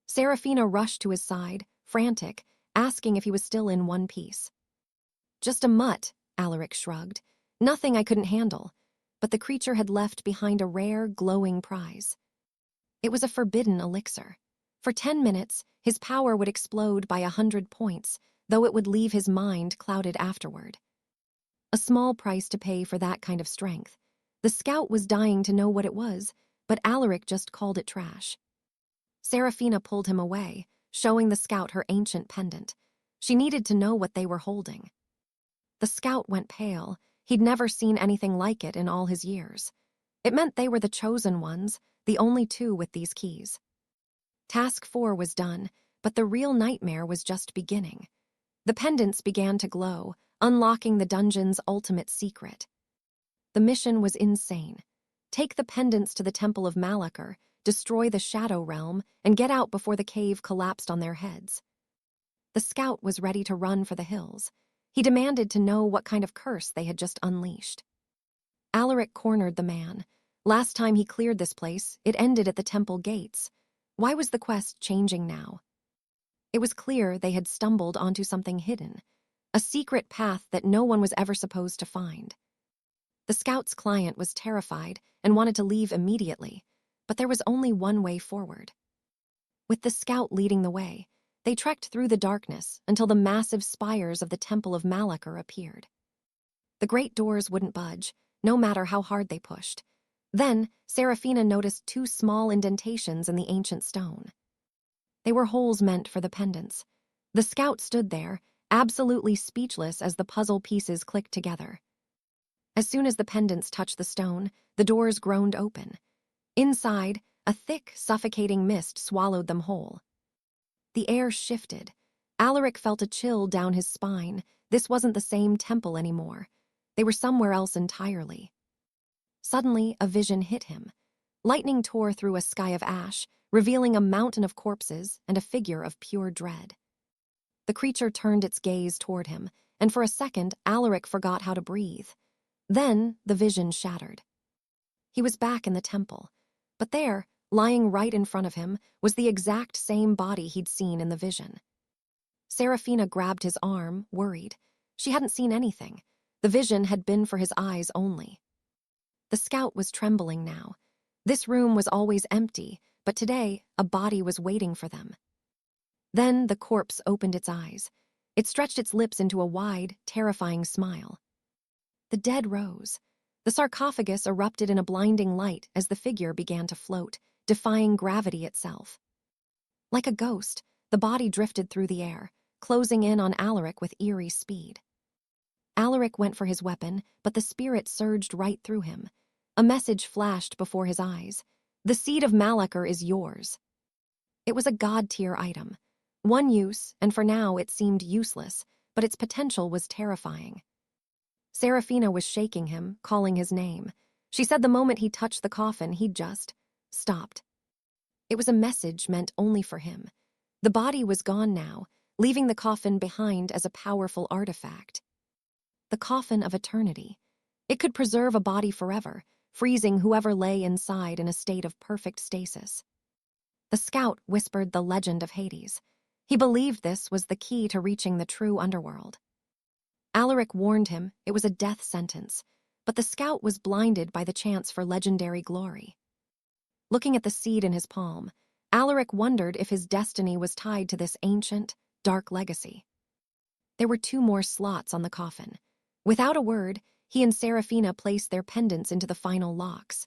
Seraphina rushed to his side, frantic, asking if he was still in one piece. "Just a mutt," Alaric shrugged. "Nothing I couldn't handle." But the creature had left behind a rare, glowing prize. It was a forbidden elixir. For 10 minutes, his power would explode by 100 points, though it would leave his mind clouded afterward. A small price to pay for that kind of strength. The scout was dying to know what it was, but Alaric just called it trash. Seraphina pulled him away, showing the scout her ancient pendant. She needed to know what they were holding. The scout went pale. He'd never seen anything like it in all his years. It meant they were the chosen ones, the only two with these keys. Task 4 was done, but the real nightmare was just beginning. The pendants began to glow, unlocking the dungeon's ultimate secret. The mission was insane. Take the pendants to the Temple of Malachor, destroy the Shadow Realm, and get out before the cave collapsed on their heads. The scout was ready to run for the hills. He demanded to know what kind of curse they had just unleashed. Alaric cornered the man. Last time he cleared this place, it ended at the temple gates. Why was the quest changing now? It was clear they had stumbled onto something hidden, a secret path that no one was ever supposed to find. The scout's client was terrified and wanted to leave immediately, but there was only one way forward. With the scout leading the way, they trekked through the darkness until the massive spires of the Temple of 𝑵𝒗𝒃𝒄𝒏𝒄𝒆𝒓 appeared. The great doors wouldn't budge, no matter how hard they pushed. Then, Seraphina noticed two small indentations in the ancient stone. They were holes meant for the pendants. The scout stood there, absolutely speechless as the puzzle pieces clicked together. As soon as the pendants touched the stone, the doors groaned open. Inside, a thick, suffocating mist swallowed them whole. The air shifted. Alaric felt a chill down his spine. This wasn't the same temple anymore. They were somewhere else entirely. Suddenly, a vision hit him. Lightning tore through a sky of ash, revealing a mountain of corpses and a figure of pure dread. The creature turned its gaze toward him, and for a second, Alaric forgot how to breathe. Then, the vision shattered. He was back in the temple, but there, lying right in front of him, was the exact same body he'd seen in the vision. Seraphina grabbed his arm, worried. She hadn't seen anything. The vision had been for his eyes only. The scout was trembling now. This room was always empty, but today, a body was waiting for them. Then the corpse opened its eyes. It stretched its lips into a wide, terrifying smile. The dead rose. The sarcophagus erupted in a blinding light as the figure began to float, defying gravity itself. Like a ghost, the body drifted through the air, closing in on Alaric with eerie speed. Alaric went for his weapon, but the spirit surged right through him. A message flashed before his eyes. The seed of 𝑵𝒗𝒃𝒄𝒏𝒄𝒆𝒓. It was a god-tier item. One use, and for now it seemed useless, but its potential was terrifying. Seraphina was shaking him, calling his name. She said the moment he touched the coffin, he'd just stopped. It was a message meant only for him. The body was gone now, leaving the coffin behind as a powerful artifact. The coffin of eternity. It could preserve a body forever, freezing whoever lay inside in a state of perfect stasis. The scout whispered the legend of Hades. He believed this was the key to reaching the true underworld. Alaric warned him it was a death sentence, but the scout was blinded by the chance for legendary glory. Looking at the seed in his palm, Alaric wondered if his destiny was tied to this ancient, dark legacy. There were 2 more slots on the coffin. Without a word, he and Seraphina placed their pendants into the final locks.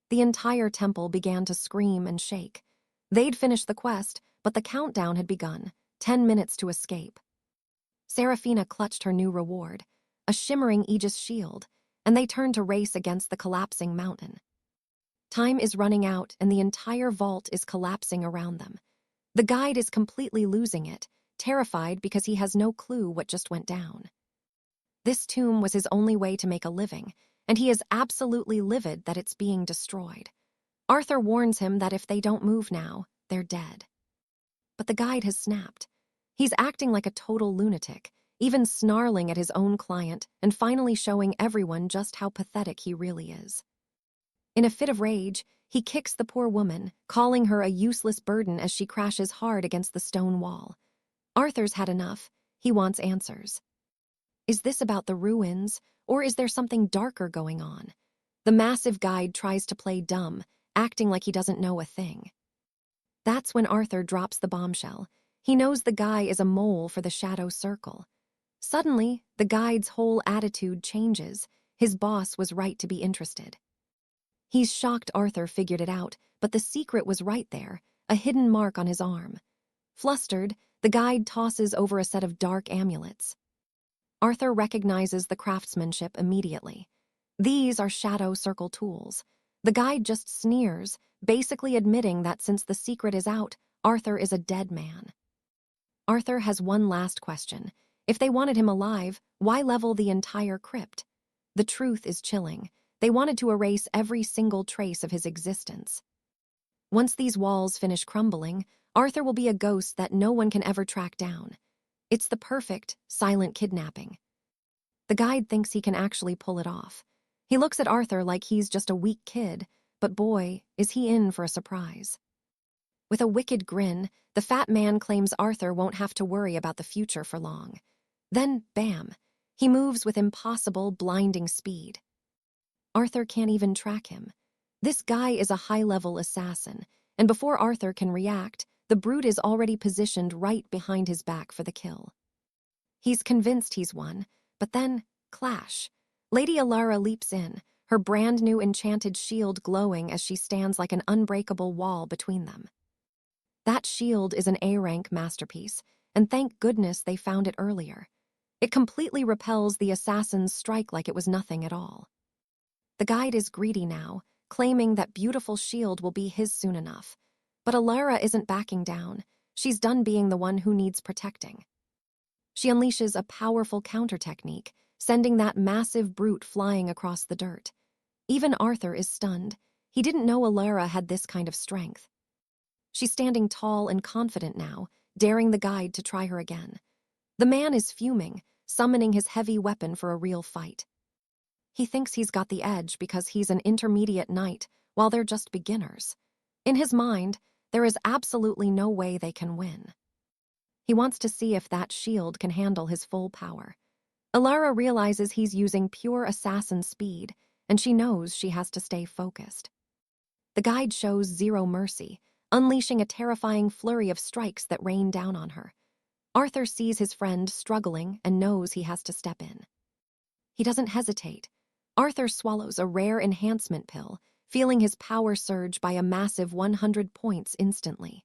The entire temple began to scream and shake. They'd finished the quest, but the countdown had begun, 10 minutes to escape. Seraphina clutched her new reward, a shimmering Aegis shield, and they turned to race against the collapsing mountain. Time is running out and the entire vault is collapsing around them. The guide is completely losing it, terrified because he has no clue what just went down. This tomb was his only way to make a living, and he is absolutely livid that it's being destroyed. Arthur warns him that if they don't move now, they're dead. But the guide has snapped. He's acting like a total lunatic, even snarling at his own client and finally showing everyone just how pathetic he really is. In a fit of rage, he kicks the poor woman, calling her a useless burden as she crashes hard against the stone wall. Arthur's had enough. He wants answers. Is this about the ruins, or is there something darker going on? The massive guide tries to play dumb, acting like he doesn't know a thing. That's when Arthur drops the bombshell. He knows the guy is a mole for the shadow circle. Suddenly, the guide's whole attitude changes. His boss was right to be interested. He's shocked Arthur figured it out, but the secret was right there, a hidden mark on his arm. Flustered, the guide tosses over a set of dark amulets. Arthur recognizes the craftsmanship immediately. These are shadow circle tools. The guide just sneers, basically admitting that since the secret is out, Arthur is a dead man. Arthur has one last question. If they wanted him alive, why level the entire crypt? The truth is chilling. They wanted to erase every single trace of his existence. Once these walls finish crumbling, Arthur will be a ghost that no one can ever track down. It's the perfect, silent kidnapping. The guide thinks he can actually pull it off. He looks at Arthur like he's just a weak kid, but boy, is he in for a surprise. With a wicked grin, the fat man claims Arthur won't have to worry about the future for long. Then, bam, he moves with impossible, blinding speed. Arthur can't even track him. This guy is a high-level assassin, and before Arthur can react, the brute is already positioned right behind his back for the kill. He's convinced he's won, but then, clash. Lady Alara leaps in, her brand-new enchanted shield glowing as she stands like an unbreakable wall between them. That shield is an A-rank masterpiece, and thank goodness they found it earlier. It completely repels the assassin's strike like it was nothing at all. The guide is greedy now, claiming that beautiful shield will be his soon enough. But Alara isn't backing down. She's done being the one who needs protecting. She unleashes a powerful counter technique, sending that massive brute flying across the dirt. Even Arthur is stunned. He didn't know Alara had this kind of strength. She's standing tall and confident now, daring the guide to try her again. The man is fuming, summoning his heavy weapon for a real fight. He thinks he's got the edge because he's an intermediate knight, while they're just beginners. In his mind, there is absolutely no way they can win. He wants to see if that shield can handle his full power. Alara realizes he's using pure assassin speed, and she knows she has to stay focused. The guide shows zero mercy, unleashing a terrifying flurry of strikes that rain down on her. Arthur sees his friend struggling and knows he has to step in. He doesn't hesitate. Arthur swallows a rare enhancement pill, feeling his power surge by a massive 100 points instantly.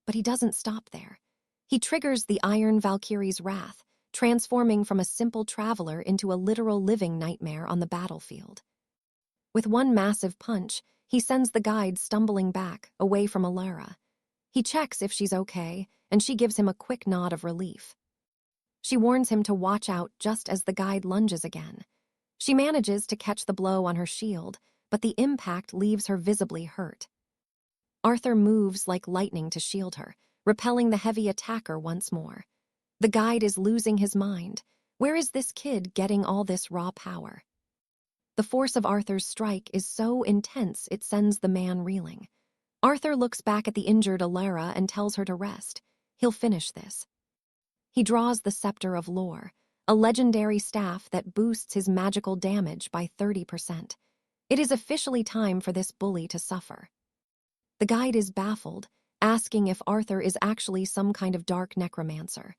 But he doesn't stop there. He triggers the Iron Valkyrie's wrath, transforming from a simple traveler into a literal living nightmare on the battlefield. With one massive punch, he sends the guide stumbling back, away from Alara. He checks if she's okay, and she gives him a quick nod of relief. She warns him to watch out just as the guide lunges again. She manages to catch the blow on her shield, but the impact leaves her visibly hurt. Arthur moves like lightning to shield her, repelling the heavy attacker once more. The guide is losing his mind. Where is this kid getting all this raw power? The force of Arthur's strike is so intense it sends the man reeling. Arthur looks back at the injured Alara and tells her to rest. He'll finish this. He draws the Scepter of Lore, a legendary staff that boosts his magical damage by 30%. It is officially time for this bully to suffer. The guide is baffled, asking if Arthur is actually some kind of dark necromancer.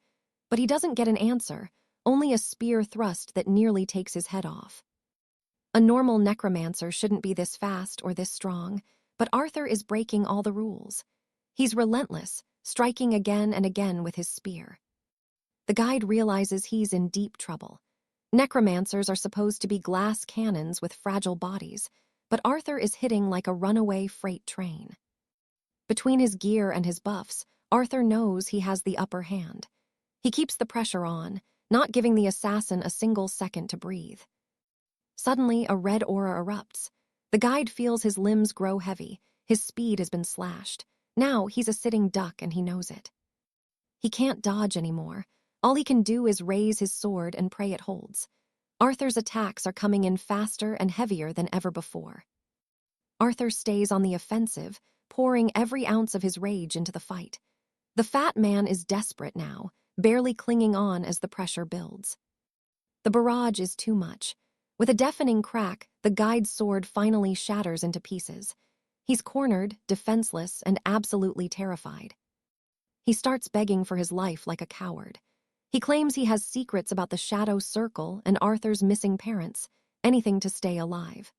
But he doesn't get an answer, only a spear thrust that nearly takes his head off. A normal necromancer shouldn't be this fast or this strong, but Arthur is breaking all the rules. He's relentless, striking again and again with his spear. The guide realizes he's in deep trouble. Necromancers are supposed to be glass cannons with fragile bodies, but Arthur is hitting like a runaway freight train. Between his gear and his buffs, Arthur knows he has the upper hand. He keeps the pressure on, not giving the assassin a single second to breathe. Suddenly, a red aura erupts. The guide feels his limbs grow heavy. His speed has been slashed. Now he's a sitting duck and he knows it. He can't dodge anymore. All he can do is raise his sword and pray it holds. Arthur's attacks are coming in faster and heavier than ever before. Arthur stays on the offensive, pouring every ounce of his rage into the fight. The fat man is desperate now, barely clinging on as the pressure builds. The barrage is too much. With a deafening crack, the guide's sword finally shatters into pieces. He's cornered, defenseless, and absolutely terrified. He starts begging for his life like a coward. He claims he has secrets about the Shadow Circle and Arthur's missing parents, anything to stay alive.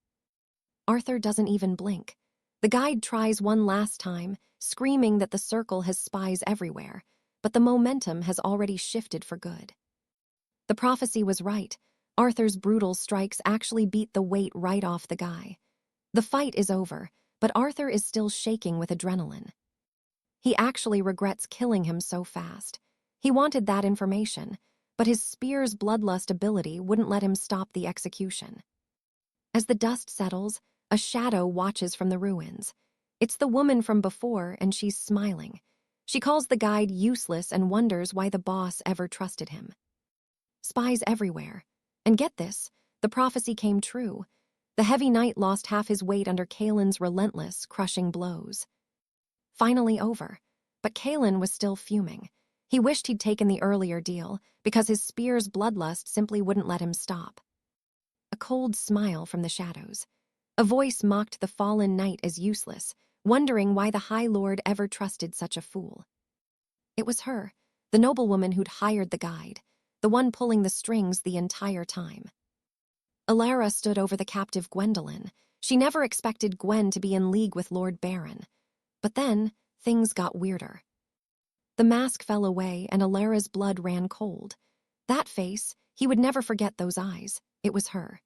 Arthur doesn't even blink. The guide tries one last time, screaming that the circle has spies everywhere, but the momentum has already shifted for good. The prophecy was right. Arthur's brutal strikes actually beat the weight right off the guy. The fight is over, but Arthur is still shaking with adrenaline. He actually regrets killing him so fast. He wanted that information, but his spear's bloodlust ability wouldn't let him stop the execution. As the dust settles, a shadow watches from the ruins. It's the woman from before, and she's smiling. She calls the guide useless and wonders why the boss ever trusted him. Spies everywhere. And get this, the prophecy came true. The heavy knight lost half his weight under Kaelin's relentless, crushing blows. Finally over, but Kaelin was still fuming. He wished he'd taken the earlier deal, because his spear's bloodlust simply wouldn't let him stop. A a cold smile from the shadows. A voice mocked the fallen knight as useless, wondering why the High Lord ever trusted such a fool. It was her, the noblewoman who'd hired the guide, the one pulling the strings the entire time. Alara stood over the captive Gwendolyn. She never expected Gwen to be in league with Lord Baron. But then, things got weirder. The mask fell away and Alara's blood ran cold. That face, he would never forget those eyes. It was her.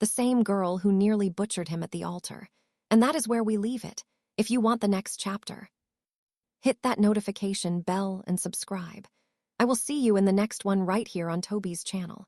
The same girl who nearly butchered him at the altar. And that is where we leave it, if you want the next chapter. Hit that notification bell and subscribe. I will see you in the next one right here on Toby's channel.